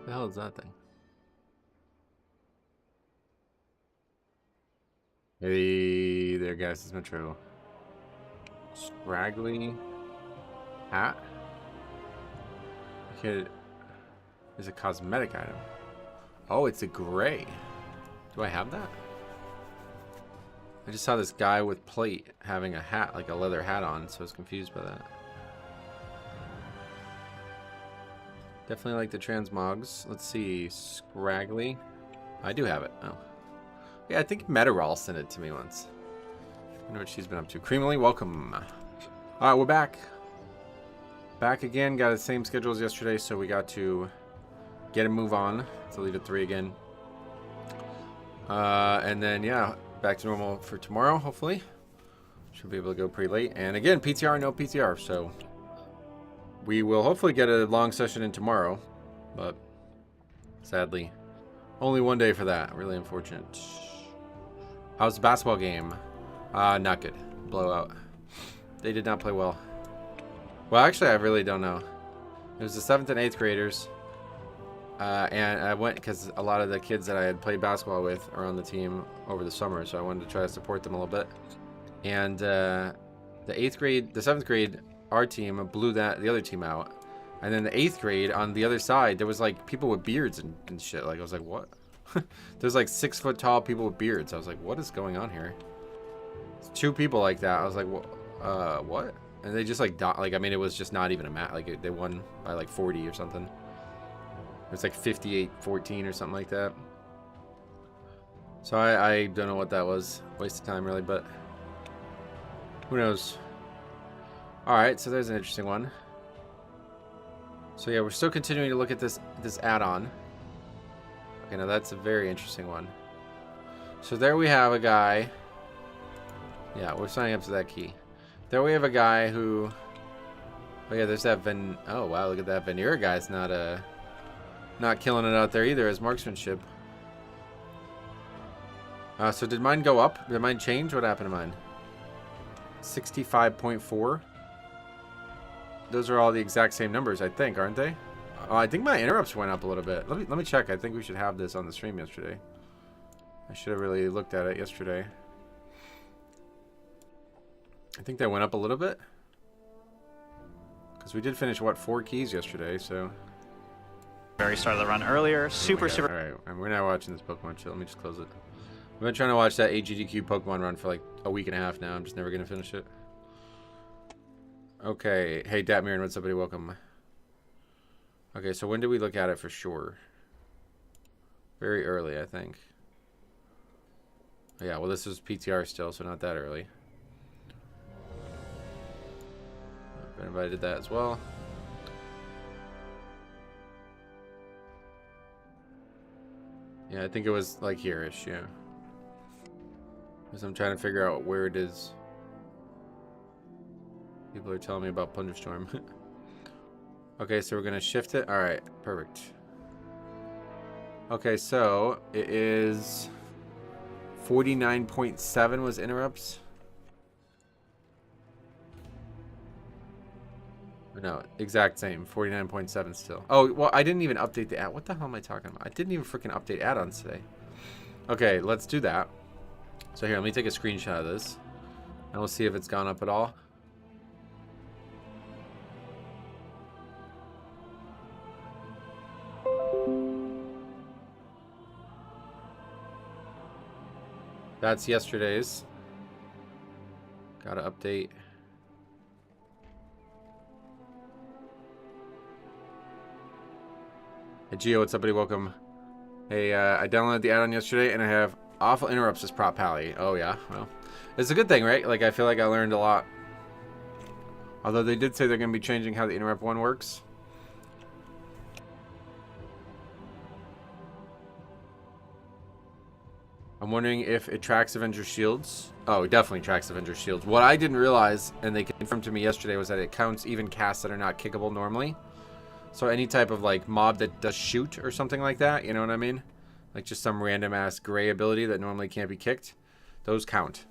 The hell is that thing? Hey there, guys. It's Metro. Scraggly hat. Okay, it's a cosmetic item. Oh, it's a gray. Do I have that? I just saw this guy with plate having a hat, like a leather hat on, so I was confused by that. Definitely like the transmogs. Let's see, Scraggly. I do have it. Oh. Yeah, I think Metaral sent it to me once. I wonder what she's been up to. Creamily, welcome. Alright, we're back. Back again. Got the same schedule as yesterday, so we got to get a move on. So leave at 3 again. And then, yeah, back to normal for tomorrow, hopefully. Should be able to go pretty late. And again, PTR, no PTR, so we will hopefully get a long session in tomorrow. But sadly, only one day for that. Really unfortunate. How's the basketball game? Not good. Blowout. They did not play well. Well, actually, I really don't know. It was the 7th and 8th graders. And I went because a lot of the kids that I had played basketball with are on the team over the summer, so I wanted to try to support them a little bit. And the 8th grade, the 7th grade, our team blew the other team out. And then the 8th grade, on the other side, there was like people with beards and shit. Like, I was like, what? There's like 6 foot tall people with beards. I was like, what is going on here? It's 2 people like that. I was like, what? And they just like, I mean, it was just not even a match. Like, they won by like 40 or something. It was like 58-14 or something like that. So I don't know what that was. Waste of time, really, but who knows? Alright, so there's an interesting one. So yeah, we're still continuing to look at this add-on. Okay, now that's a very interesting one. So there we have a guy. Yeah, we're signing up to that key. There we have a guy who... Oh yeah, there's that Oh wow, look at that Veneer guy's not killing it out there either as marksmanship. So did mine go up? Did mine change? What happened to mine? 65.4. Those are all the exact same numbers, I think, aren't they? I think my interrupts went up a little bit. Let me check. I think we should have this on the stream yesterday. I should have really looked at it yesterday. I think that went up a little bit. Because we did finish, what, 4 keys yesterday, so... Very start of the run earlier. Super. Alright, and we're now watching this Pokemon shit. Let me just close it. I've been trying to watch that AGDQ Pokemon run for like a week and a half now. I'm just never going to finish it. Okay. Hey, Datmiran, what's up, buddy? Welcome. Okay, so when did we look at it for sure? Very early, I think. Yeah, well, this is PTR still, so not that early. If anybody did that as well. Yeah, I think it was like here-ish, yeah. Because I'm trying to figure out where it is. People are telling me about Thunderstorm. Okay, so we're going to shift it. Alright, perfect. Okay, so it is 49.7 was interrupts. No, exact same. 49.7 still. Oh, well, I didn't even update the add. What the hell am I talking about? I didn't even freaking update add-ons today. Okay, let's do that. So here, let me take a screenshot of this. And we'll see if it's gone up at all. That's yesterday's. Gotta update. Hey Gio, what's up, buddy? Welcome. Hey, I downloaded the add-on yesterday and I have awful interrupts as prop pally. Oh yeah, well, it's a good thing, right? Like, I feel like I learned a lot. Although they did say they're going to be changing how the interrupt one works. I'm wondering if it tracks Avenger Shields. Oh, it definitely tracks Avenger Shields. What I didn't realize, and they confirmed to me yesterday, was that it counts even casts that are not kickable normally. So any type of like mob that does shoot or something like that, you know what I mean? Like just some random ass gray ability that normally can't be kicked, those count.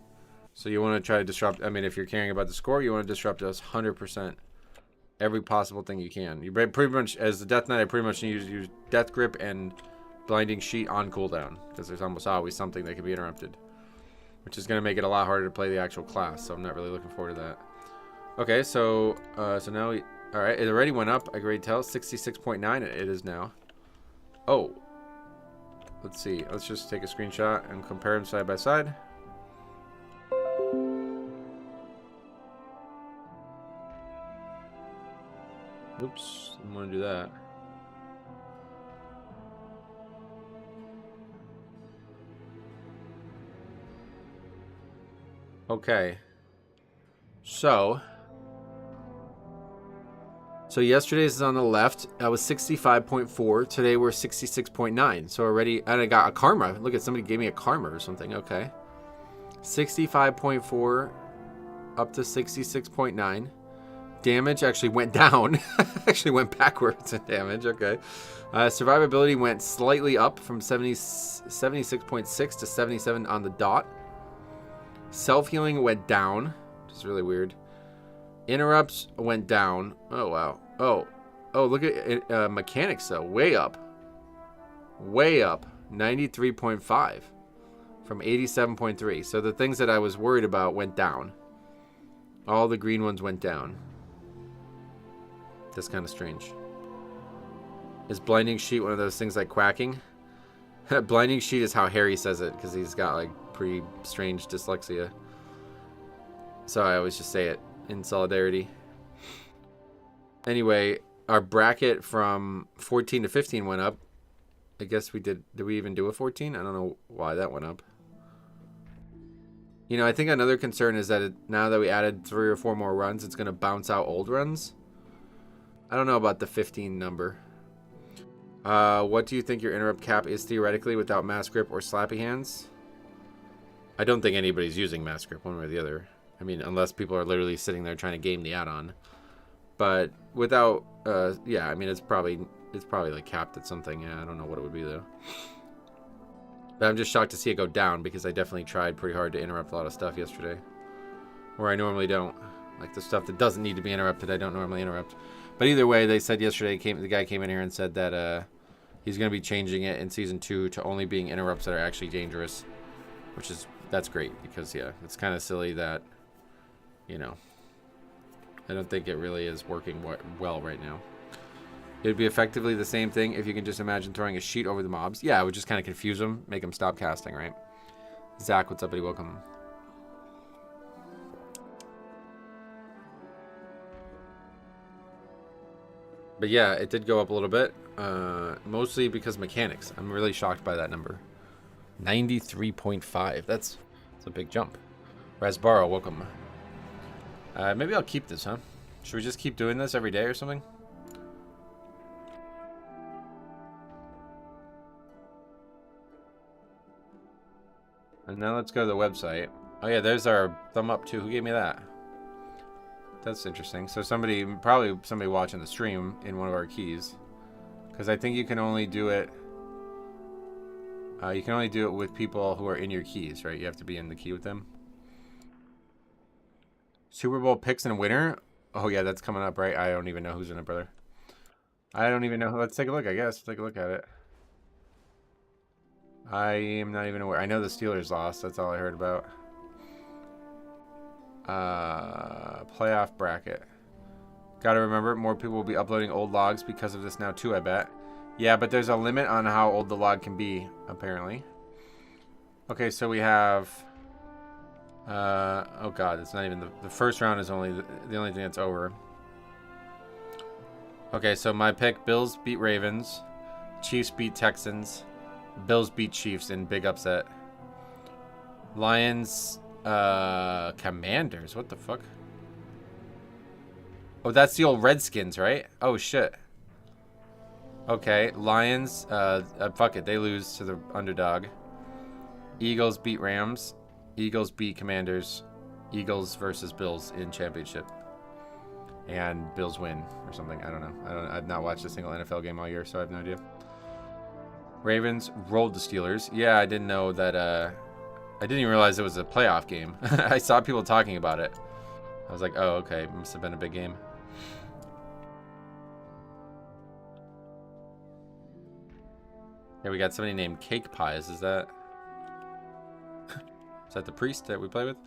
So you want to try to disrupt, I mean, if you're caring about the score, you want to disrupt us 100%. every possible thing you can. You pretty much, as the Death Knight, I pretty much need to use Death Grip and Blinding Sheet on cooldown, because there's almost always something that can be interrupted, which is going to make it a lot harder to play the actual class, so I'm not really looking forward to that. Okay, so now we... Alright, it already went up, I can already tell. 66.9 it is now. Oh. Let's see. Let's just take a screenshot and compare them side by side. Oops, didn't want to do that. Okay. So yesterday's is on the left. That was 65.4. Today we're 66.9. So already, and I got a karma. Look at, somebody gave me a karma or something. Okay. 65.4 up to 66.9. Damage actually went down. Actually went backwards in damage. Okay. Survivability went slightly up from 76.6 to 77 on the dot. Self-healing went down, which is really weird. Interrupts went down. Oh, wow. Oh, look at mechanics, though. Way up. Way up. 93.5 from 87.3. So the things that I was worried about went down. All the green ones went down. That's kind of strange. Is Blinding Sheet one of those things like quacking? Blinding Sheet is how Harry says it, because he's got like pretty strange dyslexia. So I always just say it in solidarity. Anyway, our bracket from 14 to 15 went up. I guess we did. Did we even do a 14? I don't know why that went up. You know, I think another concern is that now that we added 3 or 4 more runs, it's going to bounce out old runs. I don't know about the 15 number. What do you think your interrupt cap is theoretically without Mass Grip or Slappy Hands? I don't think anybody's using Mass Grip one way or the other. I mean, unless people are literally sitting there trying to game the add-on. But without, yeah, I mean, it's probably like capped at something. Yeah, I don't know what it would be though. But I'm just shocked to see it go down, because I definitely tried pretty hard to interrupt a lot of stuff yesterday, where I normally don't. Like the stuff that doesn't need to be interrupted, I don't normally interrupt. But either way, they said yesterday, the guy came in here and said that he's going to be changing it in Season 2 to only being interrupts that are actually dangerous, that's great, because, yeah, it's kind of silly that, you know, I don't think it really is working well right now. It would be effectively the same thing if you can just imagine throwing a sheet over the mobs. Yeah, it would just kind of confuse them, make them stop casting, right? Zach, what's up, buddy? Welcome. But yeah, it did go up a little bit, mostly because mechanics. I'm really shocked by that number. 93.5. That's a big jump. Rasbaro, welcome. Maybe I'll keep this, huh? Should we just keep doing this every day or something? And now let's go to the website. Oh yeah, there's our thumb up too. Who gave me that? That's interesting. So probably somebody watching the stream in one of our keys, because I think you can only do it. You can only do it with people who are in your keys, right? You have to be in the key with them. Super Bowl picks and winner. Oh yeah, that's coming up, right? I don't even know who's in it, brother. I don't even know. Let's take a look. I guess take a look at it. I am not even aware. I know the Steelers lost. That's all I heard about. Playoff bracket. Gotta remember, more people will be uploading old logs because of this now too, I bet. Yeah, but there's a limit on how old the log can be, apparently. Okay, so we have... oh god, it's not even... The first round is only the only thing that's over. Okay, so my pick, Bills beat Ravens. Chiefs beat Texans. Bills beat Chiefs in big upset. Lions... Commanders. What the fuck? Oh, that's the old Redskins, right? Oh, shit. Okay, Lions. Fuck it. They lose to the underdog. Eagles beat Rams. Eagles beat Commanders. Eagles versus Bills in championship. And Bills win or something. I don't know. I've not watched a single NFL game all year, so I have no idea. Ravens rolled the Steelers. Yeah, I didn't know that, I didn't even realize it was a playoff game. I saw people talking about it. I was like, oh, okay. Must have been a big game. Yeah, we got somebody named Cake Pies. Is that the priest that we play with?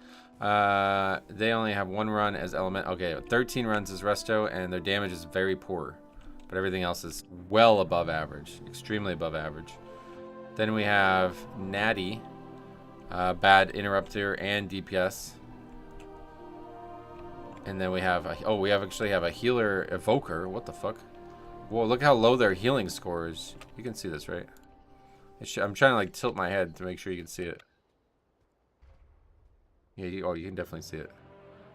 They only have 1 run as element. Okay, 13 runs as resto, and their damage is very poor. But everything else is well above average. Extremely above average. Then we have Natty. Bad interrupter and DPS. And then we have actually have a healer evoker. What the fuck? Whoa, look how low their healing score is. You can see this, right? I'm trying to like tilt my head to make sure you can see it. Yeah, you can definitely see it.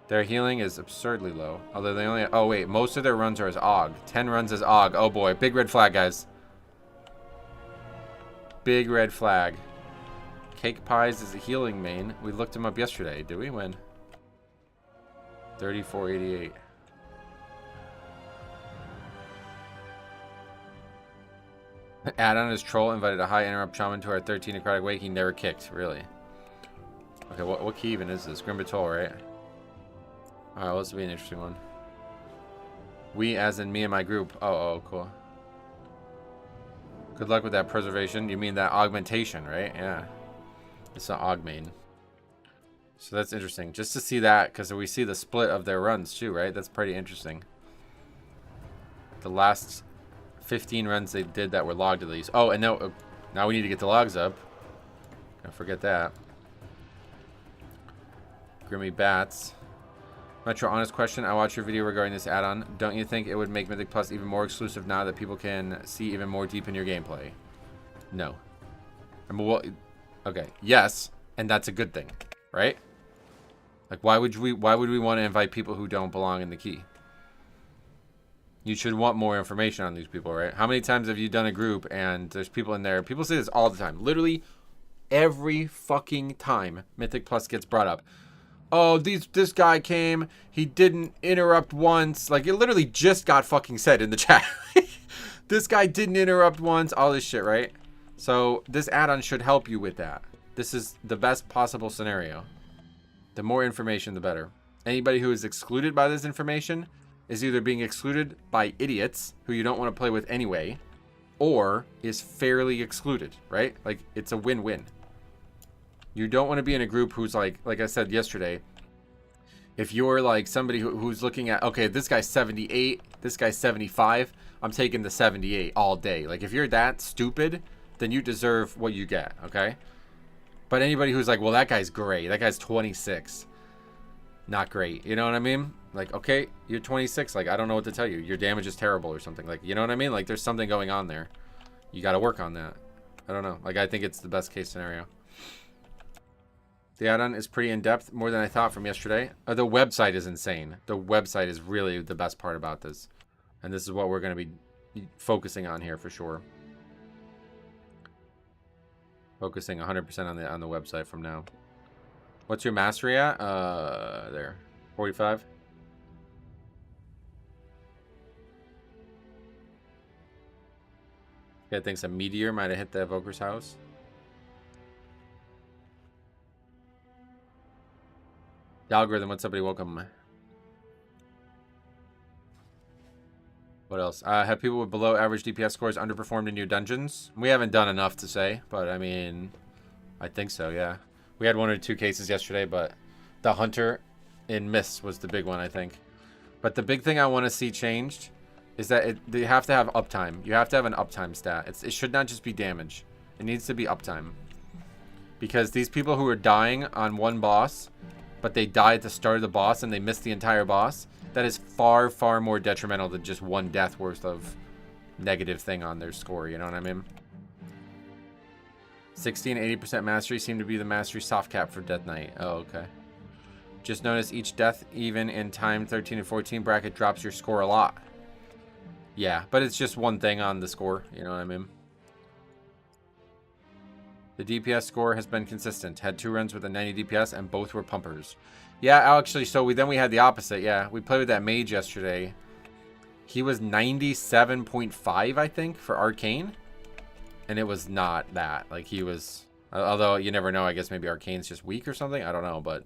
Their healing is absurdly low. Although they only... Oh, wait. Most of their runs are as AUG. 10 runs as AUG. Oh, boy. Big red flag, guys. Big red flag. Cake Pies is a healing main. We looked him up yesterday. Did we? When? 3488. Add-on is Troll invited a high interrupt shaman to our 13 necrotic wake. He never kicked. Really? Okay, what key even is this? Grimbatol, right? Alright, well, this will be an interesting one. We as in me and my group. Oh, cool. Good luck with that preservation. You mean that augmentation, right? Yeah. It's an aug main. So that's interesting. Just to see that, because we see the split of their runs too, right? That's pretty interesting. The last 15 runs they did that were logged at least. Oh, and now we need to get the logs up. Don't forget that. Grimmy Bats. Metro, honest question. I watched your video regarding this add-on. Don't you think it would make Mythic Plus even more exclusive now that people can see even more deep in your gameplay? No. I mean, well, okay. Yes, and that's a good thing, right? Like, why would we want to invite people who don't belong in the key? You should want more information on these people, right? How many times have you done a group and there's people in there? People say this all the time. Literally every fucking time Mythic Plus gets brought up. Oh, this guy came. He didn't interrupt once. Like, it literally just got fucking said in the chat. This guy didn't interrupt once. All this shit, right? So this add-on should help you with that. This is the best possible scenario. The more information, the better. Anybody who is excluded by this information is either being excluded by idiots who you don't want to play with anyway, or is fairly excluded, right? Like, it's a win-win. You don't want to be in a group who's like I said yesterday, if you're like somebody who's looking at, okay, this guy's 78, this guy's 75, I'm taking the 78 all day. Like, if you're that stupid, then you deserve what you get, okay? But anybody who's like, well, that guy's great, that guy's 26, not great, you know what I mean? Like, okay, you're 26, like, I don't know what to tell you. Your damage is terrible or something. Like, you know what I mean? Like, there's something going on there. You got to work on that. I don't know. Like, I think it's the best case scenario. The add-on is pretty in-depth, more than I thought from yesterday. The website is insane. The website is really the best part about this. And this is what we're going to be focusing on here for sure. Focusing 100% on the website from now. What's your mastery at? There. 45? Yeah, thinks a meteor might have hit the evoker's house. The algorithm, what's up, buddy? Welcome. What else? Have people with below average DPS scores underperformed in your dungeons? We haven't done enough to say, but I mean, I think so, yeah. We had 1 or 2 cases yesterday, but the hunter in Mist was the big one, I think. But the big thing I want to see changed is that they have to have uptime. You have to have an uptime stat. It should not just be damage. It needs to be uptime. Because these people who are dying on one boss, but they die at the start of the boss and they miss the entire boss, that is far, far more detrimental than just 1 death worth of negative thing on their score, you know what I mean? 60 and 80% mastery seem to be the mastery soft cap for Death Knight. Oh, okay. Just notice each death, even in time 13 and 14 bracket, drops your score a lot. Yeah, but it's just one thing on the score, you know what I mean? The DPS score has been consistent. Had 2 runs with a 90 DPS and both were pumpers. Yeah, actually, so we had the opposite. Yeah, we played with that mage yesterday. He was 97.5, I think, for Arcane. And it was not that. Like, he was... Although, you never know. I guess maybe Arcane's just weak or something. I don't know, but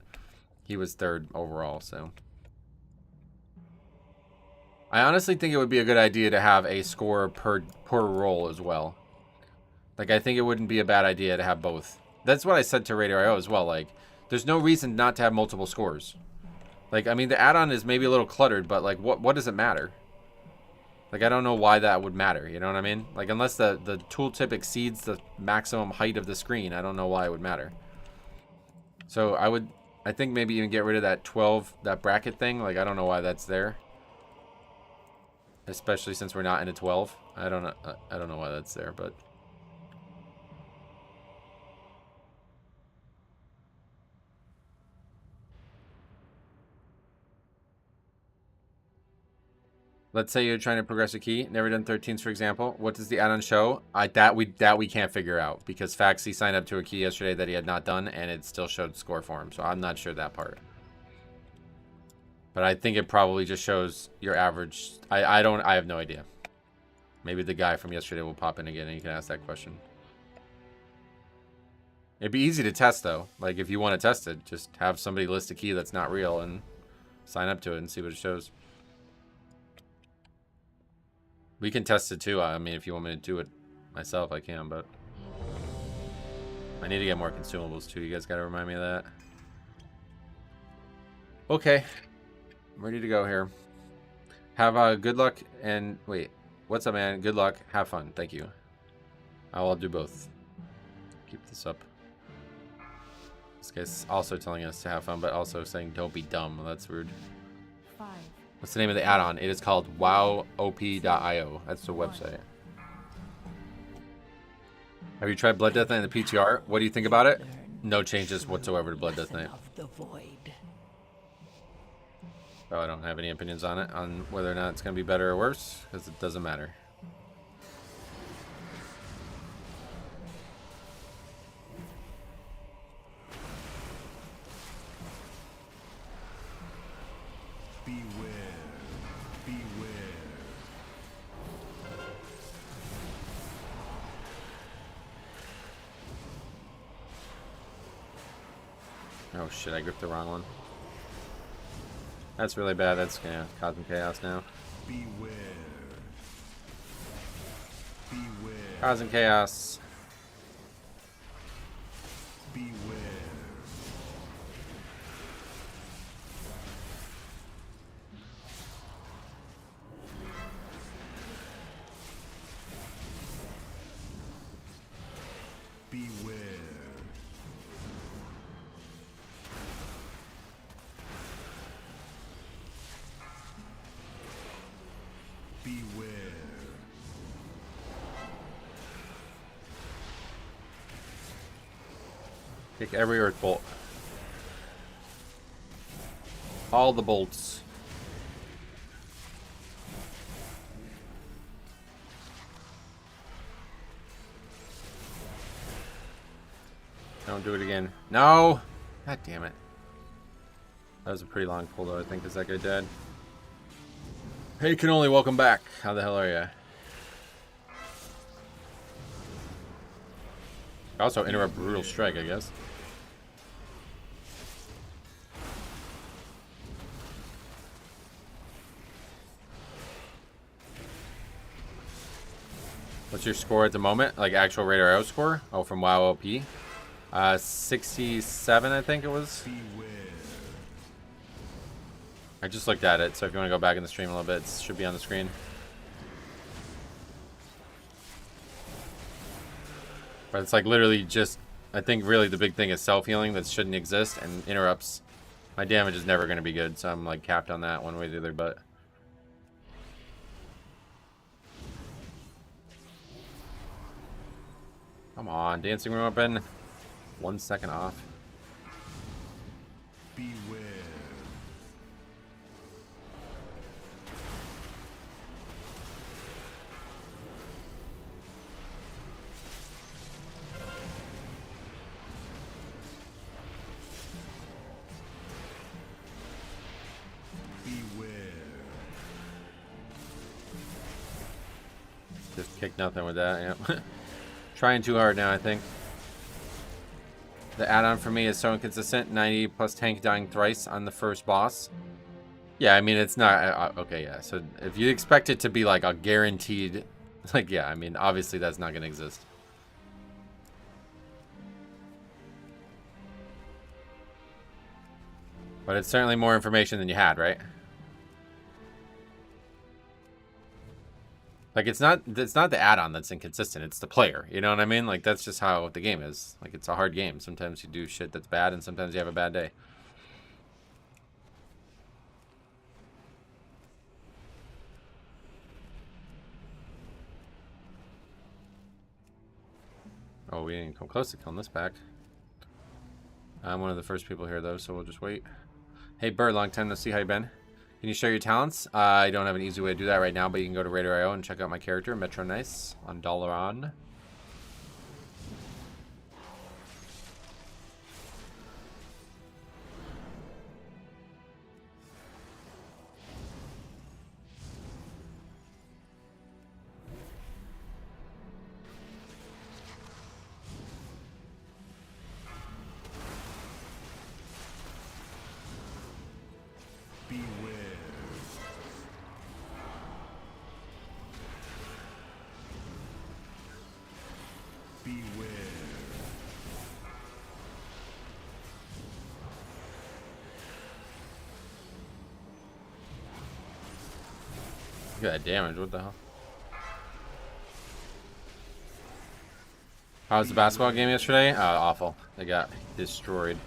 he was 3rd overall, so... I honestly think it would be a good idea to have a score per role as well. Like, I think it wouldn't be a bad idea to have both. That's what I said to Raider.io as well. Like, there's no reason not to have multiple scores. Like, I mean, the add-on is maybe a little cluttered, but, like, what does it matter? Like, I don't know why that would matter, you know what I mean? Like, unless the tooltip exceeds the maximum height of the screen, I don't know why it would matter. So, I think maybe even get rid of that 12, that bracket thing. Like, I don't know why that's there. Especially since we're not in a 12. I don't know why that's there, but... Let's say you're trying to progress a key, never done 13s, for example. What does the add-on show? That we can't figure out, because Faxi signed up to a key yesterday that he had not done, and it still showed score for him. So I'm not sure that part. But I think it probably just shows your average. I have no idea. Maybe the guy from yesterday will pop in again and you can ask that question. It'd be easy to test though. Like if you want to test it, just have somebody list a key that's not real and sign up to it and see what it shows. We can test it too. I mean, if you want me to do it myself, I can, but I need to get more consumables too. You guys got to remind me of that. Okay. I'm ready to go here. Have good luck and wait. What's up, man? Good luck. Have fun. Thank you. I'll do both. Keep this up. This guy's also telling us to have fun, but also saying don't be dumb. Well, that's rude. 5. What's the name of the add-on? It is called wowop.io. That's the website. Have you tried Blood Death Knight in the PTR? What do you think about it? No changes whatsoever to Blood Death Knight. Oh, I don't have any opinions on it, on whether or not it's going to be better or worse, because it doesn't matter. Oh shit, I gripped the wrong one. That's really bad. That's gonna cause some chaos now. Beware. Beware. Causing chaos. Beware. Beware. Beware. Kick every earth bolt. All the bolts. Don't do it again. No! God damn it. That was a pretty long pull though, I think. Is that guy dead? Hey, Cannoli, welcome back. How the hell are you? Also, interrupt Brutal Strike, I guess. What's your score at the moment? Like actual Raider Out score? Oh, from WoW OP? 67, I think it was. Beware. I just looked at it, so if you want to go back in the stream a little bit, it should be on the screen. But it's like literally just, I think really the big thing is self-healing that shouldn't exist and interrupts. My damage is never going to be good, so I'm like capped on that one way or the other, but... Come on, dancing room open. 1 second off. Beware. Beware. Just kick nothing with that, yeah. Trying too hard now, I think. The add-on for me is so inconsistent. 90 plus tank dying thrice on the first boss. Yeah, I mean, it's not... okay, yeah. So if you expect it to be like a guaranteed... Like, yeah, I mean, obviously that's not going to exist. But it's certainly more information than you had, right? Like, it's not the add-on that's inconsistent. It's the player. You know what I mean? Like, that's just how the game is. Like, it's a hard game. Sometimes you do shit that's bad, and sometimes you have a bad day. Oh, we didn't come close to killing this pack. I'm one of the first people here, though, so we'll just wait. Hey, Bird, long time no see. How you been? Can you share your talents? I don't have an easy way to do that right now, but you can go to Raider.io and check out my character, Metro Nice, on Dalaran. Look at that damage, what the hell? How was the basketball game yesterday? Awful. They got destroyed.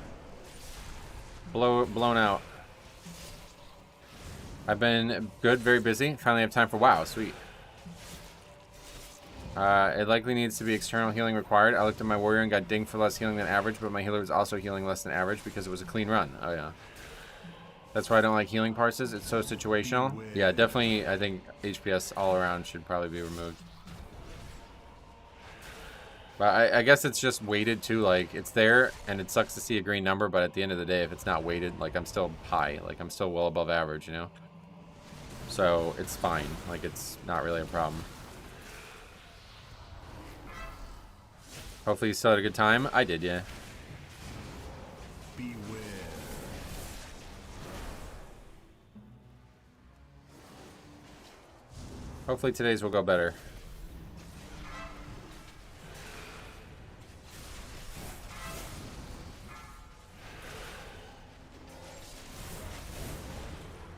Blown out. I've been good, very busy. Finally have time for WoW, sweet. It likely needs to be external healing required. I looked at my warrior and got dinged for less healing than average, but my healer was also healing less than average because it was a clean run. Oh yeah. That's why I don't like healing parses. It's so situational. Yeah, definitely. I think HPS all around should probably be removed. But I guess it's just weighted too. Like, it's there, and it sucks to see a green number, but at the end of the day, if it's not weighted, like, I'm still high. Like, I'm still well above average, you know? So, it's fine. Like, it's not really a problem. Hopefully you still had a good time. I did, yeah. Hopefully today's will go better.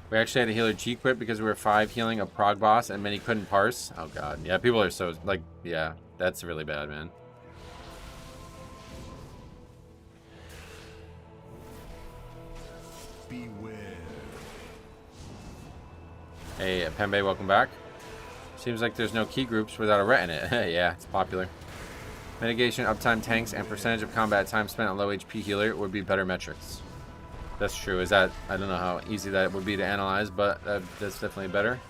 We actually had a healer G-quit because we were 5 healing a prog boss and many couldn't parse. Oh god. Yeah, people are so, like, yeah, that's really bad, man. Beware. Hey, Pembe, welcome back. Seems like there's no key groups without a ret in it. Yeah, it's popular. Mitigation, uptime, tanks, and percentage of combat time spent on low HP healer would be better metrics. That's true. Is that... I don't know how easy that would be to analyze, but that's definitely better.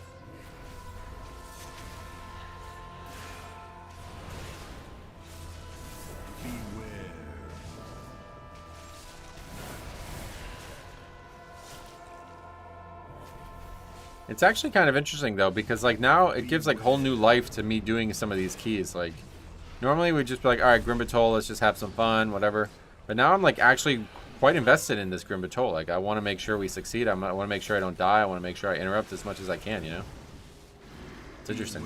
It's actually kind of interesting though, because like now it gives like whole new life to me doing some of these keys. Like normally we'd just be like, all right, Grimbatol, let's just have some fun, whatever. But now I'm like actually quite invested in this Grimbatol. Like I want to make sure we succeed. I want to make sure I don't die. I want to make sure I interrupt as much as I can, you know? It's interesting.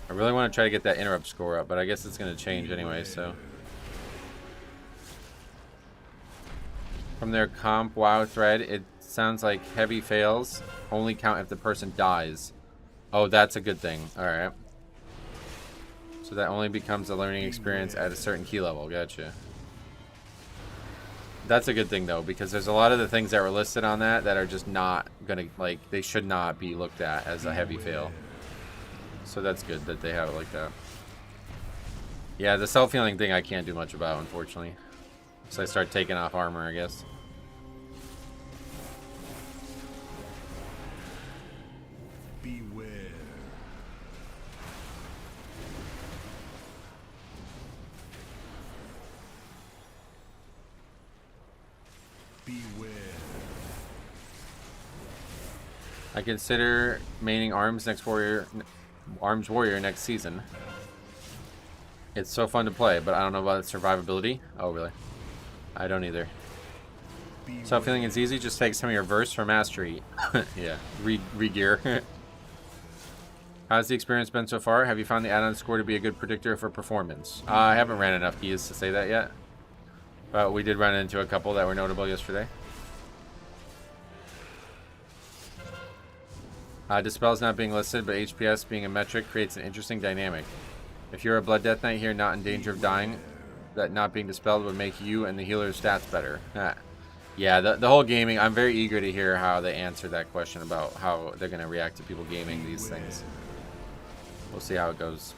I really want to try to get that interrupt score up, but I guess it's going to change anyway, so. From their comp WoW thread, it sounds like heavy fails only count if the person dies. Oh, that's a good thing. Alright. So that only becomes a learning experience at a certain key level. Gotcha. That's a good thing, though, because there's a lot of the things that were listed on that are just not gonna, like, they should not be looked at as a heavy fail. So that's good that they have it like that. Yeah, the self-healing thing I can't do much about, unfortunately. So I start taking off armor, I guess. Beware. Beware. I consider maining arms warrior next season. It's so fun to play, but I don't know about its survivability. Oh, really? I don't either. Self-healing is easy. Just take some of your verse for mastery. Yeah. Re-gear. How's the experience been so far? Have you found the add-on score to be a good predictor for performance? I haven't ran enough keys to say that yet. But we did run into a couple that were notable yesterday. Dispel's not being listed, but HPS being a metric creates an interesting dynamic. If you're a Blood Death Knight here not in danger of dying, that not being dispelled would make you and the healer's stats better. Yeah, the whole gaming, I'm very eager to hear how they answer that question about how they're going to react to people gaming these things. We'll see how it goes.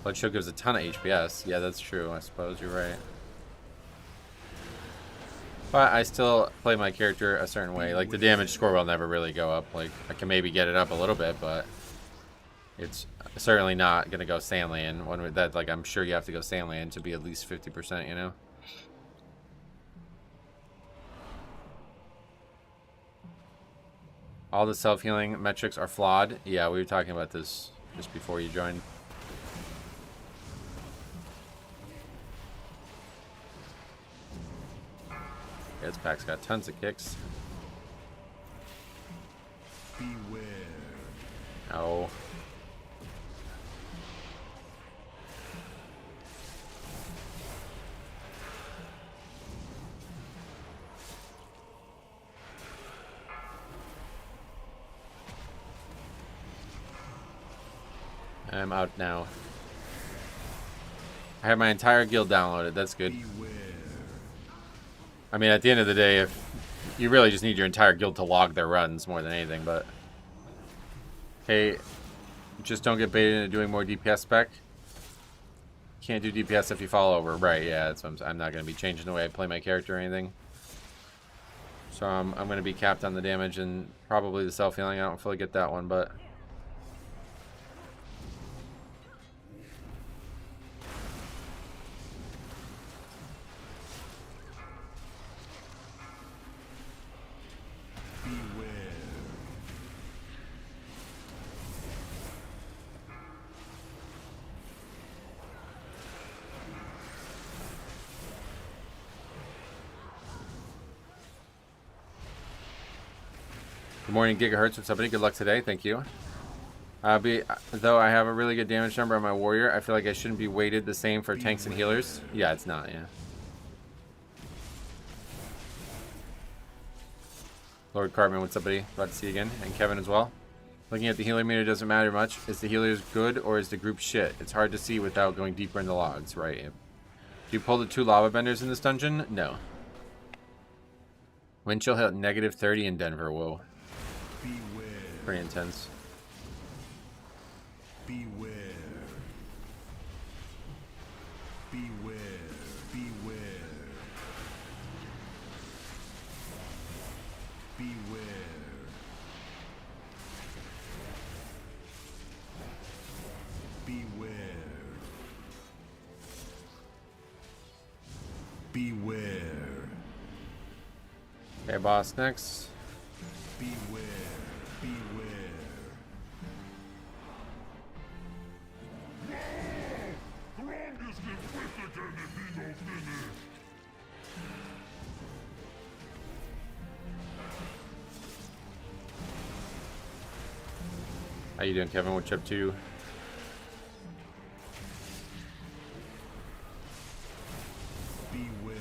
Blood Shield gives a ton of HPS. Yeah, that's true. I suppose you're right. But I still play my character a certain way. Like, the damage score will never really go up. Like, I can maybe get it up a little bit, but it's certainly not going to go Sandland. One that, like, I'm sure you have to go Sandland to be at least 50%, you know? All the self-healing metrics are flawed. Yeah, we were talking about this just before you joined. Yeah, this pack's got tons of kicks. Beware. Oh. I'm out now. I have my entire guild downloaded. That's good. Beware. I mean, at the end of the day, if you really just need your entire guild to log their runs more than anything, but hey, just don't get baited into doing more DPS spec. Can't do DPS if you fall over. Right, yeah, that's what I'm not going to be changing the way I play my character or anything. So I'm going to be capped on the damage and probably the self-healing. I don't fully get that one, but good morning, Gigahertz. What's up, buddy? Good luck today. Thank you. Though I have a really good damage number on my warrior, I feel like I shouldn't be weighted the same for tanks and healers. Yeah, it's not, yeah. Lord Cartman, what's up, buddy? Glad to see you again. And Kevin as well. Looking at the healer meter doesn't matter much. Is the healers good or is the group shit? It's hard to see without going deeper in the logs, right? Do you pull the 2 lava benders in this dungeon? No. Wind chill hit negative 30 in Denver. Whoa. Beware. Pretty intense. Beware. Beware. Beware. Beware. Beware. Beware. Okay, boss, next. Beware. Beware. How you doing, Kevin? What you up to? Beware.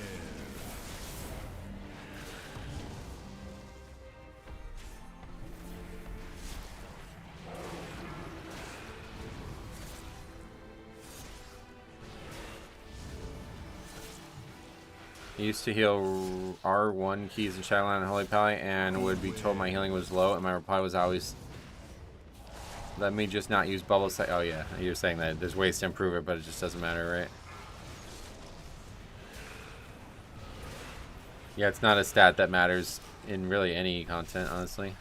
I used to heal R1 keys in Shadowland and Holy Pally and would be told my healing was low, and my reply was always, let me just not use bubble set. Oh yeah, you're saying that there's ways to improve it, but it just doesn't matter, right? Yeah, it's not a stat that matters in really any content, honestly.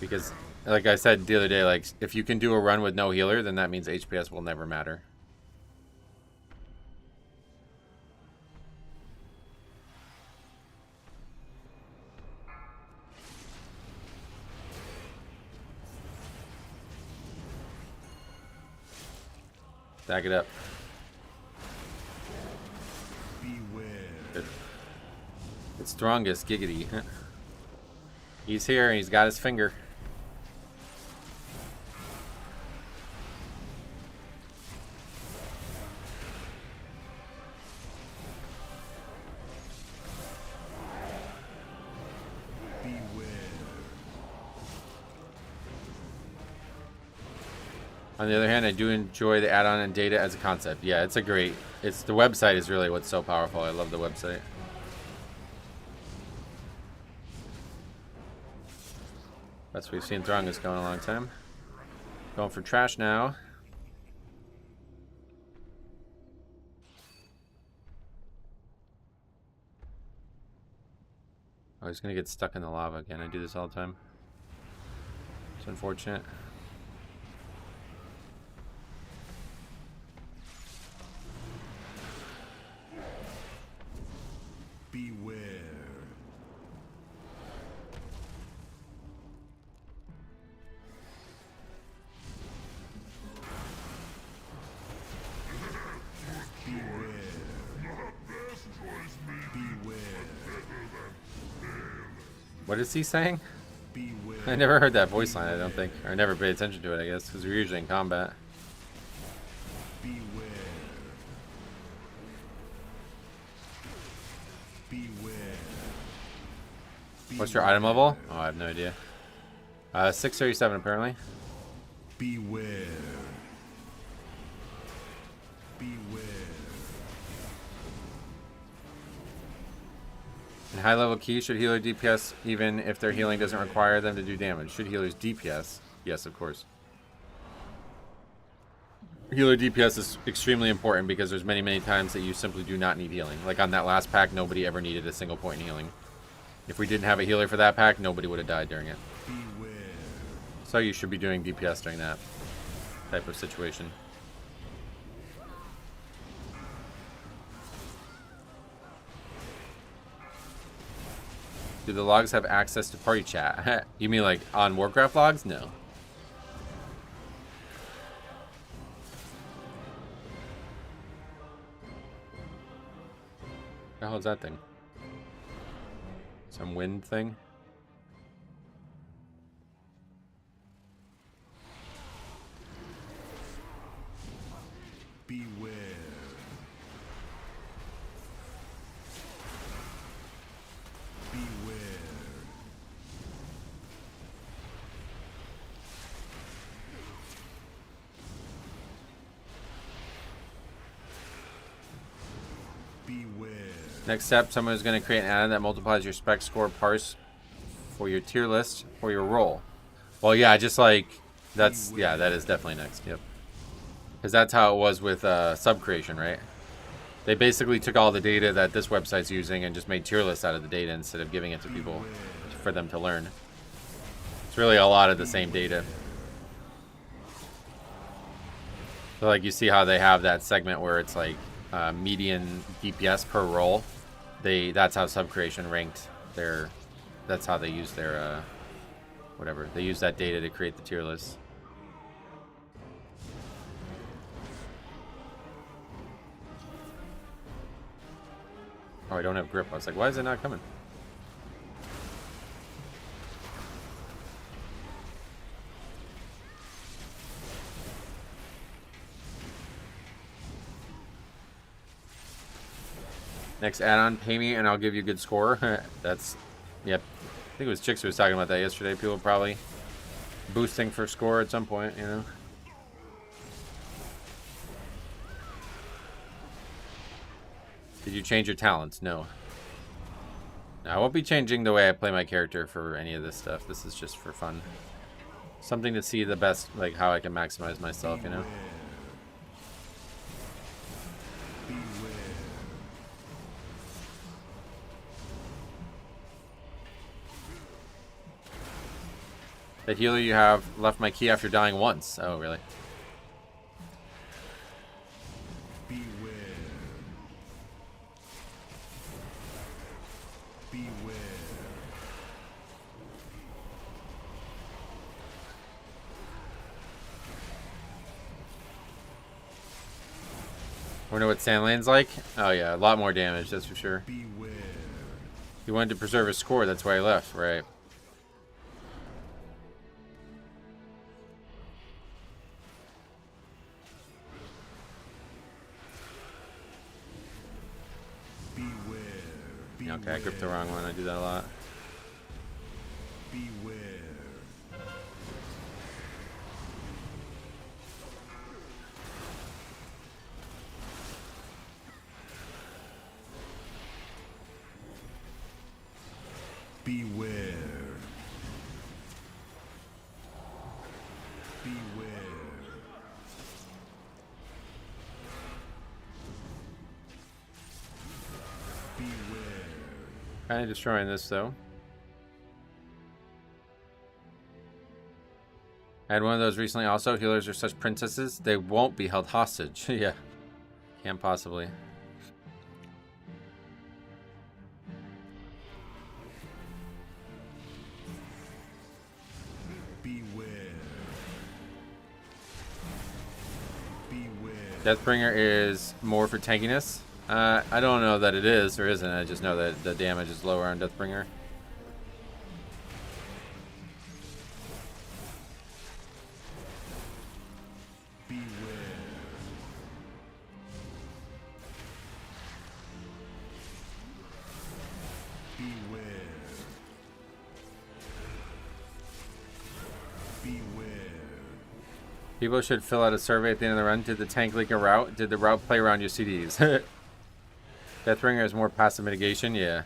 Because, like I said the other day, like, if you can do a run with no healer, then that means HPS will never matter. Stack it up. Beware. Good. It's strongest, giggity. He's here and he's got his finger. On the other hand, I do enjoy the add-on and data as a concept. Yeah, it's a great... the website is really what's so powerful. I love the website. That's what we've seen Throng is going a long time. Going for trash now. Oh, he's gonna get stuck in the lava again. I do this all the time. It's unfortunate. Beware. What is he saying? Beware. I never heard that voice line, I don't think. Or I never paid attention to it, I guess, because we're usually in combat. Beware. Beware. What's your item level? Oh, I have no idea. 637 apparently. Beware. Beware. In high level key, should healer DPS even if their healing doesn't require them to do damage? Should healers DPS? Yes, of course. Healer DPS is extremely important because there's many times that you simply do not need healing. Like on that last pack, nobody ever needed a single point in healing. If we didn't have a healer for that pack, nobody would have died during it. Beware. So you should be doing DPS during that type of situation. Do the logs have access to party chat? You mean like on Warcraft logs? No. What the hell is that thing? Some wind thing? Beware. Beware. Beware. Next step, someone is going to create an add-on that multiplies your spec score parse for your tier list for your role. Well, yeah, just like that's yeah, that is definitely next. Yep, because that's how it was with sub creation, right? They basically took all the data that this website's using and just made tier lists out of the data instead of giving it to people for them to learn. It's really a lot of the same data. So like you see how they have that segment where it's like median DPS per role. That's how sub creation ranked their. That's how they use their whatever. They use that data to create the tier list. Oh, I don't have grip. I was like, why is it not coming? Next add-on, pay me and I'll give you a good score. That's, yep. I think it was Chicks who was talking about that yesterday. People probably boosting for score at some point, you know. Did you change your talents? No. No, I won't be changing the way I play my character for any of this stuff. This is just for fun. Something to see the best, like how I can maximize myself, you know. The healer you have left my key after dying once. Oh, really? Beware. Beware. Wonder what Sandlane's like? Oh yeah, a lot more damage, that's for sure. Beware. He wanted to preserve his score, that's why he left, right? Okay, I gripped the wrong one. I do that a lot. Beware. Beware. Beware. Beware. Kind of destroying this though. I had one of those recently also. Healers are such princesses. They won't be held hostage. Yeah. Can't possibly. Beware. Beware. Deathbringer is more for tankiness. I don't know that it is or isn't. I just know that the damage is lower on Deathbringer. People should fill out a survey at the end of the run. Did the tank leak a route? Did the route play around your CDs? Deathbringer is more passive mitigation, yeah.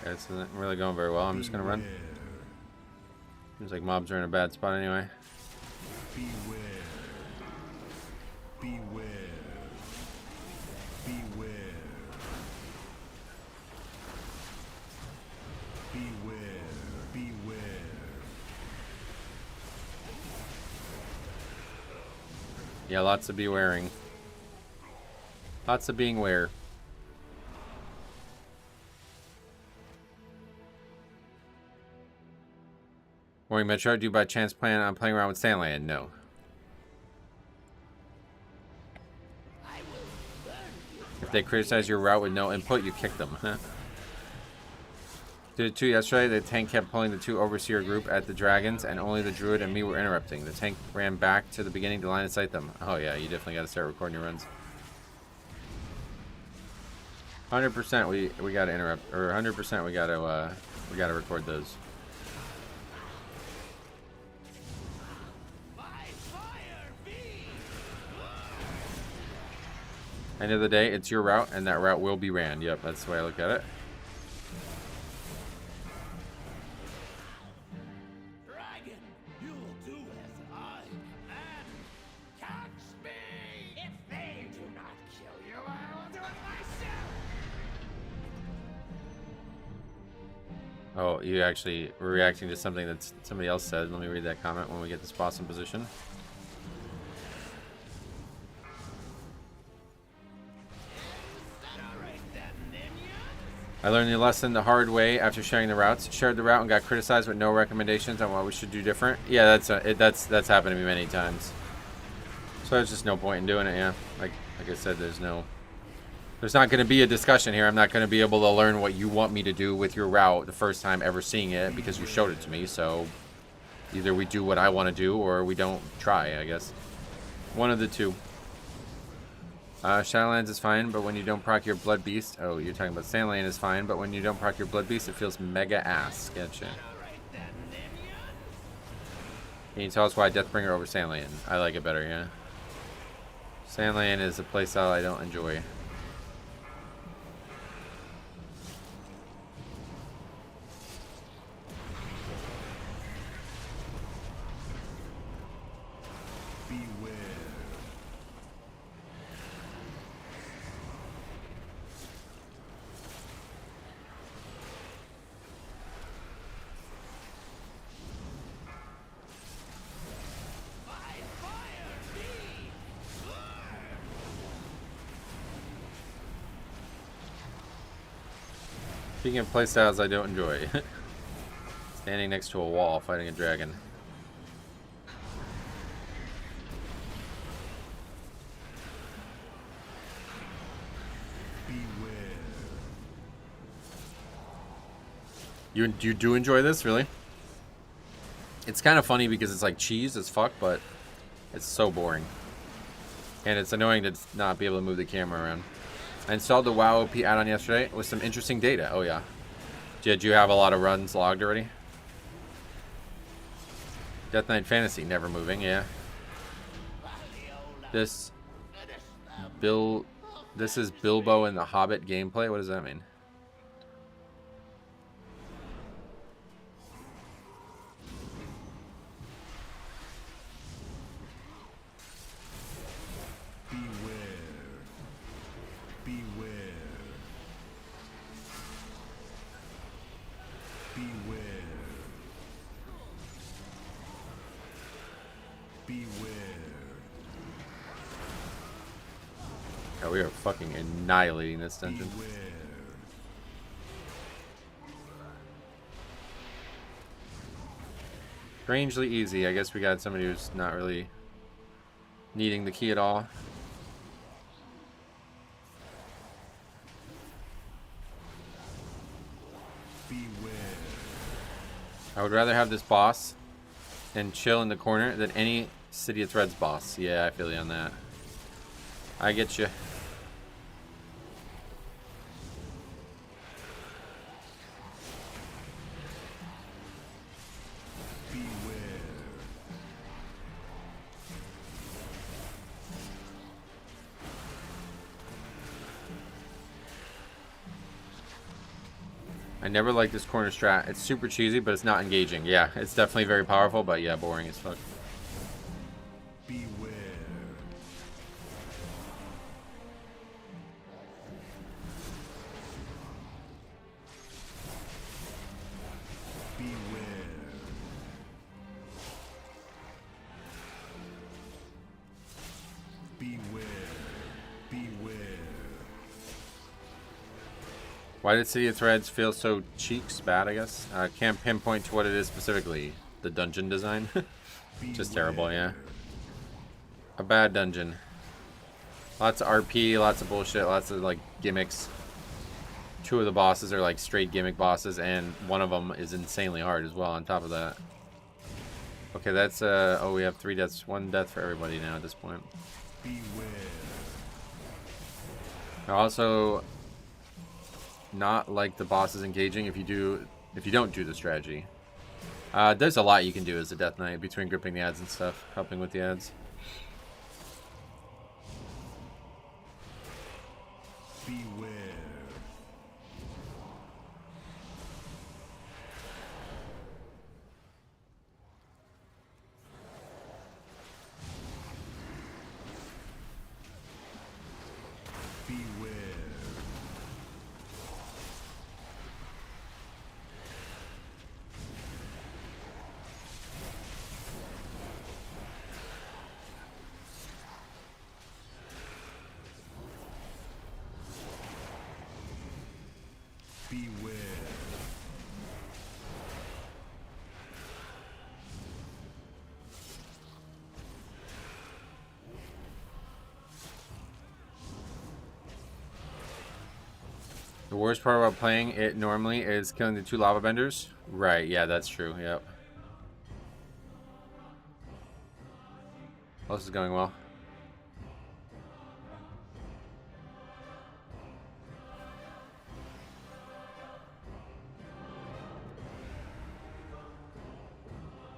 It's not really going very well. I'm just gonna run. Seems like mobs are in a bad spot anyway. Beware. Beware. Beware. Beware. Beware. Yeah, lots of bewaring. Lots of being ware. Morning Metro, do you by chance plan on playing around with Sandland? No. If they criticize your route with no input, you kick them. Did it too yesterday. The tank kept pulling the two overseer group at the dragons, and only the druid and me were interrupting. The tank ran back to the beginning to line of sight them. Oh yeah, you definitely got to start recording your runs. 100% we got to interrupt, or 100% we got to record those. End of the day, it's your route, and that route will be ran. Yep, that's the way I look at it. Dragon, you'll do as I am. Catch me! If they do not kill you, I will do it myself! Oh, you actually were reacting to something that somebody else said. Let me read that comment when we get this boss in position. I learned the lesson the hard way after sharing the routes. Shared the route and got criticized with no recommendations on what we should do different. Yeah, that's happened to me many times. So there's just no point in doing it. Yeah, like I said, there's not going to be a discussion here. I'm not going to be able to learn what you want me to do with your route the first time ever seeing it because you showed it to me. So either we do what I want to do or we don't try. I guess one of the two. Shadowlands is fine, but when you don't proc your Blood Beast... Oh, you're talking about Sandland is fine, but when you don't proc your Blood Beast, it feels mega ass. Gotcha. Can you tell us why Deathbringer over Sandland? I like it better, yeah. Sandland is a playstyle I don't enjoy. Speaking of playstyles I don't enjoy. Standing next to a wall fighting a dragon. You do enjoy this, really? It's kind of funny because it's like cheese as fuck, but it's so boring. And it's annoying to not be able to move the camera around. I installed the WoW OP add-on yesterday with some interesting data. Oh yeah. Did you have a lot of runs logged already? Death Knight Fantasy, never moving, yeah. This is Bilbo and the Hobbit gameplay. What does that mean? Oh, we are fucking annihilating this dungeon. Strangely easy. I guess we got somebody who's not really needing the key at all. I would rather have this boss and chill in the corner than any City of Threads boss. Yeah, I feel you on that. I get you. I never liked this corner strat. It's super cheesy, but it's not engaging. Yeah, it's definitely very powerful, but yeah, boring as fuck. Beware. Beware. Beware. Beware. Why did City of Threads feel so cheeks bad, I guess? Can't pinpoint to what it is specifically. The dungeon design? Just terrible, yeah. A bad dungeon. Lots of RP, lots of bullshit, lots of like gimmicks. Two of the bosses are like straight gimmick bosses, and one of them is insanely hard as well on top of that. Okay, that's, oh, we have 3 deaths. 1 death for everybody now at this point. Beware. I also not like the bosses engaging if you don't do the strategy. There's a lot you can do as a Death Knight between gripping the ads and stuff, helping with the ads. Beware. Beware. Beware. The worst part about playing it normally is killing the 2 lava benders. Right, yeah, that's true, yep. This is going well.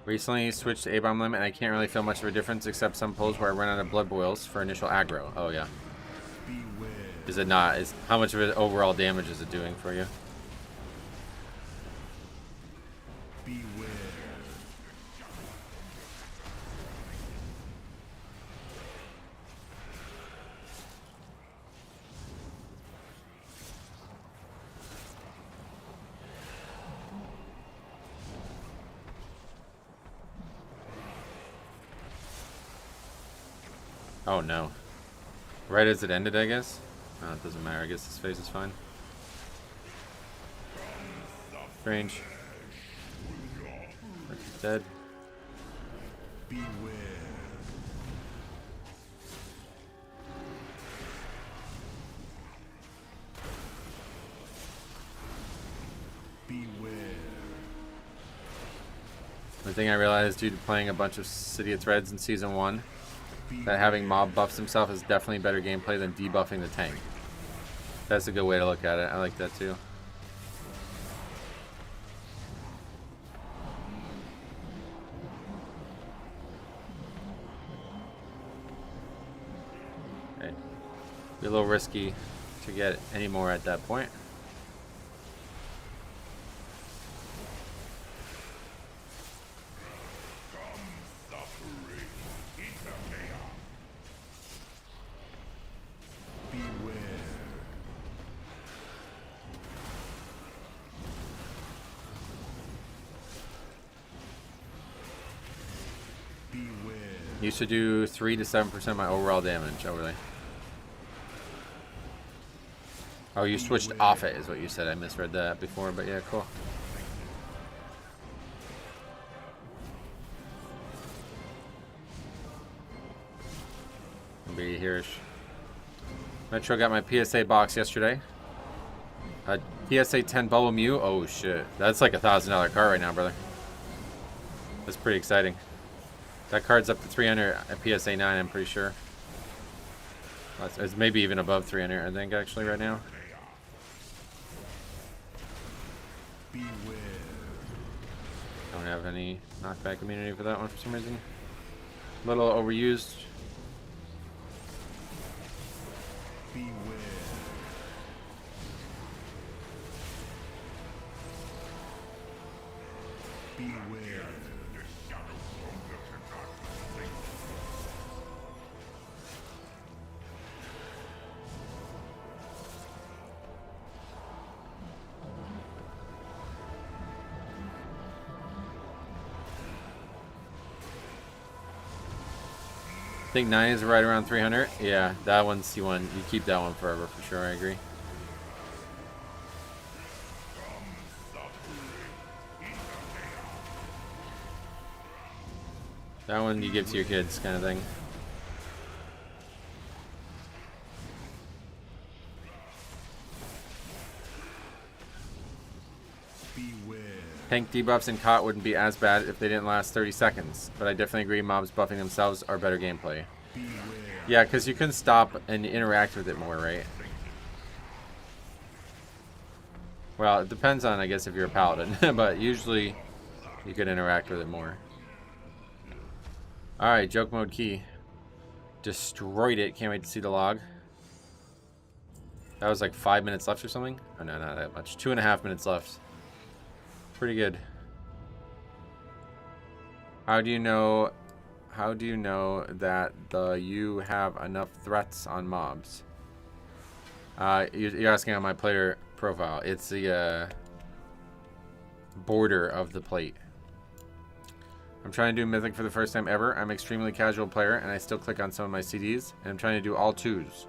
Recently switched to A-bomb limit, and I can't really feel much of a difference except some pulls where I run out of blood boils for initial aggro. Oh yeah. Beware. Is it not? How much of it overall damage is it doing for you? Beware. Oh no. Right as it ended, I guess? Oh, it doesn't matter. I guess his face is fine. Strange. He's dead. Beware. Beware. The thing I realized due to playing a bunch of City of Threads in Season 1, that having mob buffs himself is definitely better gameplay than debuffing the tank. That's a good way to look at it. I like that too. Okay. Be a little risky to get any more at that point. Used to do 3 to 7% of my overall damage overlay. Oh, you switched off it, is what you said. I misread that before, but yeah, cool. Be here. Metro got my PSA box yesterday. PSA 10 Bubble Mew. Oh shit, that's like $1,000 card right now, brother. That's pretty exciting. That card's up to 300 at PSA 9, I'm pretty sure. It's maybe even above 300, I think, actually, right now. Don't have any knockback immunity for that one for some reason. A little overused. I think 9 is right around 300. Yeah, that one's C1. You keep that one forever for sure. I agree. That one you give to your kids, kind of thing. Tank debuffs and caught wouldn't be as bad if they didn't last 30 seconds, but I definitely agree mobs buffing themselves are better gameplay. Yeah, because you can stop and interact with it more, right? Well, it depends on, I guess, if you're a paladin, but usually you can interact with it more. Alright, joke mode key. Destroyed it. Can't wait to see the log. That was like 5 minutes left or something? Oh, no, not that much. 2.5 minutes left. Pretty good. How do you know that you have enough threats on mobs? You're asking on my player profile. It's the border of the plate. I'm trying to do Mythic for the first time ever. I'm an extremely casual player and I still click on some of my CDs, and I'm trying to do all 2s.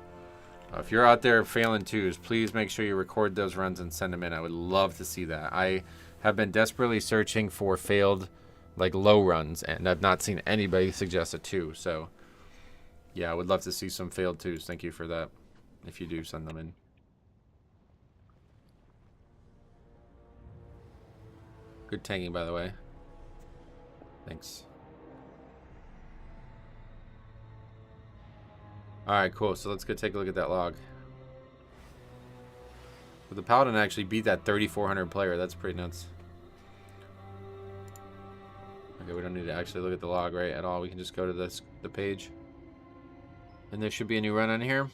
If you're out there failing 2s, please make sure you record those runs and send them in. I would love to see that. I have been desperately searching for failed, like, low runs, and I've not seen anybody suggest a 2. So, yeah, I would love to see some failed 2s. Thank you for that, if you do send them in. Good tanking, by the way. Thanks. Alright, cool. So let's go take a look at that log. But the Paladin actually beat that 3,400 player. That's pretty nuts. Okay, we don't need to actually look at the log, right, at all. We can just go to the page. And there should be a new run on here.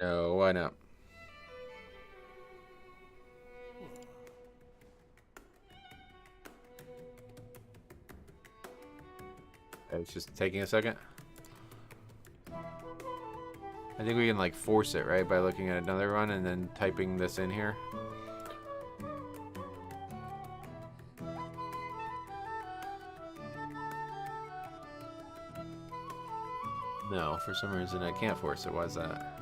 No, why not? It's just taking a second. I think we can like force it, right, by looking at another run and then typing this in here. No, for some reason I can't force it. Why is that?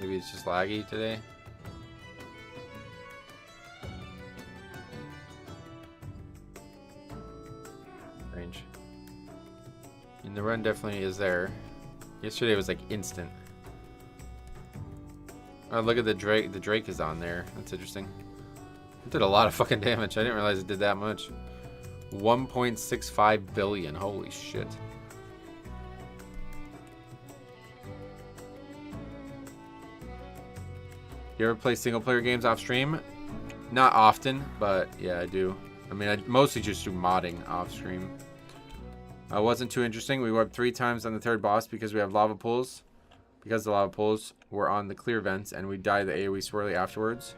Maybe it's just laggy today. Range. And the run definitely is there. Yesterday was like instant. Oh, look at the Drake. The Drake is on there. That's interesting. It did a lot of fucking damage. I didn't realize it did that much. 1.65 billion. Holy shit. You ever play single player games off stream? Not often, but yeah, I do. I mean, I mostly just do modding off stream. Wasn't too interesting. We warped 3 times on the 3rd boss because we have lava pools. Because the lava pools were on the clear vents and we died the AoE swirly afterwards.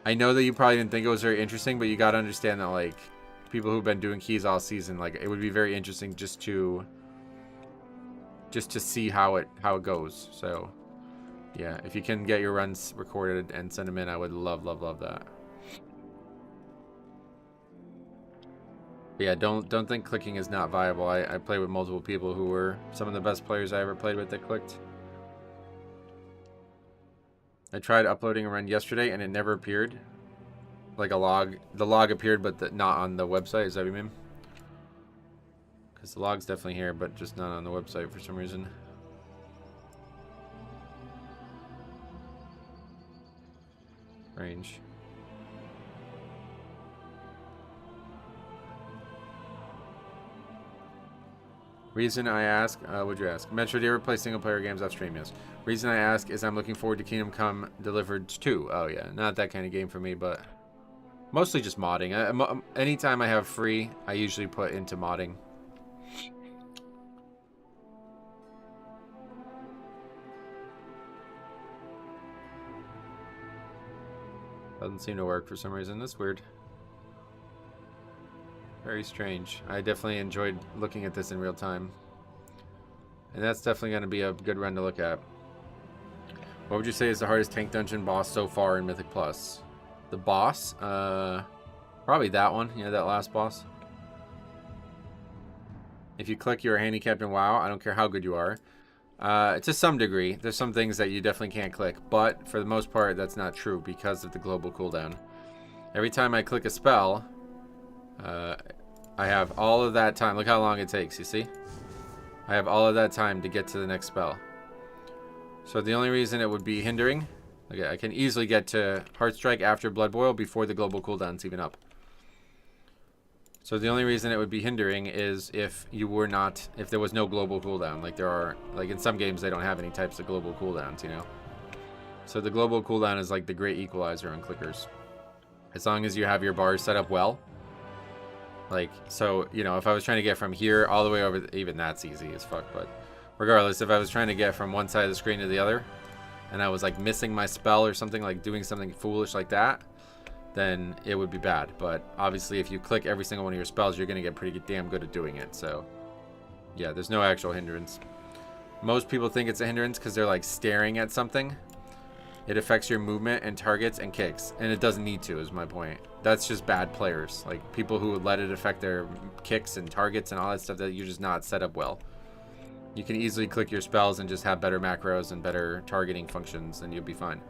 I know that you probably didn't think it was very interesting, but you gotta understand that, like, people who've been doing keys all season, like, it would be very interesting just to see how it goes. So yeah, if you can get your runs recorded and send them in, I would love that. But yeah, don't think clicking is not viable. I play with multiple people who were some of the best players I ever played with that clicked. I tried uploading a run yesterday and it never appeared. Like a log. The log appeared, but not on the website. Is that what you mean? Because the log's definitely here, but just not on the website for some reason. Range. Reason I ask, would you ask? Metro, do you ever play single player games off stream? Yes. Reason I ask is I'm looking forward to Kingdom Come Delivered 2. Oh yeah, not that kind of game for me, but mostly just modding. Anytime I have free, I usually put into modding. Doesn't seem to work for some reason. That's weird. Very strange. I definitely enjoyed looking at this in real time. And that's definitely going to be a good run to look at. What would you say is the hardest tank dungeon boss so far in Mythic Plus? The boss? Probably that one. Yeah, that last boss. If you click, you're handicapped in WoW. I don't care how good you are. To some degree. There's some things that you definitely can't click. But for the most part, that's not true because of the global cooldown. Every time I click a spell... I have all of that time. Look how long it takes, you see? I have all of that time to get to the next spell. So the only reason it would be hindering... Okay, I can easily get to Heartstrike after Blood Boil before the global cooldown's even up. So the only reason it would be hindering is if you were not... If there was no global cooldown. Like there are... Like in some games they don't have any types of global cooldowns, you know? So the global cooldown is like the great equalizer on clickers. As long as you have your bars set up well... Like, so, you know, if I was trying to get from here all the way over, even that's easy as fuck, but regardless, if I was trying to get from one side of the screen to the other, and I was, like, missing my spell or something, like doing something foolish like that, then it would be bad. But obviously, if you click every single one of your spells, you're going to get pretty damn good at doing it. So, yeah, there's no actual hindrance. Most people think it's a hindrance because they're, like, staring at something. It affects your movement and targets and kicks, and it doesn't need to, is my point. That's just bad players. Like, people who would let it affect their kicks and targets and all that stuff that you're just not set up well. You can easily click your spells and just have better macros and better targeting functions, and you'll be fine.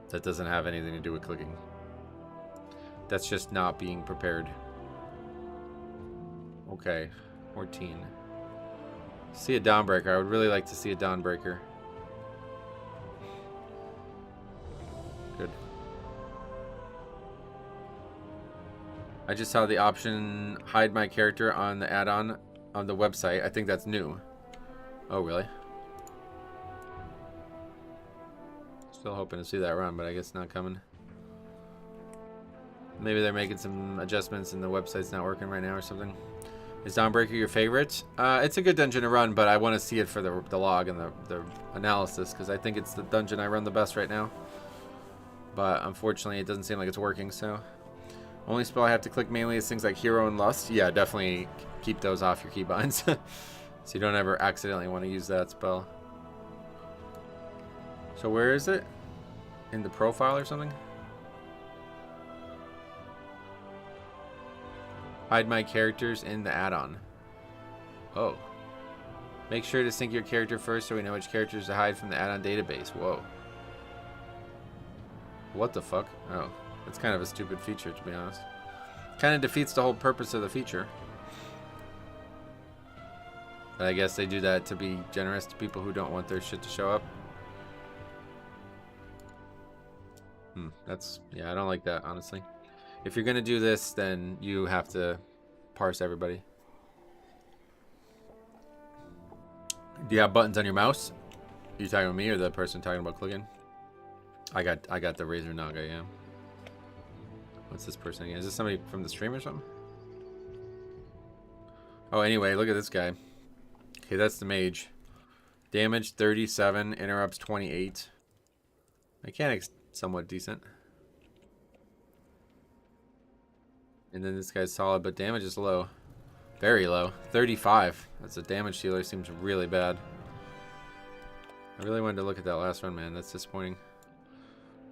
That doesn't have anything to do with clicking. That's just not being prepared. Okay, 14. See a Dawnbreaker. I would really like to see a Dawnbreaker. Good. I just saw the option hide my character on the add-on on the website. I think that's new. Oh, really? Still hoping to see that run, but I guess not coming. Maybe they're making some adjustments and the website's not working right now or something. Is Dawnbreaker your favorite? It's a good dungeon to run, but I want to see it for the log and the analysis, because I think it's the dungeon I run the best right now. But unfortunately, it doesn't seem like it's working, so... Only spell I have to click mainly is things like Hero and Lust. Yeah, definitely keep those off your keybinds. So you don't ever accidentally want to use that spell. So where is it? In the profile or something? Hide my characters in the add-on. Oh. Make sure to sync your character first so we know which characters to hide from the add-on database. Whoa. What the fuck? Oh, that's kind of a stupid feature, to be honest. Kind of defeats the whole purpose of the feature. But I guess they do that to be generous to people who don't want their shit to show up. That's, yeah, I don't like that, honestly. If you're gonna do this, then you have to parse everybody. Do you have buttons on your mouse? Are you talking about me or the person talking about clicking? I got the Razer Naga, yeah. What's this person again? Is this somebody from the stream or something? Oh, anyway, look at this guy. Okay, that's the mage. Damage 37, interrupts 28. Mechanics somewhat decent. And then this guy's solid, but damage is low. Very low. 35. That's a damage dealer. Seems really bad. I really wanted to look at that last one, man. That's disappointing.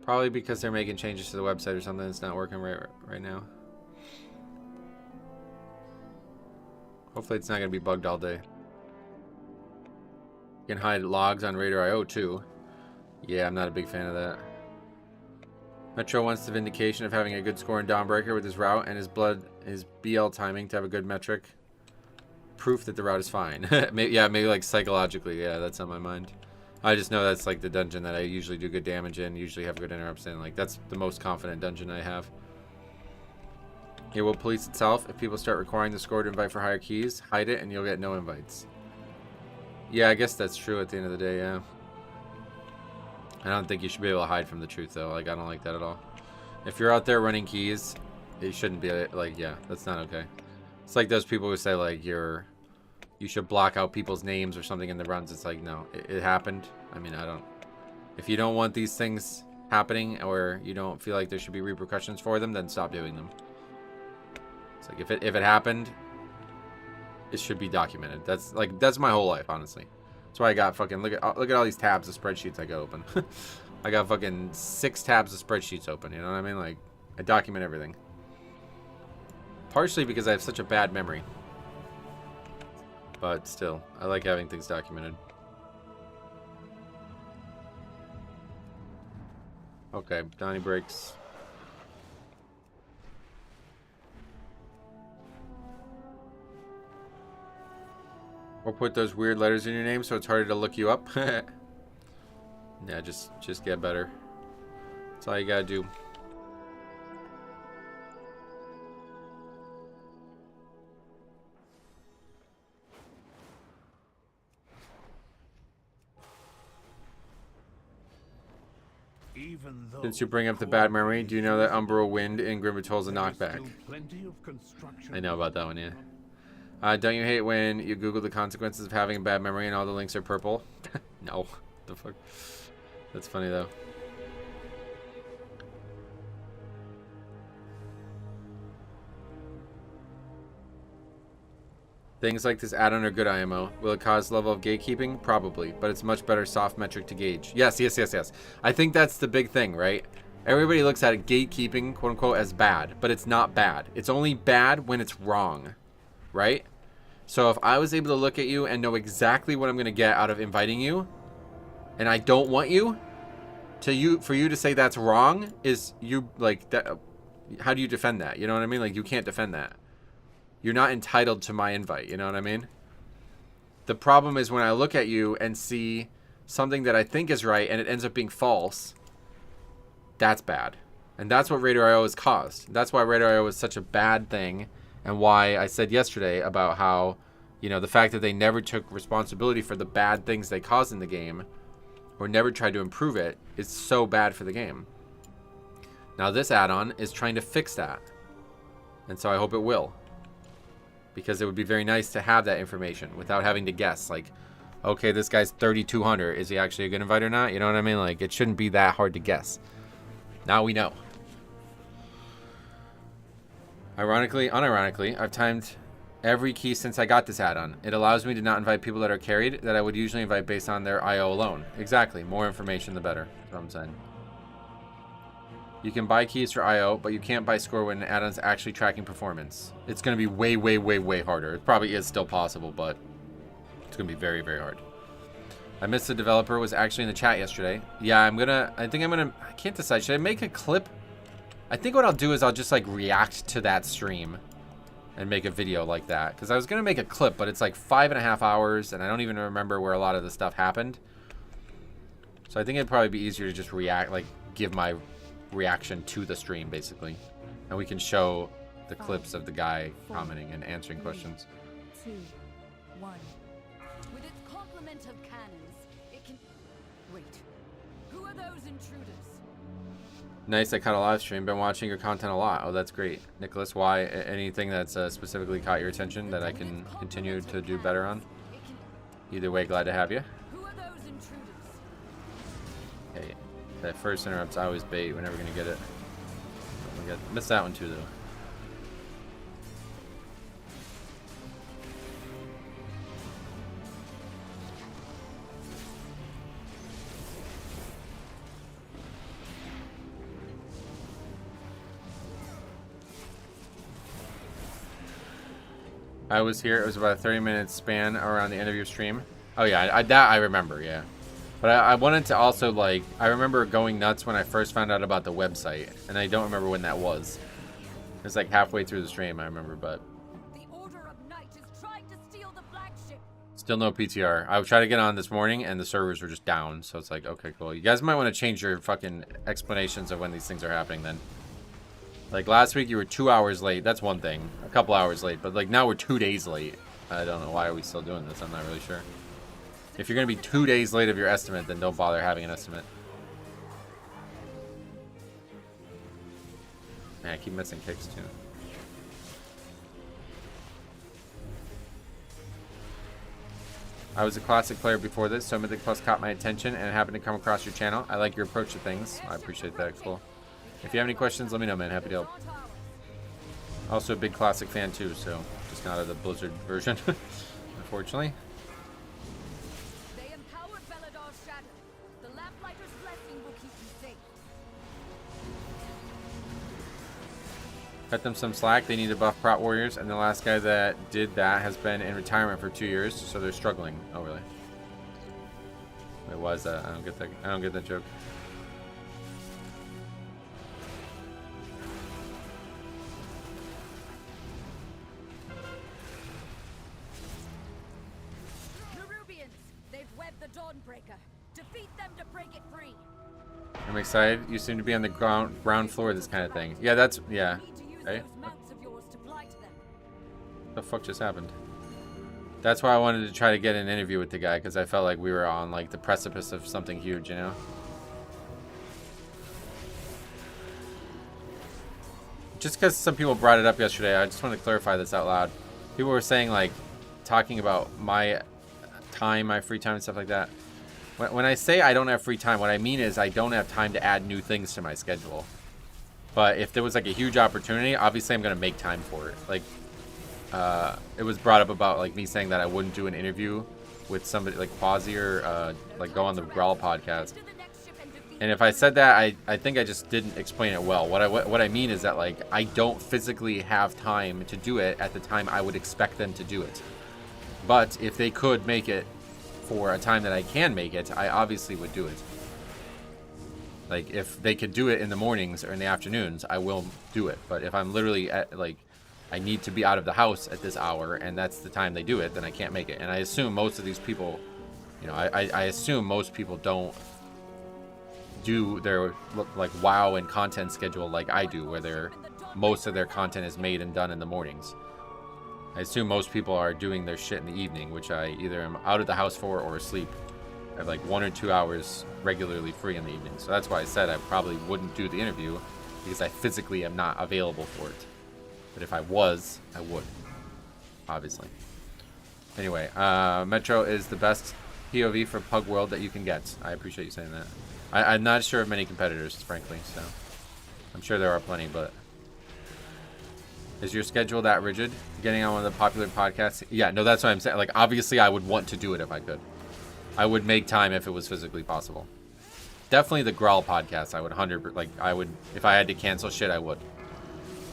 Probably because they're making changes to the website or something that's not working right now. Hopefully it's not going to be bugged all day. You can hide logs on Radar.io too. Yeah, I'm not a big fan of that. Metro wants the vindication of having a good score in Dawnbreaker with his route and his BL timing to have a good metric. Proof that the route is fine. maybe like psychologically. Yeah, that's on my mind. I just know that's like the dungeon that I usually do good damage in, usually have good interrupts in. Like, that's the most confident dungeon I have. It will police itself. If people start requiring the score to invite for higher keys, hide it and you'll get no invites. Yeah, I guess that's true at the end of the day, yeah. I don't think you should be able to hide from the truth, though. Like, I don't like that at all. If you're out there running keys, it shouldn't be, like, yeah, that's not okay. It's like those people who say, like, you should block out people's names or something in the runs. It's like, no, it happened. I mean, I don't. If you don't want these things happening or you don't feel like there should be repercussions for them, then stop doing them. It's like, if it happened, it should be documented. That's my whole life, honestly. That's why I got fucking, look at all these tabs of spreadsheets I got open. I got fucking 6 tabs of spreadsheets open, you know what I mean? Like, I document everything. Partially because I have such a bad memory. But still, I like having things documented. Okay, Donnie breaks. Or put those weird letters in your name so it's harder to look you up. Yeah, just get better. That's all you gotta do. Since you bring up the bad memory, do you know that Umbral Wind in Grimbertoll is a knockback? I know about that one, yeah. Don't you hate when you Google the consequences of having a bad memory and all the links are purple? No. The fuck? That's funny, though. Things like this add-on are good IMO. Will it cause level of gatekeeping? Probably, but it's much better soft metric to gauge. Yes. I think that's the big thing, right? Everybody looks at it, gatekeeping, quote-unquote, as bad, but it's not bad. It's only bad when it's wrong, right? So if I was able to look at you and know exactly what I'm going to get out of inviting you, and I don't want you, for you to say that's wrong, is you, like, that, how do you defend that? You know what I mean? Like, you can't defend that. You're not entitled to my invite, you know what I mean? The problem is when I look at you and see something that I think is right and it ends up being false, that's bad. And that's what Radar.io has caused. That's why Radar.io is such a bad thing, and why I said yesterday about how, you know, the fact that they never took responsibility for the bad things they caused in the game, or never tried to improve it, is so bad for the game. Now this add-on is trying to fix that. And so I hope it will. Because it would be very nice to have that information without having to guess, like, okay, this guy's 3,200. Is he actually a good invite or not? You know what I mean? Like, it shouldn't be that hard to guess. Now we know. Unironically, I've timed every key since I got this add-on. It allows me to not invite people that are carried that I would usually invite based on their IO alone. Exactly. More information, the better. That's what I'm saying. You can buy keys for IO, but you can't buy score when an add-on's actually tracking performance. It's going to be way, way, way, way harder. It probably is still possible, but it's gonna be very, very hard. I missed the developer was actually in the chat yesterday. Yeah, I can't decide. Should I make a clip? I think what I'll do is I'll just like react to that stream and make a video like that. Because I was gonna make a clip, but it's like 5.5 hours and I don't even remember where a lot of the stuff happened. So I think it'd probably be easier to just react, like give my reaction to the stream basically. And we can show the clips of the guy commenting and answering questions. 2, 1. With its complement of cannons, it can... Wait. Who are those intruders? Nice, I caught a live stream. Been watching your content a lot. Oh, that's great. Nicholas, why? Anything that's specifically caught your attention that I can continue to do better on? Either way, glad to have you. Who are those intruders? Hey, that first interrupt's always bait. We're never going to get it. Missed that one too, though. I was here. It was about a 30-minute span around the end of your stream. Oh yeah, that I remember. Yeah, but I wanted to also like I remember going nuts when I first found out about the website, and I don't remember when that was. It was like halfway through the stream, I remember, but The Order of Night is trying to steal the flagship. still no PTR. I tried to get on this morning, and the servers were just down. So it's like, okay, cool. You guys might want to change your fucking explanations of when these things are happening then. Like last week, you were 2 hours late. That's one thing. A couple hours late. But like now we're 2 days late. I don't know. Why are we still doing this? I'm not really sure. If you're going to be 2 days late of your estimate, then don't bother having an estimate. Man, I keep missing kicks too. I was a classic player before this, so Mythic Plus caught my attention and happened to come across your channel. I like your approach to things. I appreciate that. Cool. If you have any questions, let me know, man. Happy to help. Also a big classic fan too, so just not of the Blizzard version, unfortunately. They empowered Belladar's shadow. The Lamplighter's blessing will keep you safe. Cut them some slack. They need to buff prot warriors, and the last guy that did that has been in retirement for 2 years, so they're struggling. Oh, really? Wait, why is that? I don't get that. I don't get that joke. Dawnbreaker. Defeat them to break it free. I'm excited. You seem to be on the ground floor of this kind of thing. Yeah, that's... Yeah. Hey? What the fuck just happened? That's why I wanted to try to get an interview with the guy, because I felt like we were on, like, the precipice of something huge, you know? Just because some people brought it up yesterday, I just want to clarify this out loud. People were saying, like, talking about my time, my free time and stuff like that. When I say I don't have free time, what I mean is I don't have time to add new things to my schedule. But if there was, like, a huge opportunity, obviously I'm going to make time for it. Like, it was brought up about, like, me saying that I wouldn't do an interview with somebody, like, Quasi or, like, go on the Growl podcast. And if I said that, I think I just didn't explain it well. What I mean is that, like, I don't physically have time to do it at the time I would expect them to do it. But if they could make it for a time that I can make it, I obviously would do it. Like, if they could do it in the mornings or in the afternoons, I will do it. But if I'm literally at, like, I need to be out of the house at this hour and that's the time they do it, then I can't make it. And I assume most of these people, you know, I assume most people don't do their, like, WoW and content schedule like I do, where most of their content is made and done in the mornings. I assume most people are doing their shit in the evening, which I either am out of the house for or asleep. I have like 1 or 2 hours regularly free in the evening. So that's why I said I probably wouldn't do the interview, because I physically am not available for it. But if I was, I would, obviously. Anyway, Metro is the best POV for Pug World that you can get. I appreciate you saying that. I'm not sure of many competitors, frankly, so I'm sure there are plenty, but is your schedule that rigid? Getting on one of the popular podcasts? Yeah, no, that's what I'm saying. Like, obviously, I would want to do it if I could. I would make time if it was physically possible. Definitely the Growl podcast. I would if I had to cancel shit, I would.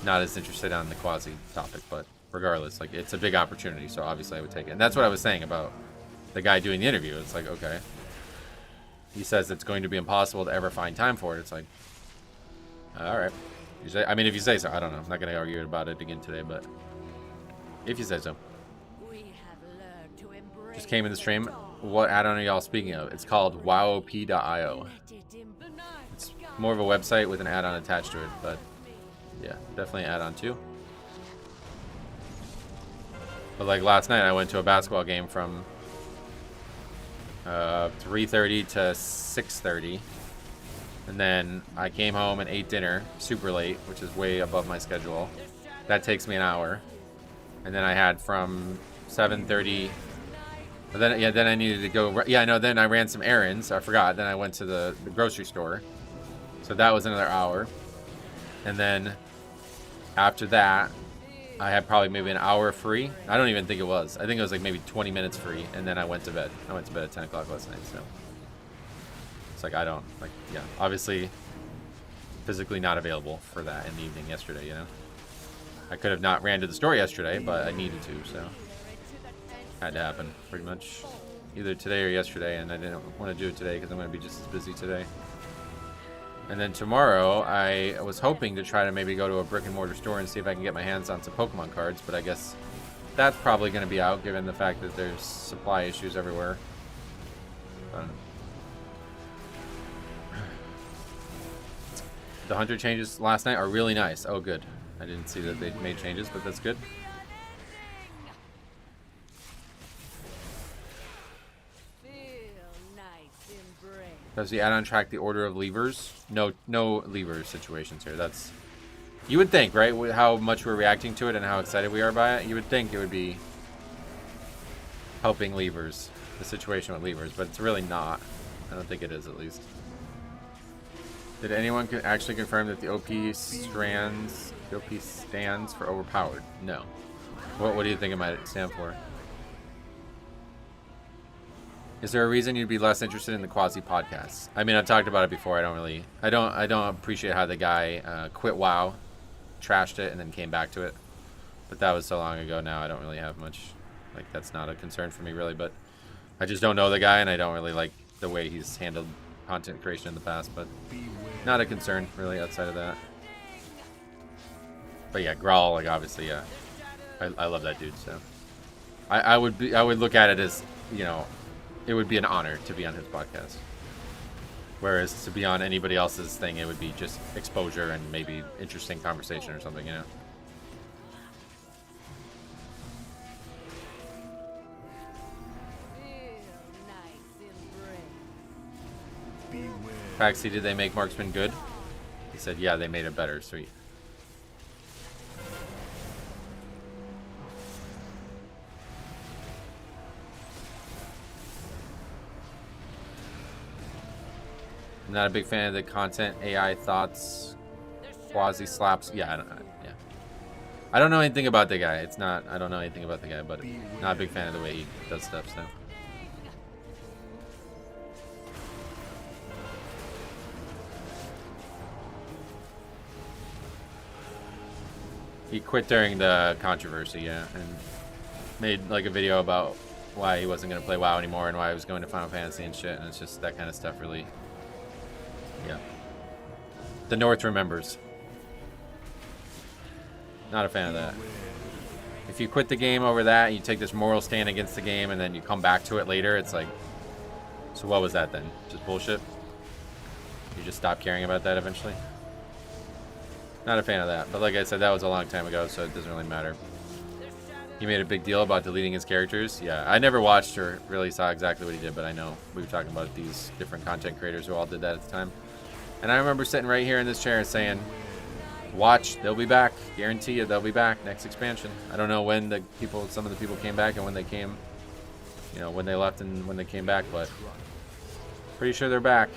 Not as interested on the Quasi topic, but regardless, like, it's a big opportunity, so obviously I would take it. And that's what I was saying about the guy doing the interview. It's like, okay. He says it's going to be impossible to ever find time for it. It's like, all right. You say, I mean, if you say so, I don't know. I'm not going to argue about it again today, but if you say so. Just came in the stream. What add-on are y'all speaking of? It's called wowop.io. It's more of a website with an add-on attached to it, but yeah, definitely an add-on too. But like last night, I went to a basketball game from 3:30 to 6:30, and then I came home and ate dinner super late, which is way above my schedule. That takes me an hour, and then I had from 7:30. But then yeah, then I needed to go. Yeah, I know. Then I ran some errands. I forgot. Then I went to the grocery store, so that was another hour, and then after that, I had probably maybe an hour free. I don't even think it was. I think it was like maybe 20 minutes free, and then I went to bed. I went to bed at 10 o'clock last night, so it's like I don't, like, yeah, obviously physically not available for that in the evening yesterday, you know? I could have not ran to the store yesterday, but I needed to, so had to happen pretty much either today or yesterday, and I didn't want to do it today because I'm going to be just as busy today. And then tomorrow, I was hoping to try to maybe go to a brick and mortar store and see if I can get my hands on some Pokemon cards, but I guess that's probably going to be out given the fact that there's supply issues everywhere. The hunter changes last night are really nice. Oh, good. I didn't see that they made changes, but that's good. Does the add-on track the order of levers? No lever situations here. That's, you would think, right? How much we're reacting to it and how excited we are by it. You would think it would be helping levers, the situation with levers, but it's really not. I don't think it is, at least. Did anyone actually confirm that the OP stands for overpowered? No. What do you think it might stand for? Is there a reason you'd be less interested in the quasi podcasts? I mean, I've talked about it before. I don't appreciate how the guy quit WoW, trashed it, and then came back to it. But that was so long ago now. I don't really have much, like, that's not a concern for me really. But I just don't know the guy, and I don't really like the way he's handled content creation in the past. But not a concern really outside of that. But yeah, Grawl, like, obviously, yeah, I love that dude. So I would look at it as, you know, it would be an honor to be on his podcast. Whereas to be on anybody else's thing, it would be just exposure and maybe interesting conversation or something, you know? Paxi, did they make Marksman good? He said, yeah, they made it better. Sweet. I'm not a big fan of the content AI thoughts, quasi slaps. Yeah, I don't know anything about the guy. It's not. I don't know anything about the guy, but not a big fan of the way he does stuff. So. He quit during the controversy, yeah, and made like a video about why he wasn't gonna play WoW anymore and why he was going to Final Fantasy and shit. And it's just that kind of stuff, really. Yeah. The North remembers. Not a fan of that. If you quit the game over that, and you take this moral stand against the game, and then you come back to it later, it's like, so what was that then? Just bullshit? You just stop caring about that eventually? Not a fan of that. But like I said, that was a long time ago, so it doesn't really matter. He made a big deal about deleting his characters. Yeah, I never watched or really saw exactly what he did, but I know we were talking about these different content creators who all did that at the time. And I remember sitting right here in this chair and saying, watch, they'll be back. Guarantee you they'll be back next expansion. I don't know when some of the people came back and when they came, you know, when they left and when they came back, but pretty sure they're back.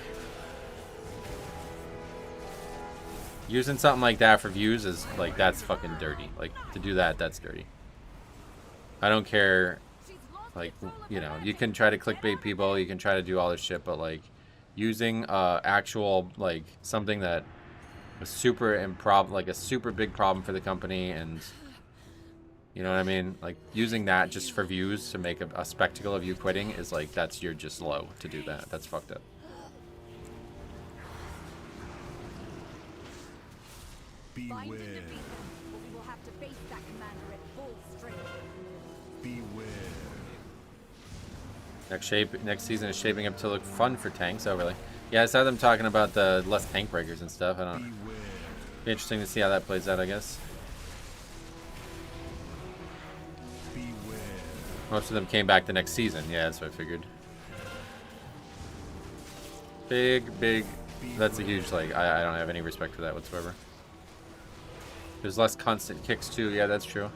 Using something like that for views is like, that's fucking dirty. Like, to do that, that's dirty. I don't care, like, you know, you can try to clickbait people, you can try to do all this shit, but like, using actual, like, something that was super a super big problem for the company, and You know what I mean? Like, using that just for views to make a spectacle of you quitting is like, you're just low to do that. That's fucked up. Find and Beware. defeat them, or we will have to face that commander at full strength. Beware. Next season is shaping up to look fun for tanks. Oh, really? Yeah, I saw them talking about the less tank breakers and stuff. I don't know. Beware. Be interesting to see how that plays out, I guess. Beware. Most of them came back the next season. Yeah, that's what I figured. Big. That's a huge, like, I don't have any respect for that whatsoever. There's less constant kicks, too. Yeah, that's true.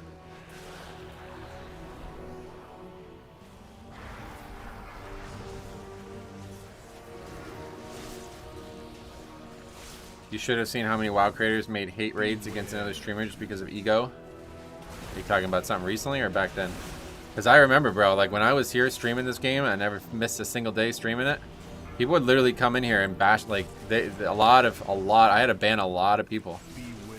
You should have seen how many WoW creators made hate raids against another streamer just because of ego. Are you talking about something recently or back then? Because I remember, bro, like when I was here streaming this game, I never missed a single day streaming it. People would literally come in here and bash, like, a lot. I had to ban a lot of people.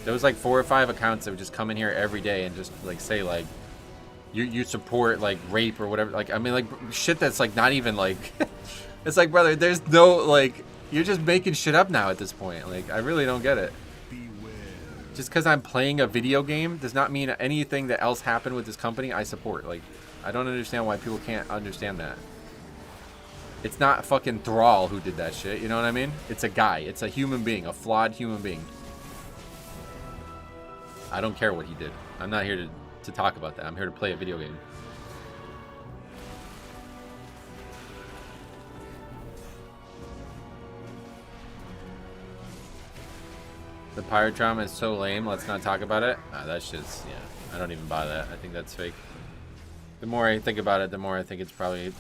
There was like 4 or 5 accounts that would just come in here every day and just like say like, you support like rape or whatever. Like, I mean, like shit that's like not even like, it's like, brother, there's no like, you're just making shit up now at this point. Like, I really don't get it. Beware. Just because I'm playing a video game does not mean anything that else happened with this company I support. Like, I don't understand why people can't understand that. It's not fucking Thrall who did that shit, you know what I mean? It's a guy. It's a human being, a flawed human being. I don't care what he did. I'm not here to talk about that. I'm here to play a video game. The pirate drama is so lame. Let's not talk about it. That shit's, yeah. I don't even buy that. I think that's fake. The more I think about it, the more I think it's probably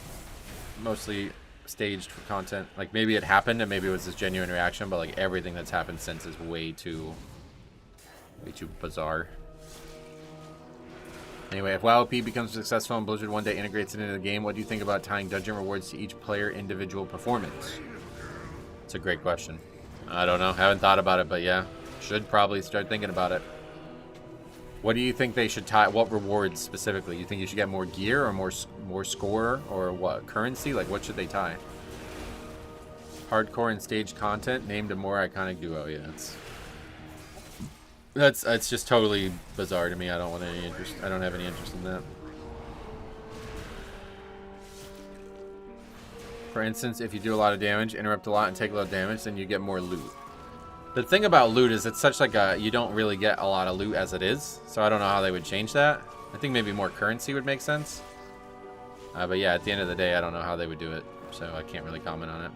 mostly staged for content. Like, maybe it happened and maybe it was this genuine reaction, but like everything that's happened since is way too bizarre. Anyway, if WoW becomes successful and Blizzard one day integrates it into the game, what do you think about tying dungeon rewards to each player individual performance? It's a great question. I don't know. Haven't thought about it, but yeah. Should probably start thinking about it. What do you think they should tie? What rewards specifically? You think you should get more gear or more score or what? Currency? Like, what should they tie? Hardcore and staged content named a more iconic duo. Yeah, that's just totally bizarre to me. I don't want any interest. I don't have any interest in that. For instance, if you do a lot of damage, interrupt a lot, and take a lot of damage, then you get more loot. The thing about loot is it's such like a, you don't really get a lot of loot as it is, so I don't know how they would change that. I think maybe more currency would make sense. But yeah, at the end of the day, I don't know how they would do it, so I can't really comment on it.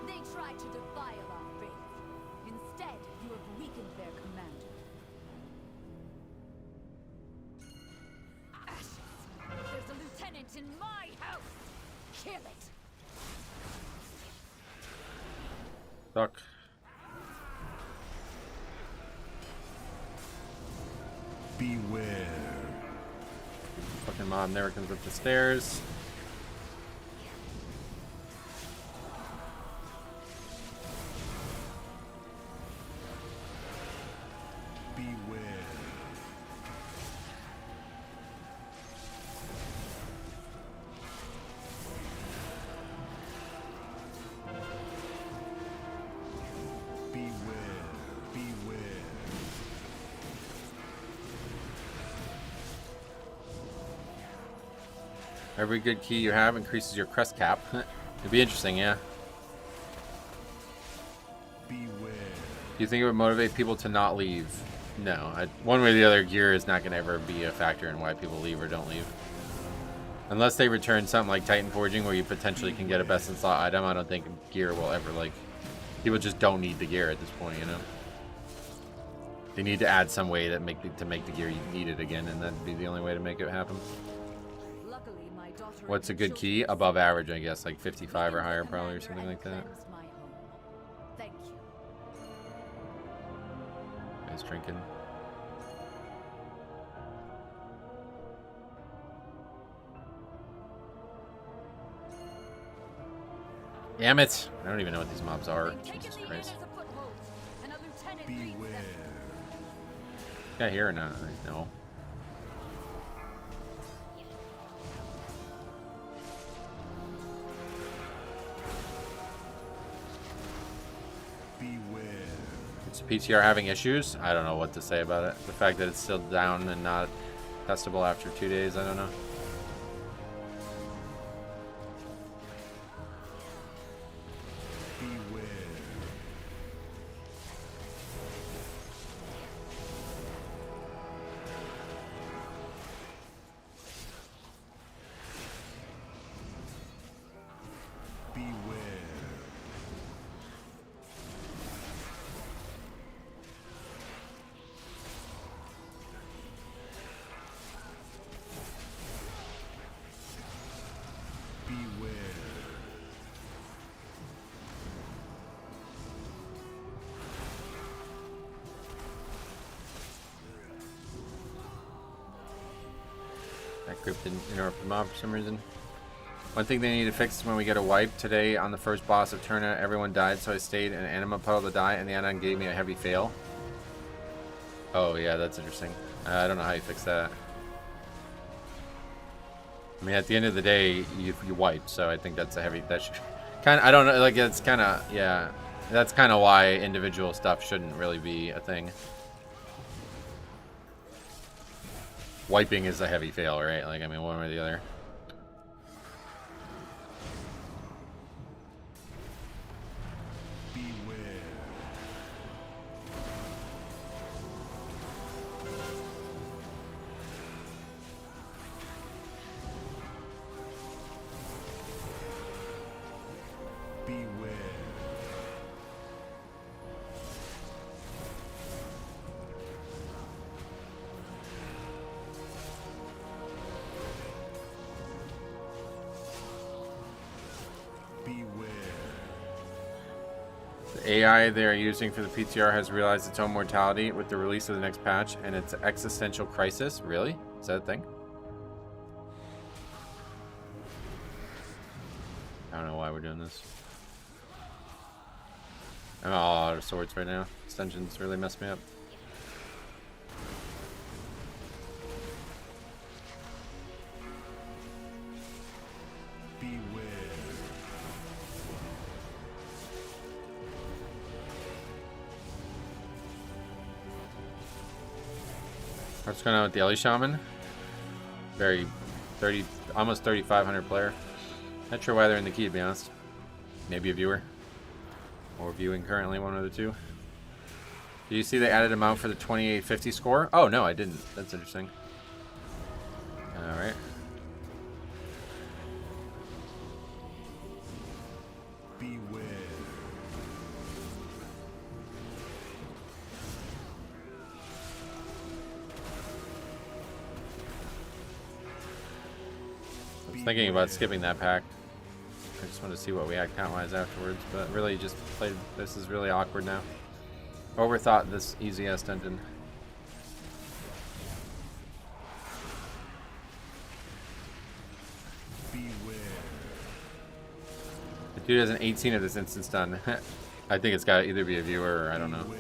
They tried to defile our faith. Instead, you have weakened their commander. Ashes. There's a lieutenant in my house. Kill it. Fuck. Beware. Fucking mob never comes up the stairs. Beware. Every good key you have increases your crest cap. It'd be interesting, yeah. Beware. Do you think it would motivate people to not leave? No. One way or the other, gear is not going to ever be a factor in why people leave or don't leave. Unless they return something like Titan Forging where you potentially can get a best in slot item, I don't think gear will ever, like... People just don't need the gear at this point, you know? They need to add some way to make the gear needed again, and that'd be the only way to make it happen. Luckily, my daughter. What's a good key? Above average, I guess, like 55 or higher probably, or something like that. Thank you. Guys drinking. Damn it! I don't even know what these mobs are. Jesus Christ. Beware. Got here or not? No. Beware. Is PTR having issues? I don't know what to say about it. The fact that it's still down and not testable after 2 days, I don't know. Beware. Beware. Beware. That group didn't interrupt the mob for some reason. One thing they need to fix is when we get a wipe today on the first boss of Turna, everyone died, so I stayed in an anima puddle to die, and the add-on gave me a heavy fail. Oh yeah, that's interesting. I don't know how you fix that. I mean, at the end of the day, you wipe, so I think that's a heavy. That should kind of. I don't know. Like it's kind of yeah. That's kind of why individual stuff shouldn't really be a thing. Wiping is a heavy fail, right? Like I mean, one or the other. Beware. Beware. Beware. The AI they are using for the PTR has realized its own mortality with the release of the next patch, and it's an existential crisis. Really? Is that a thing? I don't know why we're doing this. I'm all out of swords right now. Extensions really messed me up. Beware. What's going on with the Ellie Shaman? Very 30, almost 3,500 player. Not sure why they're in the key, to be honest. Maybe a viewer. Or viewing currently, one of the two. Do you see the added amount for the 2850 score? Oh, no, I didn't. That's interesting. Alright. Beware. I was thinking about skipping that pack. I just wanted to see what we had count-wise afterwards, but really just played. This is really awkward now. Overthought this easy-ass dungeon. Beware. The dude has an 18 of this instance done. I think it's got to either be a viewer or I don't know. Beware.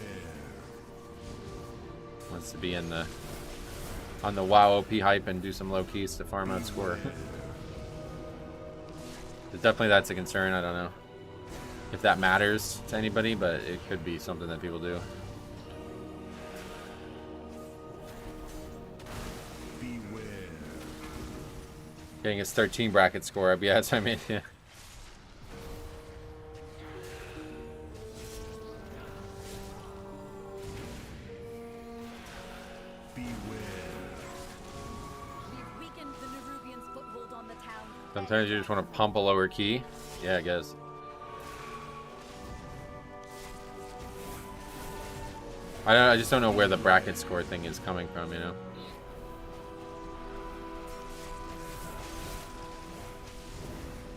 Wants to be in the on the WoW OP hype and do some low keys to farm out score. Definitely that's a concern. I don't know if that matters to anybody, but it could be something that people do. Beware. Getting his 13 bracket score. Yeah, that's what I mean. Yeah. We've weakened the Nerubians' foothold on the town. Sometimes you just want to pump a lower key. Yeah, I guess. I just don't know where the bracket score thing is coming from, you know?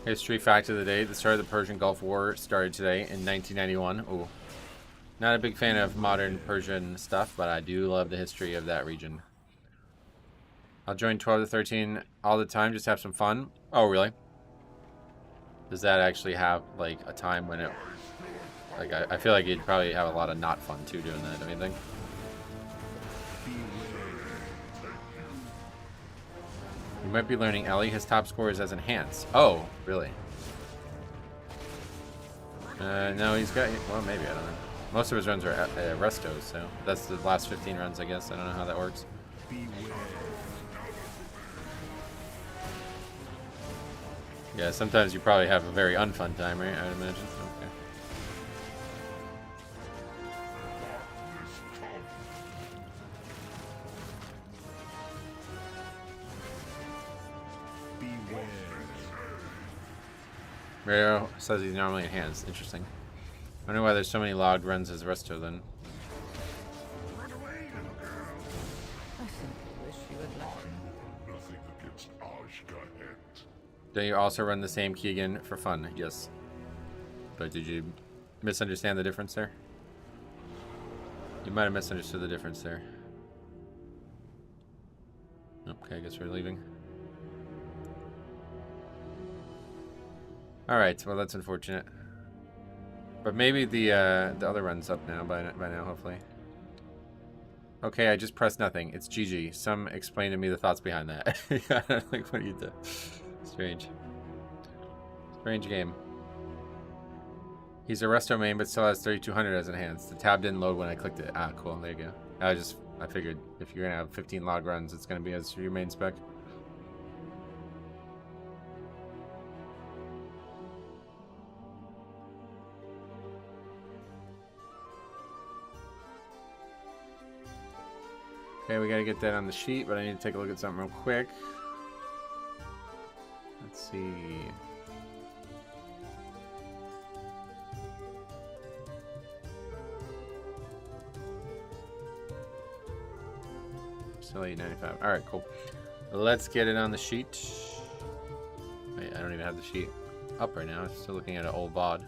History fact of the day. The start of the Persian Gulf War started today in 1991. Ooh. Not a big fan of modern Persian stuff, but I do love the history of that region. I'll join 12 to 13 all the time, just have some fun. Oh, really? Does that actually have, like, a time when it... Like, I feel like you'd probably have a lot of not fun, too, doing that, don't you think? Beware. might be learning Ellie. His top score is as enhanced. Oh, really? No, he's got... Well, maybe, I don't know. Most of his runs are restos, so that's the last 15 runs, I guess. I don't know how that works. Beware. Yeah, sometimes you probably have a very unfun time, right? I would imagine. Okay. Beware. Raro says he's normally enhanced. Interesting. I wonder why there's so many logged runs as resto then. Run away, little girl. I simply wish you would let Nothing against Ashka head. Do you also run the same key again for fun? Yes. But did you misunderstand the difference there? You might have misunderstood the difference there. Okay, I guess we're leaving. Alright, well that's unfortunate. But maybe the other run's up now by now, hopefully. Okay, I just pressed nothing. It's GG. Some explain to me the thoughts behind that. Yeah, like, what do you do? Strange. Strange game. He's a resto main, but still has 3200 as enhanced. The tab didn't load when I clicked it. Ah, cool. There you go. I figured if you're gonna have 15 log runs, it's gonna be as your main spec. Okay, we gotta get that on the sheet, but I need to take a look at something real quick. Let's see. Still 895. Alright, cool. Let's get it on the sheet. Wait, I don't even have the sheet up right now. I'm still looking at an old VOD.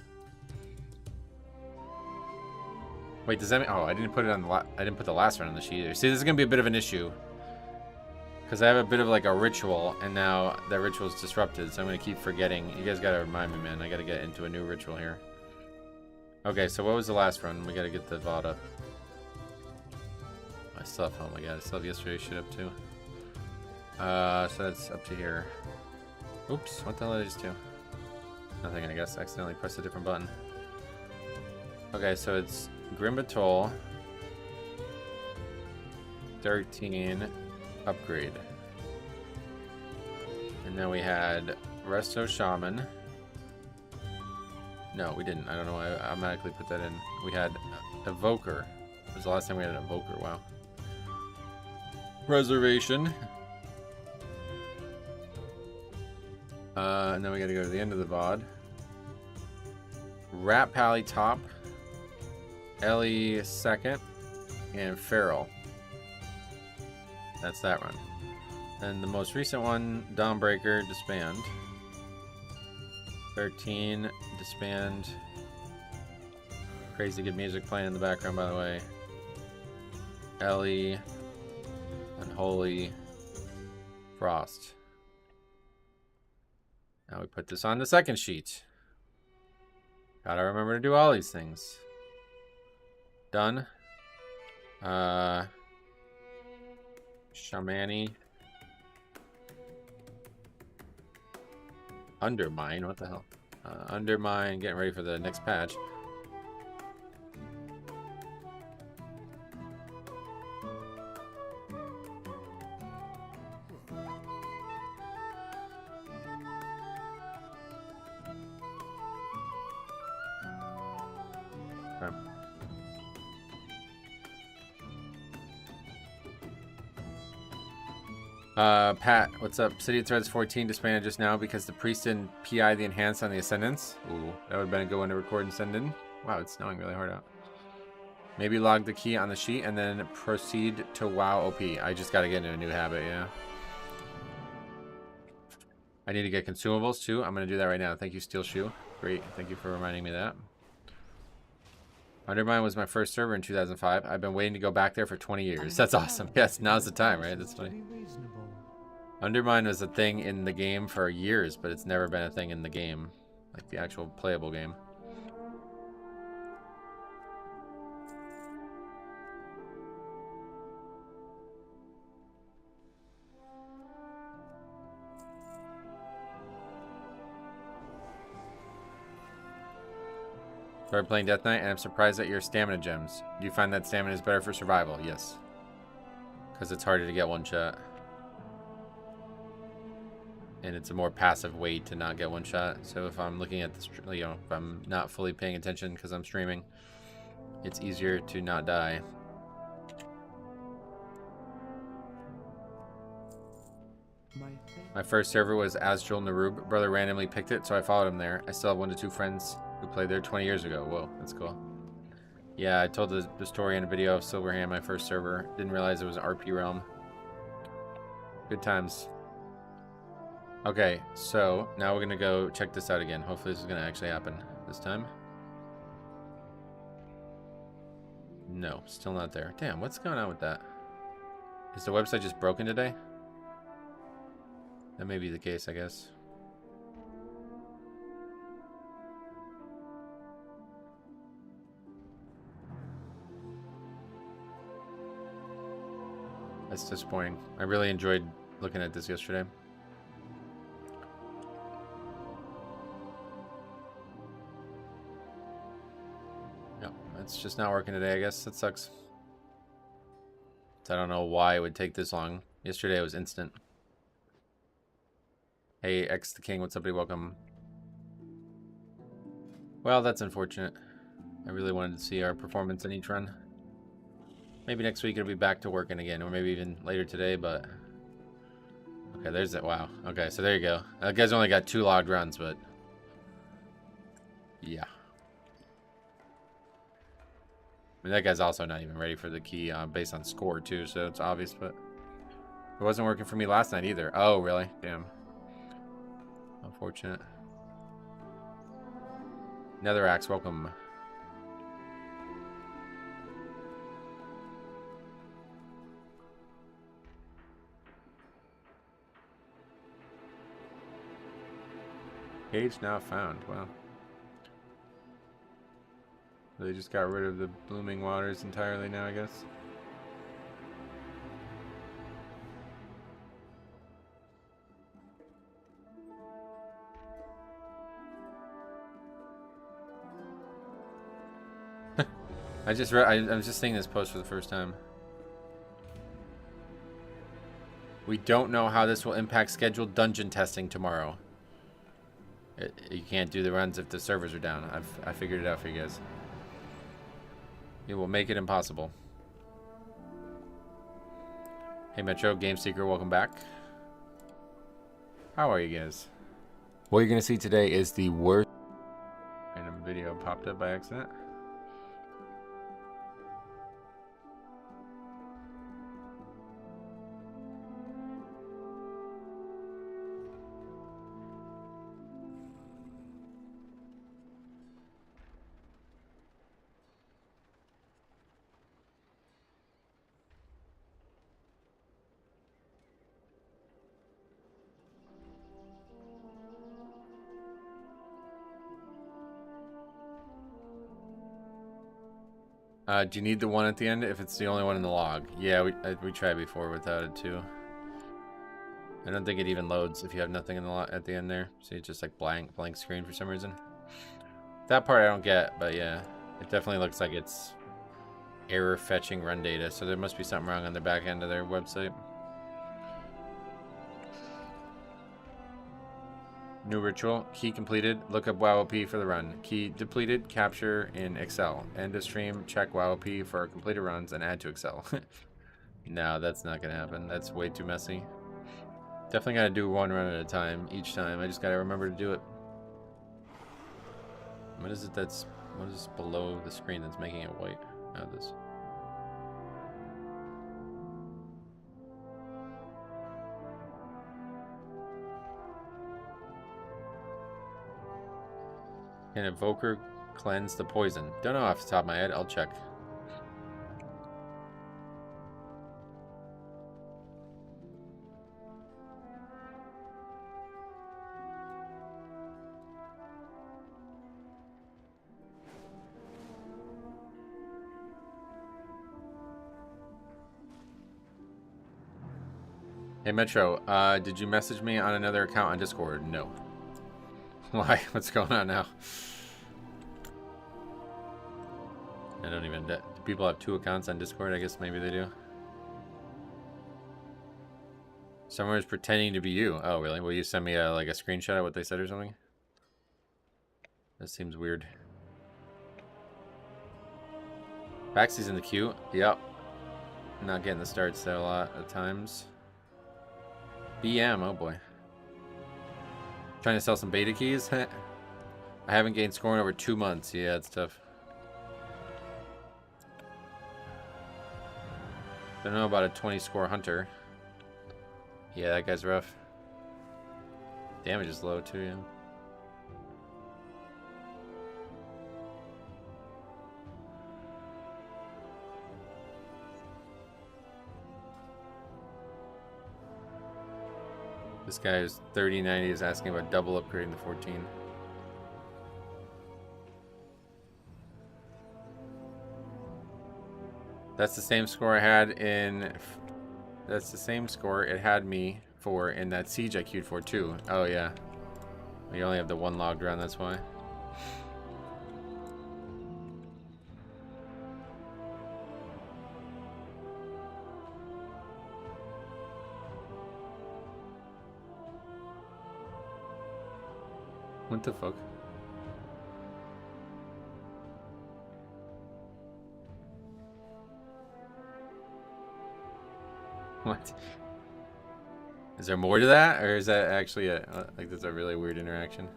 Wait, does that mean... Oh, I didn't put it on the... I didn't put the last one on the sheet either. See, this is going to be a bit of an issue. Because I have a bit of like a ritual, and now that ritual is disrupted, so I'm going to keep forgetting. You guys got to remind me, man. I got to get into a new ritual here. Okay, so what was the last run? We got to get the VOD up. I still have... Oh my god, I still have yesterday's shit up too. So that's up to here. Oops, what the hell did I just do? Nothing, I guess. I accidentally pressed a different button. Okay, so it's Grimbatol 13 upgrade. And then we had Resto Shaman. No, we didn't. I don't know why I automatically put that in. We had Evoker. It was the last time we had an Evoker. Wow. Reservation. And then we gotta go to the end of the VOD. Rat Pally top. Ellie second. And Feral. That's that run. And the most recent one, Dawnbreaker, Disband. 13, Disband. Crazy good music playing in the background, by the way. Ellie. Unholy. Frost. Now we put this on the second sheet. Gotta remember to do all these things. Done. Shamani. Undermine, what the hell? Undermine, getting ready for the next patch. Okay. Pat, what's up? City of Threads 14 disbanded just now because the priest didn't PI the enhance on the Ascendants. Ooh, that would have been a good one to record and send in. Wow, it's snowing really hard out. Maybe log the key on the sheet and then proceed to WoW OP. I just got to get into a new habit, yeah. I need to get consumables too. I'm going to do that right now. Thank you, Steel Shoe. Great. Thank you for reminding me of that. Undermine was my first server in 2005. I've been waiting to go back there for 20 years. That's awesome. Yes, now's the time, right? That's funny. Undermine was a thing in the game for years, but it's never been a thing in the game. Like the actual playable game. Started playing Death Knight, and I'm surprised at your stamina gems. Do you find that stamina is better for survival? Yes. Because it's harder to get one shot. And it's a more passive way to not get one shot. So if I'm looking at the, you know, if I'm not fully paying attention because I'm streaming, it's easier to not die. My first server was Azjul Narub. Brother randomly picked it, so I followed him there. I still have 1 to 2 friends who played there 20 years ago. Whoa, that's cool. Yeah, I told the story in a video of Silverhand, my first server. Didn't realize it was an RP realm. Good times. Okay, so now we're gonna go check this out again. Hopefully this is gonna actually happen this time. No, still not there. Damn, what's going on with that? Is the website just broken today? That may be the case, I guess. That's disappointing. I really enjoyed looking at this yesterday. Yep, it's just not working today, I guess. That sucks. I don't know why it would take this long. Yesterday it was instant. Hey, X the King, what's up, buddy? Welcome. Well, that's unfortunate. I really wanted to see our performance in each run. Maybe next week it'll be back to working again, or maybe even later today, but... Okay, there's that. Wow. Okay, so there you go. That guy's only got 2 logged runs, but... Yeah. I mean, that guy's also not even ready for the key based on score, too, so it's obvious, but... It wasn't working for me last night either. Oh, really? Damn. Unfortunate. Netheraxe, welcome. Cage now found. Wow. They just got rid of the blooming waters entirely now, I guess. I was just seeing this post for the first time. We don't know how this will impact scheduled dungeon testing tomorrow. You can't do the runs if the servers are down. I figured it out for you guys. It will make it impossible. Hey Metro, Game Seeker, welcome back. How are you guys? What you're gonna see today is the worst random video popped up by accident. Do you need the one at the end if it's the only one in the log? Yeah, we tried before without it too. I don't think it even loads if you have nothing in the at the end there. So it's just like blank screen for some reason. That part I don't get, but yeah, it definitely looks like it's error fetching run data. So there must be something wrong on the back end of their website. New ritual. Key completed. Look up WoWOP for the run. Key depleted. Capture in Excel. End of stream. Check WoWOP for completed runs and add to Excel. No, that's not going to happen. That's way too messy. Definitely got to do one run at a time each time. I just got to remember to do it. What is it that's... What is below the screen that's making it white? Oh, this... Can Evoker cleanse the poison? Don't know off the top of my head. I'll check. Hey Metro, did you message me on another account on Discord? No. Why? What's going on now? I don't even... Do people have 2 accounts on Discord? I guess maybe they do. Someone is pretending to be you. Oh, really? Will you send me like a screenshot of what they said or something? That seems weird. Baxy's in the queue. Yep. Not getting the starts there a lot of times. BM, oh boy. Trying to sell some beta keys? I haven't gained score in over 2 months. Yeah, it's tough. Don't know about a 20 score hunter. Yeah, that guy's rough. Damage is low too, yeah. This guy who's 3090 is asking about double upgrading the 14. That's the same score I had in... That's the same score it had me for in that siege I queued for too. Oh yeah. We only have the 1 logged run, that's why. What the fuck? What? Is there more to that, or is that actually a like that's a really weird interaction?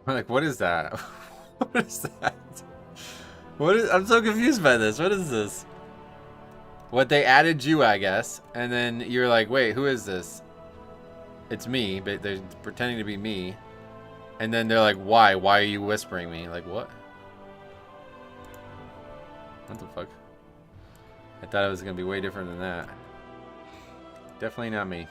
Like, what is that? What is that? What is? I'm so confused by this. What is this? What, they added you, I guess, and then you're like, wait, who is this? It's me, but they're pretending to be me. And then they're like, why? Why are you whispering me? Like, what? What the fuck? I thought it was going to be way different than that. Definitely not me.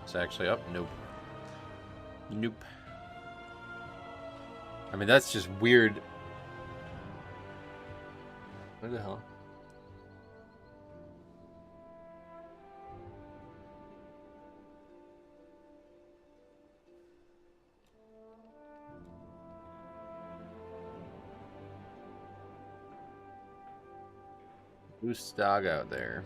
It's actually up. Nope. Nope. I mean, that's just weird. What the hell? Loose dog out there.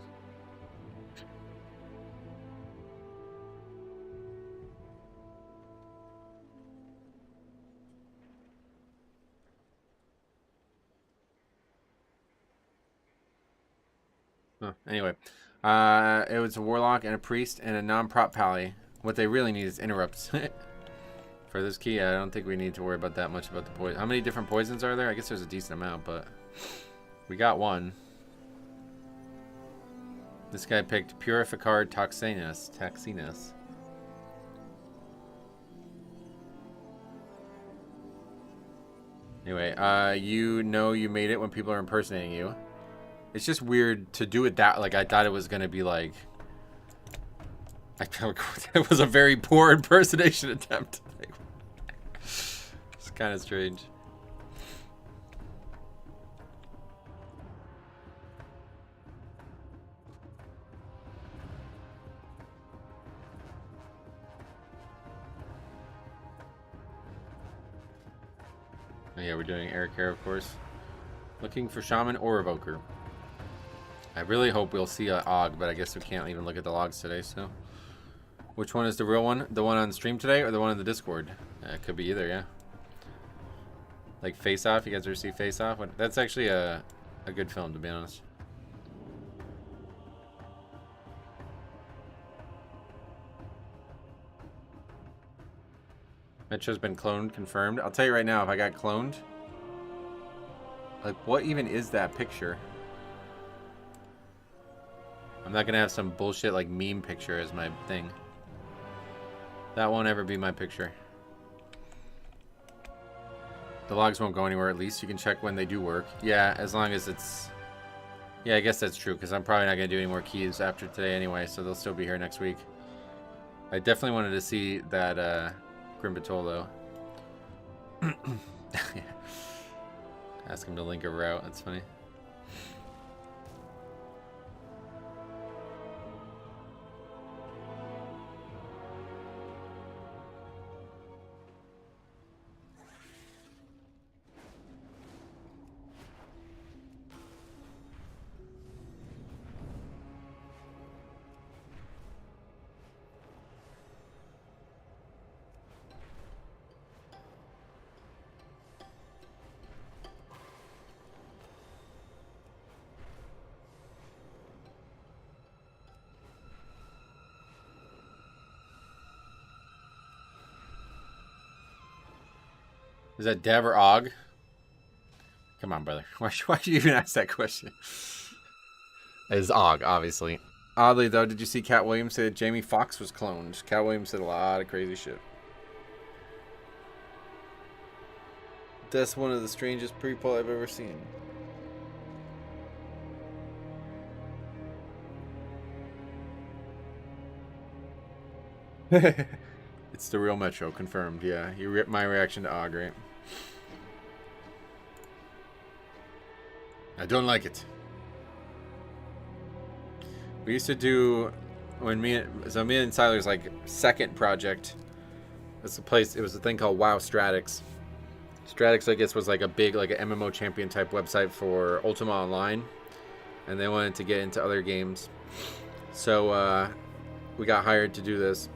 Anyway, it was a warlock and a priest and a non-prop pally. What they really need is interrupts. For this key, I don't think we need to worry about that much about the poison. How many different poisons are there? I guess there's a decent amount, but we got one. This guy picked Purificard Toxinus. Anyway, you know you made it when people are impersonating you. It's just weird to do it that, like, I thought it was going to be like, it was a very poor impersonation attempt. It's kind of strange. Oh, yeah, we're doing Eric here, of course. Looking for Shaman or Evoker. I really hope we'll see an AUG, but I guess we can't even look at the logs today, so. Which one is the real one? The one on stream today or the one in the Discord? It could be either, yeah. Like Face Off, you guys ever see Face Off? That's actually a good film, to be honest. Metro's been cloned, confirmed. I'll tell you right now, if I got cloned, like, what even is that picture? I'm not gonna have some bullshit like meme picture as my thing. That won't ever be my picture. The logs won't go anywhere, at least. You can check when they do work. Yeah, as long as it's... Yeah, I guess that's true, because I'm probably not gonna do any more keys after today anyway, so they'll still be here next week. I definitely wanted to see that Crim Patrol, though. Ask him to link a route. That's funny. Is that Dev or Og? Come on, brother. Why'd you even ask that question? It's Og, obviously. Oddly, though, did you see Cat Williams say that Jamie Foxx was cloned? Cat Williams said a lot of crazy shit. That's one of the strangest people I've ever seen. It's the real Metro, confirmed. Yeah, you ripped my reaction to Og, right? I don't like it. We used to do when me and Siler's like second project. It's a place. It was a thing called WoW Stratix. Stratix, I guess, was like a big like an MMO champion type website for Ultima Online, and they wanted to get into other games. So we got hired to do this.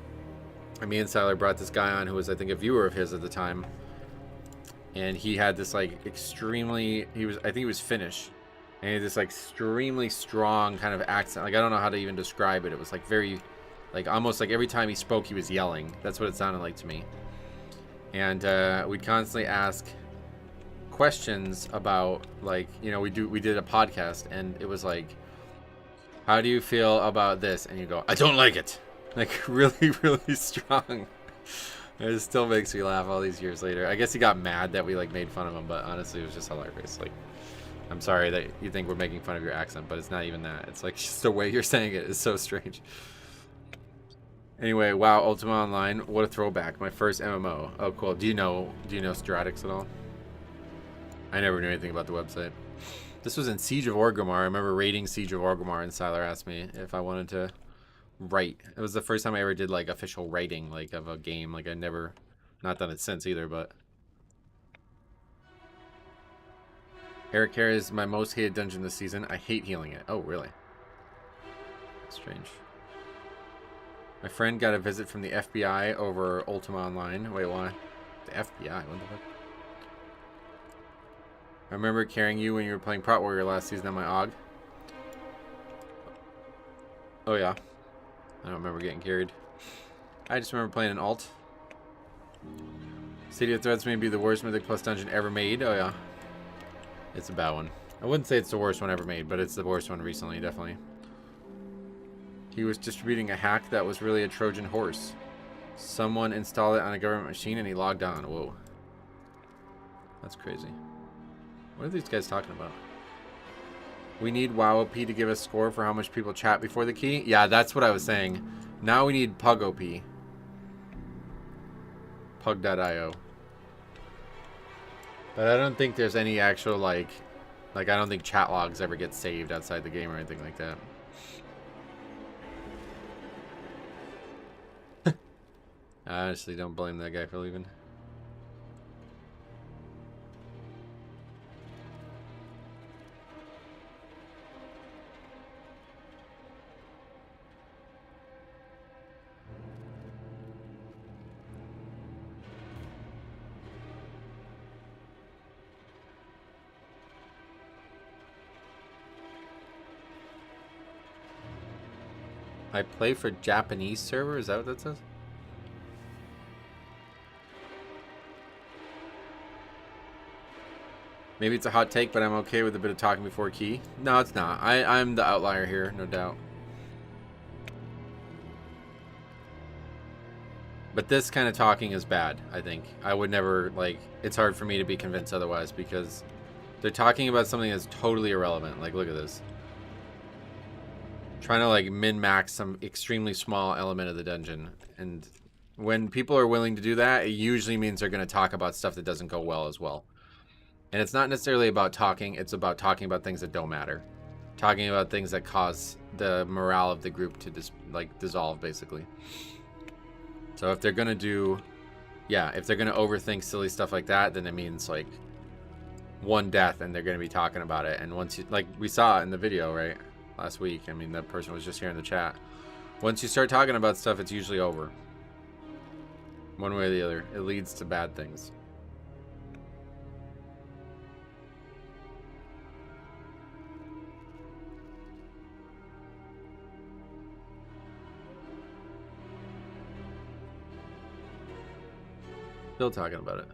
And me and Siler brought this guy on who was, I think, a viewer of his at the time. And he had this, like, extremely... I think he was Finnish. And he had this, like, extremely strong kind of accent. Like, I don't know how to even describe it. It was, like, very... Like, almost like every time he spoke, he was yelling. That's what it sounded like to me. And we'd constantly ask questions about, like... You know, we did a podcast. And it was like... How do you feel about this? And you go, I don't like it. Like, really, really strong. It still makes me laugh all these years later. I guess he got mad that we, like, made fun of him, but honestly, it was just hilarious. Like, I'm sorry that you think we're making fun of your accent, but it's not even that. It's, like, just the way you're saying it is so strange. Anyway, wow, Ultima Online. What a throwback. My first MMO. Oh, cool. Do you know Stratix at all? I never knew anything about the website. This was in Siege of Orgrimmar. I remember raiding Siege of Orgrimmar, and Siler asked me if I wanted to... Right. It was the first time I ever did like official writing like of a game. Like I never not done it since either, but Eric Care is my most hated dungeon this season. I hate healing it. Oh, really? Strange. My friend got a visit from the FBI over Ultima Online. Wait, why? The FBI? What the fuck? I remember carrying you when you were playing Prot Warrior last season on my AUG. Oh yeah. I don't remember getting carried. I just remember playing an alt. City of Threads may be the worst Mythic Plus dungeon ever made. Oh yeah. It's a bad one. I wouldn't say it's the worst one ever made, but it's the worst one recently, definitely. He was distributing a hack that was really a Trojan horse. Someone installed it on a government machine and he logged on. Whoa. That's crazy. What are these guys talking about? We need WoW OP to give us score for how much people chat before the key. Yeah, that's what I was saying. Now we need Pug OP. Pug.io. But I don't think there's any actual, like I don't think chat logs ever get saved outside the game or anything like that. I honestly don't blame that guy for leaving. I play for Japanese server? Is that what that says? Maybe it's a hot take, but I'm okay with a bit of talking before key. No, it's not. I'm the outlier here, no doubt. But this kind of talking is bad, I think. I would never, like, it's hard for me to be convinced otherwise because they're talking about something that's totally irrelevant. Like, look at this. Trying to, like, min-max some extremely small element of the dungeon. And, When people are willing to do that, it usually means they're going to talk about stuff that doesn't go well as well. And it's not necessarily about talking. It's about talking about things that don't matter. Talking about things that cause the morale of the group to dissolve, basically. So if they're going to do... Yeah, if they're going to overthink silly stuff like that, then it means, like, one death and they're going to be talking about it. And once you... Like, we saw it in the video, right? Last week. I mean, that person was just here in the chat. Once you start talking about stuff, it's usually over. One way or the other. It leads to bad things. Still talking about it.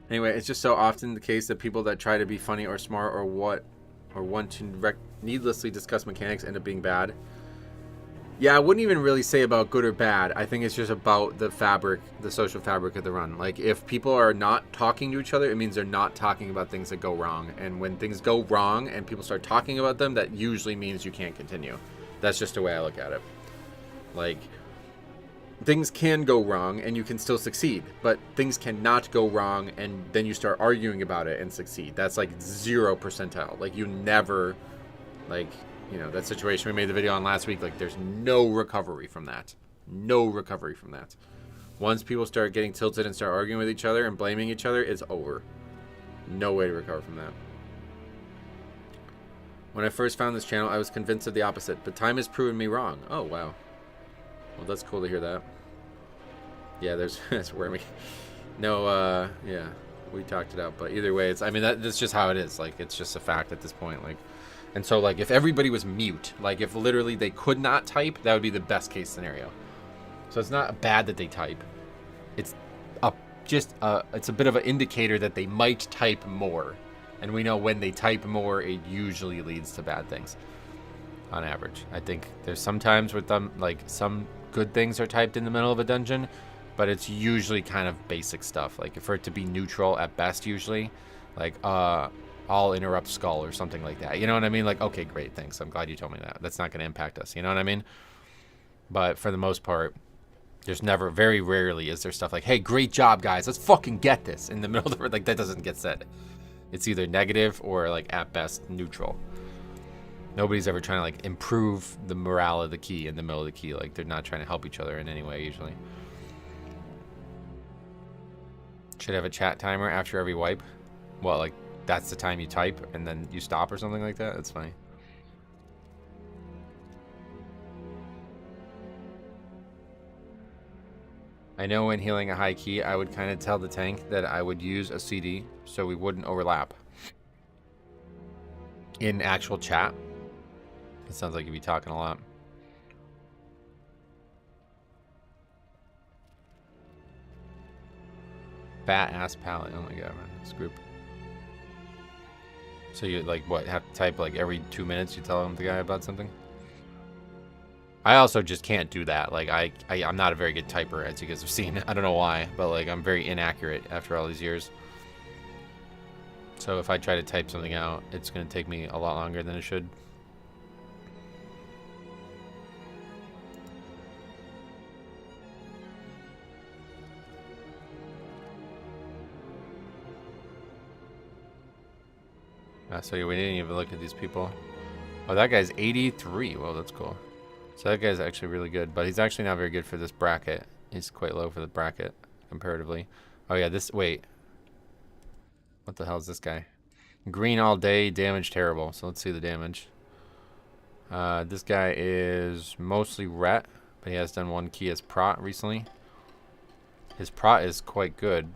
Anyway, it's just so often the case that people that try to be funny or smart or want to needlessly discuss mechanics end up being bad. Yeah, I wouldn't even really say about good or bad. I think it's just about the fabric, the social fabric of the run. Like, if people are not talking to each other, it means they're not talking about things that go wrong. And when things go wrong and people start talking about them, that usually means you can't continue. That's just the way I look at it. Like, things can go wrong and you can still succeed, but things cannot go wrong and then you start arguing about it and succeed. That's like 0 percentile. Like, you never, like... You know, that situation we made the video on last week, like, there's no recovery from that. No recovery from that. Once people start getting tilted and start arguing with each other and blaming each other, it's over. No way to recover from that. When I first found this channel, I was convinced of the opposite, but time has proven me wrong. Oh, wow. Well, that's cool to hear that. Yeah, there's... that's wormy. No, yeah. We talked it out, but either way, it's... I mean, that's just how it is. Like, it's just a fact at this point, like... And so, like, if everybody was mute, like, if literally they could not type, that would be the best case scenario. So it's not bad that they type. It's it's a bit of an indicator that they might type more. And we know when they type more, it usually leads to bad things. On average. I think there's sometimes with them, like, some good things are typed in the middle of a dungeon, but it's usually kind of basic stuff. Like, for it to be neutral at best, usually, like, I'll interrupt skull or something like that. You know what I mean? Like, okay, great, thanks. I'm glad you told me that. That's not going to impact us. You know what I mean? But for the most part, there's never, very rarely is there stuff like, hey, great job, guys. Let's fucking get this in the middle of the, like, that doesn't get said. It's either negative or, like, at best, neutral. Nobody's ever trying to, like, improve the morale of the key in the middle of the key. Like, they're not trying to help each other in any way, usually. Should have a chat timer after every wipe. Well, like, that's the time you type and then you stop or something like that. That's funny. I know when healing a high key, I would kind of tell the tank that I would use a CD so we wouldn't overlap. In actual chat. It sounds like you'd be talking a lot. Fat ass palette. Oh my god, man. This group. So you, like, what, have to type, like, every 2 minutes you tell the guy about something? I also just can't do that. Like, I'm not a very good typer, as you guys have seen. I don't know why, but, like, I'm very inaccurate after all these years. So if I try to type something out, it's going to take me a lot longer than it should. So we didn't even look at these people. Oh, that guy's 83. Whoa, that's cool. So that guy's actually really good, but he's actually not very good for this bracket. He's quite low for the bracket, comparatively. Oh yeah, this, wait. What the hell is this guy? Green all day, damage terrible. So let's see the damage. This guy is mostly ret, but he has done one key as prot recently. His prot is quite good,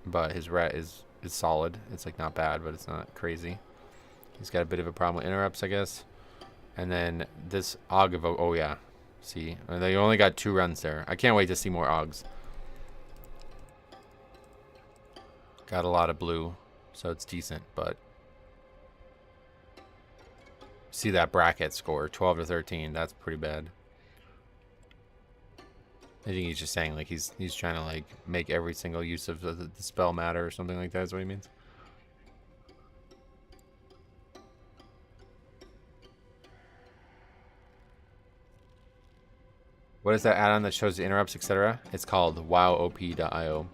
but his ret is solid. It's like not bad, but it's not crazy. He's got a bit of a problem with interrupts, I guess. And then this Og of, oh yeah, see, they only got 2 runs there. I can't wait to see more Ogs. Got a lot of blue, so it's decent, but see that bracket score, 12 to 13. That's pretty bad. I think he's just saying, like, he's trying to, like, make every single use of the spell matter or something like that is what he means. What is that add-on that shows the interrupts, etc.? It's called wowop.io.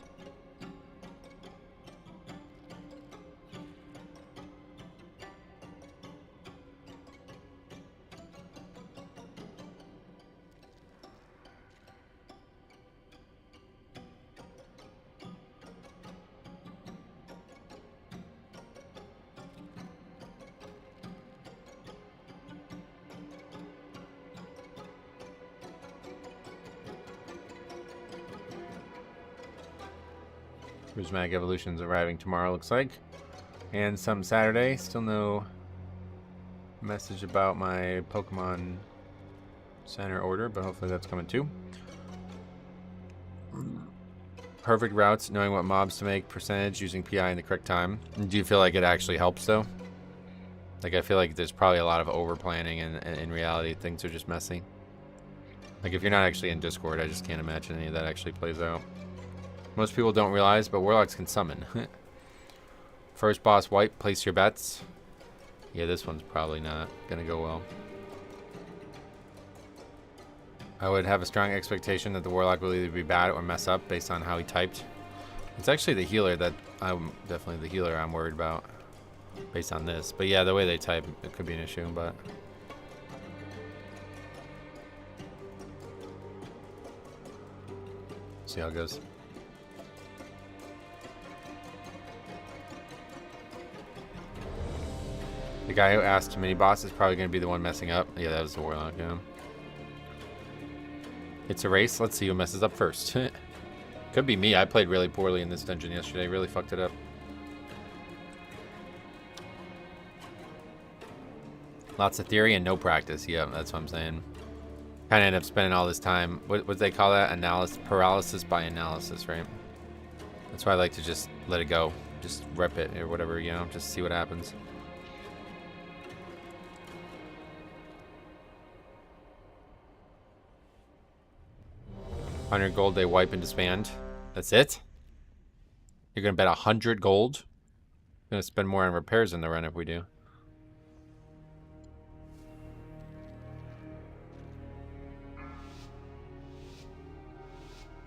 Prismatic Evolution's arriving tomorrow, looks like. And some Saturday. Still no message about my Pokemon Center order, but hopefully that's coming too. Perfect routes, knowing what mobs to make, percentage, using PI in the correct time. Do you feel like it actually helps though? Like, I feel like there's probably a lot of over planning, and in reality things are just messy. Like, if you're not actually in Discord, I just can't imagine any of that actually plays out. Most people don't realize, but Warlocks can summon. First boss wipe, place your bets. Yeah, this one's probably not gonna go well. I would have a strong expectation that the Warlock will either be bad or mess up based on how he typed. It's actually the healer that definitely the healer I'm worried about based on this. But yeah, the way they type, it could be an issue, but see how it goes. The guy who asked mini boss is probably going to be the one messing up. Yeah, that was the Warlock, yeah. It's a race. Let's see who messes up first. Could be me. I played really poorly in this dungeon yesterday. Really fucked it up. Lots of theory and no practice. Yeah, that's what I'm saying. Kind of end up spending all this time. What do they call that? Paralysis by analysis, right? That's why I like to just let it go. Just rep it or whatever, you know, just see what happens. $100 they wipe and disband. That's it? You're gonna bet 100 gold? You're gonna spend more on repairs in the run if we do.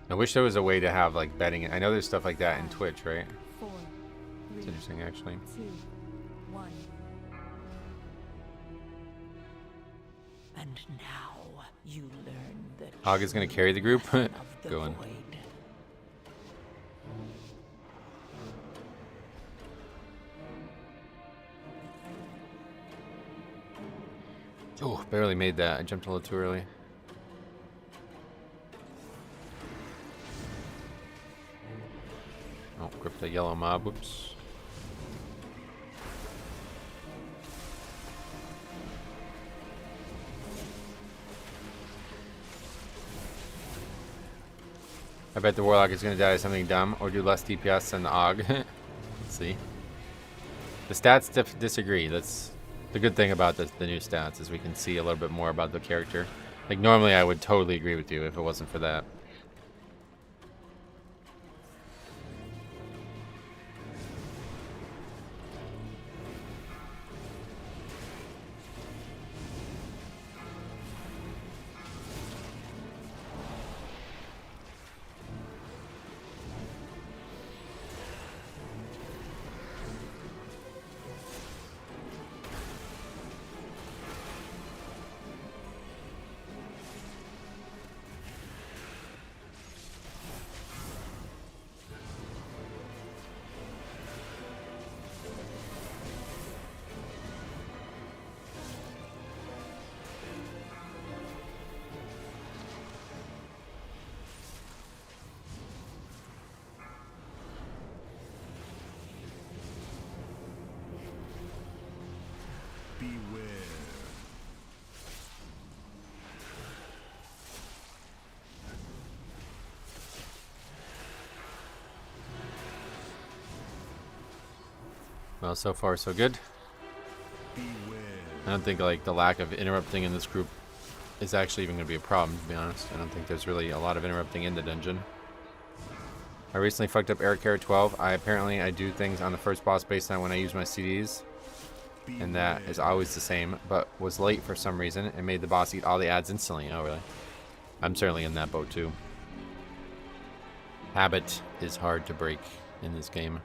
I wish there was a way to have like betting. I know there's stuff like that in Twitch, right? 4, 3, It's interesting actually. 2, 1. And now you learn the Hog is gonna carry the group. of the Go on. void. Oh, barely made that. I jumped a little too early. Oh, grip the yellow mob. Whoops. I bet the Warlock is going to die to something dumb or do less DPS than the AUG. Let's see. The stats disagree. That's the good thing about the new stats, is we can see a little bit more about the character. Like, normally I would totally agree with you if it wasn't for that. Beware. Well, so far so good. Beware. I don't think like the lack of interrupting in this group is actually even going to be a problem, to be honest. I don't think there's really a lot of interrupting in the dungeon. I recently fucked up Eric Carrot 12. I do things on the first boss based on when I use my CDs, and that is always the same, but was late for some reason and made the boss eat all the ads instantly. Oh, really? I'm certainly in that boat too. Habit is hard to break in this game.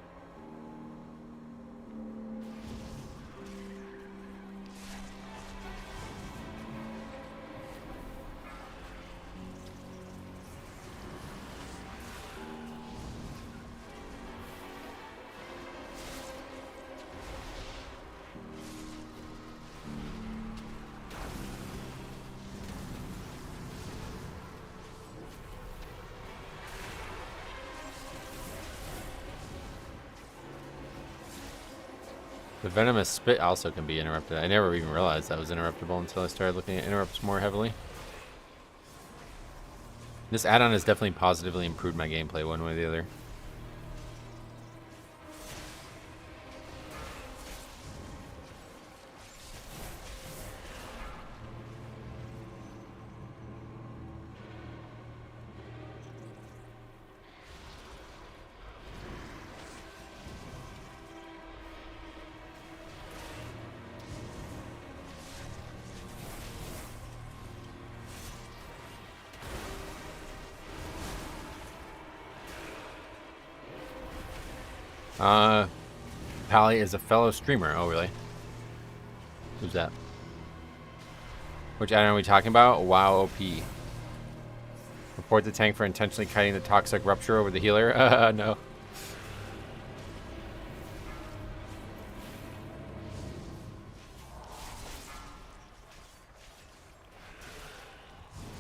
The venomous spit also can be interrupted. I never even realized that was interruptible until I started looking at interrupts more heavily. This add-on has definitely positively improved my gameplay one way or the other. Pally is a fellow streamer. Oh, really? Who's that? Which add-on are we talking about? WoW OP. Report the tank for intentionally cutting the toxic rupture over the healer. No.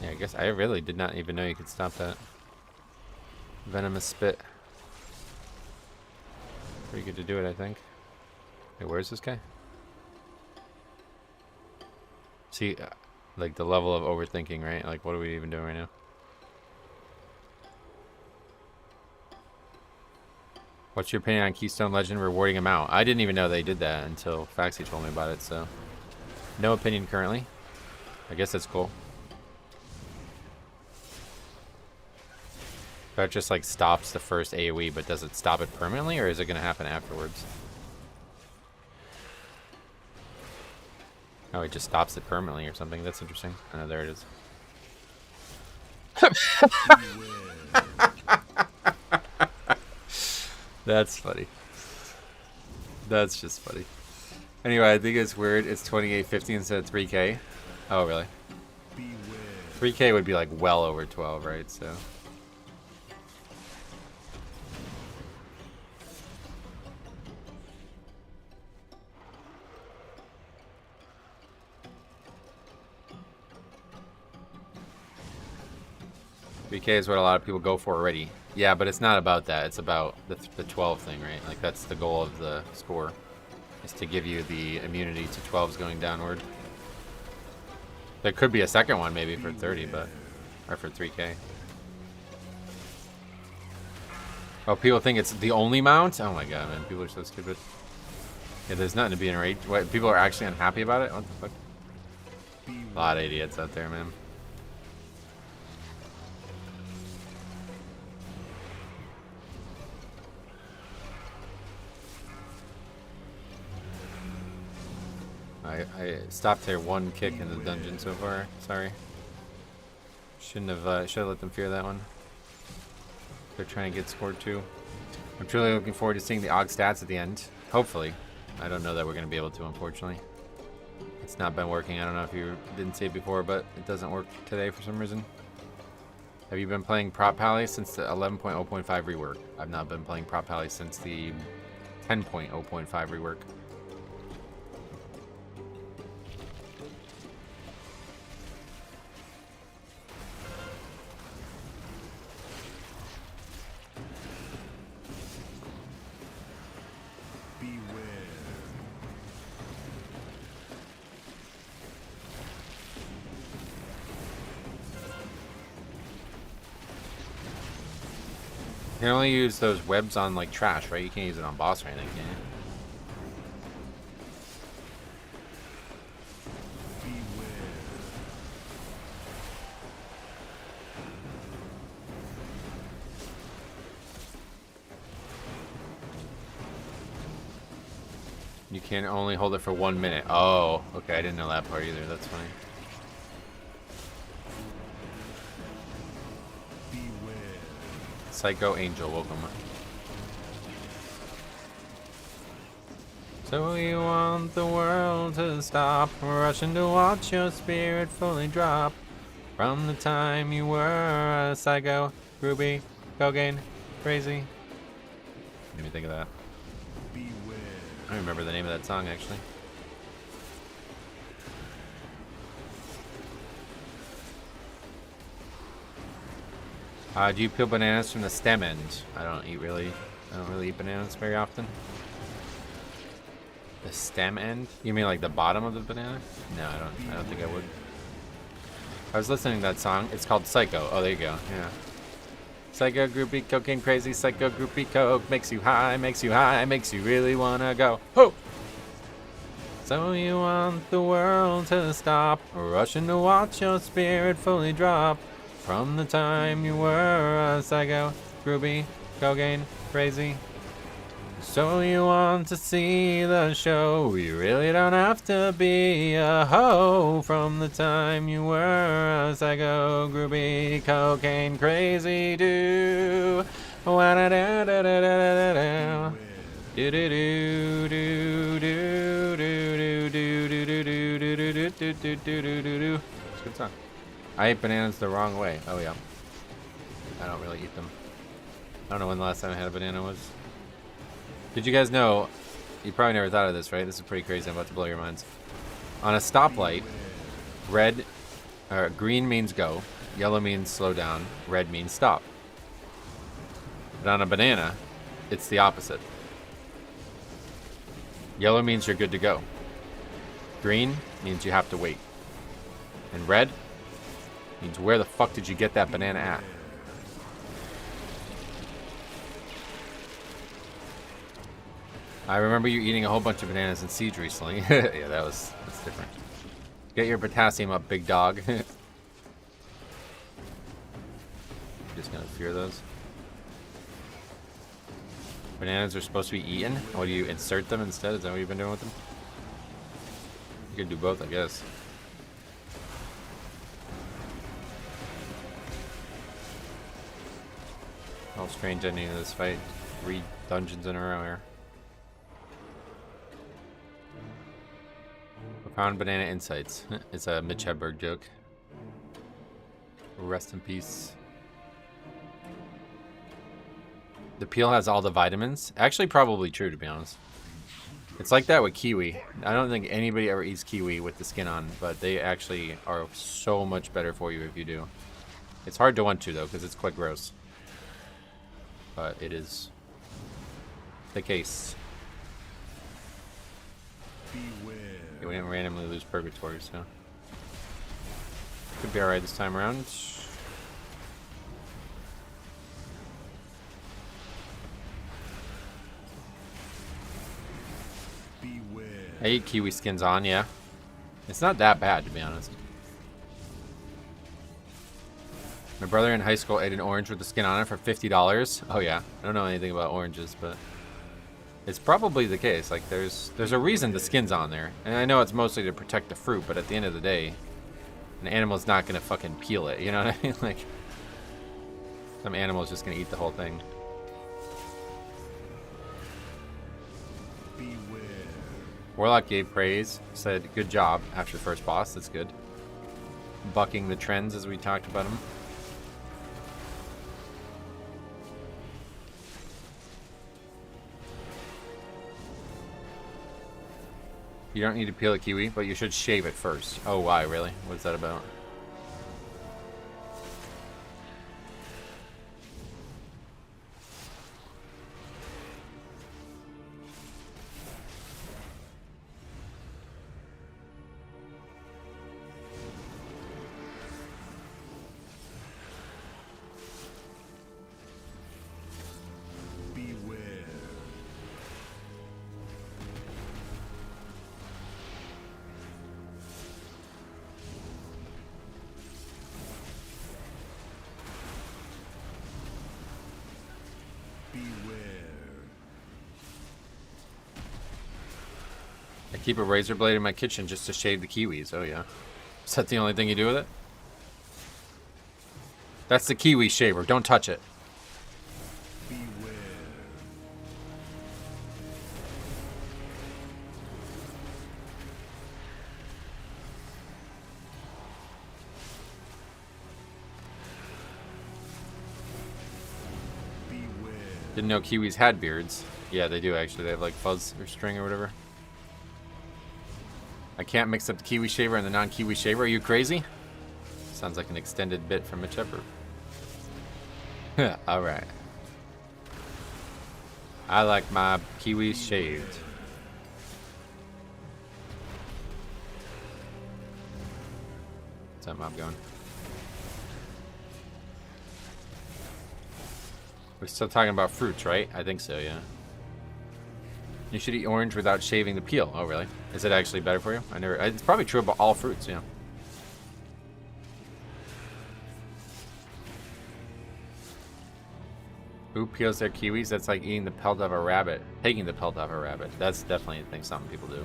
Yeah, I guess I really did not even know you could stop that. Venomous spit. Pretty good to do it, I think. Wait, where's this guy? See, like the level of overthinking, right? Like, what are we even doing right now? What's your opinion on Keystone Legend rewarding him out? I didn't even know they did that until Faxi told me about it, so... No opinion currently. I guess that's cool. That just like stops the first AoE, but does it stop it permanently, or is it going to happen afterwards? Oh, it just stops it permanently or something. That's interesting. Oh, there it is. That's funny. That's just funny. Anyway, I think it's weird. It's 2850 instead of 3K. Oh, really? 3K would be like well over 12, right? So... BK is what a lot of people go for already. Yeah, but it's not about that. It's about the 12 thing, right? Like, that's the goal of the score, is to give you the immunity to 12s going downward. There could be a second one maybe for 30, but... Or for 3K. Oh, people think it's the only mount? Oh my god, man. People are so stupid. Yeah, there's nothing to be enraged. What, people are actually unhappy about it? What the fuck? A lot of idiots out there, man. I stopped their one kick in the dungeon so far. Sorry. Should have let them fear that one. They're trying to get scored too. I'm truly looking forward to seeing the AUG stats at the end. Hopefully. I don't know that we're going to be able to, unfortunately. It's not been working. I don't know if you didn't see it before, but it doesn't work today for some reason. Have you been playing Prop Pally since the 11.0.5 rework? I've not been playing Prop Pally since the 10.0.5 rework. You can only use those webs on like trash, right? You can't use it on boss or anything, can you? You can only hold it for 1 minute. Oh, okay. I didn't know that part either. That's funny. Psycho Angel, welcome. So you want the world to stop, rushing to watch your spirit fully drop. From the time you were a psycho, groovy, cocaine, crazy. Made me think of that. Beware. I don't remember the name of that song actually. Do you peel bananas from the stem end? I don't really eat bananas very often. The stem end? You mean like the bottom of the banana? No, I don't think I would. I was listening to that song. It's called Psycho. Oh, there you go. Yeah. Psycho, groupie, cocaine, crazy. Psycho, groupie, coke. Makes you high, makes you really wanna go. Ho! So you want the world to stop, rushing to watch your spirit fully drop. From the time you were a psycho, groupie, cocaine, crazy. So you want to see the show, you really don't have to be a hoe. From the time you were a psycho, groupie, cocaine, crazy, do. Wa-da-da-da-da-da-da-da. Do-do-do-do-do-do-do-do-do-do-do-do-do-do-do-do-do-do-do-do. It's a good song. I ate bananas the wrong way. Oh yeah. I don't really eat them. I don't know when the last time I had a banana was. Did you guys know, you probably never thought of this, right? This is pretty crazy. I'm about to blow your minds. On a stoplight, green means go, yellow means slow down, red means stop. But on a banana, it's the opposite. Yellow means you're good to go. Green means you have to wait. And red means where the fuck did you get that banana at? I remember you eating a whole bunch of bananas and seeds recently. Yeah, that's different. Get your potassium up, big dog. Just gonna fear those. Bananas are supposed to be eaten? What do you insert them instead? Is that what you've been doing with them? You could do both, I guess. Oh, strange ending of this fight. 3 dungeons in a row here. Profound banana insights. It's a Mitch Hedberg joke. Rest in peace. The peel has all the vitamins. Actually, probably true, to be honest. It's like that with kiwi. I don't think anybody ever eats kiwi with the skin on, but they actually are so much better for you if you do. It's hard to want to, though, because it's quite gross. But it is the case. Beware. Yeah, we didn't randomly lose purgatory, so could be alright this time around. Beware. I eat kiwi skins on, yeah. It's not that bad, to be honest. My brother in high school ate an orange with the skin on it for $50. Oh yeah, I don't know anything about oranges, but it's probably the case. Like there's a reason the skin's on there, and I know it's mostly to protect the fruit, but at the end of the day, an animal's not gonna fucking peel it. You know what I mean? Like some animal's just gonna eat the whole thing. Beware. Warlock gave praise, said good job after the first boss. That's good. Bucking the trends as we talked about him. You don't need to peel a kiwi, but you should shave it first. Oh, why, really? What's that about? Beware. I keep a razor blade in my kitchen just to shave the kiwis. Oh, yeah. Is that the only thing you do with it? That's the kiwi shaver. Don't touch it. Didn't know kiwis had beards. Yeah, they do actually. They have like fuzz or string or whatever. I can't mix up the kiwi shaver and the non-kiwi shaver. Are you crazy? Sounds like an extended bit from a shepherd. All right. I like my kiwis shaved. What's that mob going? We're still talking about fruits, right? I think so, yeah. You should eat orange without shaving the peel. Oh, really? Is it actually better for you? I never. It's probably true about all fruits, yeah. Who peels their kiwis? That's like eating the pelt of a rabbit. Taking the pelt off a rabbit. That's definitely a thing some people do.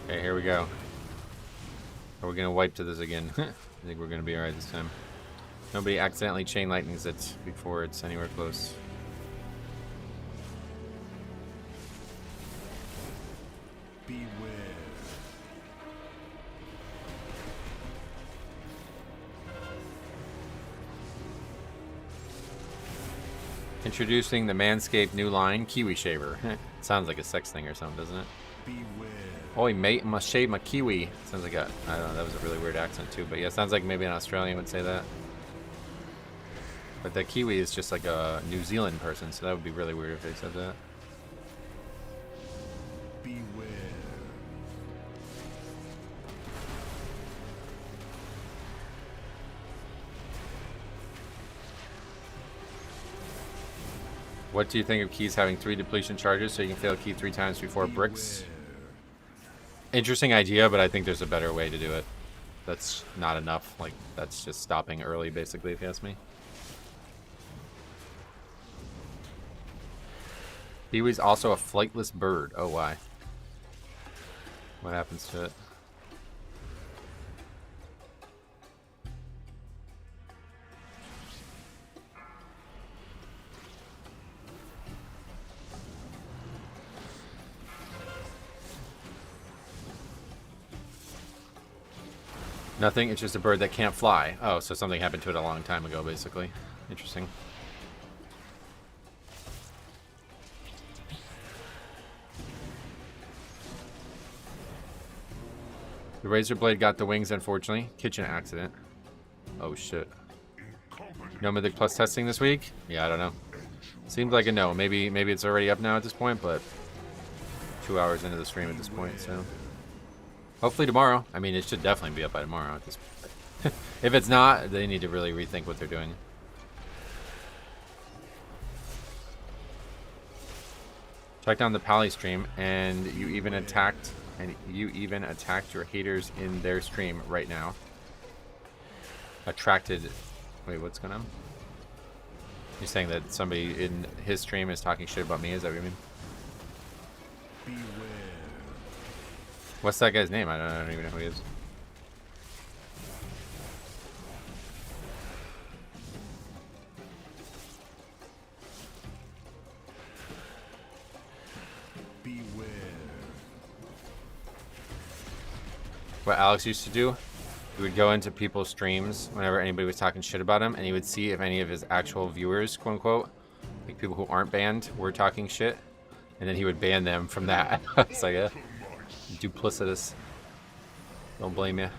Okay, here we go. Are we gonna wipe to this again? I think we're gonna be alright this time. Nobody accidentally chain lightnings it before it's anywhere close. Beware. Introducing the Manscaped new line, Kiwi Shaver. Sounds like a sex thing or something, doesn't it? Beware. Oi, mate, must shave my kiwi. Sounds like a, I don't know, that was a really weird accent too, but yeah, sounds like maybe an Australian would say that. But the kiwi is just like a New Zealand person, so that would be really weird if they said that. Beware. What do you think of keys having 3 depletion charges so you can fail a key 3 times before bricks? Beware. Interesting idea, but I think there's a better way to do it. That's not enough. Like, that's just stopping early, basically, if you ask me. Kiwi's also a flightless bird. Oh, why? What happens to it? Nothing, it's just a bird that can't fly. Oh, so something happened to it a long time ago, basically. Interesting. The razor blade got the wings, unfortunately. Kitchen accident. Oh, shit. No Mythic Plus testing this week? Yeah, I don't know. Seems like a no. Maybe it's already up now at this point, but 2 hours into the stream at this point, so... Hopefully tomorrow. I mean, it should definitely be up by tomorrow. At this point. If it's not, they need to really rethink what they're doing. Checked on the Pally stream, and you even attacked your haters in their stream right now. Attracted. Wait, what's going on? You're saying that somebody in his stream is talking shit about me? Is that what you mean? Beware. What's that guy's name? I don't even know who he is. Beware. What Alex used to do, he would go into people's streams whenever anybody was talking shit about him, and he would see if any of his actual viewers, quote unquote, like people who aren't banned, were talking shit, and then he would ban them from that. It's like a duplicitous. Don't blame you.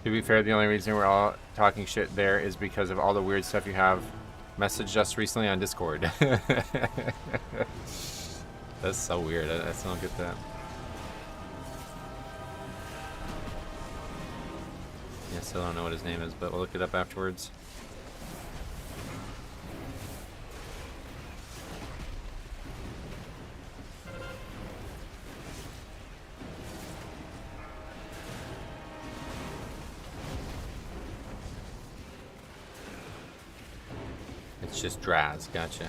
To be fair, the only reason we're all talking shit there is because of all the weird stuff you have messaged us recently on Discord. That's so weird. I still don't get that. Yeah, still don't know what his name is, but we'll look it up afterwards. It's just Draz. Gotcha.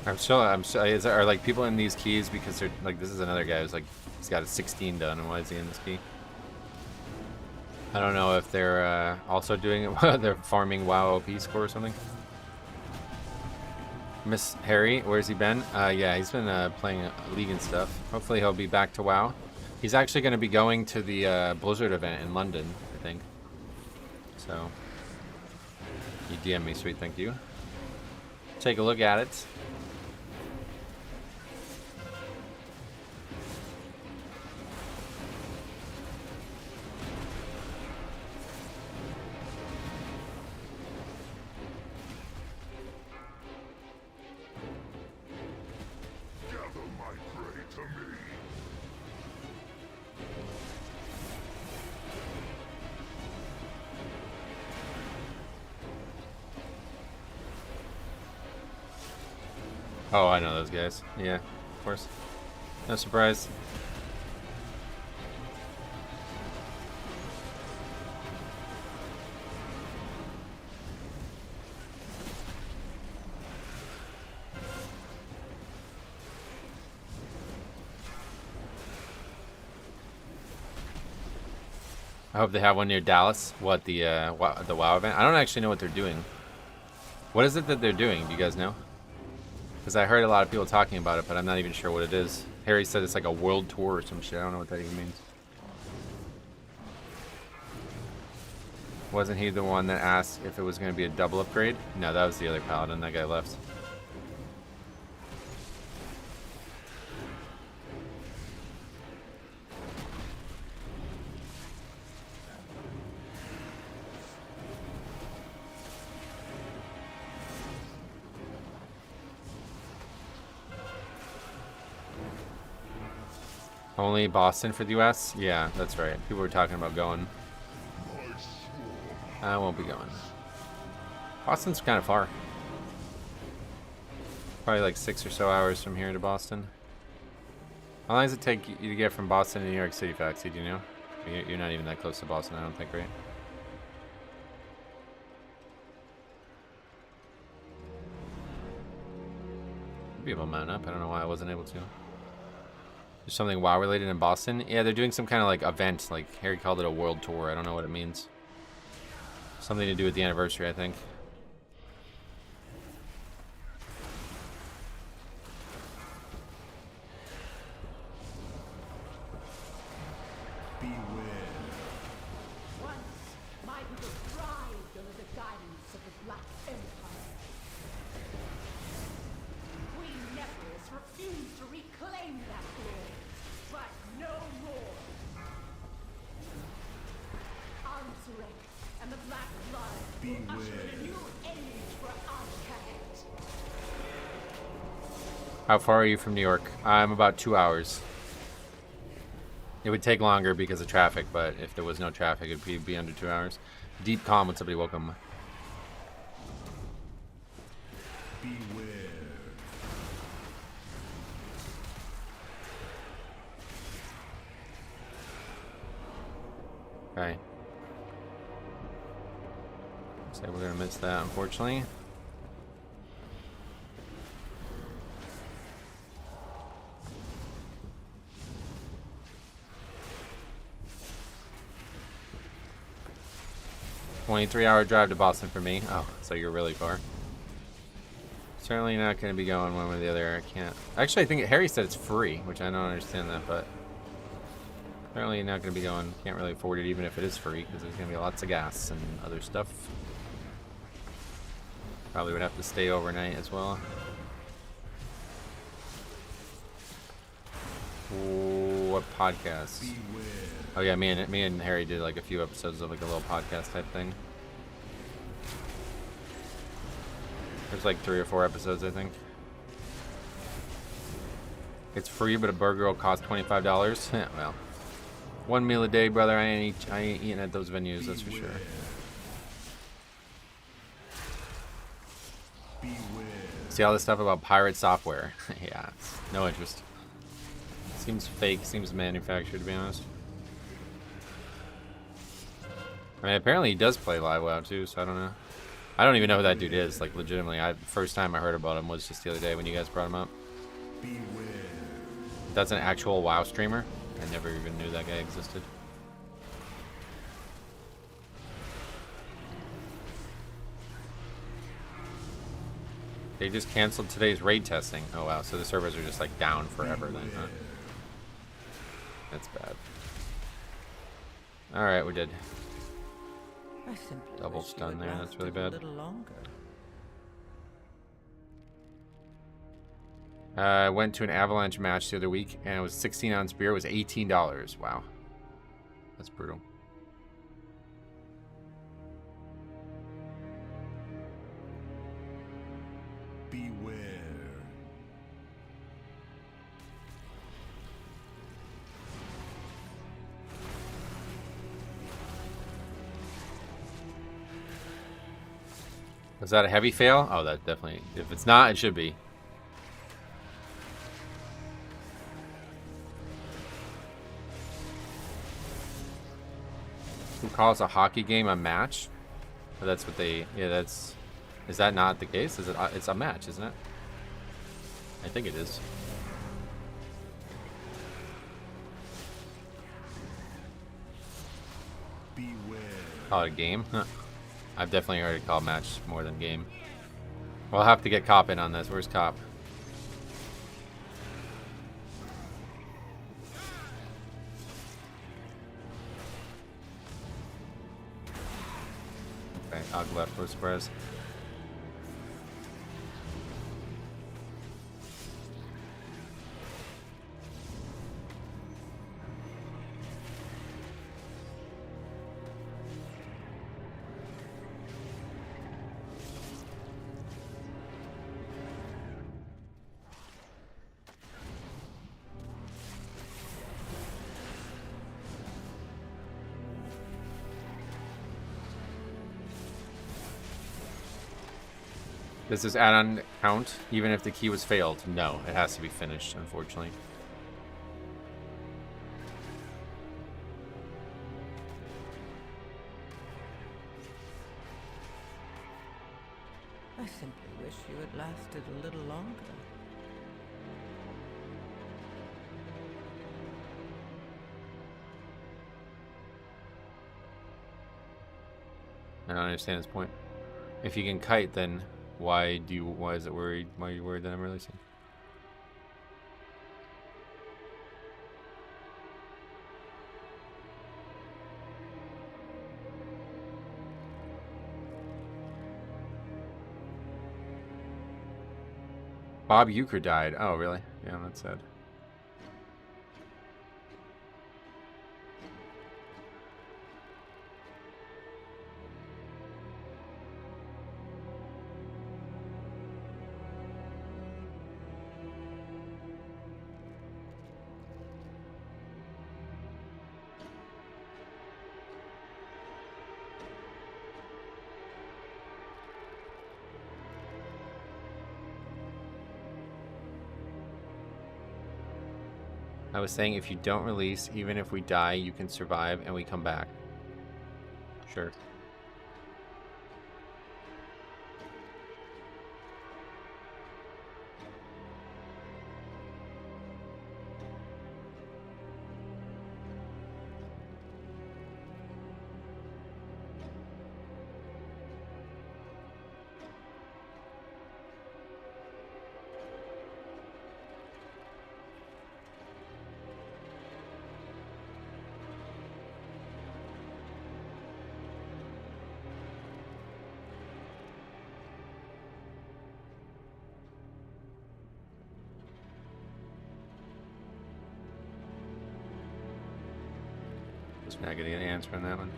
I'm so are like people in these keys because they're like, this is another guy who's like, he's got a 16 done, and why is he in this key? I don't know if they're also doing it, they're farming WoW OP score or something. Miss Harry, where's he been? Yeah, he's been playing League and stuff. Hopefully he'll be back to WoW. He's actually going to be going to the Blizzard event in London, I think. So, you DM me, sweet, thank you. Take a look at it. Oh, I know those guys. Yeah, of course. No surprise. I hope they have one near Dallas. What, the WoW event? I don't actually know what they're doing. What is it that they're doing? Do you guys know? Because I heard a lot of people talking about it, but I'm not even sure what it is. Harry said it's like a world tour or some shit. I don't know what that even means. Wasn't he the one that asked if it was going to be a double upgrade? No, that was the other paladin. That guy left. Only Boston for the US? Yeah, that's right. People were talking about going. I won't be going. Boston's kind of far. Probably like 6 or so hours from here to Boston. How long does it take you to get from Boston to New York City, Foxy? Do you know? You're not even that close to Boston, I don't think, right? I'd be able to mount up. I don't know why I wasn't able to. There's something WoW related in Boston. Yeah, they're doing some kind of like event. Like Harry called it a world tour. I don't know what it means. Something to do with the anniversary, I think. Beware. Once, my people thrived under the guidance of the Black Empire. We Nephilis refused to reclaim that glory, but no more. Armsurek and the Black Blood will usher in a new age for Outcast. How far are you from New York? I'm about 2 hours. It would take longer because of traffic, but if there was no traffic, it would be under 2 hours. Deep calm when somebody welcome. Beware. Okay. So we're gonna miss that, unfortunately. $23-hour drive to Boston for me. Oh, so you're really far. Certainly not going to be going one way or the other. I can't. Actually, I think Harry said it's free, which I don't understand that, but apparently not going to be going. Can't really afford it even if it is free, because there's going to be lots of gas and other stuff. Probably would have to stay overnight as well. Ooh, what podcast? Beware. Oh yeah, me and Harry did like a few episodes of like a little podcast type thing. There's like 3 or 4 episodes, I think. It's free, but a burger will cost $25. Yeah, well, one meal a day, brother. I ain't eating at those venues, that's for sure. Beware. See all this stuff about pirate software? Yeah, no interest. Seems fake, seems manufactured, to be honest. I mean, apparently he does play live WoW too, so I don't know. I don't even know who that dude is. Like, legitimately, first time I heard about him was just the other day when you guys brought him up. Beware. That's an actual WoW streamer. I never even knew that guy existed. They just canceled today's raid testing. Oh wow, so the servers are just like down forever then, huh? That's bad. Alright, we did. I simply Double wish you stun had there, that's really lasted bad. A little longer. I went to an Avalanche match the other week, and it was 16-ounce beer. It was $18. Wow. That's brutal. Beware. Was that a heavy fail? Oh, that definitely. If it's not, it should be. Who calls a hockey game a match? Oh, that's what they. Yeah, that's. Is that not the case? Is it? It's a match, isn't it? I think it is. Beware. Call it a game? Huh. I've definitely heard it called match more than game. We'll have to get Cop in on this. Where's Cop? Okay, Og left for Sprez. Does this add-on count even if the key was failed? No, it has to be finished, unfortunately. I simply wish you had lasted a little longer. I don't understand his point. If you can kite, then why is it worried? Why are you worried that I'm releasing? Bob Euchre died. Oh, really? Yeah, that's sad. I was saying if you don't release, even if we die, you can survive and we come back. Sure. Just not getting an answer on that one.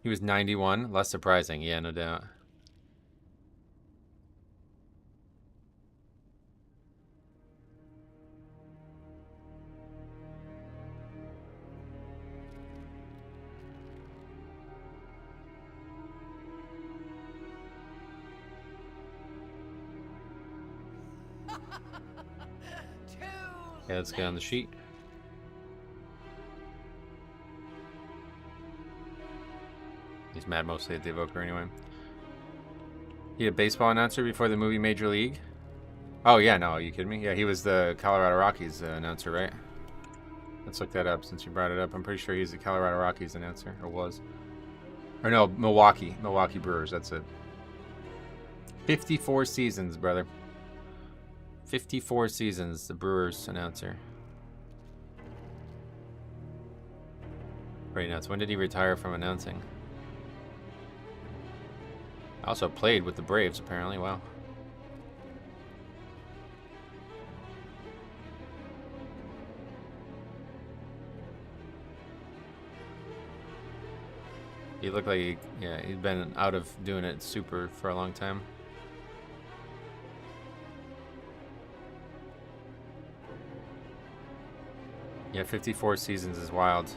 He was 91. Less surprising. Yeah, no doubt. Yeah, let's get on the sheet. He's mad mostly at the Evoker anyway. He a baseball announcer before the movie Major League? Oh, yeah, no, are you kidding me? Yeah, he was the Colorado Rockies announcer, right? Let's look that up since you brought it up. I'm pretty sure he's the Colorado Rockies announcer, or was. Or no, Milwaukee Brewers, that's it. 54 seasons, brother. 54 seasons, the Brewers announcer. Pretty nuts. When did he retire from announcing? Also played with the Braves, apparently. Wow. He looked like he'd been out of doing it super for a long time. Yeah, 54 seasons is wild.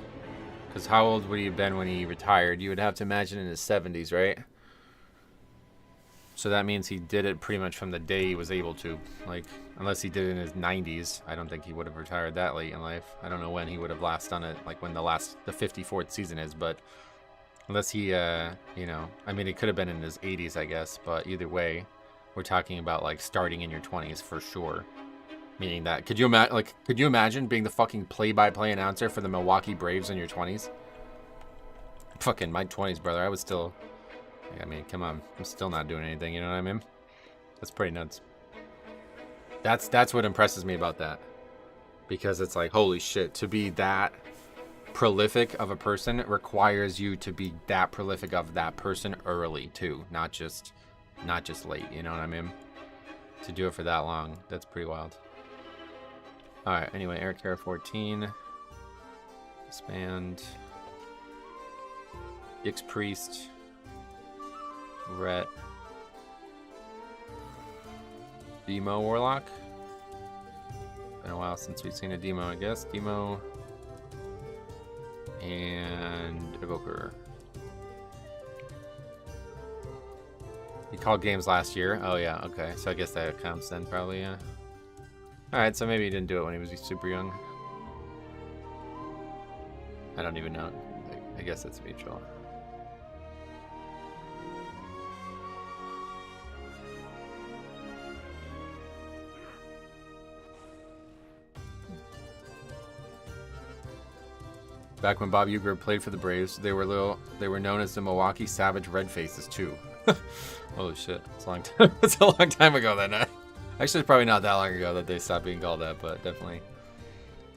Because how old would he have been when he retired? You would have to imagine in his 70s, right? So that means he did it pretty much from the day he was able to. Like, unless he did it in his 90s, I don't think he would have retired that late in life. I don't know when he would have last done it, like when the 54th season is, but unless he, you know, I mean, it could have been in his 80s, I guess, but either way, we're talking about like starting in your 20s for sure. Meaning that, could you imagine being the fucking play-by-play announcer for the Milwaukee Braves in your 20s? Fucking my 20s, brother. I was still, I mean, come on, I'm still not doing anything. You know what I mean? That's pretty nuts. That's what impresses me about that, because it's like, holy shit, to be that prolific of a person requires you to be that prolific of that person early too, not just late. You know what I mean? To do it for that long, that's pretty wild. All right. Anyway, Eric Terra 14. Expand. X Priest. Rhett. Demo Warlock. Been a while since we've seen a demo, I guess. Demo. And Evoker. He called games last year. Oh yeah, okay. So I guess that counts then, probably, yeah. Alright, so maybe he didn't do it when he was super young. I don't even know. I guess it's mutual. Back when Bob Uecker played for the Braves, they were known as the Milwaukee Savage Red Faces too. Holy shit, it's a long time. It's a long time ago then. Actually, probably not that long ago that they stopped being called that, but definitely,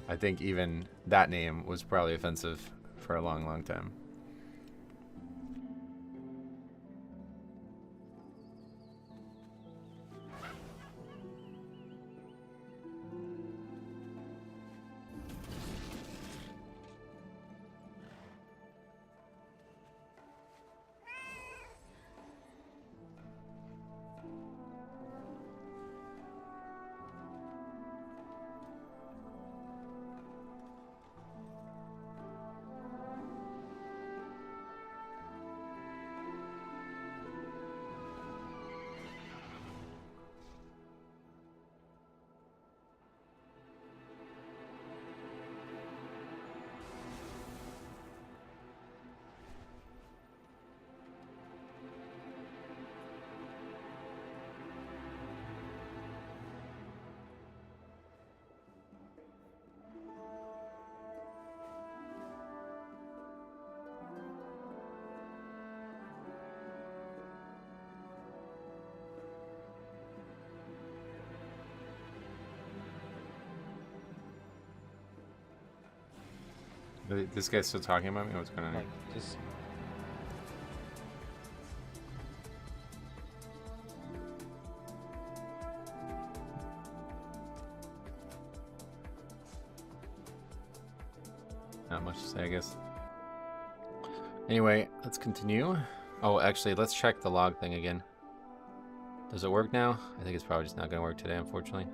I think even that name was probably offensive for a long, long time. This guy's still talking about me? What's going on? Like, just Not much to say, I guess. Anyway, let's continue. Oh, actually, let's check the log thing again. Does it work now? I think it's probably just not going to work today, unfortunately.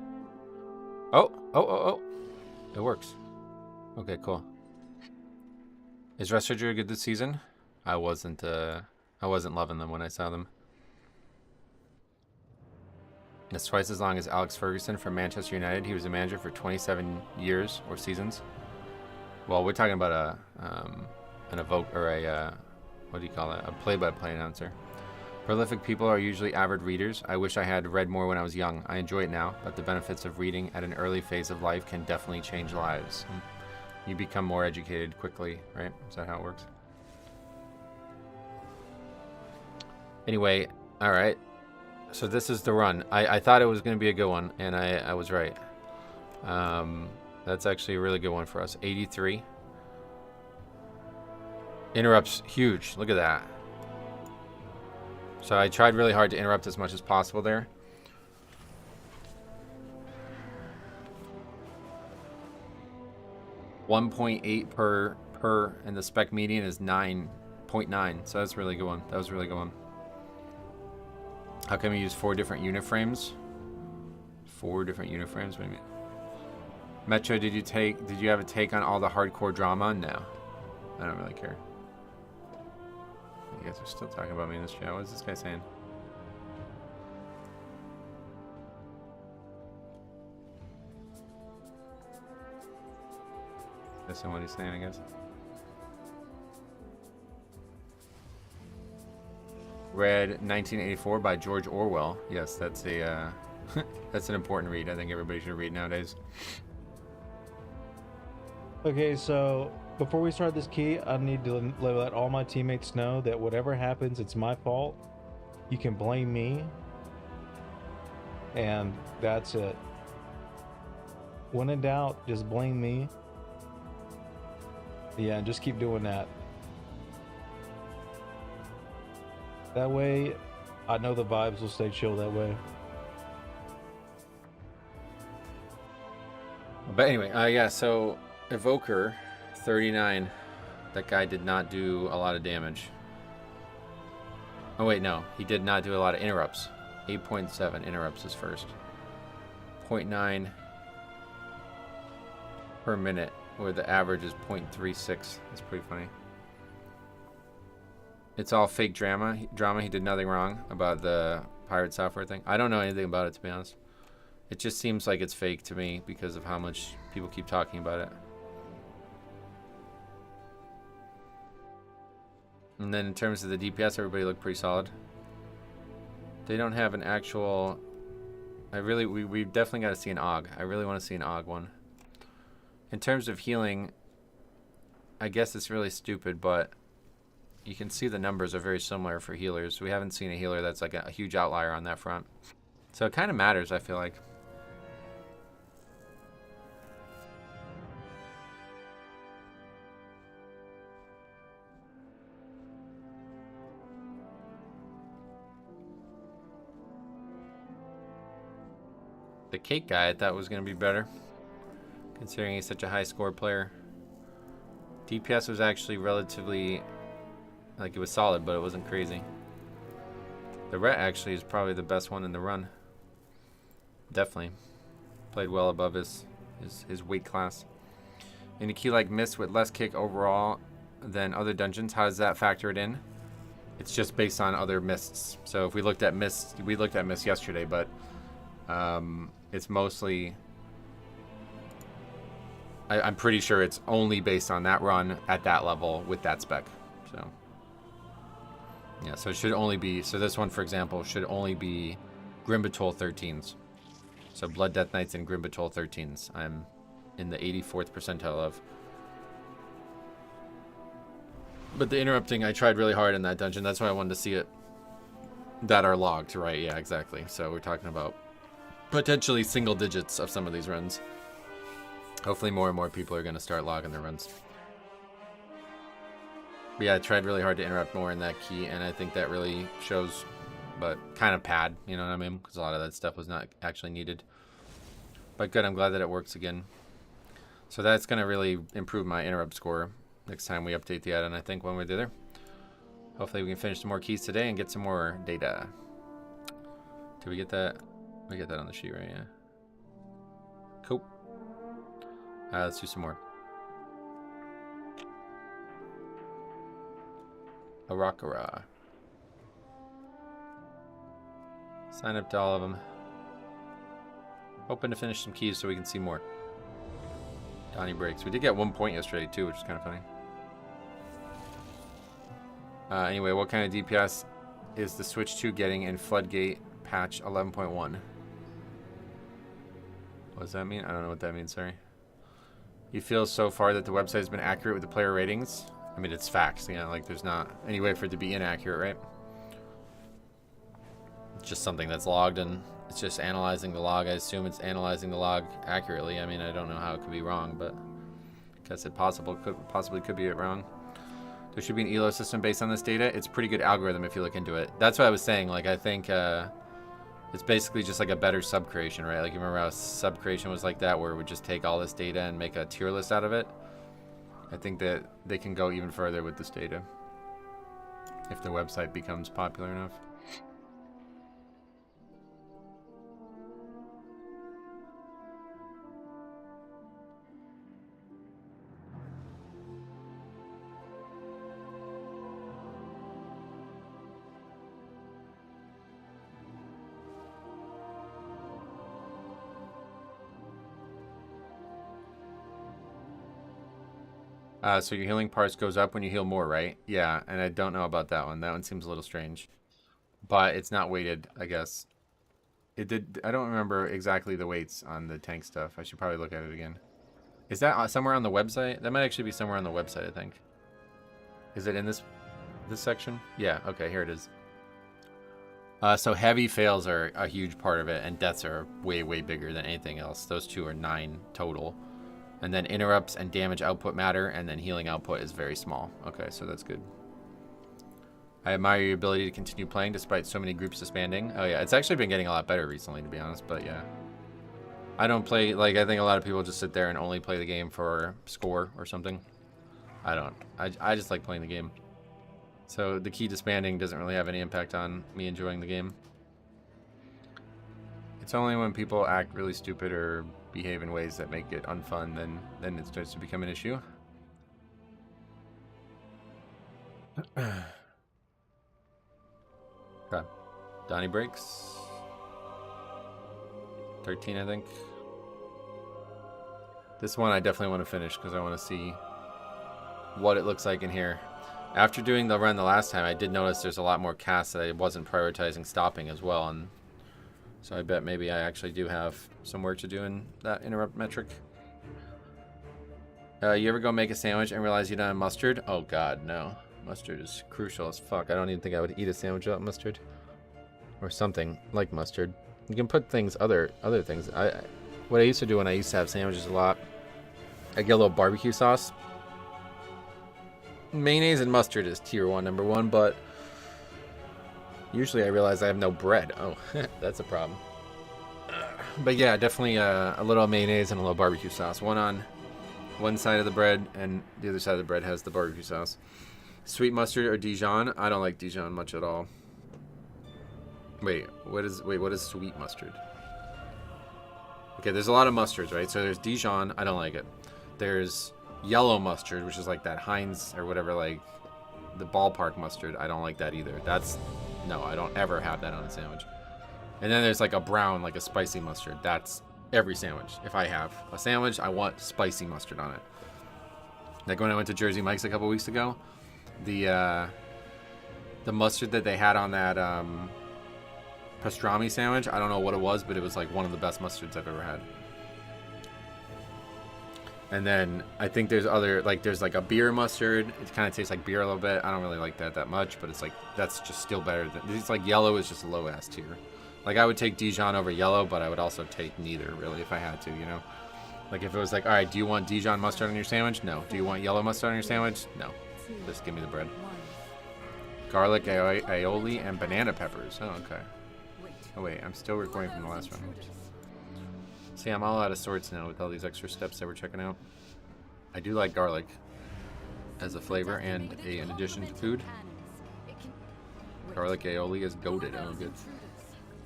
Oh! It works. Okay, cool. Is Restorager good this season? I wasn't loving them when I saw them. It's twice as long as Alex Ferguson from Manchester United. He was a manager for 27 years or seasons. Well, we're talking about an evoke or a what do you call it? A play-by-play announcer. Prolific people are usually avid readers. I wish I had read more when I was young. I enjoy it now, but the benefits of reading at an early phase of life can definitely change lives. You become more educated quickly, right? Is that how it works? Anyway, all right. So this is the run. I thought it was going to be a good one, and I was right. That's actually a really good one for us. 83. Interrupts huge. Look at that. So I tried really hard to interrupt as much as possible there. .8 per, and the spec median is 9.9. So that's a really good one. That was a really good one. How come you use 4 different unit frames? 4 different unit frames? What do you mean? Metro, did you have a take on all the hardcore drama? No. I don't really care. You guys are still talking about me in this chat. What is this guy saying? That's not what he's saying, I guess. Read 1984 by George Orwell. Yes, that's a that's an important read. I think everybody should read nowadays. Okay, so before we start this key, I need to let all my teammates know that whatever happens, it's my fault. You can blame me, and that's it. When in doubt, just blame me. Yeah, just keep doing that. That way, I know the vibes will stay chill that way. But anyway, yeah, so Evoker 39, that guy did not do a lot of damage. Oh wait, no, he did not do a lot of interrupts. 8.7 interrupts is first. 0.9 per minute, where the average is 0.36. That's pretty funny. It's all fake drama. He did nothing wrong about the pirate software thing. I don't know anything about it, to be honest. It just seems like it's fake to me because of how much people keep talking about it. And then in terms of the DPS, everybody looked pretty solid. They don't have an actual... We've definitely got to see an AUG. I really want to see an AUG one. In terms of healing, I guess it's really stupid, but you can see the numbers are very similar for healers. We haven't seen a healer that's like a huge outlier on that front. So it kind of matters, I feel like. The cake guy I thought was going to be better, considering he's such a high score player. DPS was actually relatively, like, it was solid, but it wasn't crazy. The Ret actually is probably the best one in the run. Definitely. Played well above his weight class. In a key like Mist with less kick overall than other dungeons, how does that factor it in? It's just based on other Mists. So if we looked at Mist, we looked at Mist yesterday, but it's mostly... I'm pretty sure it's only based on that run at that level with that spec. So yeah, so it should only be, so this one, for example, should only be Grimbatol 13s. So Blood Death Knights and Grimbatol 13s. I'm in the 84th percentile of. But the interrupting, I tried really hard in that dungeon. That's why I wanted to see it. That are logged, right? Yeah, exactly. So we're talking about potentially single digits of some of these runs. Hopefully more and more people are going to start logging their runs. But yeah, I tried really hard to interrupt more in that key, and I think that really shows, but kind of pad, you know what I mean? Because a lot of that stuff was not actually needed. But good, I'm glad that it works again. So that's going to really improve my interrupt score next time we update the add-on, I think, when we do there. Hopefully we can finish some more keys today and get some more data. Did we get that? We get that on the sheet, right? Yeah. Cool. Let's do some more. Arakara. Sign up to all of them. Hoping to finish some keys so we can see more. Donnie breaks. We did get 1 point yesterday too, which is kind of funny. Anyway, what kind of DPS is the Switch 2 getting in Floodgate patch 11.1? What does that mean? I don't know what that means, sorry. You feel so far that the website has been accurate with the player ratings? I mean, it's facts, you know, like there's not any way for it to be inaccurate, right? It's just something that's logged and it's just analyzing the log. I assume it's analyzing the log accurately. I mean, I don't know how it could be wrong, but I guess it possibly could be wrong. There should be an ELO system based on this data. It's a pretty good algorithm if you look into it. That's what I was saying. Like, I think it's basically just like a better sub creation, right? Like, you remember how sub creation was like that, where it would just take all this data and make a tier list out of it? I think that they can go even further with this data if the website becomes popular enough. So your healing parts goes up when you heal more, right? Yeah, and I don't know about that one. That one seems a little strange. But it's not weighted, I guess. It did. I don't remember exactly the weights on the tank stuff. I should probably look at it again. Is that somewhere on the website? That might actually be somewhere on the website, I think. Is it in this section? Yeah, okay, here it is. So heavy fails are a huge part of it, and deaths are way, way bigger than anything else. Those two are 9 total. And then interrupts and damage output matter, and then healing output is very small. Okay, so that's good. I admire your ability to continue playing despite so many groups disbanding. Oh yeah, it's actually been getting a lot better recently, to be honest, but yeah. I don't play, like, I think a lot of people just sit there and only play the game for score or something. I don't. I just like playing the game. So the key disbanding doesn't really have any impact on me enjoying the game. It's only when people act really stupid or behave in ways that make it unfun, then it starts to become an issue. Okay. Donnie breaks. 13, I think. This one I definitely want to finish because I want to see what it looks like in here. After doing the run the last time, I did notice there's a lot more casts that I wasn't prioritizing stopping as well, and so I bet maybe I actually do have some work to do in that interrupt metric. You ever go make a sandwich and realize you don't have mustard? Oh god, no. Mustard is crucial as fuck. I don't even think I would eat a sandwich without mustard. Or something like mustard. You can put things, other things. What I used to do when I used to have sandwiches a lot, I get a little barbecue sauce. Mayonnaise and mustard is tier 1, number 1, but usually I realize I have no bread. Oh, that's a problem. But yeah, definitely a little mayonnaise and a little barbecue sauce. One on one side of the bread, and the other side of the bread has the barbecue sauce. Sweet mustard or Dijon? I don't like Dijon much at all. Wait, what is sweet mustard? Okay, there's a lot of mustards, right? So there's Dijon, I don't like it. There's yellow mustard, which is like that Heinz or whatever, like the ballpark mustard. I don't like that either. No, I don't ever have that on a sandwich. And then there's like a brown, like a spicy mustard. That's every sandwich. If I have a sandwich, I want spicy mustard on it. Like when I went to Jersey Mike's a couple weeks ago, the mustard that they had on that pastrami sandwich, I don't know what it was, but it was like one of the best mustards I've ever had. And then I think there's there's like a beer mustard. It kind of tastes like beer a little bit. I don't really like that much, but it's like, that's just still better than, it's like yellow is just a low ass tier. Like I would take Dijon over yellow, but I would also take neither really if I had to, you know? Like if it was like, all right, do you want Dijon mustard on your sandwich? No. Do you want yellow mustard on your sandwich? No. Just give me the bread. Garlic, aioli, and banana peppers. Oh, okay. Oh wait, I'm still recording from the last one. See, I'm all out of sorts now with all these extra steps that we're checking out. I do like garlic as a flavor and an addition to food. Garlic aioli is goated. Oh, good.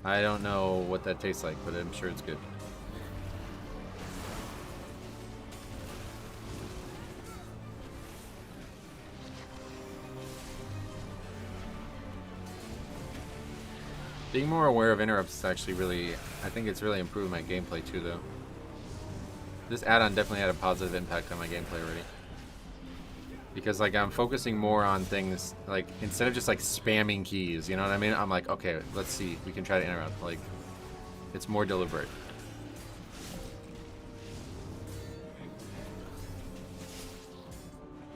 I don't know what that tastes like, but I'm sure it's good. Being more aware of interrupts is actually really, I think it's really improved my gameplay too, though. This add-on definitely had a positive impact on my gameplay already. Because like I'm focusing more on things like instead of just like spamming keys, you know what I mean? I'm like, okay, let's see, we can try to interrupt. Like, it's more deliberate.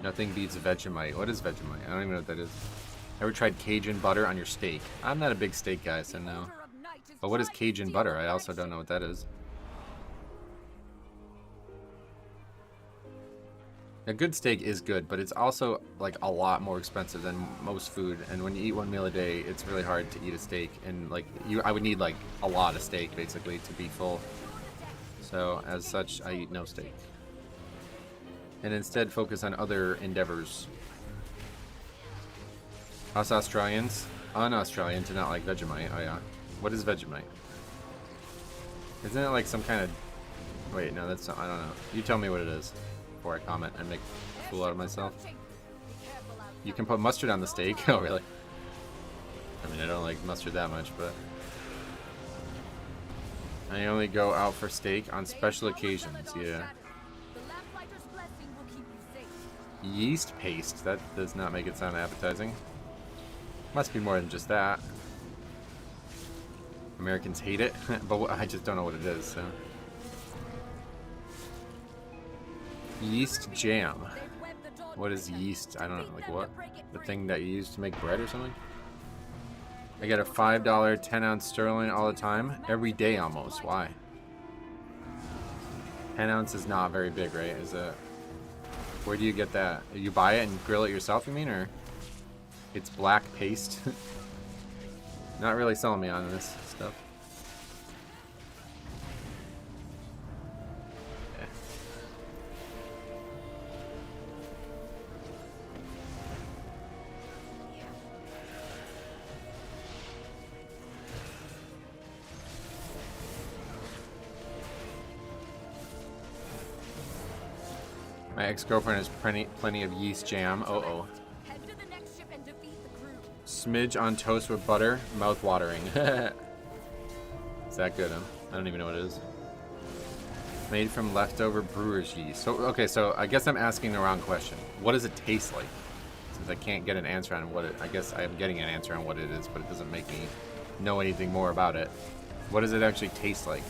Nothing beats Vegemite. What is Vegemite? I don't even know what that is. Ever tried Cajun butter on your steak? I'm not a big steak guy, so no. But what is Cajun butter? I also don't know what that is. A good steak is good, but it's also like a lot more expensive than most food. And when you eat one meal a day, it's really hard to eat a steak. And like I would need like a lot of steak basically to be full. So as such, I eat no steak. And instead focus on other endeavors. Us Australians, un-Australian to not like Vegemite. Oh yeah. What is Vegemite? Isn't it like some kind of... Wait, no, that's not... I don't know. You tell me what it is before I comment and make a fool out of myself. You can put mustard on the steak? Oh, really? I mean, I don't like mustard that much, but... I only go out for steak on special occasions, yeah. Yeast paste? That does not make it sound appetizing. Must be more than just that. Americans hate it, but I just don't know what it is, so. Yeast jam. What is yeast? I don't know, like what? The thing that you use to make bread or something? I get a $5 10-ounce sterling all the time. Every day almost. Why? 10 ounce is not very big, right? Is it? Where do you get that? You buy it and grill it yourself, you mean? Or it's black paste? Not really selling me on this stuff. Yeah. My ex-girlfriend has plenty of yeast jam. Uh-oh. Smidge on toast with butter, mouth-watering. Is that good, huh? I don't even know what it is. Made from leftover brewer's yeast. So, okay, so I guess I'm asking the wrong question. What does it taste like? Since I can't get an answer on what it... I guess I am getting an answer on what it is, but it doesn't make me know anything more about it. What does it actually taste like?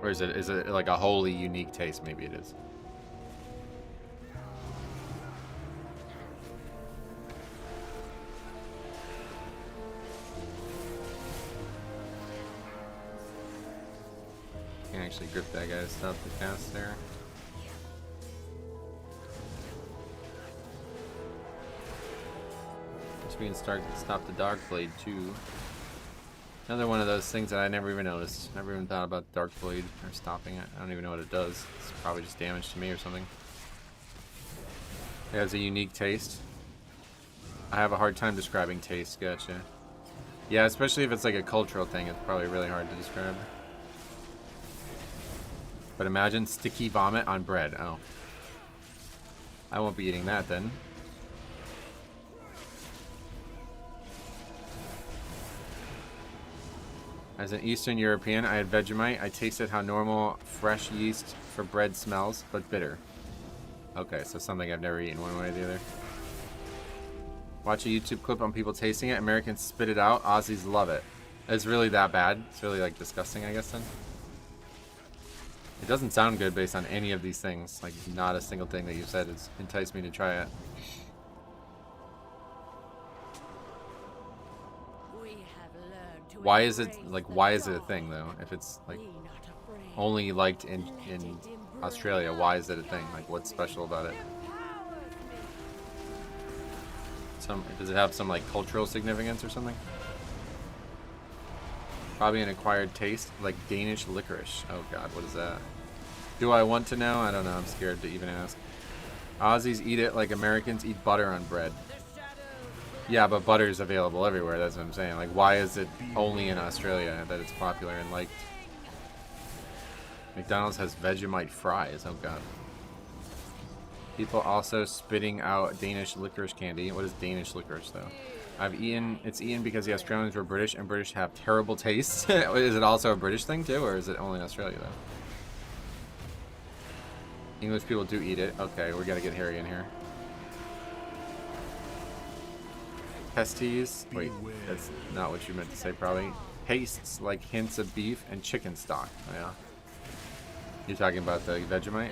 Or is it like a wholly unique taste? Maybe it is. Can't actually grip that guy to stop the cast there. Must be in stop the dark blade too. Another one of those things that I never even noticed. Never even thought about Dark Blade or stopping it. I don't even know what it does. It's probably just damage to me or something. It has a unique taste. I have a hard time describing taste. Gotcha. Yeah, especially if it's like a cultural thing. It's probably really hard to describe. But imagine sticky vomit on bread. Oh. I won't be eating that then. As an Eastern European, I had Vegemite. I tasted how normal fresh yeast for bread smells, but bitter. Okay, so something I've never eaten one way or the other. Watch a YouTube clip on people tasting it. Americans spit it out. Aussies love it. It's really that bad? It's really like disgusting, I guess then? It doesn't sound good based on any of these things. Like, not a single thing that you said has enticed me to try it. Why is it a thing though? If it's like only liked in Australia, why is it a thing? Like, what's special about it? Does it have some like cultural significance or something? Probably an acquired taste, like Danish licorice. Oh god, what is that? Do I want to know? I don't know. I'm scared to even ask. Aussies eat it like Americans eat butter on bread. Yeah, but butter is available everywhere. That's what I'm saying. Like, why is it only in Australia that it's popular and liked? McDonald's has Vegemite fries. Oh god. People also spitting out Danish licorice candy. What is Danish licorice, though? It's eaten because the Australians were British, and British have terrible taste. Is it also a British thing, too, or is it only in Australia, though? English people do eat it. Okay, we gotta get Harry in here. Pesties. Wait, that's not what you meant to say, probably. Pastes like hints of beef and chicken stock. Oh, yeah. You're talking about the Vegemite?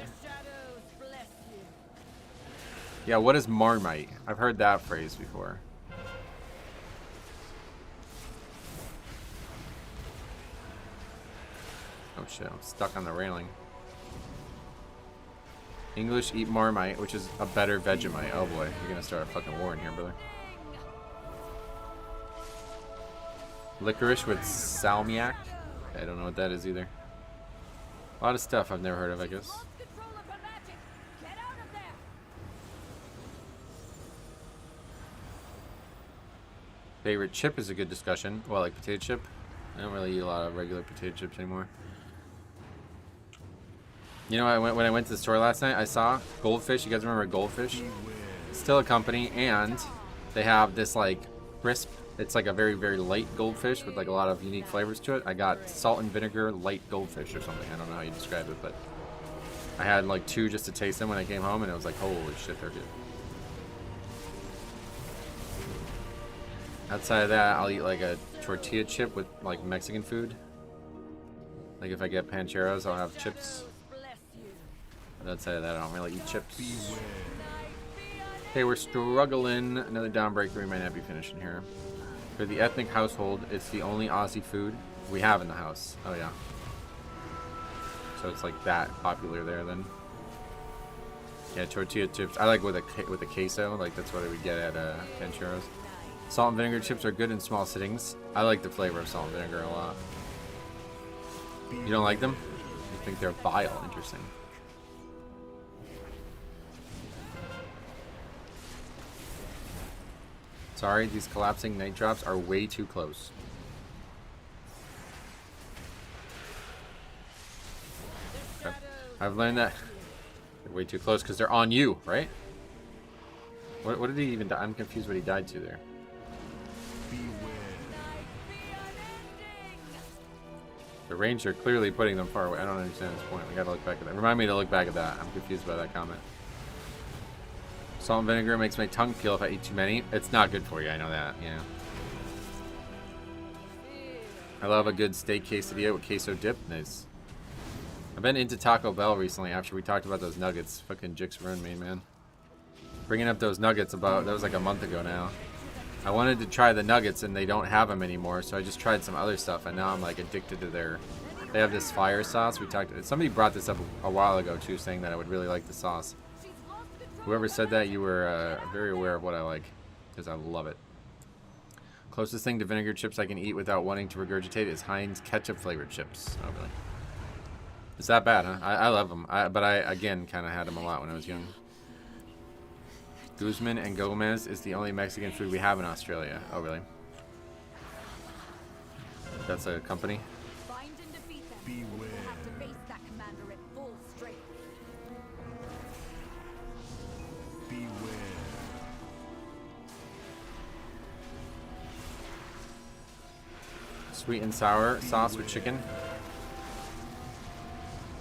Yeah, what is Marmite? I've heard that phrase before. Oh shit, I'm stuck on the railing. English eat Marmite, which is a better Vegemite. Oh boy, you're gonna start a fucking war in here, brother. Licorice with salmiak. I don't know what that is either. A lot of stuff I've never heard of, I guess. Favorite chip is a good discussion. Well, like potato chip. I don't really eat a lot of regular potato chips anymore. You know, when I went to the store last night, I saw Goldfish. You guys remember Goldfish? It's still a company, and they have this like crisp. It's like a very, very light goldfish with like a lot of unique flavors to it. I got salt and vinegar light goldfish or something. I don't know how you describe it, but I had like 2 just to taste them when I came home, and it was like, holy shit, they're good. Outside of that, I'll eat like a tortilla chip with like Mexican food. Like if I get pancheros, I'll have chips. But outside of that, I don't really eat chips. Okay, we're struggling. Another downbreaker. We might not be finishing here. For the ethnic household, it's the only Aussie food we have in the house. Oh yeah. So it's like that popular there then. Yeah, tortilla chips. I like with a queso. Like that's what I would get at Pancheros. Salt and vinegar chips are good in small sittings. I like the flavor of salt and vinegar a lot. You don't like them? You think they're vile? Interesting. Sorry, these collapsing night drops are way too close. Okay. I've learned that they're way too close because they're on you, right? What did he even die? I'm confused what he died to there. The ranger clearly putting them far away. I don't understand this point. We gotta look back at that. Remind me to look back at that. I'm confused by that comment. Salt and vinegar makes my tongue peel if I eat too many. It's not good for you, I know that, yeah. I love a good steak quesadilla with queso dip. Nice. I've been into Taco Bell recently after we talked about those nuggets. Fucking Jix ruined me, man. Bringing up those nuggets that was like a month ago now. I wanted to try the nuggets and they don't have them anymore, so I just tried some other stuff and now I'm like addicted to they have this fire sauce. Somebody brought this up a while ago too, saying that I would really like the sauce. Whoever said that, you were very aware of what I like, because I love it. Closest thing to vinegar chips I can eat without wanting to regurgitate is Heinz ketchup flavored chips. Oh, really? It's that bad, huh? I love them, but I, again, kind of had them a lot when I was young. Guzman and Gomez is the only Mexican food we have in Australia. Oh, really? That's a company? Find and defeat them. We'll have to face that commander at full strength. Sweet and sour sauce with chicken.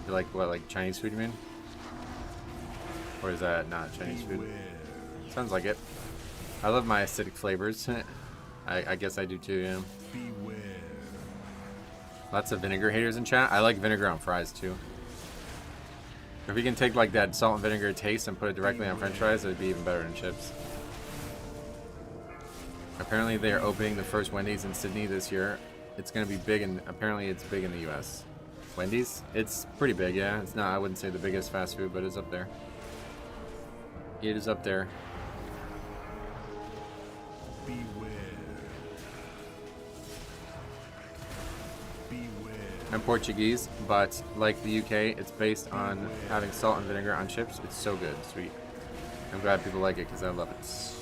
You like what, like Chinese food, you mean? Or is that not Chinese food? Sounds like it. I love my acidic flavors. I guess I do too, yeah. Lots of vinegar haters in chat. I like vinegar on fries too. If you can take like that salt and vinegar taste and put it directly on french fries, it would be even better than chips. Apparently they are opening the first Wendy's in Sydney this year. It's going to be big, and apparently it's big in the US. Wendy's? It's pretty big, yeah. It's not, I wouldn't say the biggest fast food, but it's up there. It is up there. I'm Portuguese, but like the UK, it's based on having salt and vinegar on chips. It's so good, sweet. I'm glad people like it because I love it.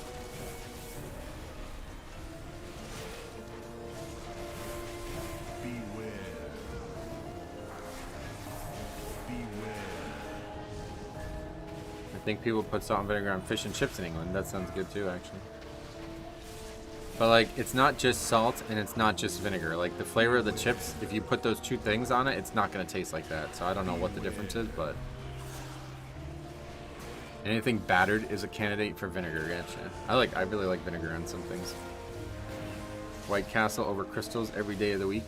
think people put salt and vinegar on fish and chips in England. That sounds good too, actually. But like, it's not just salt and it's not just vinegar. Like the flavor of the chips, if you put those two things on it, it's not gonna taste like that. So I don't know what the difference is, but anything battered is a candidate for vinegar. Gotcha. I really like vinegar on some things. White Castle over Crystals every day of the week.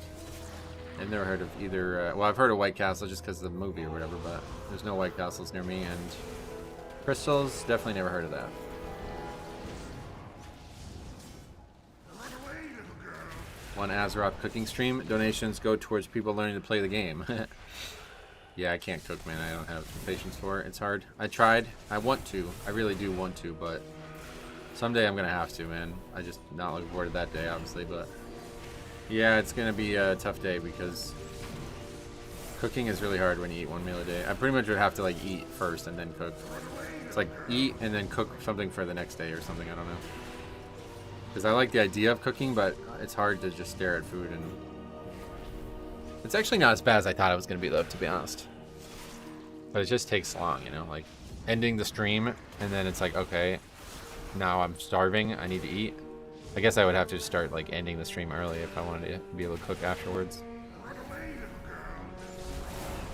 I've never heard of either. Well, I've heard of White Castle just because of the movie or whatever, but there's no White Castles near me. And Crystals, definitely never heard of that. One Azeroth cooking stream. Donations go towards people learning to play the game. Yeah, I can't cook, man. I don't have patience for it. It's hard. I tried. I want to. I really do want to, but someday I'm gonna have to, man. I just not looking forward to that day, obviously, but yeah, it's gonna be a tough day because cooking is really hard when you eat one meal a day. I pretty much would have to like eat first and then cook. It's like eat and then cook something for the next day or something. I don't know. Because I like the idea of cooking, but it's hard to just stare at food, and it's actually not as bad as I thought it was gonna be, though, to be honest. But it just takes long, you know, like ending the stream and then it's like, okay, now I'm starving, I need to eat. I guess I would have to start like ending the stream early if I wanted to be able to cook afterwards.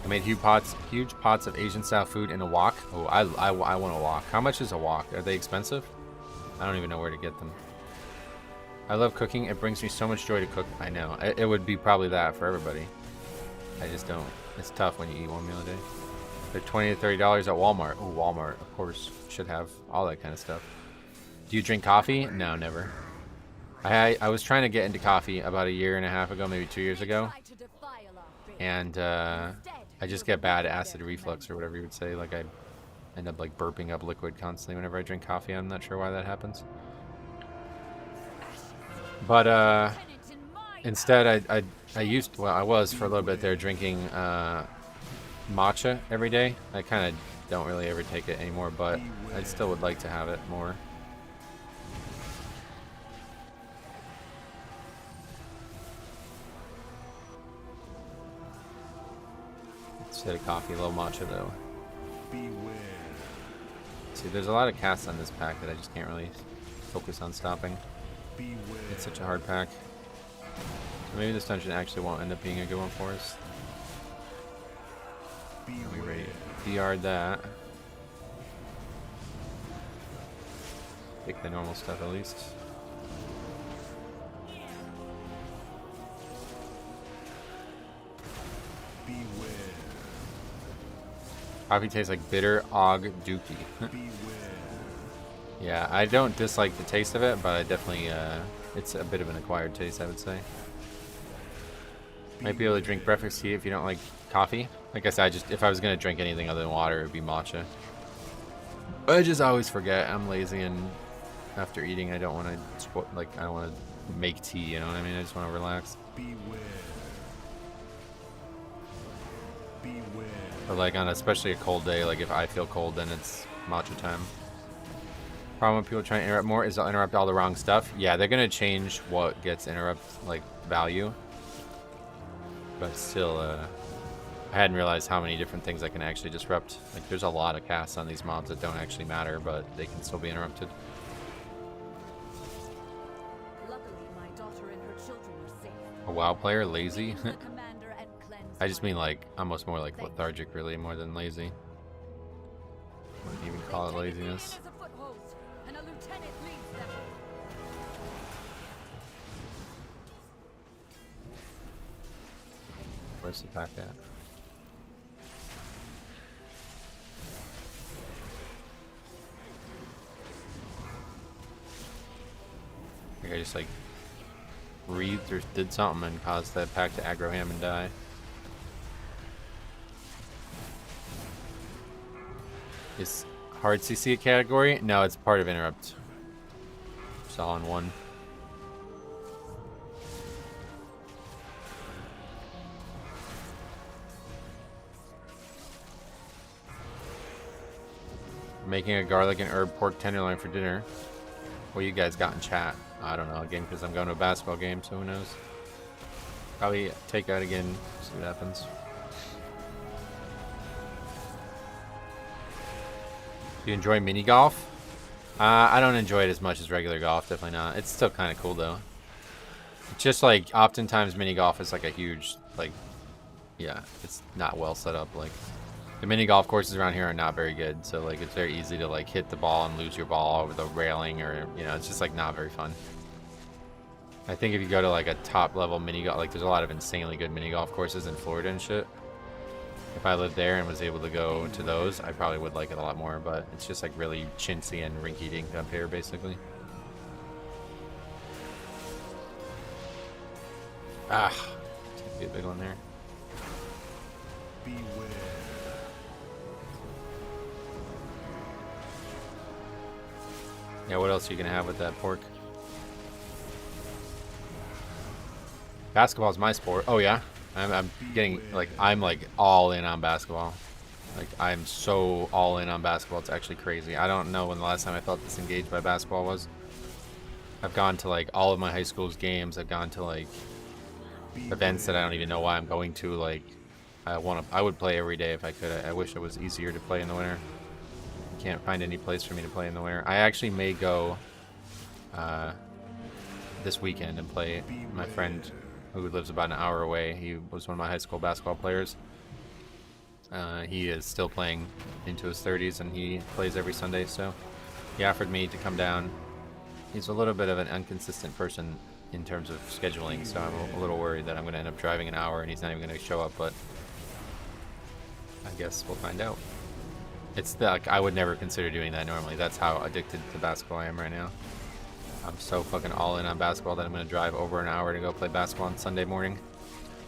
I made huge pots of Asian style food in a wok. Oh, I want a wok. How much is a wok? Are they expensive? I don't even know where to get them. I love cooking. It brings me so much joy to cook. I know. It would be probably that for everybody. I just don't. It's tough when you eat one meal a day. They're $20 to $30 at Walmart. Oh, Walmart, of course, should have all that kind of stuff. Do you drink coffee? No, never. I was trying to get into coffee about a year and a half ago, maybe 2 years ago. And I just get bad acid reflux or whatever you would say. Like I end up like burping up liquid constantly whenever I drink coffee. I'm not sure why that happens. But instead, I was for a little bit there drinking matcha every day. I kind of don't really ever take it anymore, but I still would like to have it more. Instead of coffee, a little matcha though. See, there's a lot of casts on this pack that I just can't really focus on stopping. It's such a hard pack. So maybe this dungeon actually won't end up being a good one for us. We ready to DR'd that. Pick the normal stuff at least. Coffee tastes like bitter og dookie. Yeah, I don't dislike the taste of it, but I definitely, it's a bit of an acquired taste, I would say. Might be able to drink breakfast tea if you don't like coffee. Like I said, if I was going to drink anything other than water, it would be matcha. I just always forget. I'm lazy, and after eating, I don't want to, I don't want to make tea, you know what I mean? I just want to relax. But like on especially a cold day, like if I feel cold, then it's matcha time. Problem with people trying to interrupt more is they'll interrupt all the wrong stuff. Yeah, they're gonna change what gets interrupt like value. But still, I hadn't realized how many different things I can actually disrupt. Like there's a lot of casts on these mobs that don't actually matter, but they can still be interrupted. Luckily, my daughter and her children are safe. A WoW player, lazy? The commander and cleanse I just mean like almost more like lethargic, really, more than lazy. Wouldn't even call it laziness. and a lieutenant leads them. Where's the pack at? I think I just like breathed or did something and caused that pack to aggro him and die. Is hard CC a category? No, it's part of interrupt. It's all in one. Making a garlic and herb pork tenderloin for dinner. What you guys got in chat? I don't know, again, because I'm going to a basketball game, so who knows. Probably take out again, see what happens. Do you enjoy mini golf? I don't enjoy it as much as regular golf. Definitely not. It's still kind of cool though. It's just like oftentimes mini golf is like a huge like, yeah, it's not well set up. Like the mini golf courses around here are not very good. So like it's very easy to like hit the ball and lose your ball over the railing, or you know, it's just like not very fun. I think if you go to like a top level mini golf, like there's a lot of insanely good mini golf courses in Florida and shit. If I lived there and was able to go to those, I probably would like it a lot more, but it's just like really chintzy and rinky-dink up here, basically. Ah, it's gonna be a big one there. Beware. Yeah, what else are you gonna have with that pork? Basketball is my sport. Oh yeah, I'm getting like I'm like all in on basketball. Like I'm so all in on basketball. It's actually crazy. I don't know when the last time I felt disengaged by basketball was. I've gone to like all of my high school's games. I've gone to like events that I don't even know why I'm going to. Like I would play every day if I could. I wish it was easier to play in the winter. I can't find any place for me to play in the winter. I actually may go this weekend and play. My friend who lives about an hour away, he was one of my high school basketball players. He is still playing into his 30s and he plays every Sunday, so he offered me to come down. He's a little bit of an inconsistent person in terms of scheduling, so I'm a little worried that I'm going to end up driving an hour and he's not even going to show up, but I guess we'll find out. It's like I would never consider doing that normally. That's how addicted to basketball I am right now. I'm so fucking all in on basketball that I'm going to drive over an hour to go play basketball on Sunday morning.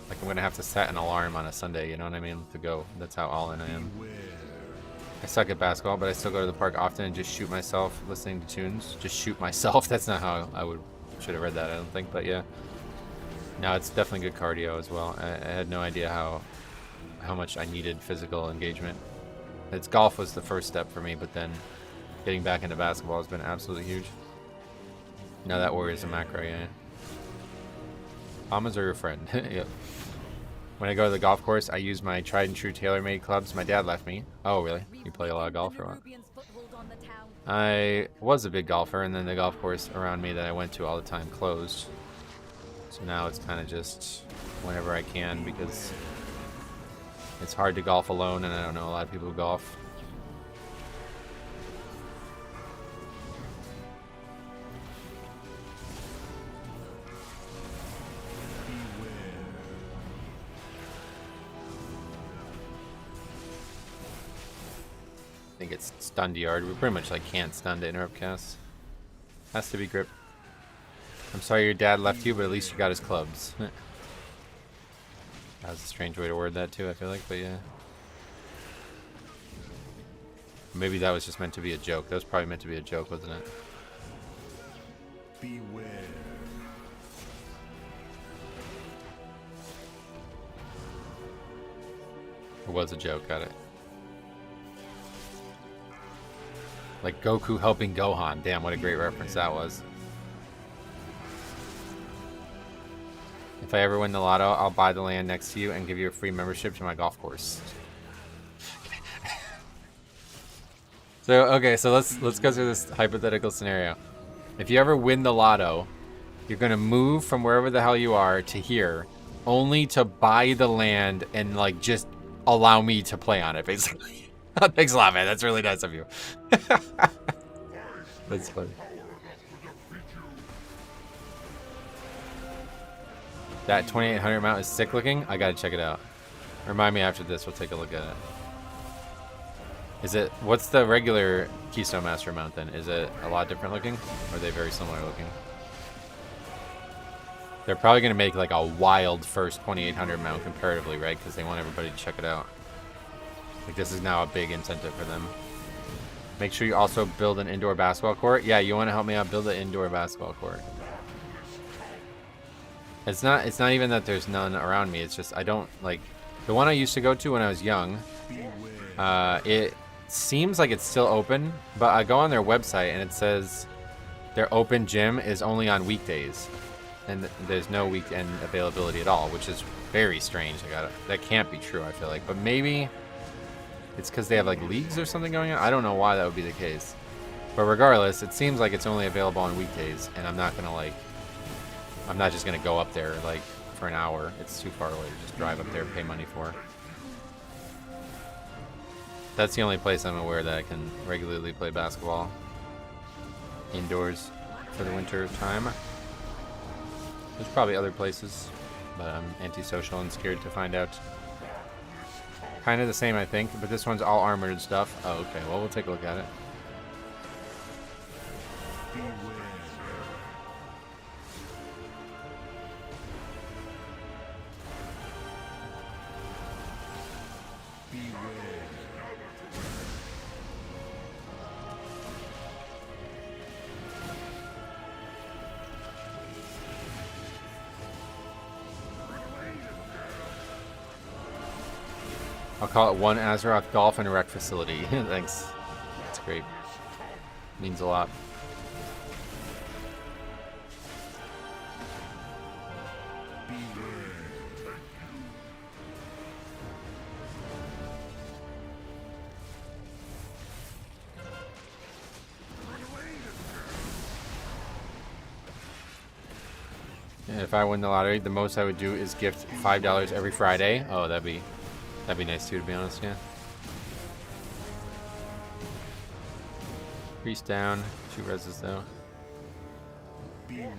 Like I'm going to have to set an alarm on a Sunday, you know what I mean, to go. That's how all in I am. I suck at basketball, but I still go to the park often and just shoot myself listening to tunes. Just shoot myself. That's not how I should have read that, I don't think, but yeah. No, it's definitely good cardio as well. I had no idea how much I needed physical engagement. Golf was the first step for me, but then getting back into basketball has been absolutely huge. No, that warrior's a macro, yeah. Mamas are your friend. Yep. When I go to the golf course, I use my tried and true TaylorMade clubs my dad left me. Oh, really? You play a lot of golf or what? I was a big golfer, and then the golf course around me that I went to all the time closed. So now it's kind of just whenever I can, because it's hard to golf alone, and I don't know a lot of people who golf. I think it's stunned yard. We pretty much like can't stun to interrupt cast. Has to be grip. I'm sorry your dad left you, but at least you got his clubs. That was a strange way to word that too, I feel like, but yeah. Maybe that was just meant to be a joke. That was probably meant to be a joke, wasn't it? Beware. It was a joke, got it. Like Goku helping Gohan. Damn, what a great reference that was. If I ever win the lotto, I'll buy the land next to you and give you a free membership to my golf course. So, okay, so let's go through this hypothetical scenario. If you ever win the lotto, you're going to move from wherever the hell you are to here, only to buy the land and, like, just allow me to play on it, basically. Thanks a lot, man. That's really nice of you. That's funny. That 2800 mount is sick looking. I gotta check it out. Remind me after this. We'll take a look at it. Is it? What's the regular Keystone Master mount then? Is it a lot different looking, or are they very similar looking? They're probably gonna make like a wild first 2800 mount comparatively, right? Because they want everybody to check it out. Like this is now a big incentive for them. Make sure you also build an indoor basketball court. Yeah, you want to help me out build an indoor basketball court. It's not even that there's none around me. It's just I don't like the one I used to go to when I was young. It seems like it's still open, but I go on their website and it says their open gym is only on weekdays, and there's no weekend availability at all, which is very strange. That can't be true. I feel like, but maybe it's because they have like leagues or something going on. I don't know why that would be the case. But regardless, it seems like it's only available on weekdays, and I'm not just gonna go up there like for an hour. It's too far away to just drive up there and pay money for. That's the only place I'm aware that I can regularly play basketball indoors for the winter time. There's probably other places, but I'm antisocial and scared to find out. Kind of the same, I think, but this one's all armored stuff. Oh, okay. Well, we'll take a look at it. I'll call it one Azeroth Golf and Rec facility. Thanks. That's great. Means a lot. And if I win the lottery, the most I would do is gift $5 every Friday. Oh, that'd be nice too, to be honest, yeah. Priest down, 2 reses though. Beware.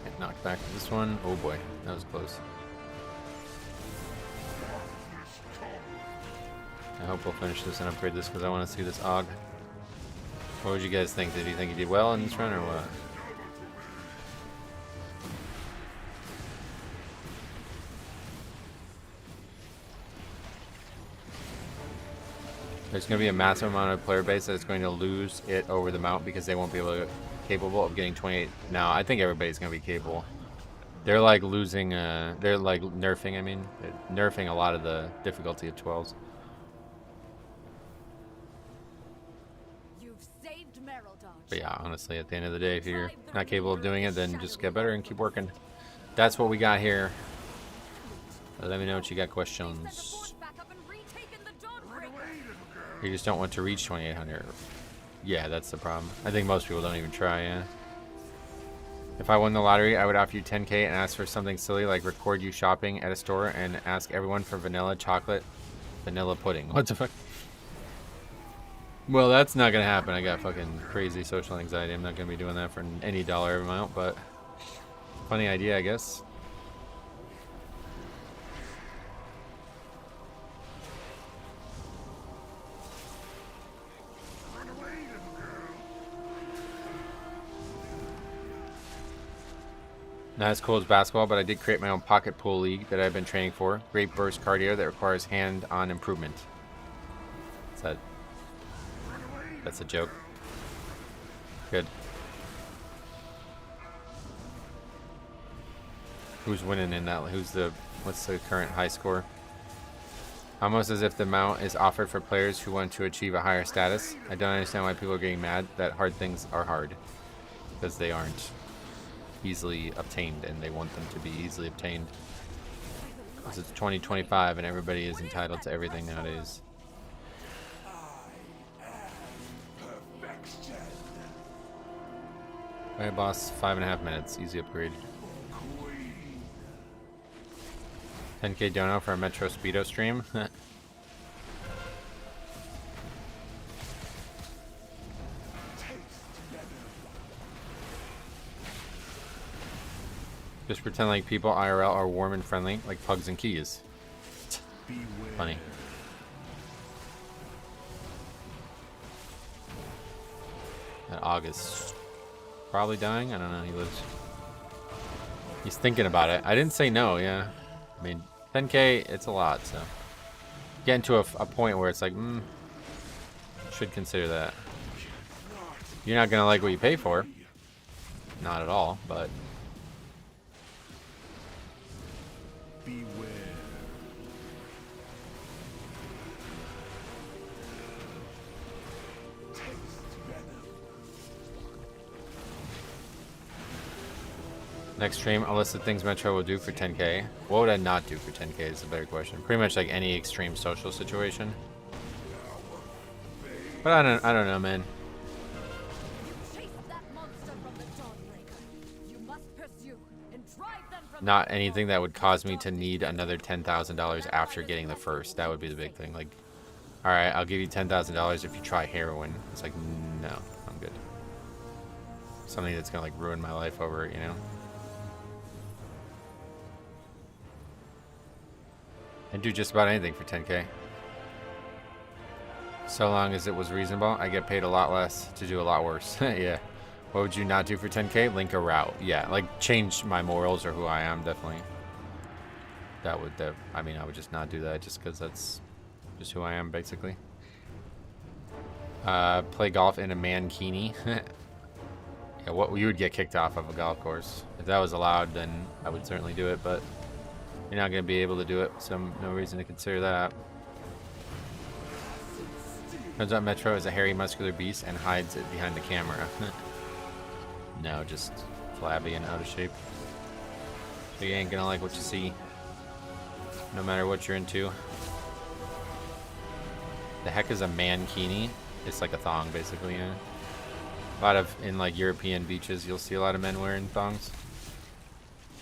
Get knocked back to this one. Oh boy, that was close. I hope we'll finish this and upgrade this because I want to see this Og. What would you guys think? Did you think he did well in this run or what? There's going to be a massive amount of player base that's going to lose it over the mount because they won't be capable of getting 28. No, I think everybody's going to be capable. They're like losing, they're like nerfing, I mean. They're nerfing a lot of the difficulty of 12s. But yeah, honestly, at the end of the day, if you're not capable of doing it, then just get better and keep working. That's what we got here. Let me know what you got questions. You just don't want to reach 2,800. Yeah, that's the problem. I think most people don't even try, yeah. If I won the lottery, I would offer you 10K and ask for something silly like record you shopping at a store and ask everyone for vanilla pudding. What the fuck? Well, that's not gonna happen. I got fucking crazy social anxiety. I'm not gonna be doing that for any dollar amount, but funny idea, I guess. Not as cool as basketball, but I did create my own pocket pool league that I've been training for. Great burst cardio that requires hand-on improvement. That's a joke. Good. Who's winning in that? What's the current high score? Almost as if the mount is offered for players who want to achieve a higher status. I don't understand why people are getting mad that hard things are hard. Because they aren't easily obtained, and they want them to be easily obtained. Because it's 2025 and everybody is entitled to everything nowadays. Alright, boss, 5.5 minutes. Easy upgrade. 10K dono for a Metro Speedo stream. Just pretend like people IRL are warm and friendly, like Pugs and Keys. Funny. That August. Probably dying? I don't know. He lives. He's thinking about it. I didn't say no, yeah. I mean, 10K, it's a lot, so. Getting to a point where it's like, should consider that. You're not going to like what you pay for. Not at all, but. Beware. Next stream, a list of things Metro will do for 10K. What would I not do for 10K is the better question. Pretty much like any extreme social situation. But I don't know, man. Not anything that would cause me to need another $10,000 after getting the first. That would be the big thing. Like, all right, I'll give you $10,000 if you try heroin. It's like, no, I'm good. Something that's gonna like ruin my life over it, you know? I'd do just about anything for 10K. So long as it was reasonable, I get paid a lot less to do a lot worse. Yeah. What would you not do for 10K? Link a route. Yeah, like change my morals or who I am, definitely. I mean, I would just not do that just because that's just who I am, basically. Play golf in a mankini. Yeah, what you would get kicked off of a golf course. If that was allowed, then I would certainly do it, but you're not going to be able to do it, so no reason to consider that. Turns out Metro is a hairy, muscular beast and hides it behind the camera. No, just flabby and out of shape. So you ain't gonna like what you see, no matter what you're into. The heck is a mankini? It's like a thong, basically, yeah. A lot of, in like European beaches, you'll see a lot of men wearing thongs.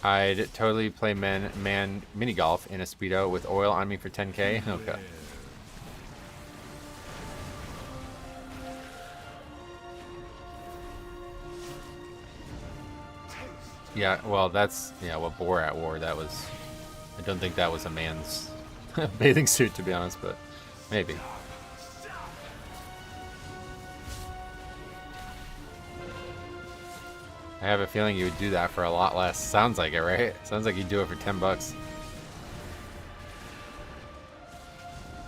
I'd totally play mini golf in a Speedo with oil on me for 10K. Okay. Yeah, well, that's, yeah, what Borat wore, that was, I don't think that was a man's bathing suit, to be honest, but maybe. I have a feeling you would do that for a lot less. Sounds like it, right? Sounds like you'd do it for 10 bucks.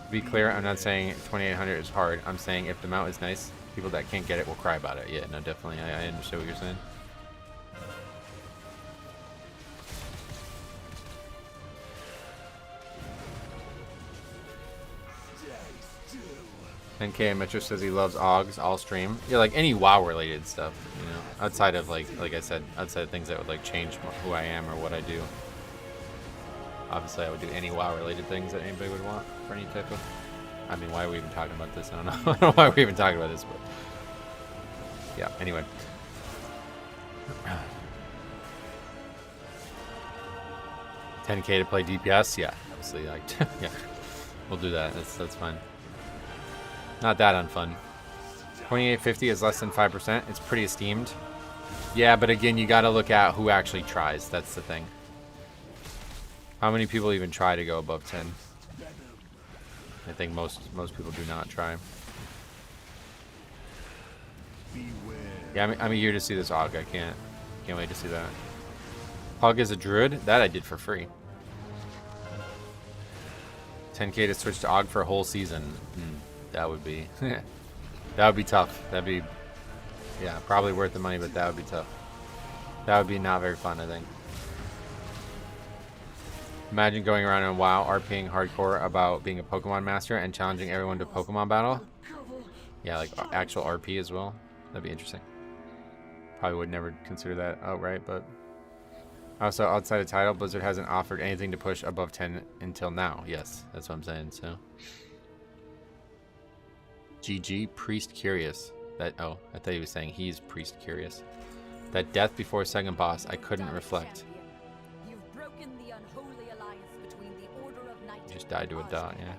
To be clear, I'm not saying 2,800 is hard. I'm saying if the mount is nice, people that can't get it will cry about it. Yeah, no, definitely. I understand what you're saying. NK Metro says he loves Augs, all stream. Yeah, like any WoW related stuff, you know, outside of like I said, outside of things that would like change who I am or what I do. Obviously, I would do any WoW related things that anybody would want for any type of. I mean, why are we even talking about this? I don't know. I don't know why we're even talking about this, but yeah. Anyway. $10K to play DPS, yeah. Obviously, like, yeah, we'll do that. That's fine. Not that unfun. 2850 is less than 5%. It's pretty esteemed. Yeah, but again, you got to look at who actually tries. That's the thing. How many people even try to go above 10? I think most people do not try. Yeah, I'm eager to see this Aug. I can't wait to see that. Pug is a druid. That I did for free. 10K to switch to Aug for a whole season. That would be that would be tough. That'd be, yeah, probably worth the money, but that would be tough. That would be not very fun, I think. Imagine going around in WoW RPing hardcore about being a Pokemon master and challenging everyone to Pokemon battle. Yeah, like actual RP as well. That'd be interesting. Probably would never consider that outright, but also outside of title, Blizzard hasn't offered anything to push above 10 until now. Yes, that's what I'm saying. So. GG, Priest Curious. That, oh, I thought he was saying he's Priest Curious. That death before second boss, I couldn't reflect. You've broken the unholy alliance between the Order of Knight. Just died to a dot, yeah.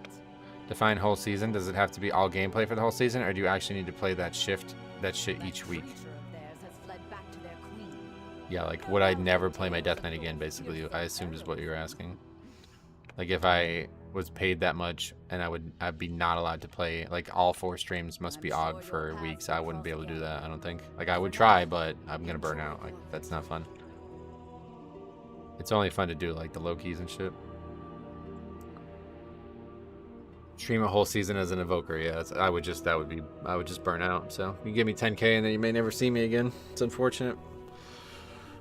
Define whole season. Does it have to be all gameplay for the whole season, or do you actually need to play that shit each week? Yeah, like would I never play my Death Knight again, basically, I assumed is what you were asking. Like if I was paid that much and I'd be not allowed to play, like all 4 streams must be AUG for weeks, I wouldn't be able to do that, I don't think. Like I would try, but I'm gonna burn out. Like that's not fun. It's only fun to do like the low keys and shit. Stream a whole season as an evoker, yeah, I would just burn out. So you give me 10K and then you may never see me again. It's unfortunate.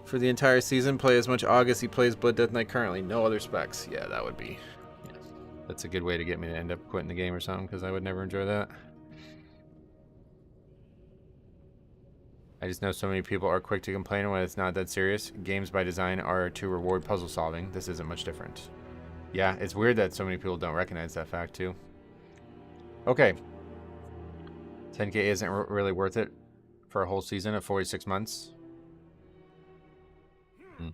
For the entire season, play as much AUG as he plays Blood Death Knight currently. No other specs. Yeah, that would be. Yeah. That's a good way to get me to end up quitting the game or something, because I would never enjoy that. I just know so many people are quick to complain when it's not that serious. Games by design are to reward puzzle solving. This isn't much different. Yeah, it's weird that so many people don't recognize that fact too. Okay. 10K isn't really worth it for a whole season of 46 months. You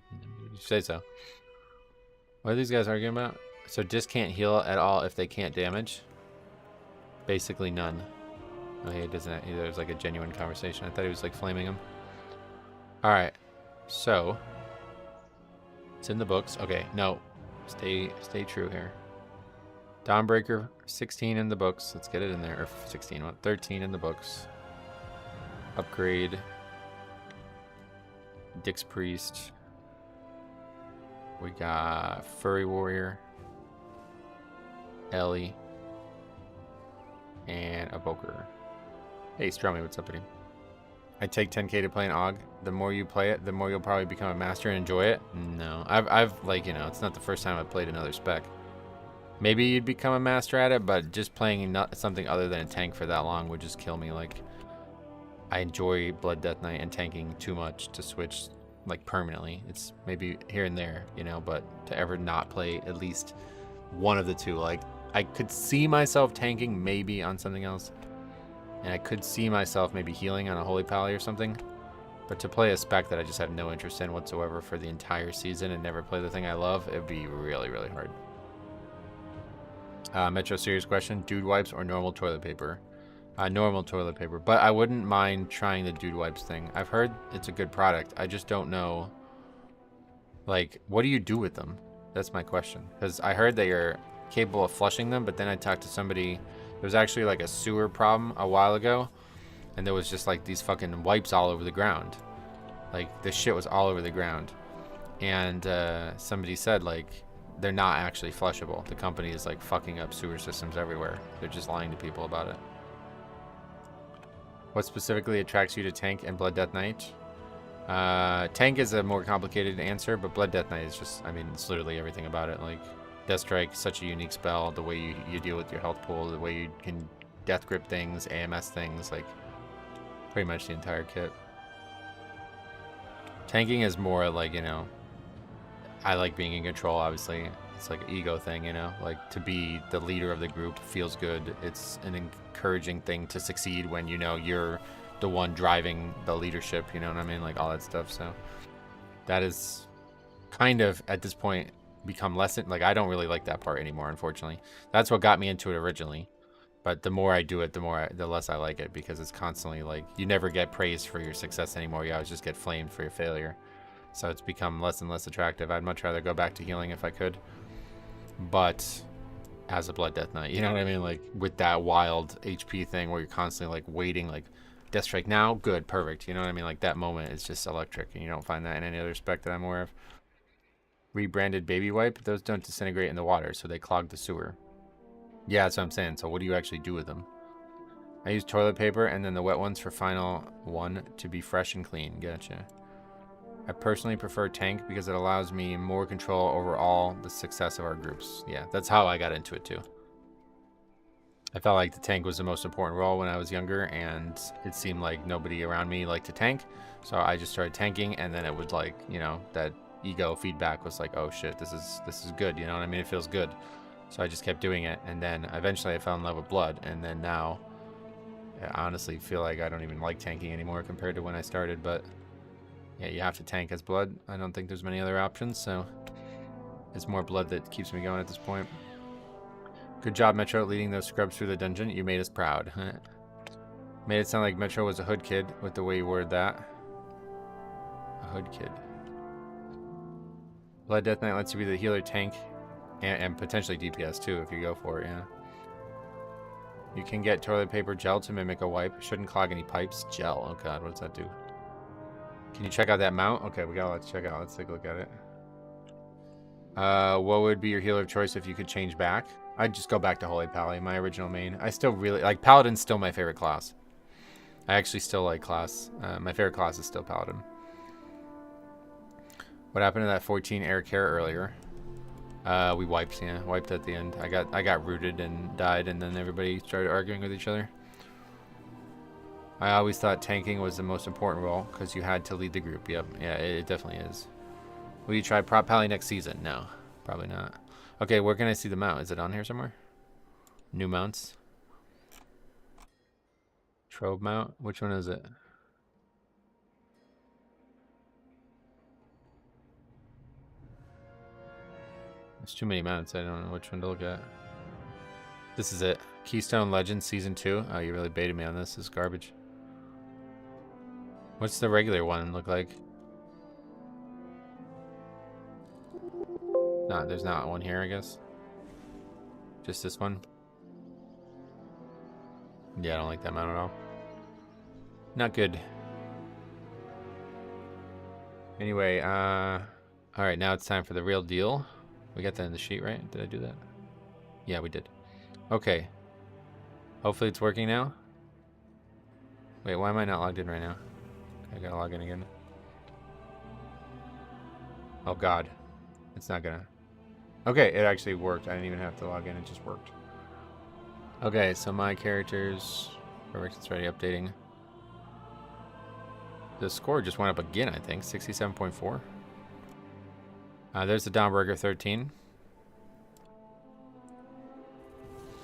say so. What are these guys arguing about? So just can't heal at all if they can't damage? Basically none. Oh, he doesn't. There's like a genuine conversation. I thought he was like flaming him. All right. So it's in the books. Okay. No. Stay true here. Dawnbreaker 16 in the books. Let's get it in there. Or 16. What? 13 in the books. Upgrade. Dix Priest. We got Furry Warrior. Ellie. And a Boker. Hey, Strummy, what's up, buddy? I take 10K to play an AUG. The more you play it, the more you'll probably become a master and enjoy it. No, I've like, you know, it's not the first time I've played another spec. Maybe you'd become a master at it, but just playing something other than a tank for that long would just kill me. Like, I enjoy Blood Death Knight and tanking too much to switch like permanently. It's maybe here and there, you know, but to ever not play at least one of the two, like I could see myself tanking maybe on something else. And I could see myself maybe healing on a Holy Pally or something. But to play a spec that I just have no interest in whatsoever for the entire season and never play the thing I love, it'd be really, really hard. Metro serious question. Dude wipes or normal toilet paper? Normal toilet paper. But I wouldn't mind trying the dude wipes thing. I've heard it's a good product. I just don't know. Like, what do you do with them? That's my question. Because I heard that you're capable of flushing them, but then I talked to somebody. There was actually like a sewer problem a while ago, and there was just like these fucking wipes all over the ground. Like this shit was all over the ground, and somebody said like they're not actually flushable. The company is like fucking up sewer systems everywhere. They're just lying to people about it. What specifically attracts you to Tank and Blood Death Knight? Tank is a more complicated answer, but Blood Death Knight is just, I mean, it's literally everything about it. Like Death Strike, such a unique spell, the way you deal with your health pool, the way you can death grip things, AMS things, like pretty much the entire kit. Tanking is more like, you know, I like being in control, obviously. It's like an ego thing, you know, like to be the leader of the group feels good. It's an encouraging thing to succeed when, you know, you're the one driving the leadership, you know what I mean? Like all that stuff. So that is kind of at this point become less, like I don't really like that part anymore, unfortunately. That's what got me into it originally, but the more I do it, the less I like it, because it's constantly like you never get praised for your success anymore. You always just get flamed for your failure. So it's become less and less attractive. I'd much rather go back to healing if I could, but as a Blood Death Knight, you know what I mean? Like with that wild HP thing where you're constantly like waiting, like Death Strike now, good, perfect, you know what I mean? Like that moment is just electric, and you don't find that in any other spec that I'm aware of. Rebranded baby wipe, those don't disintegrate in the water, so they clog the sewer. Yeah, that's what I'm saying. So what do you actually do with them? I use toilet paper and then the wet ones for final one to be fresh and clean. Gotcha. I personally prefer Tank because it allows me more control over all the success of our groups. Yeah, that's how I got into it too. I felt like the tank was the most important role when I was younger, and it seemed like nobody around me liked to tank, so I just started tanking, and then it would like, you know, that ego feedback was like, oh shit, this is good, you know what I mean? It feels good. So I just kept doing it, and then eventually I fell in love with blood, and then now I honestly feel like I don't even like tanking anymore compared to when I started. But yeah, you have to tank as blood. I don't think there's many other options, so it's more blood that keeps me going at this point. Good job, Metro, leading those scrubs through the dungeon. You made us proud. Made it sound like Metro was a hood kid with the way you worded that. A hood kid. Blood Death Knight lets you be the healer, tank, and potentially DPS too if you go for it, yeah. You can get toilet paper gel to mimic a wipe. Shouldn't clog any pipes. Gel. Oh god, what does that do? Can you check out that mount? Okay, we got a lot to check out. Let's take a look at it. What would be your healer of choice if you could change back? I'd just go back to Holy Pally, my original main. I still really like Paladin's still my favorite class. I actually still like class. My favorite class is still Paladin. What happened to that 14 air care earlier? We wiped, yeah, wiped at the end. I got rooted and died, and then everybody started arguing with each other. I always thought tanking was the most important role because you had to lead the group. Yep. Yeah, it definitely is. Will you try prop pally next season? No, probably not. Okay, where can I see the mount? Is it on here somewhere? New mounts. Trove mount. Which one is it? There's too many mounts. I don't know which one to look at. This is it. Keystone Legends Season 2. Oh, you really baited me on this. This is garbage. What's the regular one look like? No, there's not one here, I guess. Just this one. Yeah, I don't like that mount at all. Not good. Anyway, alright, now it's time for the real deal. We got that in the sheet, right? Did I do that? Yeah, we did. Okay. Hopefully it's working now. Wait, why am I not logged in right now? I gotta log in again. Oh god. It's not gonna... Okay, it actually worked. I didn't even have to log in, it just worked. Okay, so my characters... Perfect, it's already updating. The score just went up again, I think. 67.4. There's the Domburger 13.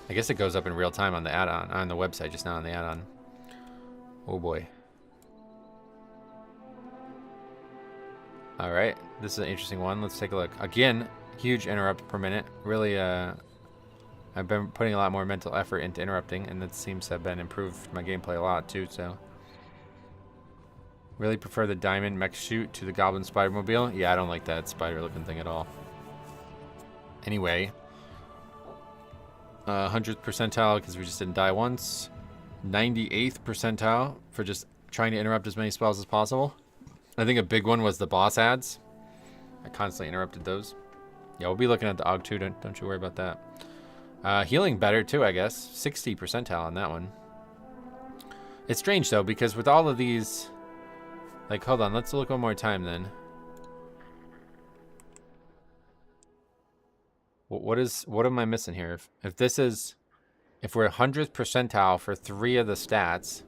I guess it goes up in real time on the add-on, on the website, just not on the add-on. Oh boy. Alright, this is an interesting one. Let's take a look. Again, huge interrupt per minute. Really, I've been putting a lot more mental effort into interrupting, and that seems to have been improved my gameplay a lot too, so. Really prefer the diamond mech shoot to the goblin spider mobile. Yeah, I don't like that spider looking thing at all. Anyway. 100th percentile because we just didn't die once. 98th percentile for just trying to interrupt as many spells as possible. I think a big one was the boss ads. I constantly interrupted those. Yeah, we'll be looking at the AUG too. Don't you worry about that. Healing better too, I guess. 60 percentile on that one. It's strange though because with all of these... Like, hold on, let's look one more time then. What am I missing here? If this is, if we're 100th percentile for 3 of the stats,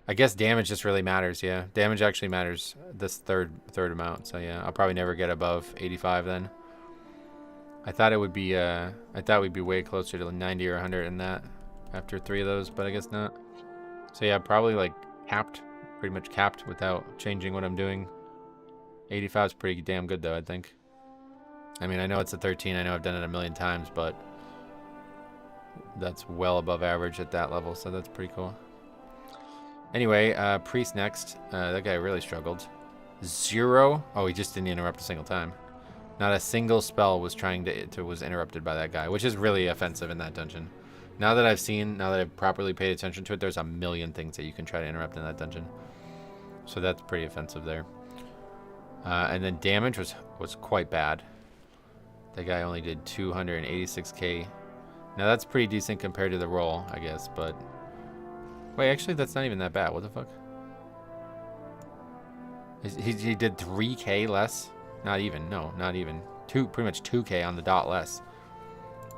I guess damage just really matters, yeah. Damage actually matters this third amount, so yeah, I'll probably never get above 85 then. I thought it would be, I thought we'd be way closer to 90 or 100 in that after 3 of those, but I guess not. So yeah, probably like capped. Pretty much capped without changing what I'm doing. 85 is pretty damn good though, I think. I mean, I know it's a 13. I know I've done it a million times, but that's well above average at that level, so that's pretty cool. Anyway, Priest next. That guy really struggled. 0. Oh, he just didn't interrupt a single time. Not a single spell was was interrupted by that guy, which is really offensive in that dungeon. Now that I've properly paid attention to it, there's a million things that you can try to interrupt in that dungeon. So that's pretty offensive there. And then damage was quite bad. That guy only did 286k. Now that's pretty decent compared to the roll, I guess, but... Wait, actually that's not even that bad. What the fuck? He did 3k less? Not even, no, not even. Pretty much 2k on the dot less.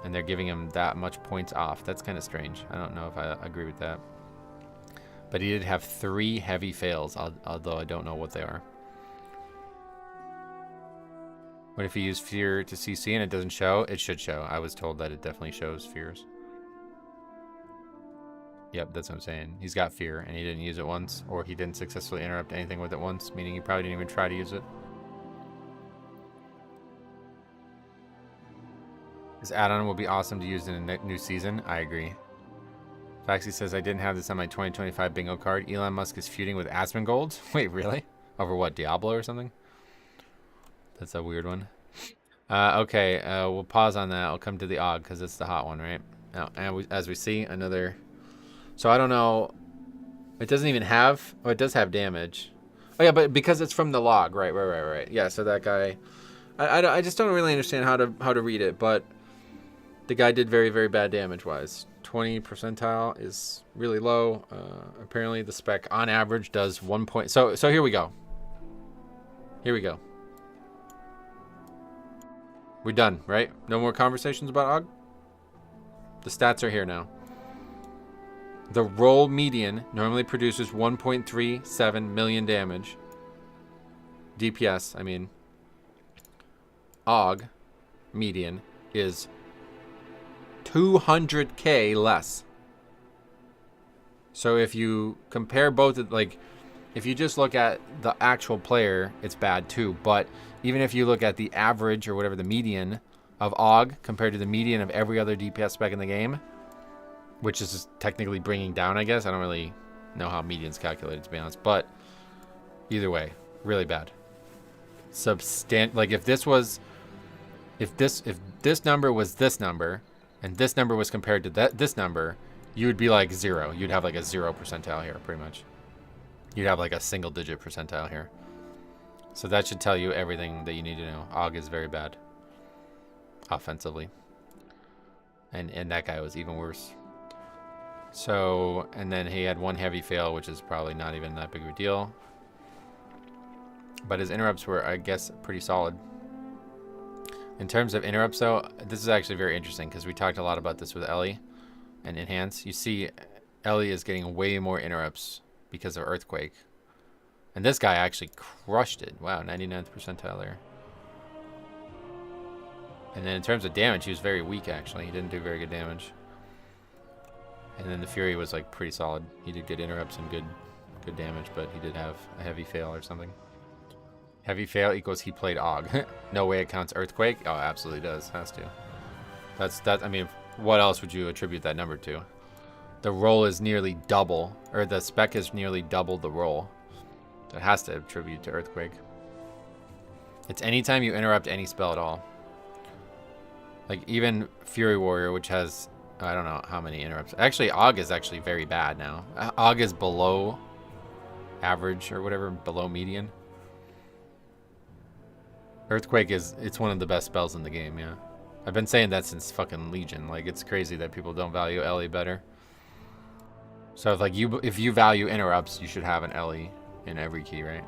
And they're giving him that much points off. That's kind of strange. I don't know if I agree with that. But he did have 3 heavy fails, although I don't know what they are. What if he used fear to CC and it doesn't show? It should show. I was told that it definitely shows fears. Yep, that's what I'm saying. He's got fear and he didn't use it once, or he didn't successfully interrupt anything with it once, meaning he probably didn't even try to use it. This add-on will be awesome to use in a new season. I agree. Faxi says, I didn't have this on my 2025 bingo card. Elon Musk is feuding with Asmongold. Wait, really? Over what, Diablo or something? That's a weird one. Okay, we'll pause on that. I'll come to the AUG because it's the hot one, right? Now, and as we see, another... So I don't know. It doesn't even have... Oh, it does have damage. Oh, yeah, but because it's from the log. Right. Yeah, so that guy... I just don't really understand how to read it, but the guy did very, very bad damage-wise. 20 percentile is really low. Apparently the spec on average does 1 point. So here we go. We're done, right? No more conversations about AUG? The stats are here now. The roll median normally produces 1.37 million damage. DPS, I mean. AUG median is 200k less. So if you compare both, like, if you just look at the actual player, it's bad too. But even if you look at the average or whatever, the median of AUG compared to the median of every other DPS spec in the game, which is technically bringing down, I guess. I don't really know how median's calculated, to be honest. But either way, really bad. Like if this number was this number, and this number was compared to this number, you would be like 0. You'd have like a 0 percentile here, pretty much. You'd have like a single-digit percentile here. So that should tell you everything that you need to know. AUG is very bad offensively. And that guy was even worse. So, and then he had one heavy fail, which is probably not even that big of a deal. But his interrupts were, I guess, pretty solid. In terms of interrupts, though, this is actually very interesting because we talked a lot about this with Ellie and Enhance. You see Ellie is getting way more interrupts because of Earthquake. And this guy actually crushed it. Wow, 99th percentile there. And then in terms of damage, he was very weak, actually. He didn't do very good damage. And then the Fury was like pretty solid. He did good interrupts and good damage, but he did have a heavy fail or something. Heavy fail equals he played AUG. No way it counts Earthquake. Oh, it absolutely does. Has to. I mean, what else would you attribute that number to? The roll is nearly double, or the spec is nearly double the roll. That has to attribute to Earthquake. It's anytime you interrupt any spell at all. Like even Fury Warrior, which has, I don't know how many interrupts. Actually, AUG is actually very bad now. AUG is below average or whatever, below median. Earthquake it's one of the best spells in the game, yeah. I've been saying that since fucking Legion. Like, it's crazy that people don't value Ellie better. So if you value interrupts, you should have an Ellie in every key, right?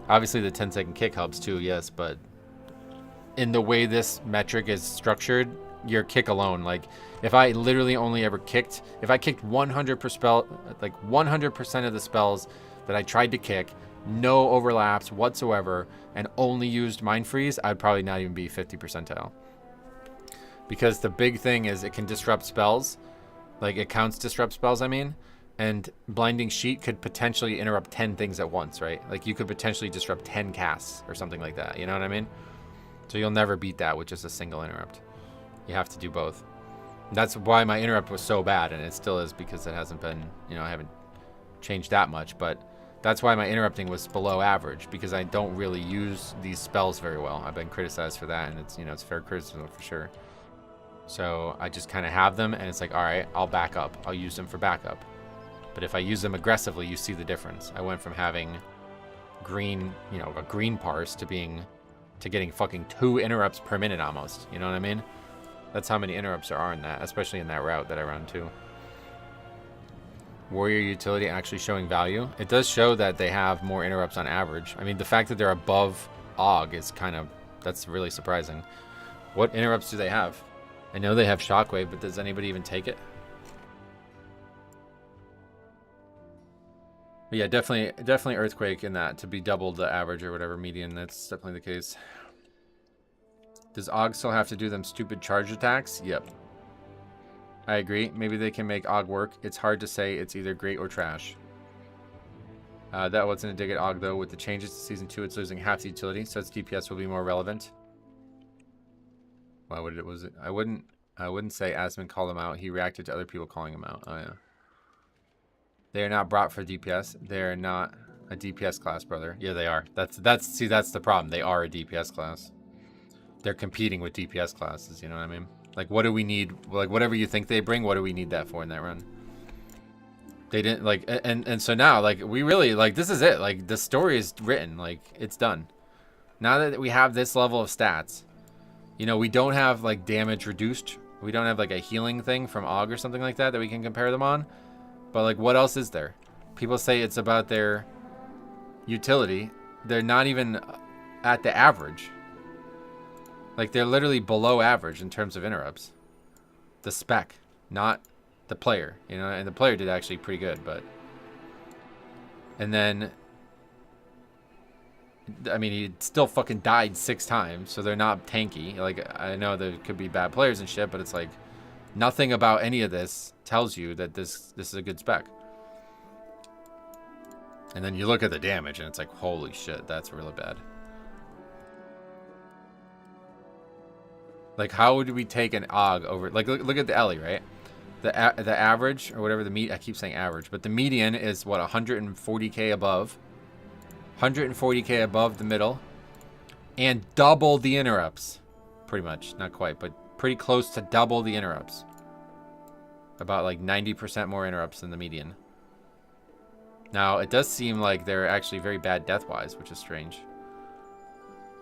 Obviously the 10-second kick helps too, yes, but in the way this metric is structured, your kick alone, like if I literally only ever kicked, if I kicked 100% of the spells that I tried to kick, no overlaps whatsoever, and only used Mind Freeze, I'd probably not even be 50 percentile. Because the big thing is it can disrupt spells. Like, it counts disrupt spells, I mean. And Blinding Sheet could potentially interrupt 10 things at once, right? Like, you could potentially disrupt 10 casts or something like that. You know what I mean? So you'll never beat that with just a single interrupt. You have to do both. That's why my interrupt was so bad, and it still is, because it hasn't been, I haven't changed that much. But that's why my interrupting was below average, because I don't really use these spells very well. I've been criticized for that, and it's, it's fair criticism for sure. So I just kind of have them, and it's like, all right, I'll back up. I'll use them for backup. But if I use them aggressively, you see the difference. I went from having green, a green parse to getting fucking 2 interrupts per minute almost. You know what I mean? That's how many interrupts there are in that, especially in that route that I run too. Warrior utility actually showing value. It does show that they have more interrupts on average. I mean, the fact that they're above AUG is that's really surprising. What interrupts do they have? I know they have Shockwave, but does anybody even take it? But yeah, definitely Earthquake in that to be double the average or whatever median. That's definitely the case. Does AUG still have to do them stupid charge attacks? Yep. I agree. Maybe they can make AUG work. It's hard to say. It's either great or trash. That wasn't a dig at AUG though. With the changes to Season 2, it's losing half the utility, so its DPS will be more relevant. Why would it? I wouldn't say Asmund called him out. He reacted to other people calling him out. Oh yeah. They are not brought for DPS. They are not a DPS class, brother. Yeah, they are. That's the problem. They are a DPS class. They're competing with DPS classes, you know what I mean? Like, what do we need? Like, whatever you think they bring, what do we need that for in that run? They didn't, like, and so now, like, we really, like, this is it. Like, the story is written. Like, it's done. Now that we have this level of stats, we don't have, like, damage reduced. We don't have, like, a healing thing from AUG or something like that we can compare them on. But, like, what else is there? People say it's about their utility. They're not even at the average. Like, they're literally below average in terms of interrupts. The spec, not the player, you know, and the player did actually pretty good, but... And then... I mean, he still fucking died 6 times, so they're not tanky. Like, I know there could be bad players and shit, but it's like... Nothing about any of this tells you that this is a good spec. And then you look at the damage, and it's like, holy shit, that's really bad. Like, how would we take an Og over... Like, look at the Ellie, right? The average, or whatever the I keep saying average, but the median is, what, 140k above? 140k above the middle. And double the interrupts. Pretty much. Not quite, but pretty close to double the interrupts. About, like, 90% more interrupts than the median. Now, it does seem like they're actually very bad death-wise, which is strange.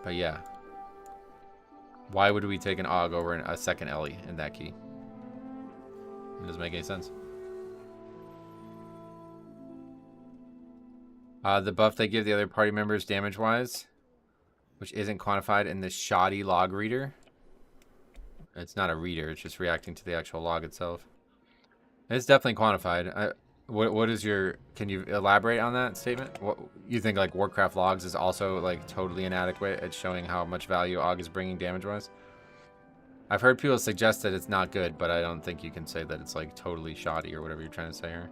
But, yeah. Why would we take an Og over a second Ellie in that key? It doesn't make any sense. The buff they give the other party members damage-wise, which isn't quantified in the shoddy log reader. It's not a reader, it's just reacting to the actual log itself. It's definitely quantified. What is your... Can you elaborate on that statement? What you think, like, Warcraft logs is also, like, totally inadequate at showing how much value Og is bringing damage-wise? I've heard people suggest that it's not good, but I don't think you can say that it's, like, totally shoddy or whatever you're trying to say here.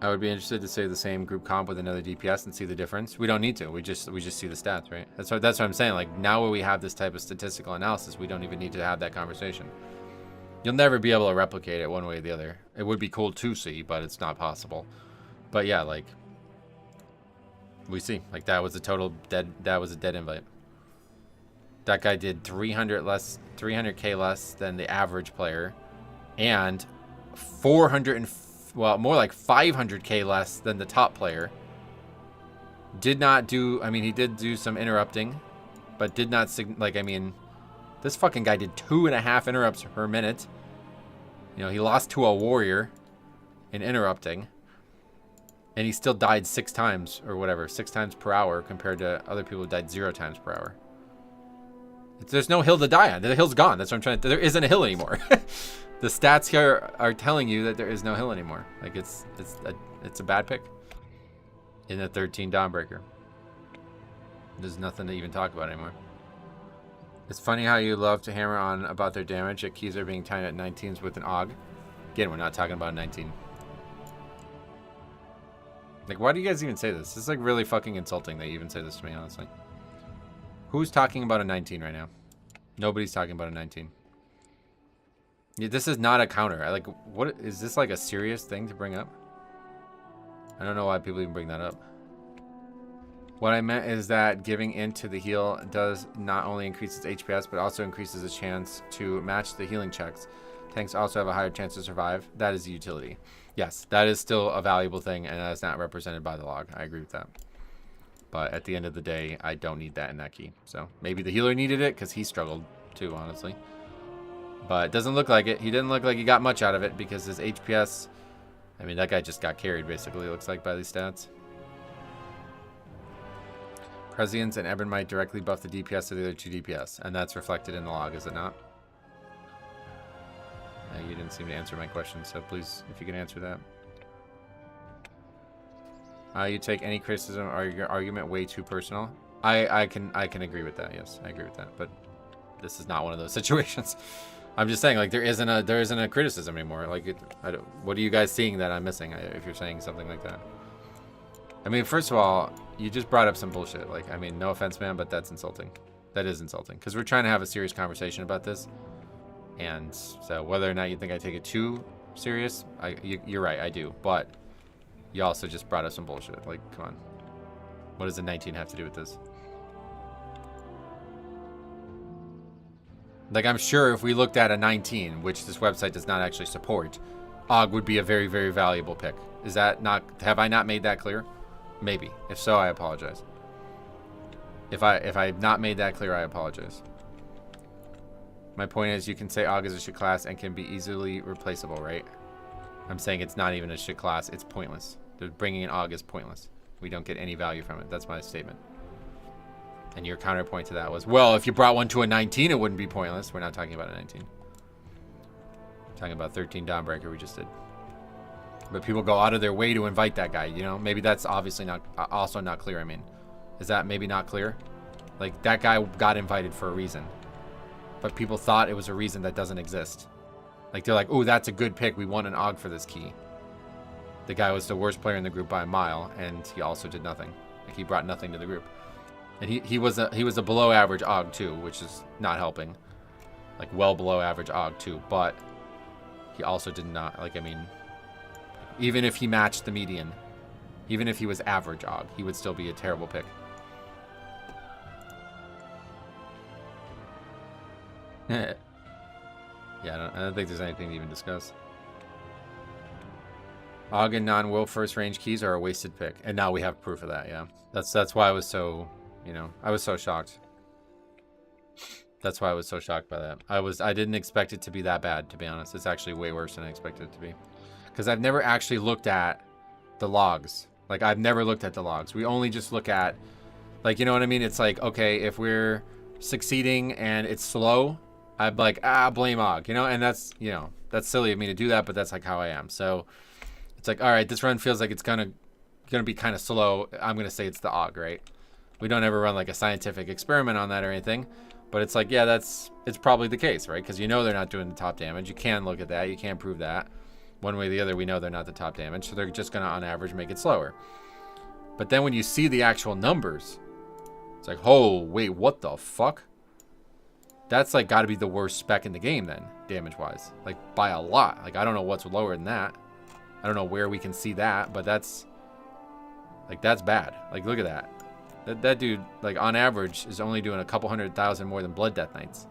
I would be interested to say the same group comp with another DPS and see the difference. We don't need to. We just see the stats, right? That's what I'm saying. Like, now when we have this type of statistical analysis, we don't even need to have that conversation. You'll never be able to replicate it one way or the other. It would be cool to see, but it's not possible. But yeah, like, we see. Like, that was a total dead... That was a dead invite. That guy did 300k less than the average player, and 400 well, more like 500k less than the top player. Did not do... I mean, he did do some interrupting, but did not... Like, I mean... This fucking guy did 2.5 interrupts per minute. You know, he lost to a warrior in interrupting. And he still died 6 times, or whatever, 6 times per hour compared to other people who died 0 times per hour. There's no hill to die on. The hill's gone. That's what I'm trying to... There isn't a hill anymore. The stats here are telling you that there is no hill anymore. Like, it's a bad pick. In the 13 Dawnbreaker. There's nothing to even talk about anymore. It's funny how you love to hammer on about their damage, yet keys are being timed at 19s with an Og. Again, we're not talking about a 19. Like, why do you guys even say this? This is, like, really fucking insulting that you even say this to me, honestly. Who's talking about a 19 right now? Nobody's talking about a 19. Yeah, this is not a counter. Like, what is this, like, a serious thing to bring up? I don't know why people even bring that up. What I meant is that giving into the heal does not only increase its HPS, but also increases its chance to match the healing checks. Tanks also have a higher chance to survive. That is the utility. Yes, that is still a valuable thing, and that is not represented by the log. I agree with that. But at the end of the day, I don't need that in that key. So maybe the healer needed it because he struggled too, honestly. But it doesn't look like it. He didn't look like he got much out of it because his HPS... I mean, that guy just got carried, basically, it looks like, by these stats. Prescience and Ebon might directly buff the DPS of the other 2 DPS, and that's reflected in the log, is it not? You didn't seem to answer my question, so please, if you can answer that. You take any criticism or your argument way too personal. I can agree with that. Yes, I agree with that. But this is not one of those situations. I'm just saying, like, there isn't a criticism anymore. Like, what are you guys seeing that I'm missing? If you're saying something like that. I mean, first of all, you just brought up some bullshit. Like, I mean, no offense, man, but that's insulting. That is insulting. Because we're trying to have a serious conversation about this. And so whether or not you think I take it too serious, you're right, I do. But you also just brought up some bullshit. Like, come on. What does the 19 have to do with this? Like, I'm sure if we looked at a 19, which this website does not actually support, Og would be a very, very valuable pick. Is that not... Have I not made that clear? Maybe. If so, I apologize. If I've not made that clear, I apologize. My point is, you can say Og is a shit class and can be easily replaceable, right? I'm saying it's not even a shit class. It's pointless. Bringing an Og is pointless. We don't get any value from it. That's my statement. And your counterpoint to that was, well, if you brought one to a 19, it wouldn't be pointless. We're not talking about a 19. Talking about 13 Dawnbreaker we just did. But people go out of their way to invite that guy, you know? Maybe that's obviously not, also not clear, I mean. Is that maybe not clear? Like, that guy got invited for a reason. But people thought it was a reason that doesn't exist. Like, they're like, oh, that's a good pick. We want an AUG for this key. The guy was the worst player in the group by a mile, and he also did nothing. Like, he brought nothing to the group. And he was a below average AUG too, which is not helping. Like, well below average AUG too. But he also did not, like, I mean, even if he matched the median, even if he was average AUG, he would still be a terrible pick. Yeah, I don't think there's anything to even discuss. AUG and non-will first range keys are a wasted pick. And now we have proof of that, yeah. That's why I was so, you know, I was so shocked. That's why I was so shocked by that. I didn't expect it to be that bad, to be honest. It's actually way worse than I expected it to be. Because I've never actually looked at the logs. Like, I've never looked at the logs. We only just look at, like, you know what I mean? It's like, okay, if we're succeeding and it's slow, I'm like, blame AUG, you know? And that's, you know, that's silly of me to do that, but that's like how I am. So it's like, all right, this run feels like it's gonna be kind of slow. I'm gonna say it's the AUG, right? We don't ever run like a scientific experiment on that or anything, but it's like, yeah, it's probably the case, right? Because you know they're not doing the top damage. You can look at that. You can't prove that. One way or the other, we know they're not the top damage, so they're just gonna, on average, make it slower. But then when you see the actual numbers, it's like, oh, wait, what the fuck? That's like got to be the worst spec in the game then, damage-wise. Like, by a lot. Like, I don't know what's lower than that. I don't know where we can see that, but that's, like, that's bad. Like, look at that. That dude, like, on average, is only doing a couple 100,000 more than Blood Death Knights.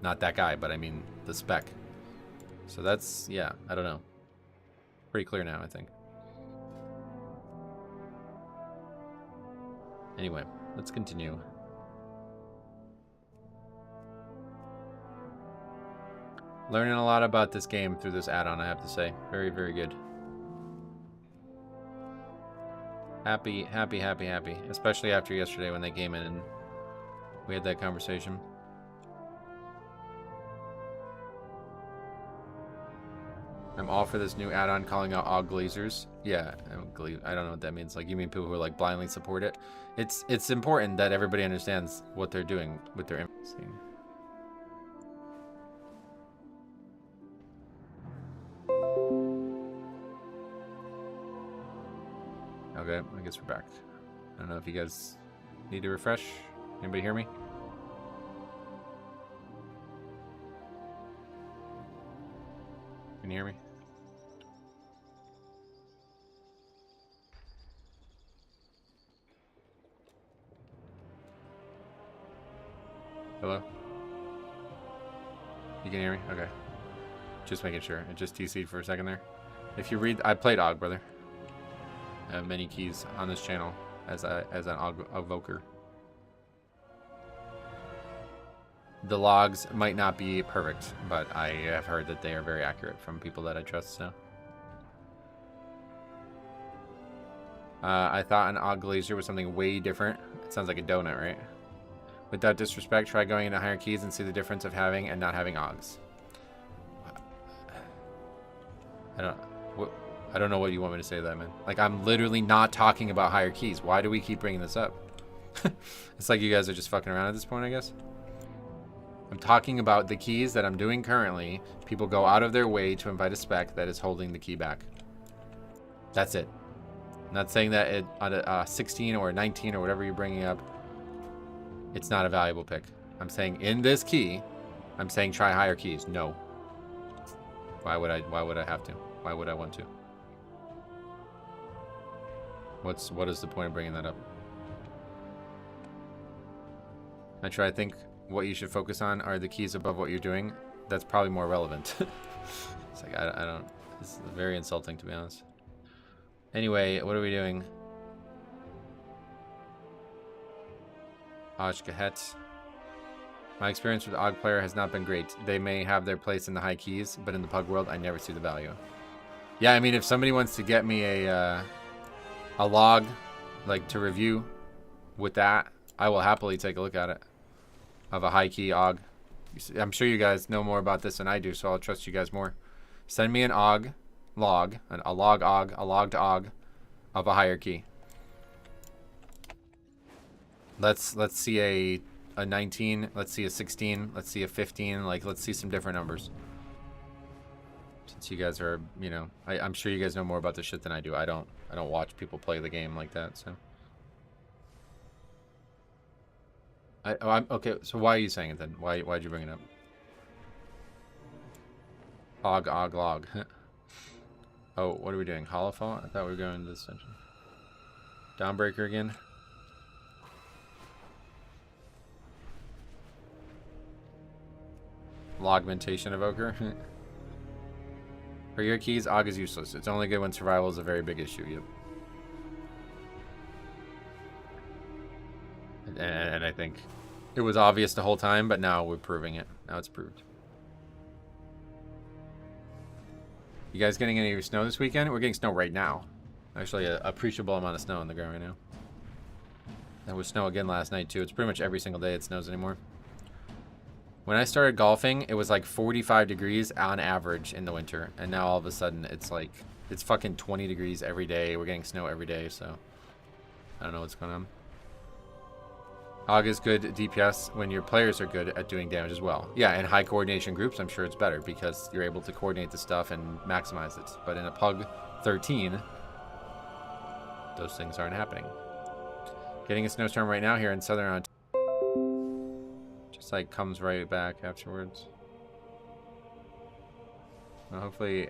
Not that guy, but I mean the spec. So that's, yeah, I don't know. Pretty clear now, I think. Anyway, let's continue. Learning a lot about this game through this add-on, I have to say. Very, very good. Happy, happy, happy, happy. Especially after yesterday when they came in and we had that conversation. I'm all for this new add-on calling out AUG glazers. Yeah, I don't know what that means. Like, you mean people who like blindly support it? It's important that everybody understands what they're doing with their influence. Okay, I guess we're back. I don't know if you guys need to refresh. Anybody hear me? Can you hear me? Hello? You can hear me? Okay. Just making sure. It just TC'd for a second there. If you read, I played AUG, brother. I have many keys on this channel as an evoker. The logs might not be perfect, but I have heard that they are very accurate from people that I trust. So I thought an AUG glazer was something way different. It sounds like a donut, right? Without disrespect, try going into higher keys and see the difference of having and not having AUGs. I don't know what you want me to say to that, man. Like, I'm literally not talking about higher keys. Why do we keep bringing this up? It's like you guys are just fucking around at this point, I guess. I'm talking about the keys that I'm doing currently. People go out of their way to invite a spec that is holding the key back. That's it. I'm not saying that it, on a 16 or a 19 or whatever you're bringing up, it's not a valuable pick. I'm saying in this key, I'm saying try higher keys. No. Why would I have to? Why would I want to? What is the point of bringing that up? I try to think what you should focus on are the keys above what you're doing. That's probably more relevant. It's like, I don't, it's very insulting, to be honest. Anyway, what are we doing? Ashkahet. My experience with AUG player has not been great. They may have their place in the high keys, but in the pug world, I never see the value. Yeah, I mean, if somebody wants to get me a log, like, to review with that, I will happily take a look at it. Of a high key AUG. I'm sure you guys know more about this than I do, so I'll trust you guys more. Send me an log, a logged og of a higher key. Let's see a 19, let's see a 16, let's see a 15, like let's see some different numbers. Since you guys are, you know, I'm sure you guys know more about this shit than I do. I don't watch people play the game like that, so. I'm okay, so why are you saying it then? Why'd you bring it up? Og, log. Oh, what are we doing? Holofall? I thought we were going to this section. Dawnbreaker again. Logmentation evoker. For your keys, Og is useless. It's only good when survival is a very big issue. Yep. And I think it was obvious the whole time, but now we're proving it. Now it's proved. You guys getting any snow this weekend? We're getting snow right now. Actually, an appreciable amount of snow on the ground right now. There was snow again last night too. It's pretty much every single day it snows anymore. When I started golfing, it was like 45 degrees on average in the winter. And now all of a sudden, it's like, it's fucking 20 degrees every day. We're getting snow every day, so I don't know what's going on. Og is good DPS when your players are good at doing damage as well. Yeah, in high coordination groups, I'm sure it's better because you're able to coordinate the stuff and maximize it. But in a Pug 13, those things aren't happening. Getting a snowstorm right now here in southern Ontario. Just like comes right back afterwards. Well, hopefully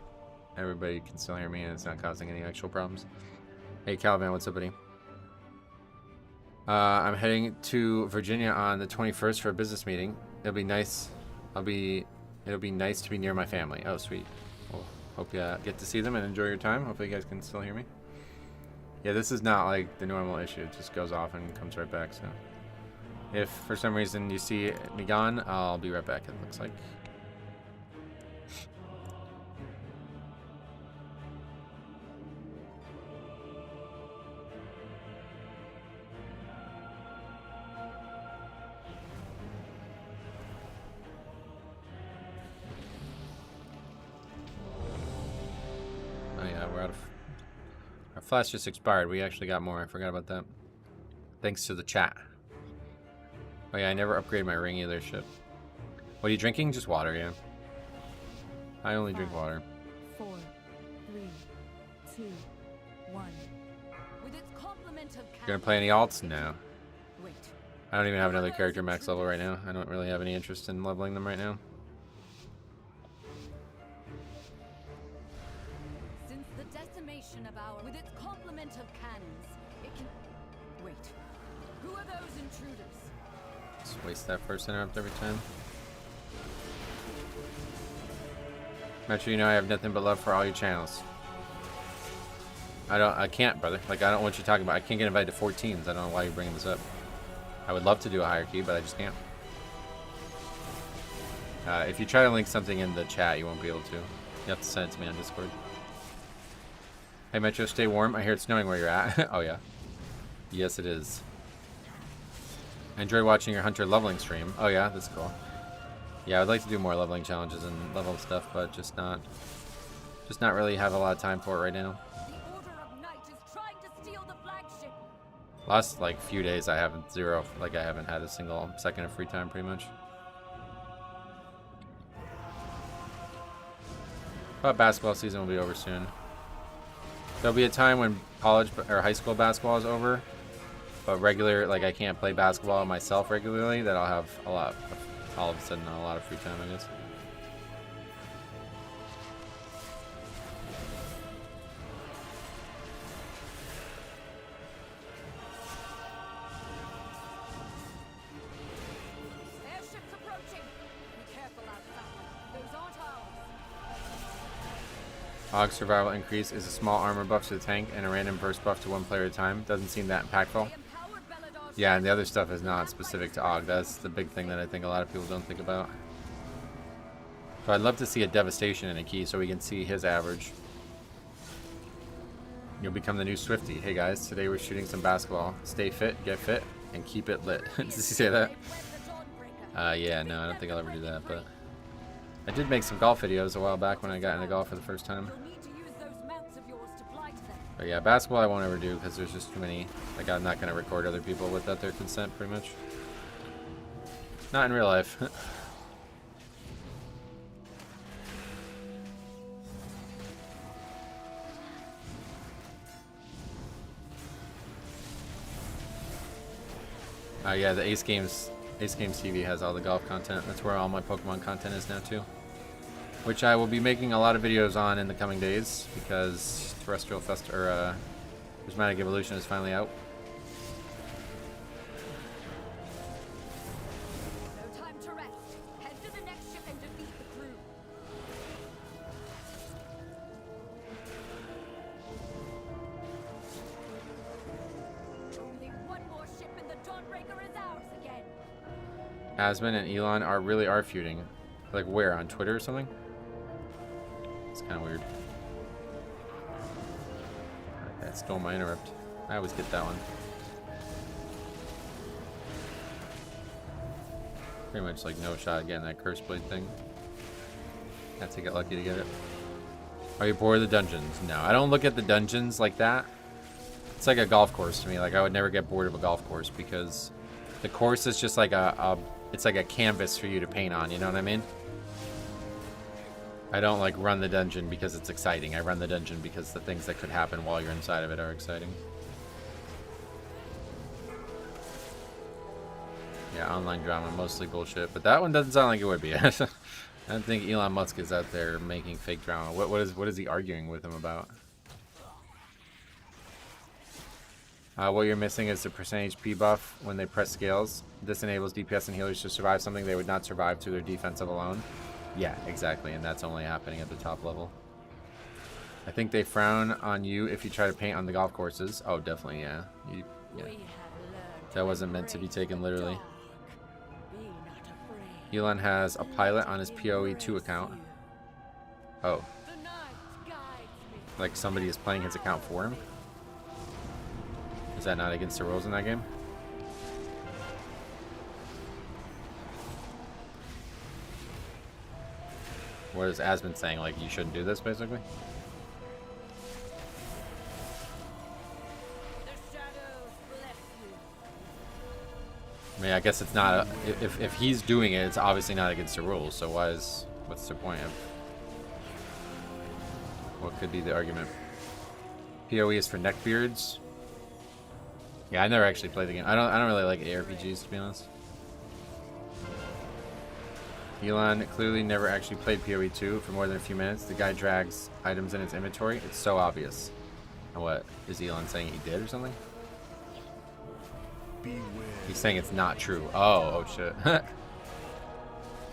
everybody can still hear me and it's not causing any actual problems. Hey Calvin, what's up, buddy? I'm heading to Virginia on the 21st for a business meeting. It'll be nice. It'll be nice to be near my family. Oh, sweet. Well, hope you get to see them and enjoy your time. Hopefully you guys can still hear me. Yeah, this is not like the normal issue. It just goes off and comes right back. So if for some reason you see me gone, I'll be right back, it looks like. Our flash just expired. We actually got more. I forgot about that. Thanks to the chat. Oh yeah, I never upgraded my ring either. Shit. What are you drinking? Just water, yeah. I only drink water. 4, 3, 2, 1. With its complement of You gonna play any alts? No. Wait. I don't even have another character max level right now. I don't really have any interest in leveling them right now. With its complement of cannons, it can... Wait. Who are those intruders? Just waste that first interrupt every time. Metro, you know I have nothing but love for all your channels. I can't, brother. Like, I don't know what you're talking about. I can't get invited to 14s. I don't know why you're bringing this up. I would love to do a higher key, but I just can't. If you try to link something in the chat, you won't be able to. You have to send it to me on Discord. Hey Metro, stay warm. I hear it's snowing where you're at. Oh yeah. Yes, it is. I enjoy watching your Hunter leveling stream. Oh yeah, that's cool. Yeah, I'd like to do more leveling challenges and level stuff, but just not really have a lot of time for it right now. The Order of Night is trying to steal the flagship. Last like few days I haven't I haven't had a single second of free time pretty much. But basketball season will be over soon. There'll be a time when college or high school basketball is over, but regular, like I can't play basketball myself regularly, that I'll have all of a sudden a lot of free time, I guess. Airships approaching. Be careful outside. Those aren't ours. Og survival increase is a small armor buff to the tank and a random burst buff to one player at a time. Doesn't seem that impactful. Yeah, and the other stuff is not specific to Og. That's the big thing that I think a lot of people don't think about. So I'd love to see a devastation in a key so we can see his average. You'll become the new Swifty. Hey guys, today we're shooting some basketball. Stay fit, get fit, and keep it lit. Did you say that? Yeah, no, I don't think I'll ever do that, but I did make some golf videos a while back when I got into golf for the first time. You'll need to use those mounts of yours to fly to them. But yeah, basketball I won't ever do because there's just too many. Like, I'm not going to record other people without their consent, pretty much. Not in real life. Yeah, the Ace Games TV has all the golf content. That's where all my Pokemon content is now too. Which I will be making a lot of videos on in the coming days because Terrestrial Fest or Prismatic Evolution is finally out. No time to rest. Head to the next ship and defeat the crew. Only one more ship and the Dawnbreaker is ours again. Asmon and Elon are feuding. Like where? On Twitter or something? It's kind of weird. That stole my interrupt. I always get that one. Pretty much like no shot at getting that curse blade thing. Have to get lucky to get it. Are you bored of the dungeons? No, I don't look at the dungeons like that. It's like a golf course to me. Like I would never get bored of a golf course because the course is just like it's like a canvas for you to paint on. You know what I mean? I don't like run the dungeon because it's exciting. I run the dungeon because the things that could happen while you're inside of it are exciting. Yeah, online drama, mostly bullshit. But that one doesn't sound like it would be. I don't think Elon Musk is out there making fake drama. What is he arguing with him about? What you're missing is the percentage P buff when they press scales. This enables DPS and healers to survive something they would not survive to their defensive alone. Yeah, exactly, and that's only happening at the top level. I think they frown on you if you try to paint on the golf courses. Oh, definitely, yeah. Yeah. That wasn't meant to be taken literally. Elon has a pilot on his PoE 2 account. Oh. Like somebody is playing his account for him? Is that not against the rules in that game? What is Asmon saying? Like, you shouldn't do this, basically? I mean, I guess it's not if he's doing it, it's obviously not against the rules, so what's the point of what could be the argument? PoE is for neckbeards. Yeah, I never actually played the game. I don't really like ARPGs, to be honest. Elon clearly never actually played PoE 2 for more than a few minutes. The guy drags items in his inventory. It's so obvious. And what is Elon saying he did or something? Beware. He's saying it's not true. Oh shit.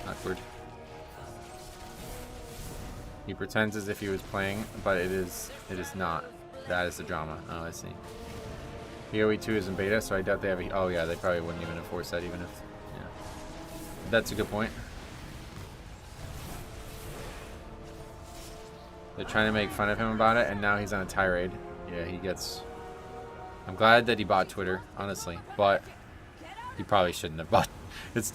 Awkward. He pretends as if he was playing, but it is not. That is the drama. Oh, I see. PoE 2 is in beta, so I doubt they have a... Oh yeah, they probably wouldn't even enforce that even if... Yeah. That's a good point. They're trying to make fun of him about it, and now he's on a tirade. Yeah, he gets... I'm glad that he bought Twitter, honestly, but he probably shouldn't have bought. It's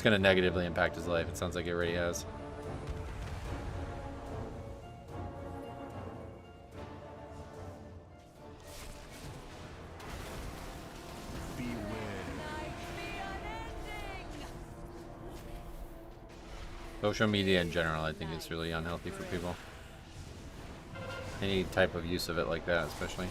gonna negatively impact his life. It sounds like it already has. Social media in general, I think it's really unhealthy for people. Any type of use of it like that, especially.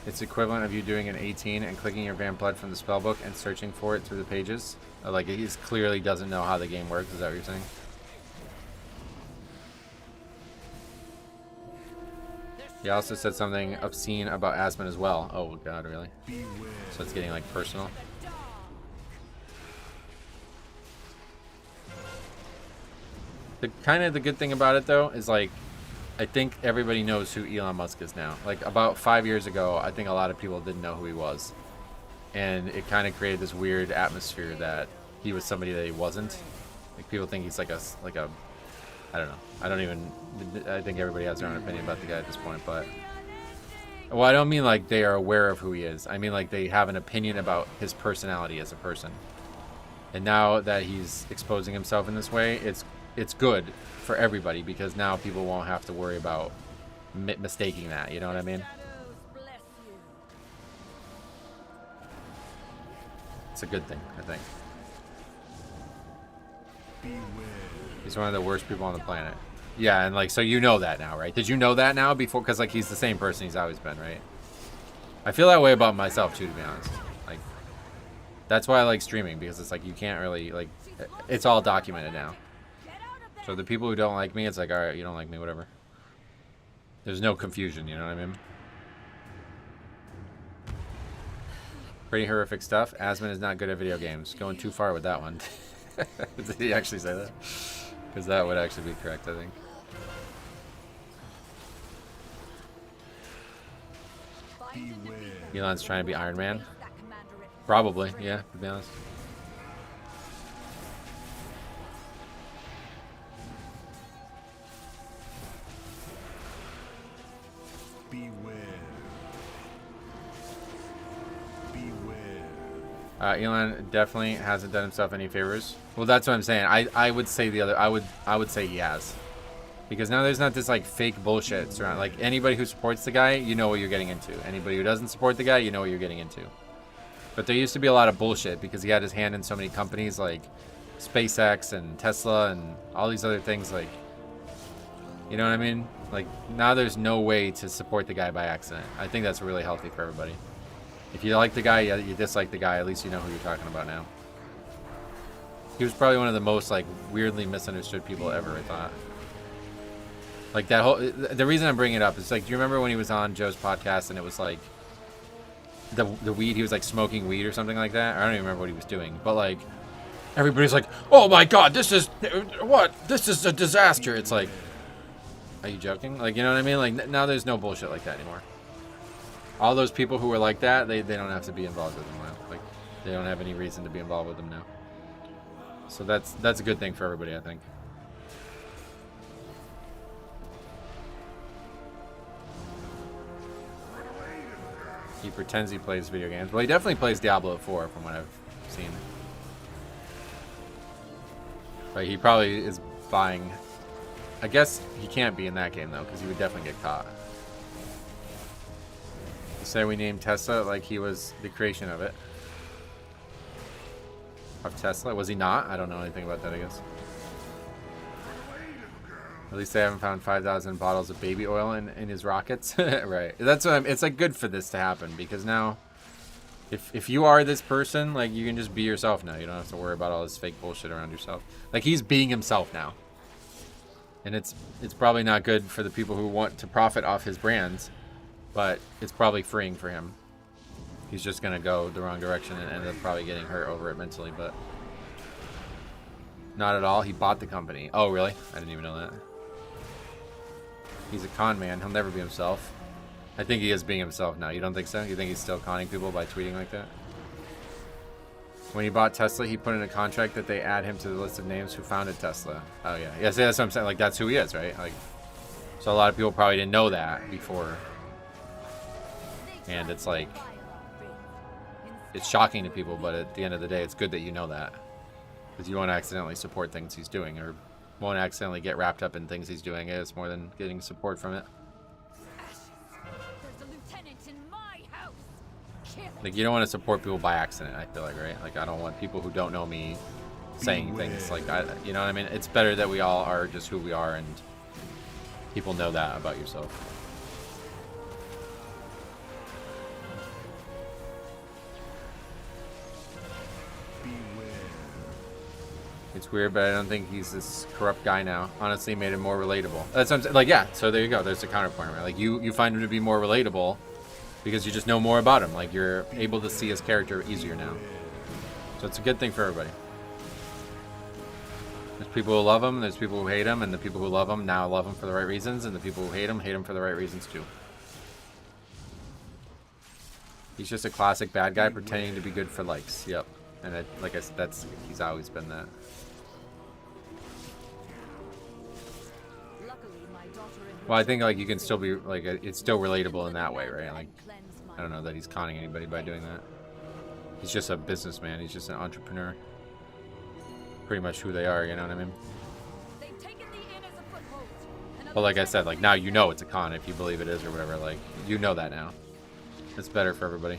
It's equivalent of you doing an 18 and clicking your Van Blood from the spellbook and searching for it through the pages. Like, he clearly doesn't know how the game works. Is that what you're saying? He also said something obscene about Asmon as well. Oh god, really? So it's getting, like, personal. The good thing about it, though, is, like, I think everybody knows who Elon Musk is now. Like, about 5 years ago, I think a lot of people didn't know who he was. And it kind of created this weird atmosphere that he was somebody that he wasn't. Like, people think he's like a I don't know. I think everybody has their own opinion about the guy at this point, but Well, I don't mean like they are aware of who he is. I mean like they have an opinion about his personality as a person. And now that he's exposing himself in this way, it's good for everybody because now people won't have to worry about mistaking that. You know what I mean? It's a good thing, I think. He's one of the worst people on the planet. Yeah, and like, so you know that now, right? Did you know that now before? Because like he's the same person he's always been, right? I feel that way about myself too, to be honest. Like, that's why I like streaming, because it's like you can't really, like, it's all documented now. So the people who don't like me, it's like, all right, you don't like me, whatever. There's no confusion, you know what I mean? Pretty horrific stuff. Asmon is not good at video games. Going too far with that one. Did he actually say that? Because that would actually be correct, I think. Elon's trying to be Iron Man. Probably, yeah, to be honest. Elon definitely hasn't done himself any favors. Well, that's what I'm saying. I would say the other. I would say he has, because now there's not this like fake bullshit surround. Like anybody who supports the guy, you know what you're getting into. Anybody who doesn't support the guy, you know what you're getting into. But there used to be a lot of bullshit because he had his hand in so many companies like SpaceX and Tesla and all these other things. Like, you know what I mean? Like now there's no way to support the guy by accident. I think that's really healthy for everybody. If you like the guy, you dislike the guy, at least you know who you're talking about now. He was probably one of the most like weirdly misunderstood people ever, I thought. Like that whole, the reason I'm bringing it up is like, do you remember when he was on Joe's podcast and it was like the weed, he was like smoking weed or something like that? I don't even remember what he was doing, but like everybody's like, oh my God, this is a disaster. It's like, are you joking? Like, you know what I mean? Like now there's no bullshit like that anymore. All those people who were like that, they don't have to be involved with them now. Like, they don't have any reason to be involved with them now. So that's a good thing for everybody, I think. He pretends he plays video games. Well, he definitely plays Diablo 4 from what I've seen. But he probably is buying... I guess he can't be in that game, though, because he would definitely get caught. Say we named Tesla like he was the creation of it. Of Tesla? Was he not? I don't know anything about that, I guess. At least they haven't found 5,000 bottles of baby oil in his rockets. Right. That's what it's like good for this to happen, because now if you are this person, like you can just be yourself now. You don't have to worry about all this fake bullshit around yourself. Like he's being himself now. And it's probably not good for the people who want to profit off his brands. But it's probably freeing for him. He's just going to go the wrong direction and end up probably getting hurt over it mentally, but not at all. He bought the company. Oh, really? I didn't even know that. He's a con man. He'll never be himself. I think he is being himself now. You don't think so? You think he's still conning people by tweeting like that? When he bought Tesla, he put in a contract that they add him to the list of names who founded Tesla. Oh, yeah. Yeah, see, that's what I'm saying. Like, that's who he is, right? Like, so a lot of people probably didn't know that before. And it's like, it's shocking to people, but at the end of the day, it's good that you know that. Because you won't accidentally support things he's doing, or won't accidentally get wrapped up in things he's doing. It's more than getting support from it. Like, you don't want to support people by accident, I feel like, right? Like, I don't want people who don't know me saying things like, you know what I mean? It's better that we all are just who we are, and people know that about yourself. It's weird, but I don't think he's this corrupt guy now. Honestly, made him more relatable. That's what I'm saying. Like, yeah, so there you go. There's the counterpoint, right? Like, you find him to be more relatable because you just know more about him. Like, you're able to see his character easier now. So it's a good thing for everybody. There's people who love him, there's people who hate him, and the people who love him now love him for the right reasons, and the people who hate him for the right reasons too. He's just a classic bad guy pretending to be good for likes. Yep. And like I said, he's always been that. Well, I think like you can still be like it's still relatable in that way, right? Like I don't know that he's conning anybody by doing that. He's just a businessman. He's just an entrepreneur. Pretty much who they are, you know what I mean? But like I said, like now you know it's a con if you believe it is or whatever. Like you know that now. It's better for everybody.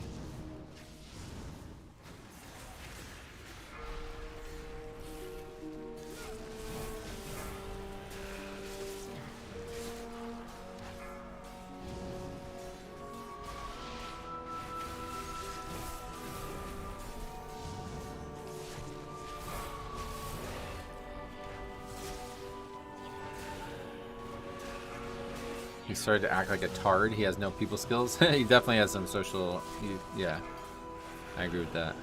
He started to act like a tard. He has no people skills. He definitely has some social... yeah, I agree with that.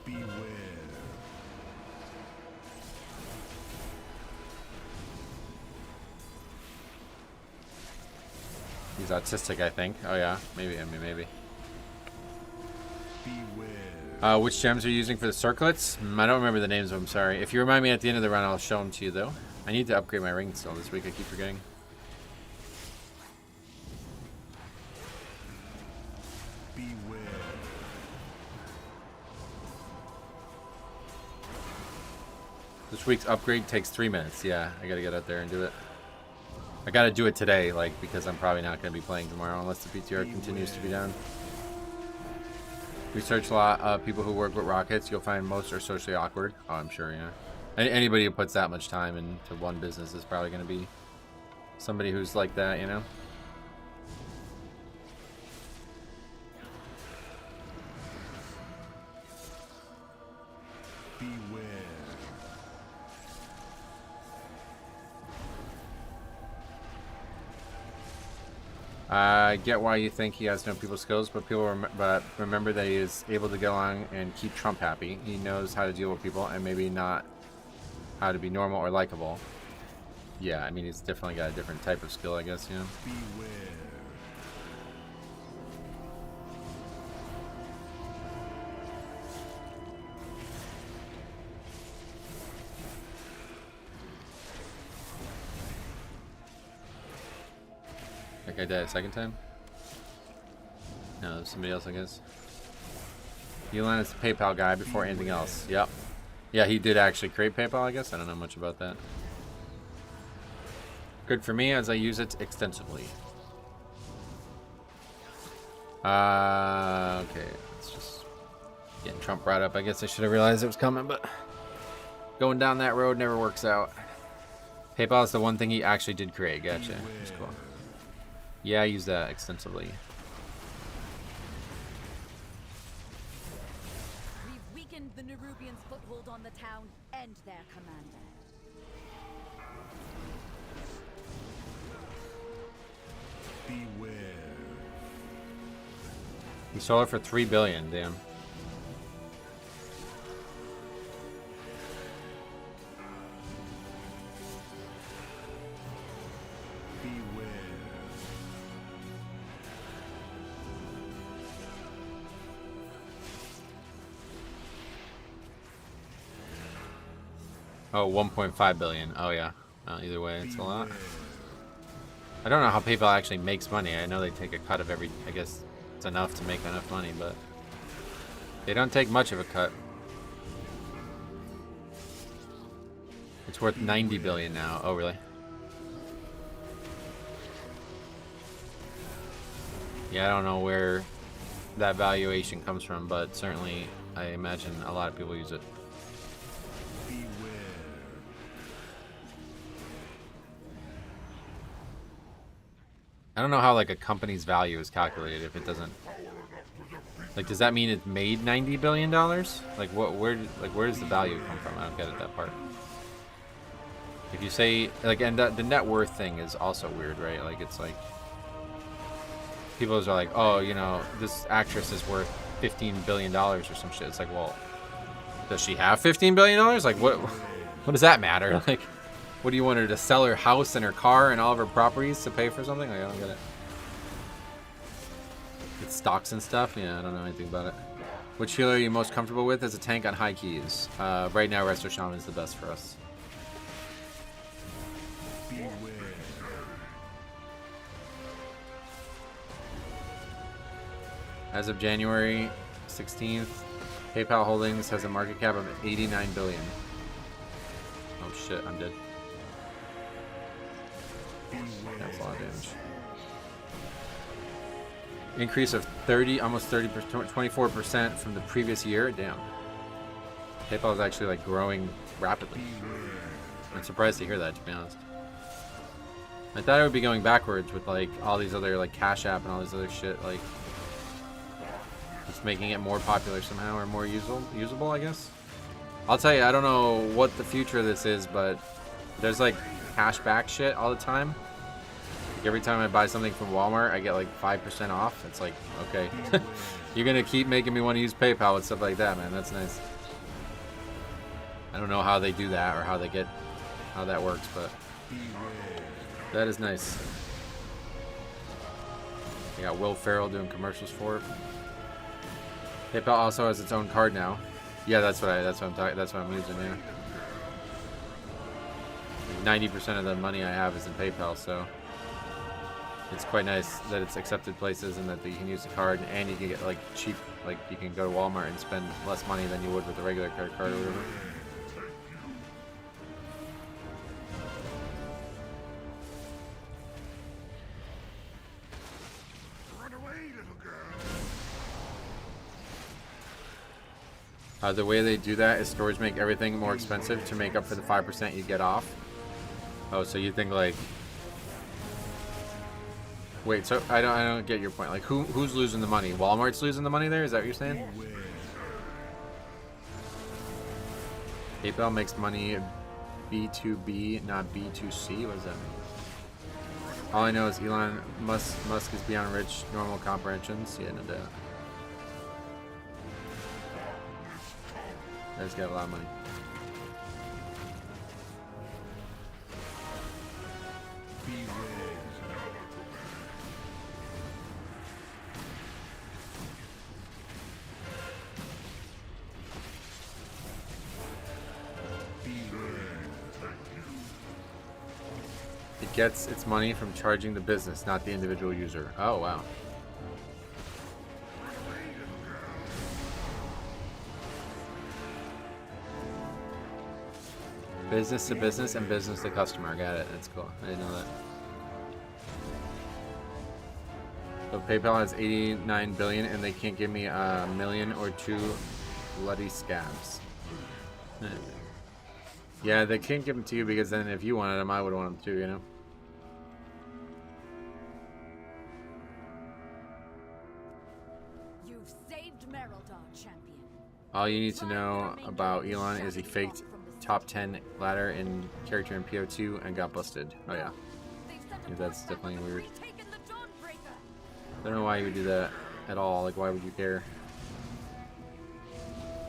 Beware. He's autistic, I think. Oh yeah, maybe. I mean, maybe. Beware. Which gems are you using for the circlets? I don't remember the names of them. Sorry. If you remind me at the end of the run, I'll show them to you though. I need to upgrade my ring still this week. I keep forgetting. Beware. This week's upgrade takes 3 minutes. Yeah, I gotta get out there and do it. I gotta do it today, like, because I'm probably not gonna be playing tomorrow unless the PTR continues to be down. Research a lot of people who work with rockets. You'll find most are socially awkward. Oh, I'm sure, yeah. Anybody who puts that much time into one business is probably gonna be somebody who's like that, you know? Beware. I get why you think he has no people skills, but remember that he is able to get along and keep Trump happy. He knows how to deal with people and maybe not how to be normal or likable. Yeah, I mean, he's definitely got a different type of skill, I guess, you know? Beware. Like I did a second time? No, it was somebody else, I guess. Elon is the PayPal guy before anything else. Yep. Yeah, he did actually create PayPal, I guess. I don't know much about that. Good for me as I use it extensively. Okay. It's just getting Trump brought up. I guess I should have realized it was coming, but going down that road never works out. PayPal is the one thing he actually did create. Gotcha. That's cool. Yeah, I use that extensively. We've weakened the Nerubians' foothold on the town and their commander. Beware. He sold it for $3 billion. Damn. Oh, 1.5 billion. Oh yeah. Either way, it's a lot. I don't know how PayPal actually makes money. I know they take a cut of every. I guess it's enough to make enough money, but they don't take much of a cut. It's worth 90 billion now. Oh really? Yeah, I don't know where that valuation comes from, but certainly I imagine a lot of people use it. I don't know how like a company's value is calculated if it doesn't. Like, does that mean it made $90 billion? Like, where does the value come from? I don't get it, that part. If you say like, and the net worth thing is also weird, right? Like, it's like people are like, oh, you know, this actress is worth $15 billion or some shit. It's like, well, does she have $15 billion? Like, what does that matter? Like, what do you want her to sell her house and her car and all of her properties to pay for something? Like, I don't get it. It's stocks and stuff? Yeah, I don't know anything about it. Which healer are you most comfortable with as a tank on high keys? Right now, Resto Shaman is the best for us. Beware. As of January 16th, PayPal Holdings has a market cap of 89 billion. Oh shit, I'm dead. That's a lot of damage. Increase of 30, almost 30%, 24% from the previous year. Damn. PayPal is actually like growing rapidly. I'm surprised to hear that, to be honest. I thought it would be going backwards with like all these other like Cash App and all this other shit, like just making it more popular somehow or more usable, I guess. I'll tell you, I don't know what the future of this is, but there's like cash back shit all the time. Like every time I buy something from Walmart, I get like 5% off. It's like, okay, you're gonna keep making me want to use PayPal and stuff like that, man. That's nice. I don't know how they do that or how that works, but that is nice. They got Will Ferrell doing commercials for it. PayPal also has its own card now. Yeah, that's what I'm using. Yeah. 90% of the money I have is in PayPal, so it's quite nice that it's accepted places and that you can use the card and you can get like cheap, like you can go to Walmart and spend less money than you would with a regular credit card or whatever. The way they do that is stores make everything more expensive to make up for the 5% you get off. Oh, so you think like... Wait, so I don't get your point. Like, who's losing the money? Walmart's losing the money there? Is that what you're saying? PayPal makes money B2B, not B2C? What does that mean? All I know is Elon Musk is beyond rich, normal comprehensions. Yeah, no doubt. Guy's got a lot of money. It gets its money from charging the business, not the individual user. Oh, wow. Business to business and business to customer. Got it. That's cool. I didn't know that. So PayPal has 89 billion and they can't give me a million or two bloody scabs. Yeah, they can't give them to you because then if you wanted them, I would want them too, you know? You've saved Meryldar, champion. All you need to know about Elon is he faked top 10 ladder in character in PO2 and got busted. Oh yeah. Yeah, that's definitely weird. I don't know why you would do that at all. Like, why would you care?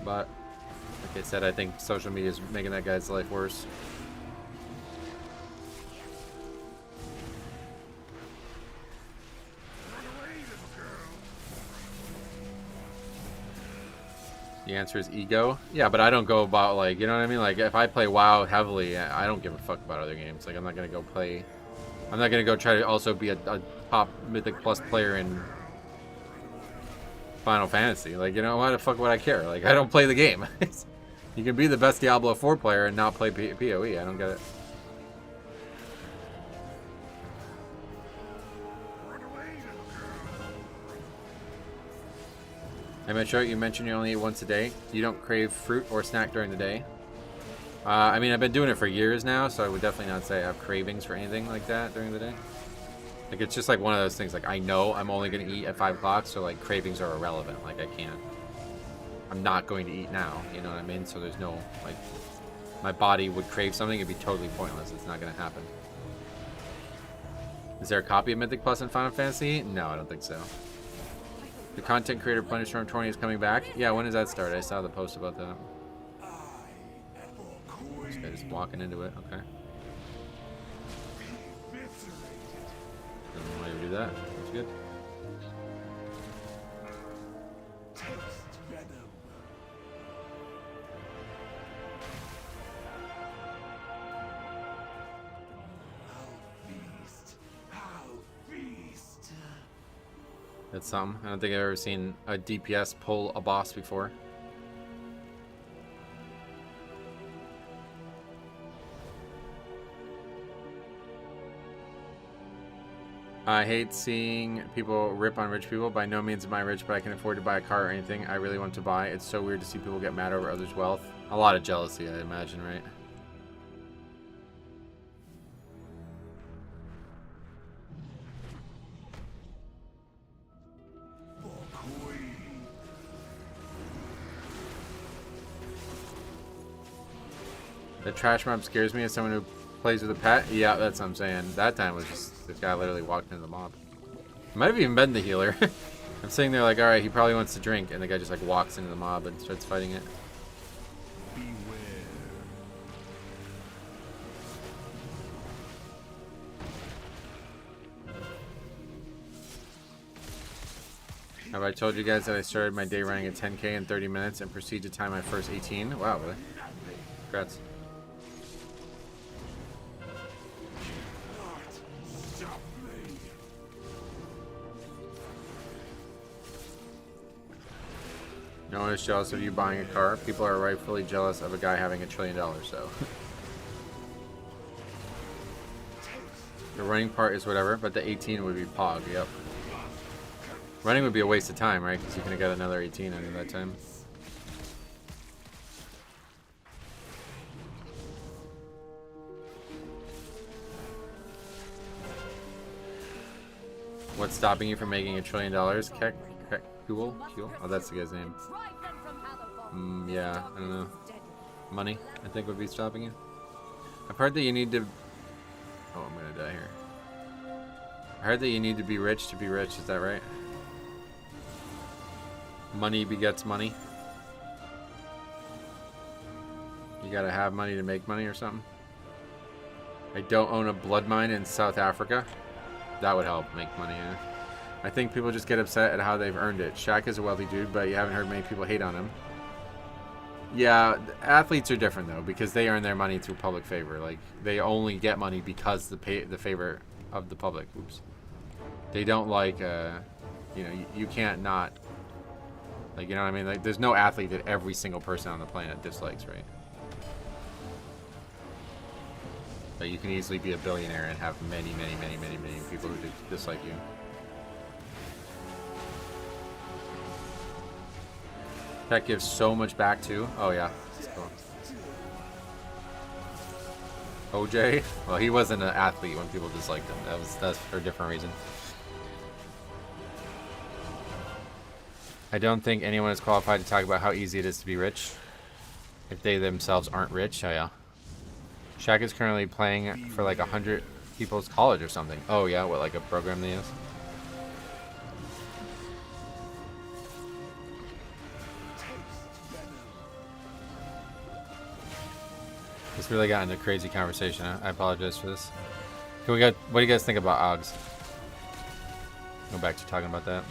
But like I said, I think social media is making that guy's life worse. The answer is ego. Yeah, but I don't go about like, you know what I mean? Like if I play WoW heavily, I don't give a fuck about other games. Like I'm not gonna go play. I'm not gonna go try to also be a top Mythic Plus player in Final Fantasy. Like, you know, why the fuck would I care? Like I don't play the game. You can be the best Diablo 4 player and not play PoE. I don't get it. Hey Metro, you mentioned you only eat once a day. You don't crave fruit or snack during the day. I mean, I've been doing it for years now, so I would definitely not say I have cravings for anything like that during the day. Like, it's just like one of those things, like, I know I'm only going to eat at 5 o'clock, so, like, cravings are irrelevant. Like, I can't. I'm not going to eat now, you know what I mean? So there's no, like, my body would crave something, it'd be totally pointless. It's not going to happen. Is there a copy of Mythic Plus in Final Fantasy? No, I don't think so. The content creator Punishstorm 20 is coming back. Yeah, when does that start? I saw the post about that. This guy just walking into it. Okay. Doesn't know why you would do that. That's good. That's something. I don't think I've ever seen a DPS pull a boss before. I hate seeing people rip on rich people. By no means am I rich, but I can afford to buy a car or anything I really want to buy. It's so weird to see people get mad over others' wealth. A lot of jealousy, I imagine, right? The trash mob scares me as someone who plays with a pet. Yeah, that's what I'm saying. That time was just, this guy literally walked into the mob. Might have even been the healer. I'm sitting there like, alright, he probably wants to drink, and the guy just like walks into the mob and starts fighting it. Have I told you guys that I started my day running at 10K in 30 minutes and proceed to time my first 18? Wow, really? Congrats. No one is jealous of you buying a car. People are rightfully jealous of a guy having $1 trillion, so. The running part is whatever, but the 18 would be Pog, yep. Running would be a waste of time, right? Because you can get another 18 under that time. What's stopping you from making $1 trillion? Cool? Oh, that's the guy's name. Yeah, I don't know. Money, I think, would be stopping you. I've heard that you need to... Oh, I'm gonna die here. I heard that you need to be rich, is that right? Money begets money. You gotta have money to make money or something. I don't own a blood mine in South Africa. That would help make money, yeah. I think people just get upset at how they've earned it. Shaq is a wealthy dude, but you haven't heard many people hate on him. Yeah, athletes are different though, because they earn their money through public favor. Like, they only get money because the favor of the public. Oops. They don't like, you know, you can't not, like, you know what I mean? Like, there's no athlete that every single person on the planet dislikes, right? But you can easily be a billionaire and have many people who dislike you. That gives so much back too. Oh yeah. Cool. OJ? Well, he wasn't an athlete when people disliked him. That's for a different reason. I don't think anyone is qualified to talk about how easy it is to be rich if they themselves aren't rich. Oh yeah. Shaq is currently playing for like 100 people's college or something. Oh yeah, what, like a program they use? This really got into a crazy conversation. I apologize for this. What do you guys think about OGs? Go back to talking about that.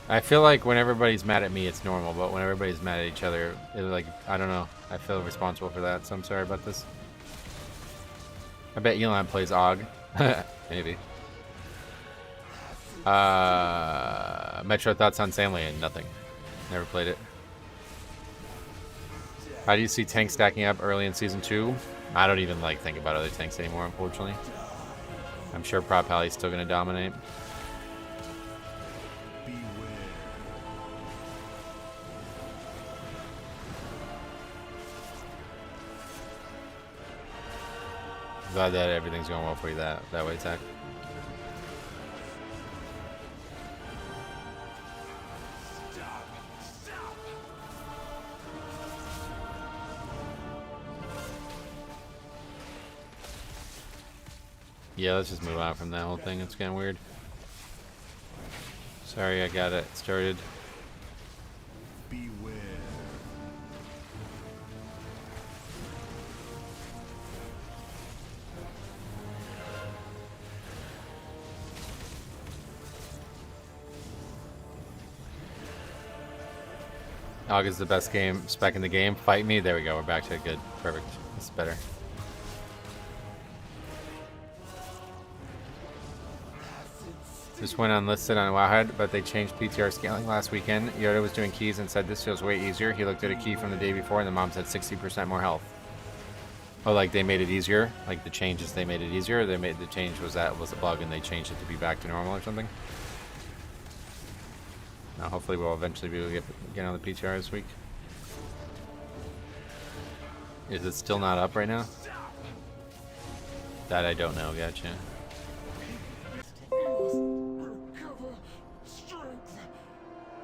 I feel like when everybody's mad at me, it's normal, but when everybody's mad at each other, it's like, I don't know. I feel responsible for that, so I'm sorry about this. I bet Elon plays OG. Maybe. Metro thoughts on Sandland? Nothing. Never played it. How do you see tanks stacking up early in Season 2? I don't even like think about other tanks anymore, unfortunately. I'm sure Prop Pally's still going to dominate. Glad that everything's going well for you that way, Tech. Yeah, let's just move on from that whole thing. It's getting weird. Sorry, I got it started. Beware. Og is the best game spec in the game. Fight me. There we go. We're back to it. Good. Perfect. That's better. This went unlisted on Wowhead, but they changed PTR scaling last weekend. Yoda was doing keys and said this feels way easier. He looked at a key from the day before and the mom said 60% more health. Oh, like they made it easier? Like the changes, they made it easier? Or they made the change was a bug and they changed it to be back to normal or something? Now, hopefully we'll eventually be able to get on the PTR this week. Is it still not up right now? That I don't know. Gotcha.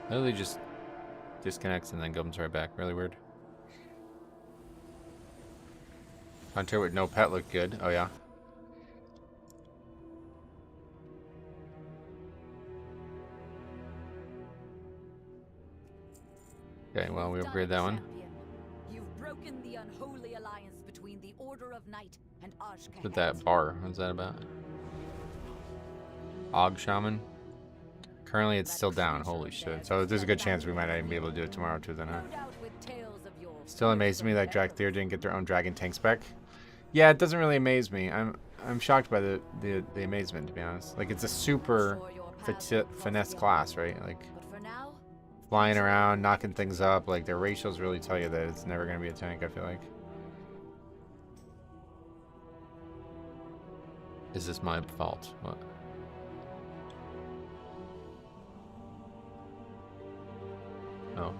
Literally just disconnects and then comes right back. Really weird. Hunter with no pet looked good. Oh yeah. Okay, well we upgrade that one. You've broken the unholy alliance between the Order of Night and Ashka. With that bar, what's that about? Og Shaman. Currently it's still down. Holy shit. So there's a good chance we might not even be able to do it tomorrow too then, huh? Still amazes me that Dracthyr didn't get their own dragon tanks back. Yeah, it doesn't really amaze me. I'm shocked by the amazement, to be honest. Like it's a super finesse class, right? Like flying around, knocking things up. Like their ratios really tell you that it's never gonna be a tank, I feel like. Is this my fault? What? Oh.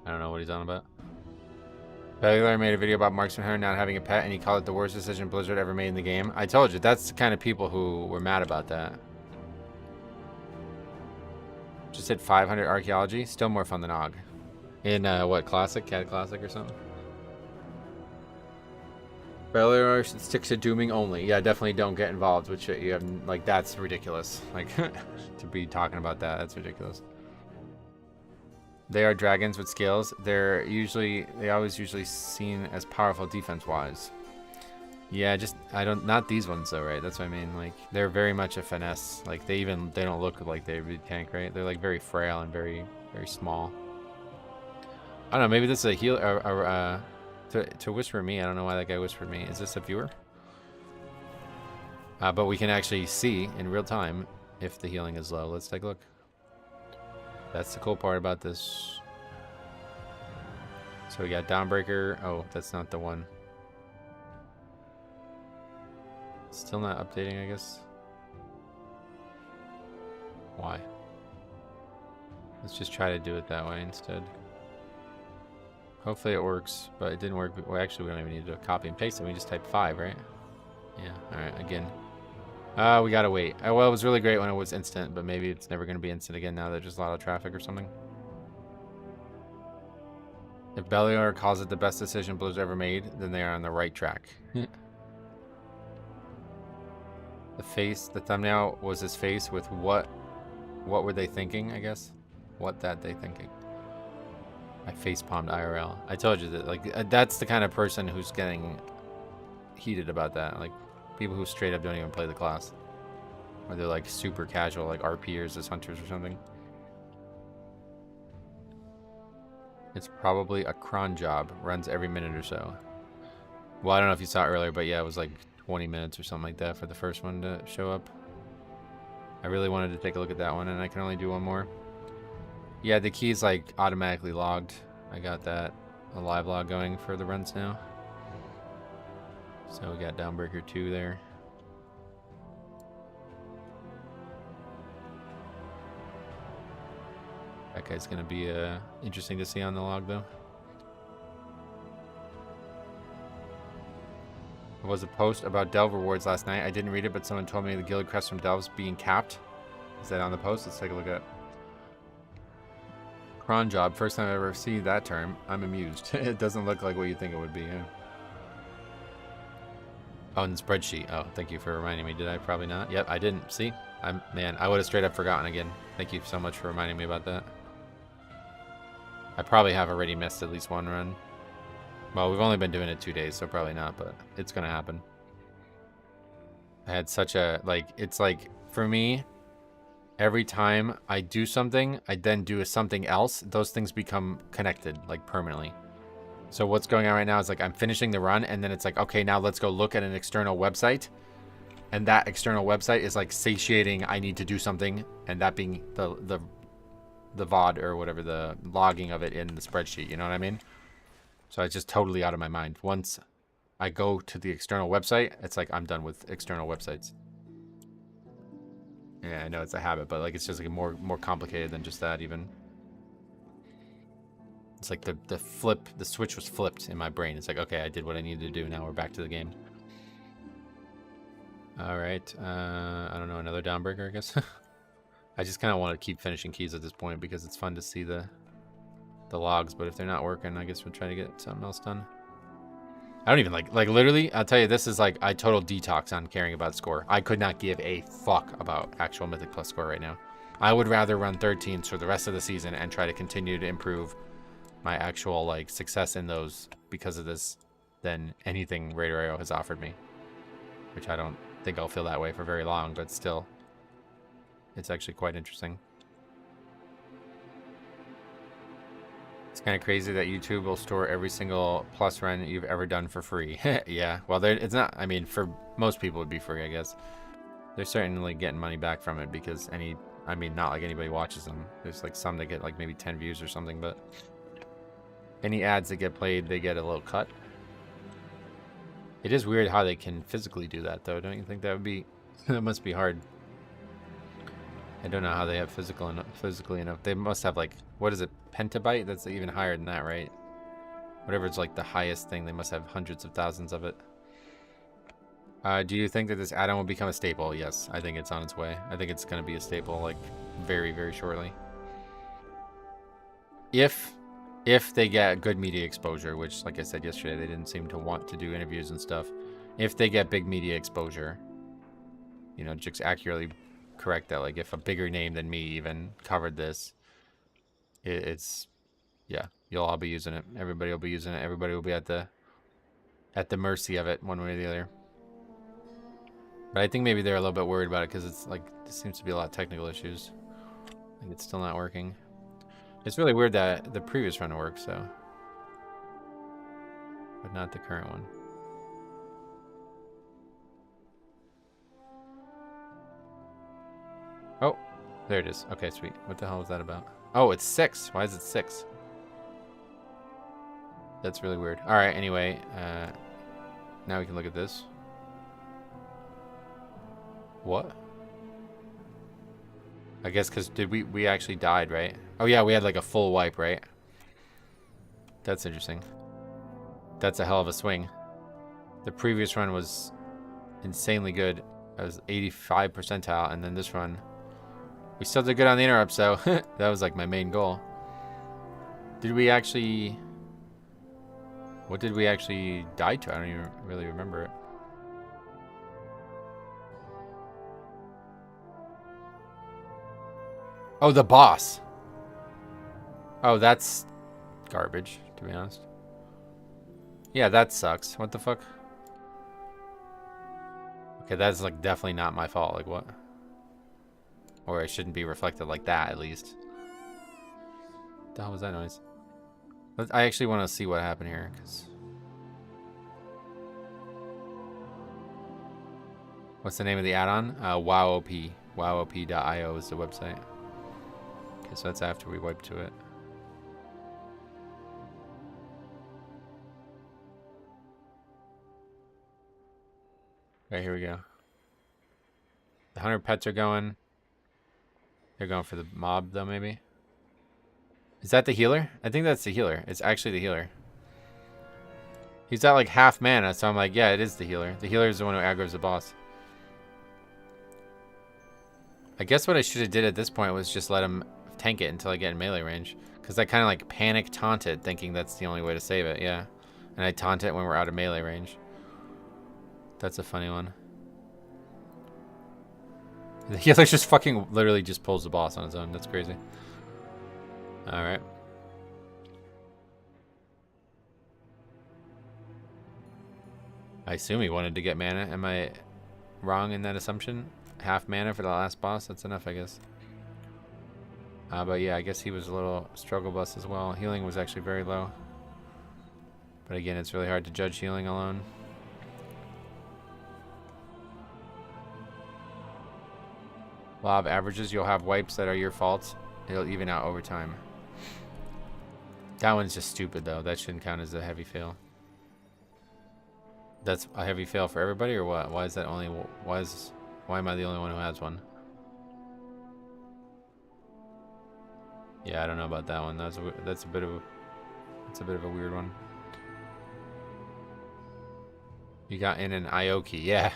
I don't know what he's on about. Bellular made a video about Marksman Hunter not having a pet, and he called it the worst decision Blizzard ever made in the game. I told you, that's the kind of people who were mad about that. Just hit 500 archaeology. Still more fun than Og. In, what, Classic? Cat Classic or something? Bellular sticks to dooming only. Yeah, definitely don't get involved with shit. You have, like, that's ridiculous. Like, to be talking about that, that's ridiculous. They are dragons with scales. They always usually seen as powerful defense-wise. Yeah, just, not these ones though, right? That's what I mean. Like, they're very much a finesse. Like, they don't look like they would tank, right? They're like very frail and very, very small. I don't know, maybe this is a heal, to whisper me. I don't know why that guy whispered me. Is this a viewer? But we can actually see in real time if the healing is low. Let's take a look. That's the cool part about this. So we got Dawnbreaker. Oh, that's not the one. Still not updating, I guess. Why? Let's just try to do it that way instead. Hopefully it works, but it didn't work. Well, actually, we don't even need to copy and paste it. We just type 5, right? Yeah, alright, again. We gotta wait. Well, it was really great when it was instant, but maybe it's never gonna be instant again now that there's a lot of traffic or something. If Bellular calls it the best decision Blizzard ever made, then they are on the right track. The thumbnail was his face with what were they thinking, I guess? What that they thinking. I facepalmed IRL. I told you that, like, that's the kind of person who's getting heated about that. Like, people who straight up don't even play the class. Or they're like super casual, like RPers as hunters or something. It's probably a cron job. Runs every minute or so. Well, I don't know if you saw it earlier, but yeah, it was like 20 minutes or something like that for the first one to show up. I really wanted to take a look at that one, and I can only do one more. Yeah, the key's like automatically logged. I got that, a live log going for the runs now. So we got Dawnbreaker 2 there. That guy's gonna be interesting to see on the log though. There was a post about Delve rewards last night. I didn't read it, but someone told me the guild crest from Delve's being capped. Is that on the post? Let's take a look at it. Cron job. First time I ever see that term. I'm amused. It doesn't look like what you think it would be. Yeah. Oh, in the spreadsheet. Oh, thank you for reminding me. Did I? Probably not. Yep, I didn't. See? Man, I would have straight up forgotten again. Thank you so much for reminding me about that. I probably have already missed at least one run. Well, we've only been doing it 2 days, so probably not, but it's going to happen. I had such a, like, it's like, for me, every time I do something, I then do something else, those things become connected, like, permanently. So what's going on right now is, like, I'm finishing the run, and then it's like, okay, now let's go look at an external website. And that external website is, like, satiating, I need to do something, and that being the VOD or whatever, the logging of it in the spreadsheet, you know what I mean? So it's just totally out of my mind. Once I go to the external website, it's like I'm done with external websites. Yeah, I know it's a habit, but like it's just like more complicated than just that even. It's like the switch was flipped in my brain. It's like, okay, I did what I needed to do. Now we're back to the game. All right. I don't know, another downbreaker, I guess. I just kind of want to keep finishing keys at this point because it's fun to see the logs, but if they're not working, I guess we'll try to get something else done. I don't even like literally, I'll tell you, this is like, I total detox on caring about score. I could not give a fuck about actual Mythic Plus score right now. I would rather run 13s for the rest of the season and try to continue to improve my actual like success in those because of this than anything Raider Arrow has offered me, which I don't think I'll feel that way for very long, but still, it's actually quite interesting. It's kind of crazy that YouTube will store every single plus run you've ever done for free. Yeah, well, it's not, I mean, for most people it would be free, I guess. They're certainly getting money back from it because I mean, not like anybody watches them. There's like some that get like maybe 10 views or something, but any ads that get played, they get a little cut. It is weird how they can physically do that, though. Don't you think that would be, that must be hard. I don't know how they have physically enough. They must have like, what is it, petabyte? That's even higher than that, right? Whatever it's like the highest thing, they must have hundreds of thousands of it. Do you think that this add-on will become a staple? Yes, I think it's on its way. I think it's going to be a staple like very, very shortly. If they get good media exposure, which like I said yesterday, they didn't seem to want to do interviews and stuff. If they get big media exposure, you know, just accurately correct that, like if a bigger name than me even covered this, it's yeah, you'll all be using it. Everybody will be using it. Everybody will be at the mercy of it one way or the other. But I think maybe they're a little bit worried about it because it's like there seems to be a lot of technical issues. Like it's still not working. It's really weird that the previous run worked, so, but not the current one. Oh, there it is. Okay, sweet. What the hell was that about? Oh, it's 6. Why is it 6? That's really weird. All right, anyway, now we can look at this. What? I guess because we actually died, right? Oh yeah, we had like a full wipe, right? That's interesting. That's a hell of a swing. The previous run was insanely good. It was 85 percentile, and then this run, we still did good on the interrupts, so that was like my main goal. Did we actually... What did we actually die to? I don't even really remember it. Oh, the boss. Oh, that's garbage, to be honest. Yeah, that sucks. What the fuck? Okay, that's like definitely not my fault. Like what? Or it shouldn't be reflected like that, at least. What the hell was that noise? I actually want to see what happened here, because... What's the name of the add-on? WowOP. WowOP.io is the website. Okay, so that's after we wipe to it. Okay, here we go. The 100 pets are going. They're going for the mob, though, maybe. Is that the healer? I think that's the healer. It's actually the healer. He's at like half mana, so I'm like, yeah, it is the healer. The healer is the one who aggroes the boss. I guess what I should have did at this point was just let him tank it until I get in melee range. Because I kind of like panic taunted, thinking that's the only way to save it, yeah. And I taunt it when we're out of melee range. That's a funny one. The healer just fucking literally just pulls the boss on his own. That's crazy. Alright. I assume he wanted to get mana. Am I wrong in that assumption? Half mana for the last boss? That's enough, I guess. But yeah, I guess he was a little struggle bus as well. Healing was actually very low. But again, it's really hard to judge healing alone. Law of averages, you'll have wipes that are your fault. It'll even out over time. That one's just stupid though. That shouldn't count as a heavy fail. That's a heavy fail for everybody or what? Why is that only, why am I the only one who has one? Yeah, I don't know about that one. That's a bit of a weird one. You got in an Ioki, yeah.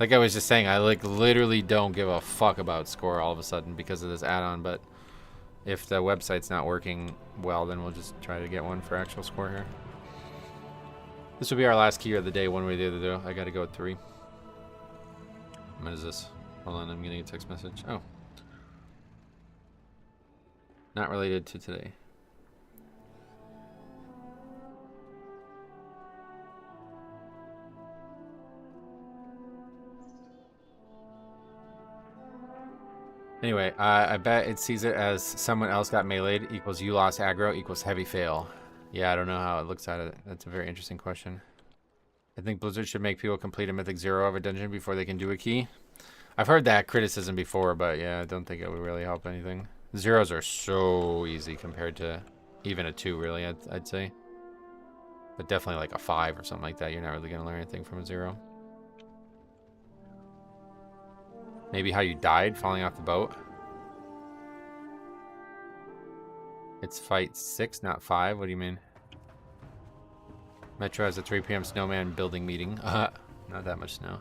Like I was just saying, I like literally don't give a fuck about score all of a sudden because of this add-on, but if the website's not working well, then we'll just try to get one for actual score here. This will be our last key of the day, one way or the other though. I gotta go with 3. What is this? Hold on, I'm getting a text message. Oh. Not related to today. Anyway, I bet it sees it as someone else got meleeed equals you lost aggro equals heavy fail. Yeah, I don't know how it looks at it. That's a very interesting question. I think Blizzard should make people complete a Mythic 0 of a dungeon before they can do a key. I've heard that criticism before, but yeah, I don't think it would really help anything. Zeros are so easy compared to even a 2, really, I'd say. But definitely like a 5 or something like that. You're not really going to learn anything from a 0. Maybe how you died falling off the boat. It's fight 6, not 5. What do you mean? Metro has a 3 p.m. snowman building meeting. Not that much snow.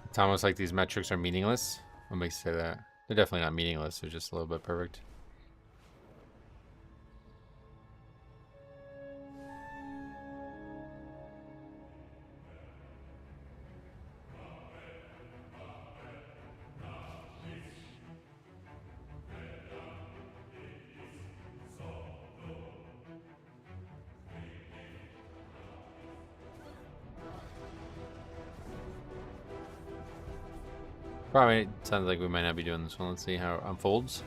It's almost like these metrics are meaningless. What makes you say that? They're definitely not meaningless. They're just a little bit perfect. Probably sounds like we might not be doing this one. Let's see how it unfolds.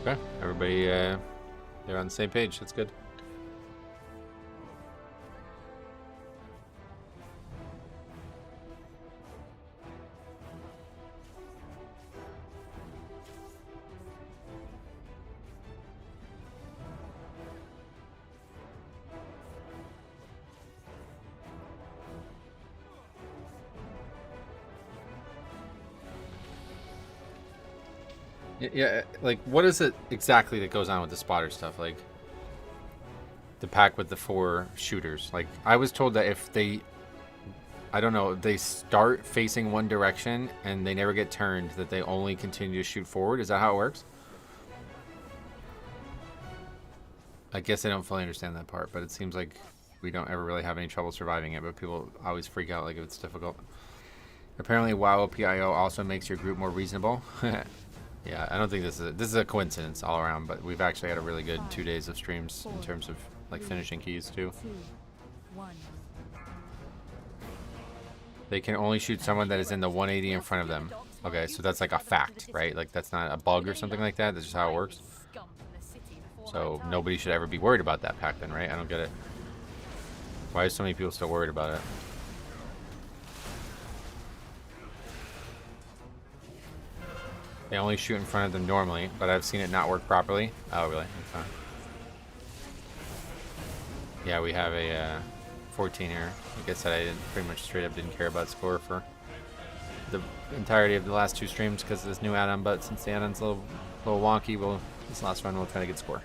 Okay, everybody, they're on the same page. That's good. Yeah, like, what is it exactly that goes on with the spotter stuff? Like, the pack with the 4 shooters. Like, I was told that if they, I don't know, they start facing one direction and they never get turned, that they only continue to shoot forward. Is that how it works? I guess I don't fully understand that part, but it seems like we don't ever really have any trouble surviving it, but people always freak out like if it's difficult. Apparently, WoW PIO also makes your group more reasonable. Yeah, I don't think this is a coincidence all around, but we've actually had a really good 2 days of streams in terms of like finishing keys too. They can only shoot someone that is in the 180 in front of them. Okay, so that's like a fact, right? Like that's not a bug or something like that. That's just how it works. So nobody should ever be worried about that pack then, right? I don't get it. Why are so many people still worried about it? They only shoot in front of them normally, but I've seen it not work properly. Oh, really? Okay. Yeah, we have a 14 here. Like I said, I pretty much straight up didn't care about score for the entirety of the last 2 streams because of this new add-on, but since the add-on's a little wonky, this last run we'll try to get score.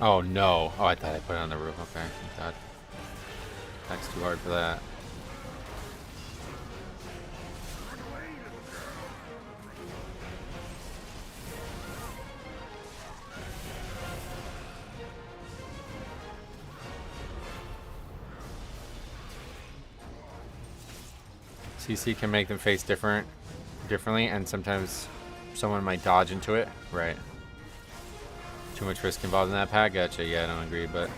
Oh no. Oh, I thought I put it on the roof. Okay. God. That's too hard for that. CC can make them face differently, and sometimes someone might dodge into it. Right. Too much risk involved in that pack. Gotcha. Yeah, I don't agree, but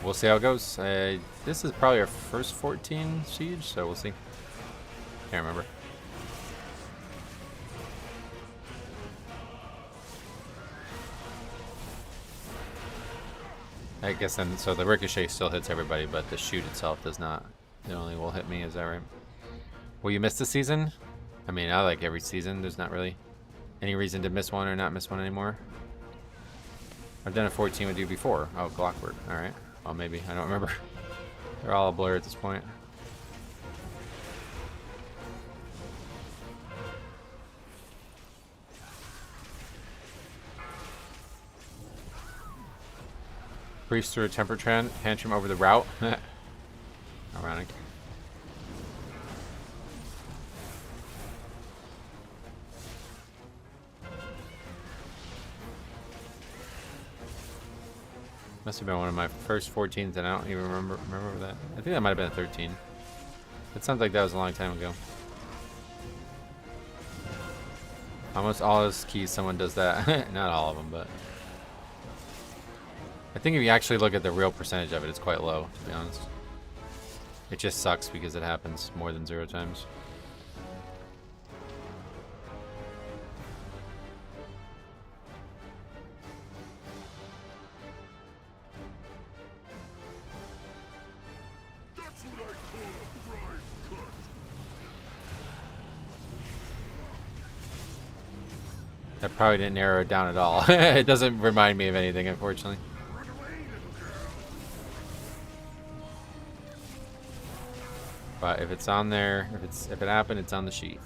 we'll see how it goes. This is probably our first 14 siege, so we'll see. Can't remember. I guess then, so the ricochet still hits everybody, but the shoot itself does not. It only will hit me, is that right? Will you miss the season? I mean, I like every season. There's not really any reason to miss one or not miss one anymore. I've done a 14 with you before. Oh, Clockwork. Alright. Well, maybe. I don't remember. They're all a blur at this point. Priest threw a temper tantrum over the route. Ironic. Must have been one of my first 14s, and I don't even remember that. I think that might have been a 13. It sounds like that was a long time ago. Almost all his keys, someone does that. Not all of them, but I think if you actually look at the real percentage of it, it's quite low, to be honest. It just sucks because it happens more than 0 times. That probably didn't narrow it down at all. It doesn't remind me of anything, unfortunately. But if it's on there, if it happened, it's on the sheet.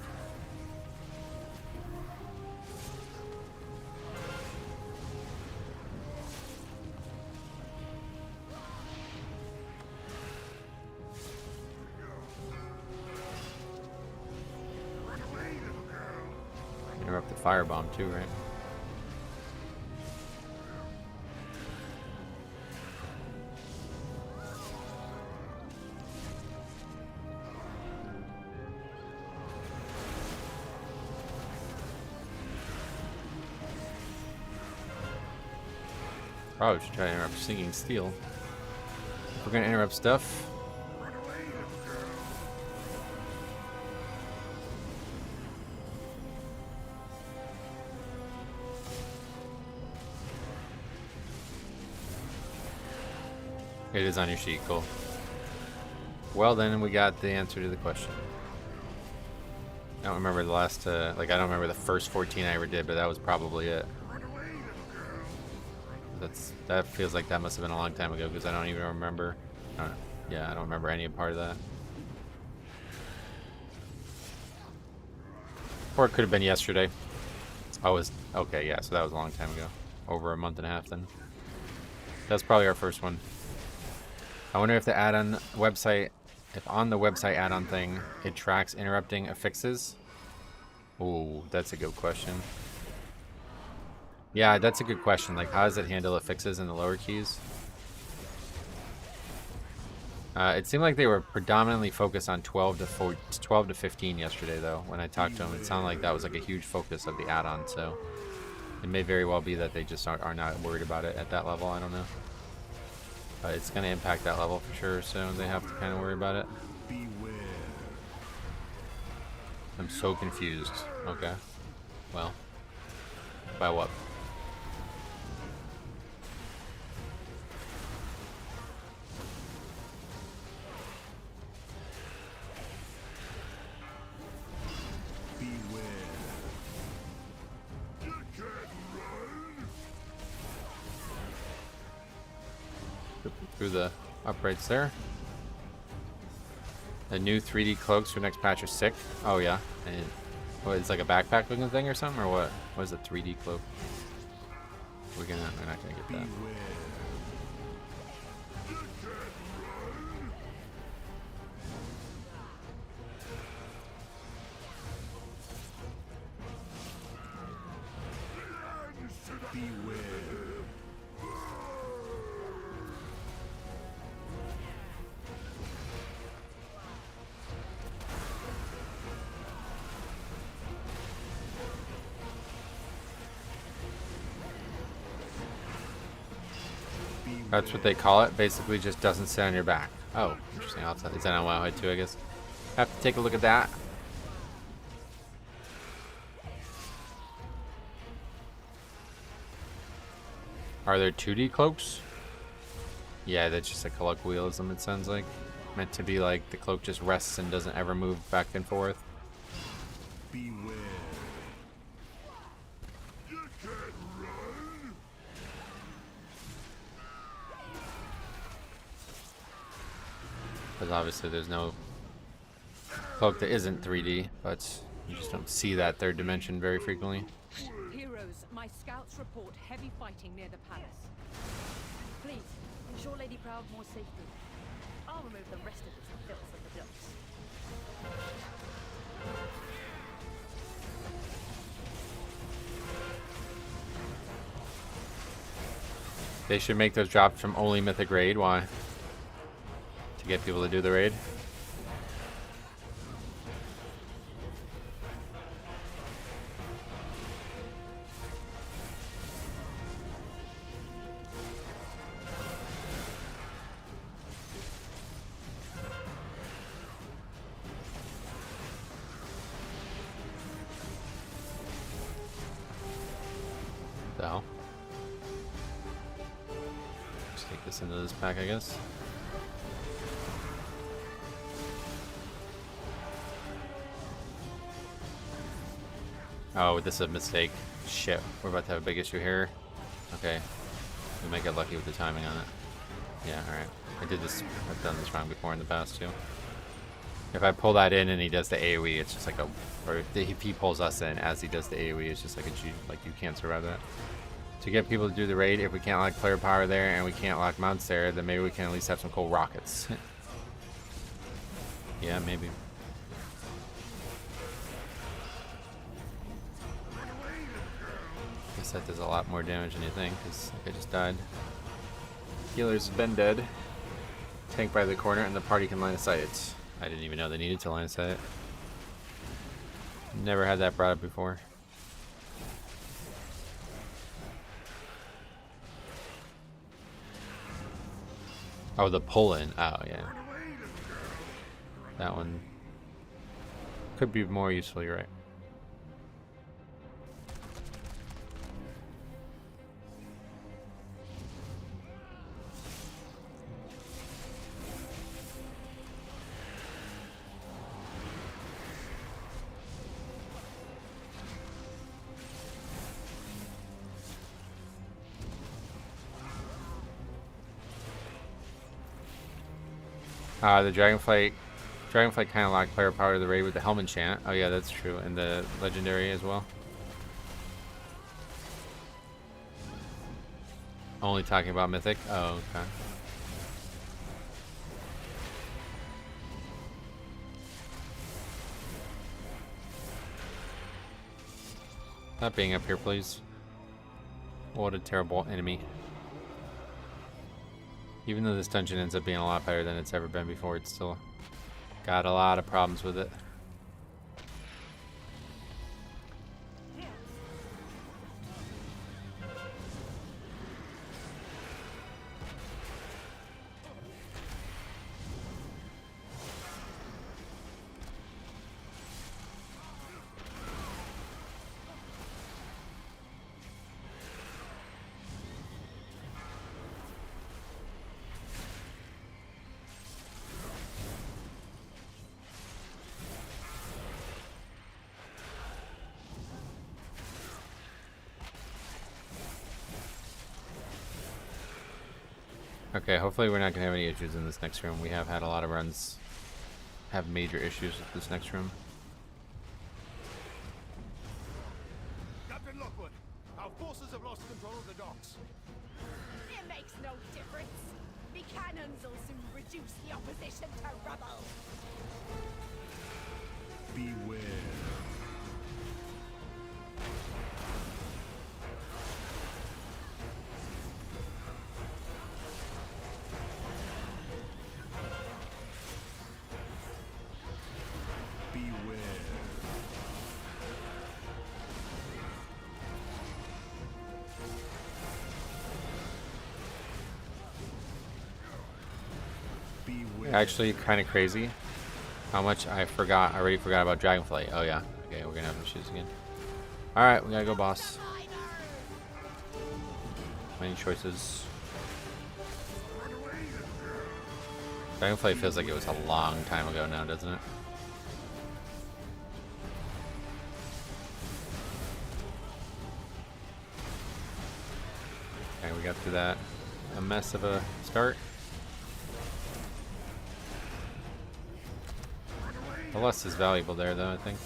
Interrupt the firebomb too, right? Probably should try to interrupt Singing Steel. If we're gonna interrupt stuff. It is on your sheet, cool. Well then, we got the answer to the question. I don't remember the last, I don't remember the first 14 I ever did, but that was probably it. That feels like that must have been a long time ago because I don't even remember. I don't remember any part of that. Or it could have been yesterday. Oh, okay, yeah, so that was a long time ago. Over a month and a half then. That's probably our first one. I wonder if the add-on website, if on the website add-on thing, it tracks interrupting affixes. Ooh, that's a good question. Yeah, that's a good question. Like, how does it handle affixes in the lower keys? It seemed like they were predominantly focused on 12 to 15 yesterday, though. When I talked to them, it sounded like that was like a huge focus of the add-on. So it may very well be that they just are not worried about it at that level. I don't know. But it's going to impact that level for sure, so they have to kind of worry about it. Beware. I'm so confused. Okay. Well, by what? Beware. Through the uprights there. The new 3D cloaks for next patch are sick. Oh yeah. And what, it's like a backpack looking thing or something, or what? What is a 3D cloak? We're not gonna get that. Beware. Beware. That's what they call it. Basically, just doesn't sit on your back. Oh, interesting. Is that on Wowhead too? I guess. Have to take a look at that. Are there 2D cloaks? Yeah, that's just a colloquialism. It sounds like meant to be like the cloak just rests and doesn't ever move back and forth. Beware. Because obviously there's no cloak that isn't 3D, but you just don't see that third dimension very frequently. Heroes, my scouts report heavy fighting near the palace. Please, ensure Lady Proud more safety. I'll remove the rest of this filth of the built. They should make those drops from only Mythic Raid. Why? To get people to do the raid. The hell? Just take this into this pack, I guess. Oh, this is a mistake. Shit, we're about to have a big issue here. Okay, we might get lucky with the timing on it. Yeah, alright. I've done this wrong before in the past too. If I pull that in and he does the AoE, it's just like a... Or if he pulls us in as he does the AoE, it's just like a G... Like, you can't survive that. To get people to do the raid, if we can't lock player power there and we can't lock mounts there, then maybe we can at least have some cool rockets. Yeah, maybe. Guess that does a lot more damage than you think, because like I just died. Healer's been dead. Tank by the corner and the party can line of sight it. I didn't even know they needed to line of sight it. Never had that brought up before. Oh, the pull-in. Oh, yeah. That one could be more useful, you're right. The Dragonflight kind of locked player power to the raid with the Helm enchant. Oh yeah, that's true. And the Legendary as well. Only talking about Mythic? Oh, okay. Not being up here, please. What a terrible enemy. Even though this dungeon ends up being a lot better than it's ever been before, it's still got a lot of problems with it. Okay, hopefully we're not going to have any issues in this next room. We have had a lot of runs have major issues with this next room. Captain Lockwood, our forces have lost control of the docks. It makes no difference. Me cannons will soon reduce the opposition to rubble. Beware. Actually, kind of crazy how much I already forgot about Dragonflight. Oh yeah, okay, we're gonna have issues again. Alright, we gotta go, boss. Many choices. Dragonflight feels like it was a long time ago now, doesn't it? Okay, we got through that. A mess of a start. The lust is valuable there, though, I think.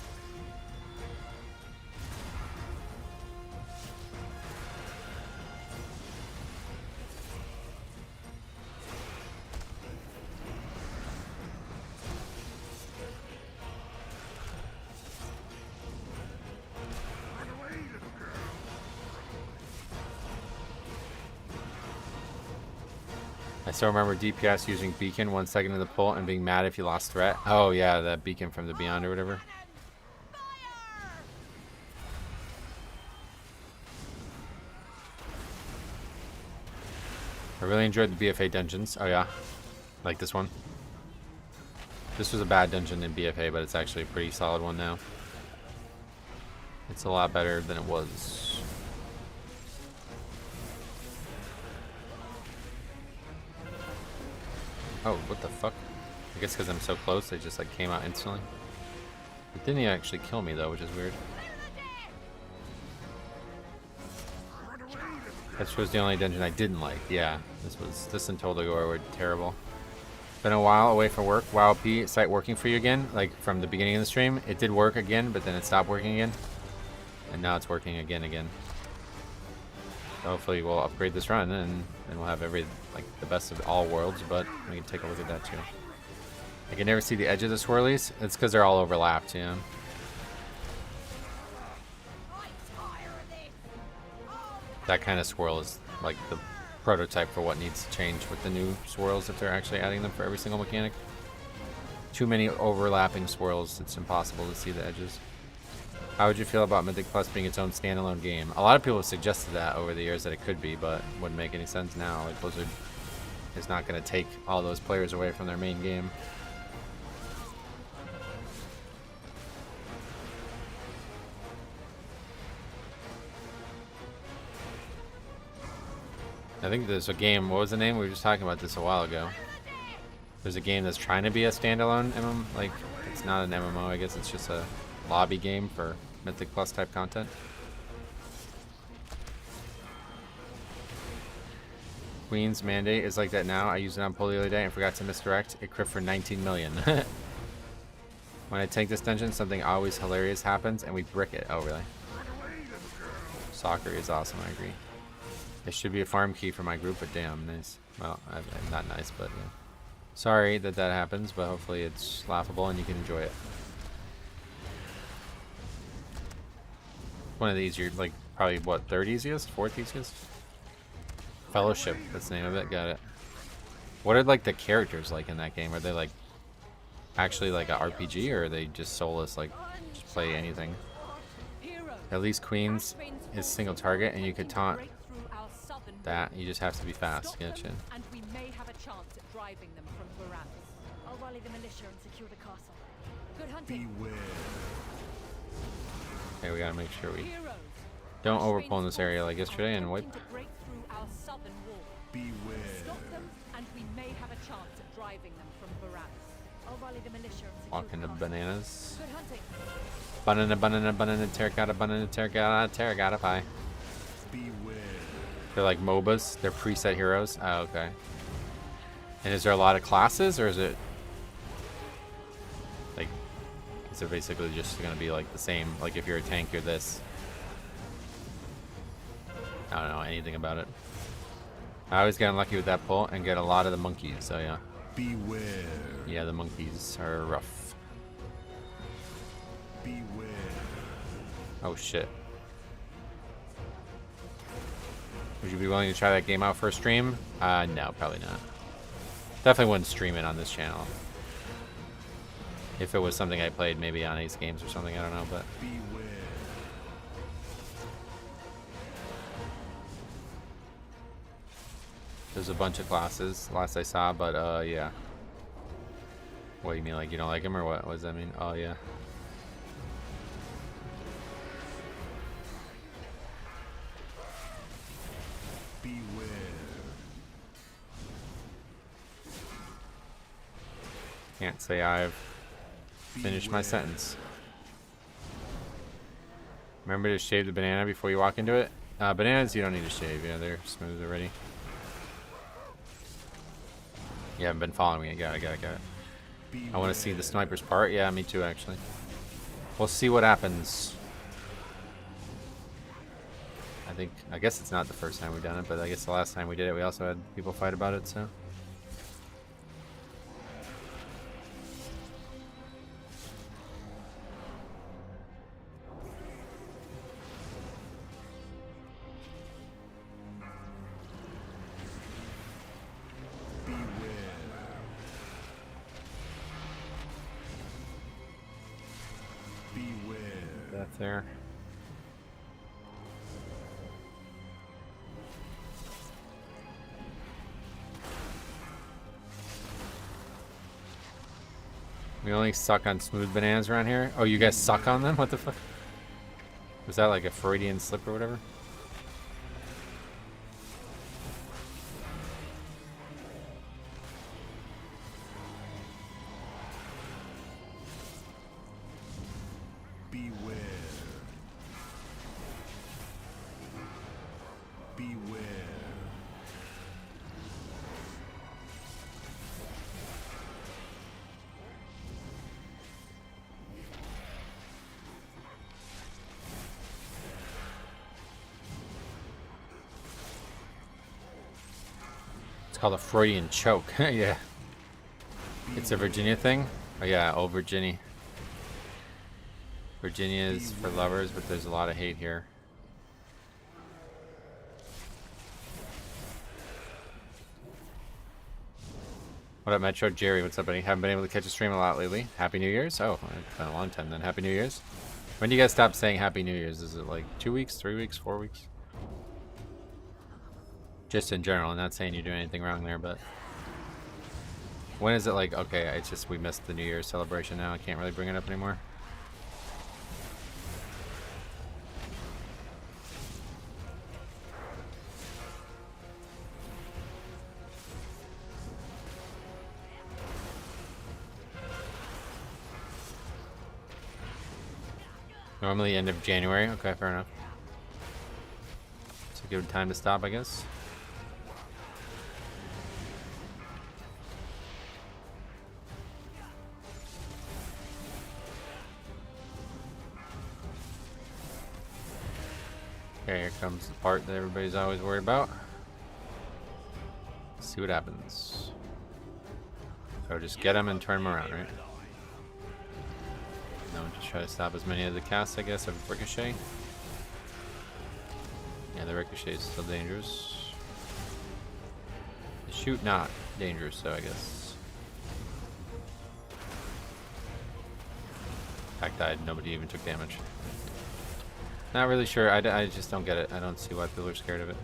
I still remember DPS using beacon 1 second in the pull and being mad if you lost threat. Oh yeah, that beacon from the Beyond or whatever. I really enjoyed the BFA dungeons. Oh yeah, like this one. This was a bad dungeon in BFA, but it's actually a pretty solid one now. It's a lot better than it was. Oh, what the fuck? I guess because I'm so close, they just like came out instantly. It didn't actually kill me though, which is weird. That was the only dungeon I didn't like. Yeah, this and Toldagor were terrible. Been a while away from work. WoW P site working for you again? Like from the beginning of the stream, it did work again, but then it stopped working again, and now it's working again. So hopefully we'll upgrade this run and we'll have the best of all worlds, but we can take a look at that too. I can never see the edge of the swirlies. It's because they're all overlapped, yeah. That kind of swirl is like the prototype for what needs to change with the new swirls if they're actually adding them for every single mechanic. Too many overlapping swirls, it's impossible to see the edges. How would you feel about Mythic Plus being its own standalone game? A lot of people have suggested that over the years that it could be, but it wouldn't make any sense now. Like Blizzard is not going to take all those players away from their main game. I think there's a game, what was the name? We were just talking about this a while ago. There's a game that's trying to be a standalone MMO, like it's not an MMO, I guess it's just a lobby game for Mythic Plus type content. Queen's Mandate is like that now. I used it on pull the other day and forgot to misdirect. It crit for 19 million. When I tank this dungeon, something always hilarious happens and we brick it. Oh, really? Soccer is awesome, I agree. It should be a farm key for my group, but damn, nice. Well, not nice, but yeah. Sorry that happens, but hopefully it's laughable and you can enjoy it. One of the easier, like, probably, what, third easiest? Fourth easiest? Fellowship, that's the name of it, got it. What are like the characters like in that game? Are they like actually like a RPG, or are they just soulless, like just play anything? At least Queens is single target, and you could taunt that. You just have to be fast. Gotcha. And we may have a chance at driving them from Varanus. I'll rally the militia and secure the castle. Good hunting. Beware. Okay, we gotta make sure we don't overpull in this area like yesterday and wipe. Beware. Stop them, and we may have a chance at driving them from Varanus. I'll rally the militia and secure Walk into the castle. bananas. Good hunting. Banana, terracotta, pie. Beware. They're like MOBAs. They're preset heroes. Oh, okay. And is there a lot of classes, or is it like, is it basically just gonna be like the same? Like if you're a tank, you're this. I don't know anything about it. I always get unlucky with that pull and get a lot of the monkeys. So yeah. Beware. Yeah, the monkeys are rough. Beware. Oh shit. Would you be willing to try that game out for a stream? No, probably not. Definitely wouldn't stream it on this channel. If it was something I played maybe on Ace Games or something, I don't know, but... Beware. There's a bunch of classes, last I saw, but yeah. What do you mean, like you don't like him, or what? What does that mean? Oh, yeah. Beware. Can't say I've finished my sentence. Remember to shave the banana before you walk into it? Bananas you don't need to shave, yeah, they're smooth already. You haven't been following me. Got it. I want to see the sniper's part. Yeah, me too, actually. We'll see what happens. I guess it's not the first time we've done it, but I guess the last time we did it, we also had people fight about it, so. That's there. We only suck on smooth bananas around here. Oh, you guys suck on them? What the fuck? Was that like a Freudian slip or whatever? Beware. Beware. It's called a Freudian choke. Yeah. It's a Virginia thing? Oh yeah, oh Virginia. Virginia is for lovers, but there's a lot of hate here. What up, Metro? Jerry, what's up, buddy? Haven't been able to catch a stream a lot lately. Happy New Year's? Oh, it's been a long time then. Happy New Year's. When do you guys stop saying Happy New Year's? Is it like 2 weeks, 3 weeks, 4 weeks? Just in general, I'm not saying you're doing anything wrong there, but... When is it like, okay, it's just we missed the New Year's celebration now, I can't really bring it up anymore? Normally end of January. Okay, fair enough. It's a good time to stop, I guess. Okay, here comes the part that everybody's always worried about. Let's see what happens. So just get them and turn them around, right? No, just try to stop as many of the casts, I guess, of Ricochet. Yeah, the Ricochet is still dangerous. The Shoot not dangerous, so I guess. Pack died, nobody even took damage. Not really sure, I just don't get it. I don't see why people are scared of it.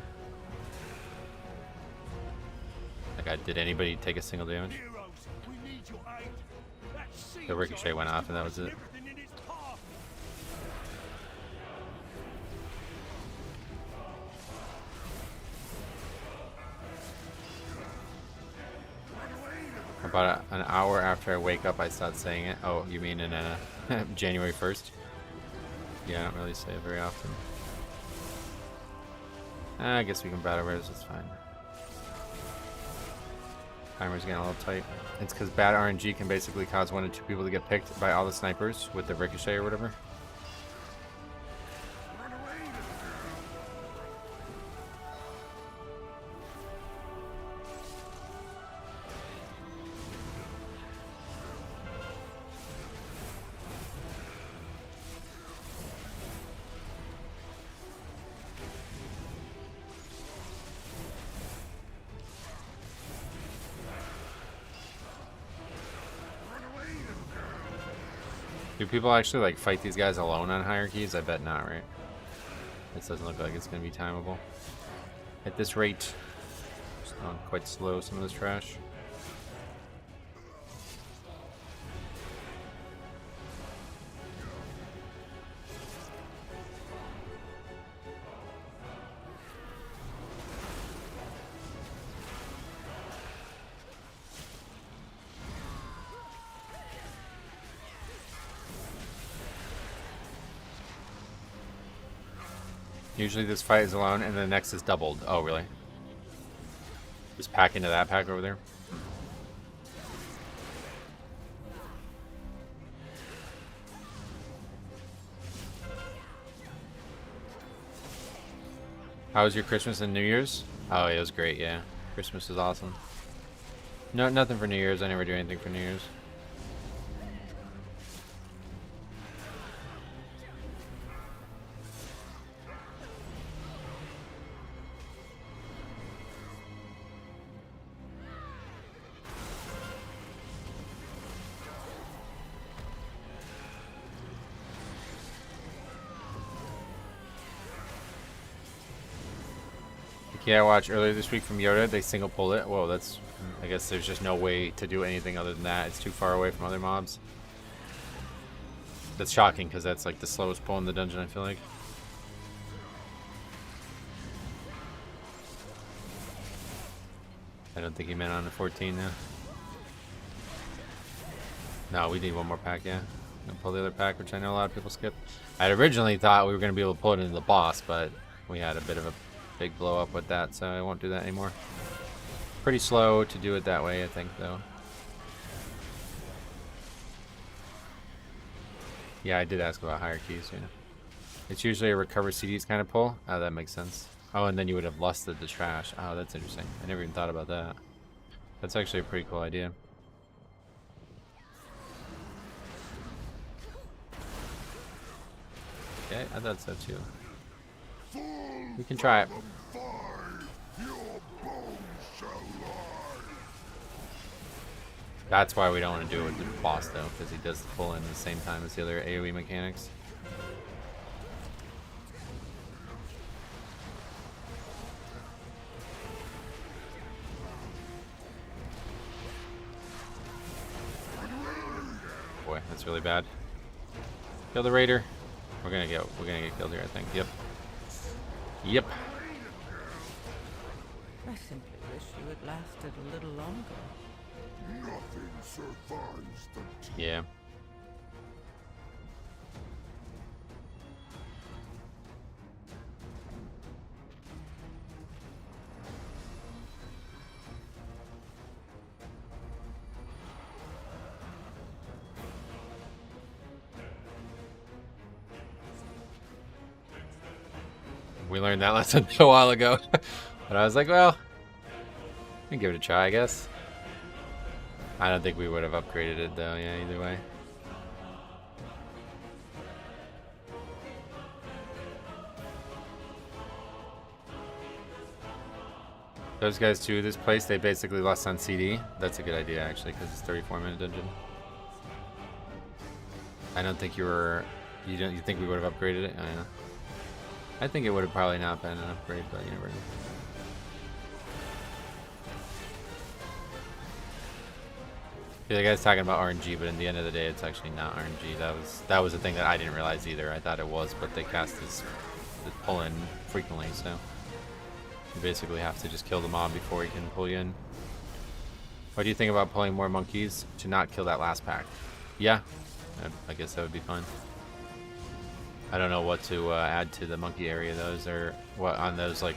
Like, did anybody take a single damage? Heroes, we need your aid. That The ricochet went off and that was it. everything in its path. About an hour after I wake up, I start saying it. Oh, you mean in January 1st? Yeah, I don't really say it very often. I guess we can battle res, it's fine. Timer's getting a little tight. It's because bad RNG can basically cause 1 or 2 people to get picked by all the snipers with the ricochet or whatever. Do people actually like fight these guys alone on hierarchies? I bet not, right? This doesn't look like it's going to be timeable. At this rate, it's going quite slow, some of this trash. Usually this fight is alone and the next is doubled. Oh, really? Just pack into that pack over there? How was your Christmas and New Year's? Oh, it was great, yeah. Christmas is awesome. No, nothing for New Year's. I never do anything for New Year's. Yeah, I watched earlier this week from Yoda. They single pulled it. Whoa, that's... I guess there's just no way to do anything other than that. It's too far away from other mobs. That's shocking because that's like the slowest pull in the dungeon, I feel like. I don't think he meant on the 14 now. No, we need one more pack, yeah. Gonna pull the other pack, which I know a lot of people skip. I originally thought we were going to be able to pull it into the boss, but we had a bit of a big blow up with that, so I won't do that anymore. Pretty slow to do it that way, I think, though. Yeah, I did ask about hierarchies, yeah. It's usually a recover CDs kind of pull. Oh, that makes sense. Oh, and then you would have lusted the trash. Oh, that's interesting. I never even thought about that. That's actually a pretty cool idea. Okay, I thought so too. We can try it. That's why we don't want to do it with the boss though, because he does the pull in at the same time as the other AoE mechanics. Boy, that's really bad. Kill the raider. We're gonna get killed here, I think. Yep. Yep. I simply wish you had lasted a little longer. Nothing survives the Yeah. We learned that lesson a while ago. But I was like, well, we can give it a try, I guess. I don't think we would have upgraded it though, yeah, either way. Those guys too, this place, they basically lost on CD. That's a good idea, actually, because it's 34-minute dungeon. I don't think you were... You think we would have upgraded it? I don't know. I think it would have probably not been an upgrade, but you never know. Yeah, the guy's talking about RNG, but in the end of the day, it's actually not RNG. That was the thing that I didn't realize either. I thought it was, but they cast this pull in frequently, so you basically have to just kill the mob before he can pull you in. What do you think about pulling more monkeys to not kill that last pack? Yeah, I guess that would be fun. I don't know what to add to the monkey area though. Is there what on those like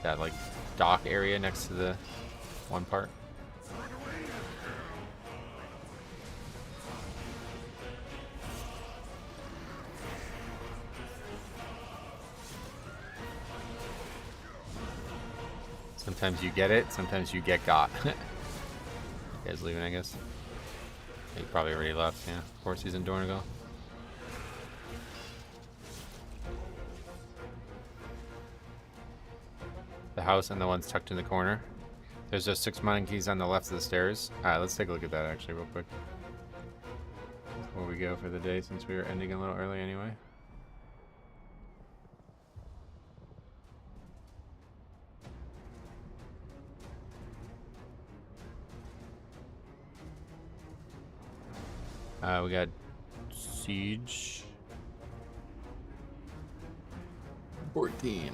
that like dock area next to the one part? Sometimes you get it, sometimes you get got. You guys leaving, I guess. He probably already left, yeah. Of course he's in Dornigal. The house and the ones tucked in the corner. There's those 6 monkeys on the left of the stairs. Alright, let's take a look at that actually real quick. Before we go for the day, since we were ending a little early anyway. We got Siege 14.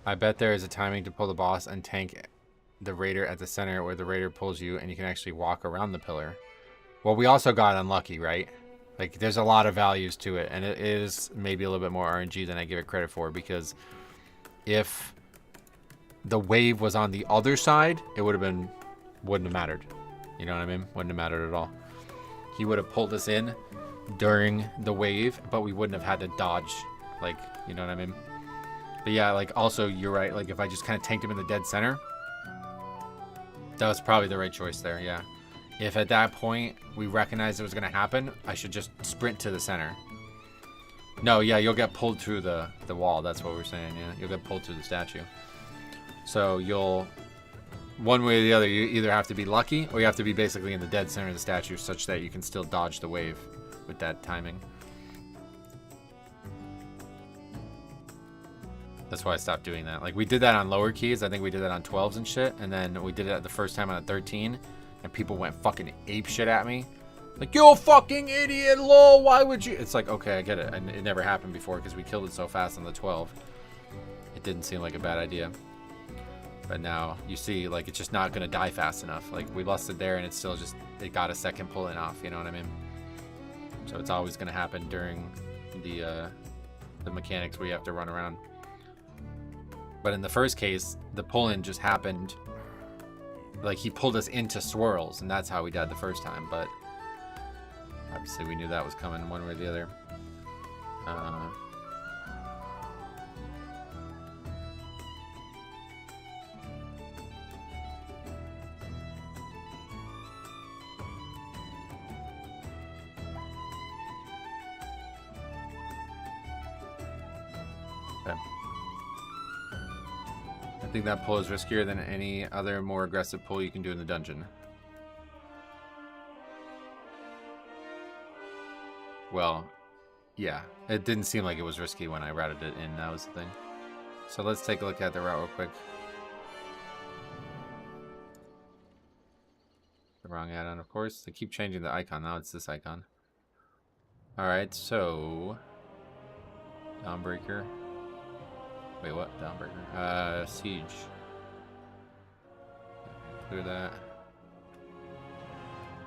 I bet there is a timing to pull the boss and tank the raider at the center where the raider pulls you and you can actually walk around the pillar. Well, we also got unlucky, right? Like, there's a lot of values to it, and it is maybe a little bit more RNG than I give it credit for, because if the wave was on the other side, it wouldn't have mattered. You know what I mean? Wouldn't have mattered at all. He would have pulled us in during the wave, but we wouldn't have had to dodge. Like, you know what I mean? But yeah, like, also, you're right. Like, if I just kind of tanked him in the dead center, that was probably the right choice there, yeah. If at that point we recognized it was going to happen, I should just sprint to the center. No, yeah, you'll get pulled through the wall. That's what we're saying, yeah. You'll get pulled through the statue. So you'll, one way or the other, you either have to be lucky or you have to be basically in the dead center of the statue such that you can still dodge the wave with that timing. That's why I stopped doing that. Like, we did that on lower keys. I think we did that on 12s and shit. And then we did it the first time on a 13. And people went fucking ape shit at me. Like, you fucking idiot, lol, why would you? It's like, okay, I get it. And it never happened before because we killed it so fast on the 12. It didn't seem like a bad idea. But now you see, like, it's just not going to die fast enough. Like, we lost it there and it's still just, it got a second pulling off, you know what I mean? So it's always going to happen during the mechanics where you have to run around. But in the first case, the pull-in just happened, like, he pulled us into swirls, and that's how we died the first time. But obviously we knew that was coming one way or the other. Okay. I think that pull is riskier than any other more aggressive pull you can do in the dungeon. Well, yeah. It didn't seem like it was risky when I routed it in, that was the thing. So let's take a look at the route real quick. The wrong add-on, of course. They keep changing the icon, now it's this icon. Alright, so... Dawnbreaker. Wait, what? Dawnbreaker. Siege. Clear that.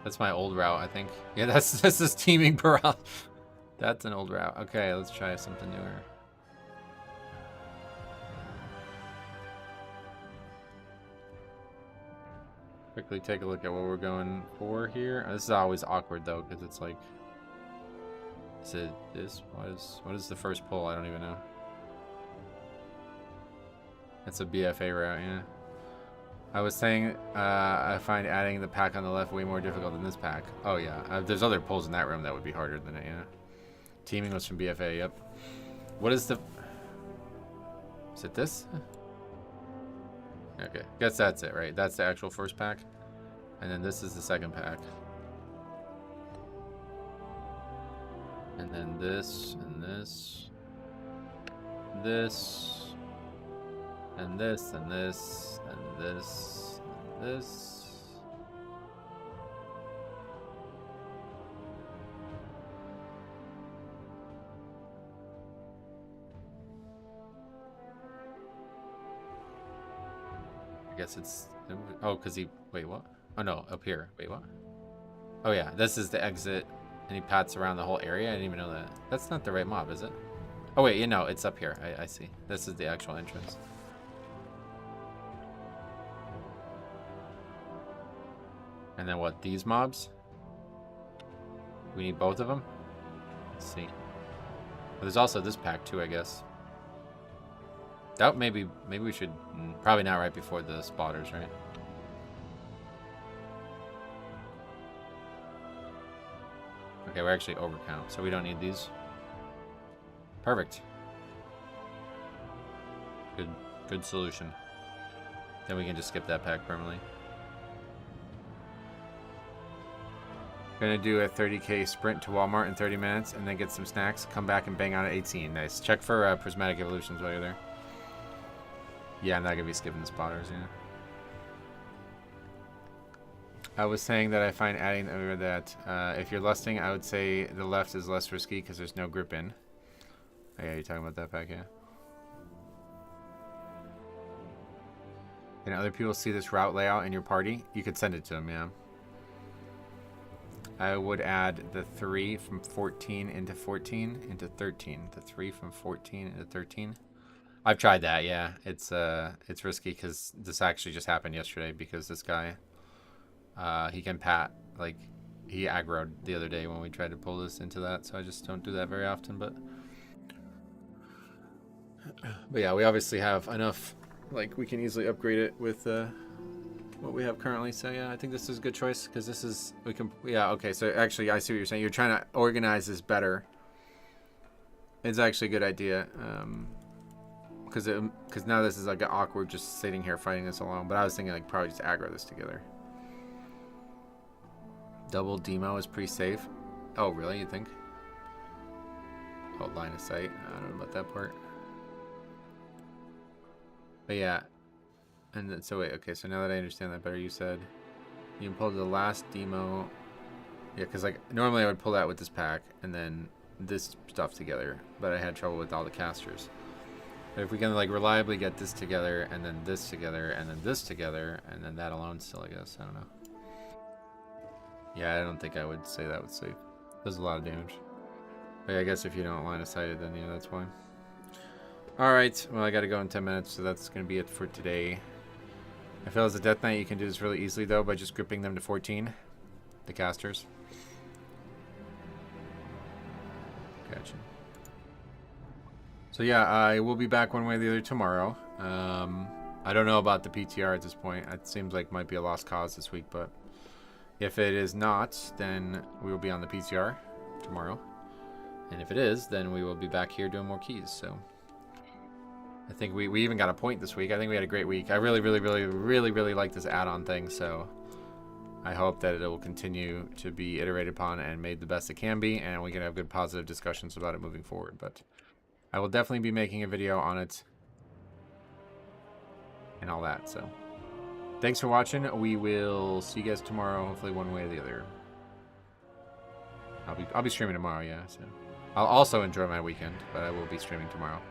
That's my old route, I think. Yeah, that's this teaming paralysis. That's an old route. Okay, let's try something newer. Quickly take a look at what we're going for here. This is always awkward though, because it's like, is it this? What is the first pull? I don't even know. It's a BFA route, yeah. I was saying I find adding the pack on the left way more difficult than this pack. Oh yeah, there's other pulls in that room that would be harder than it, yeah. Teaming was from BFA, yep. What is the... Is it this? Okay, guess that's it, right? That's the actual first pack. And then this is the second pack. And then this, and this. This. And this, and this, and this, and this. I guess it's... Oh, because he... Wait, what? Oh, no. Up here. Wait, what? Oh, yeah. This is the exit. And he pats around the whole area. I didn't even know that. That's not the right mob, is it? Oh, wait. You know, it's up here. I see. This is the actual entrance. And then what? These mobs? We need both of them? Let's see. But there's also this pack, too, I guess. That maybe we should probably not right before the spotters, right? Okay, we're actually overcount, so we don't need these. Perfect. Good solution. Then we can just skip that pack permanently. Gonna do a 30k sprint to Walmart in 30 minutes and then get some snacks. Come back and bang on at 18. Nice. Check for prismatic evolutions while you're there. Yeah, I'm not gonna be skipping the spotters, yeah. I was saying that I find adding over that if you're lusting, I would say the left is less risky because there's no grip in. Oh, yeah, you're talking about that pack, yeah. Can other people see this route layout in your party? You could send it to them, yeah. I would add the 3 from 14 into 14 into 13. The 3 from 14 into 13. I've tried that, yeah. It's risky because this actually just happened yesterday because this guy, he can pat, like, he aggroed the other day when we tried to pull this into that, so I just don't do that very often, but yeah, we obviously have enough, like, we can easily upgrade it with what we have currently, so yeah, I think this is a good choice because this is, we can, yeah, okay, so actually I see what you're saying. You're trying to organize this better. It's actually a good idea. Because now this is like awkward just sitting here fighting this alone. But I was thinking like probably just aggro this together. Double demo is pretty safe. Oh, really? You think? Oh, line of sight. I don't know about that part. But yeah. And then, so wait, okay, so now that I understand that better, you said you can pull the last demo. Yeah, because like normally I would pull that with this pack and then this stuff together. But I had trouble with all the casters. But if we can like reliably get this together and then this together and then this together and then that alone still, I guess. I don't know. Yeah, I don't think I would say that would save. Does a lot of damage. But yeah, I guess if you don't line of sight it, then yeah, that's fine. Alright, well I gotta go in 10 minutes, so that's gonna be it for today. I feel as a Death Knight you can do this really easily though by just gripping them to 14. The casters. Gotcha. So yeah, I will be back one way or the other tomorrow. I don't know about the PTR at this point. It seems like might be a lost cause this week, but if it is not, then we will be on the PTR tomorrow. And if it is, then we will be back here doing more keys. So I think we even got a point this week. I think we had a great week. I really like this add-on thing, so I hope that it will continue to be iterated upon and made the best it can be, and we can have good positive discussions about it moving forward. But I will definitely be making a video on it and all that. So thanks for watching. We will see you guys tomorrow, hopefully one way or the other. I'll be streaming tomorrow, yeah. So I'll also enjoy my weekend, but I will be streaming tomorrow.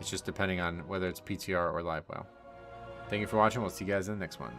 It's just depending on whether it's PTR or live WoW. Thank you for watching. We'll see you guys in the next one.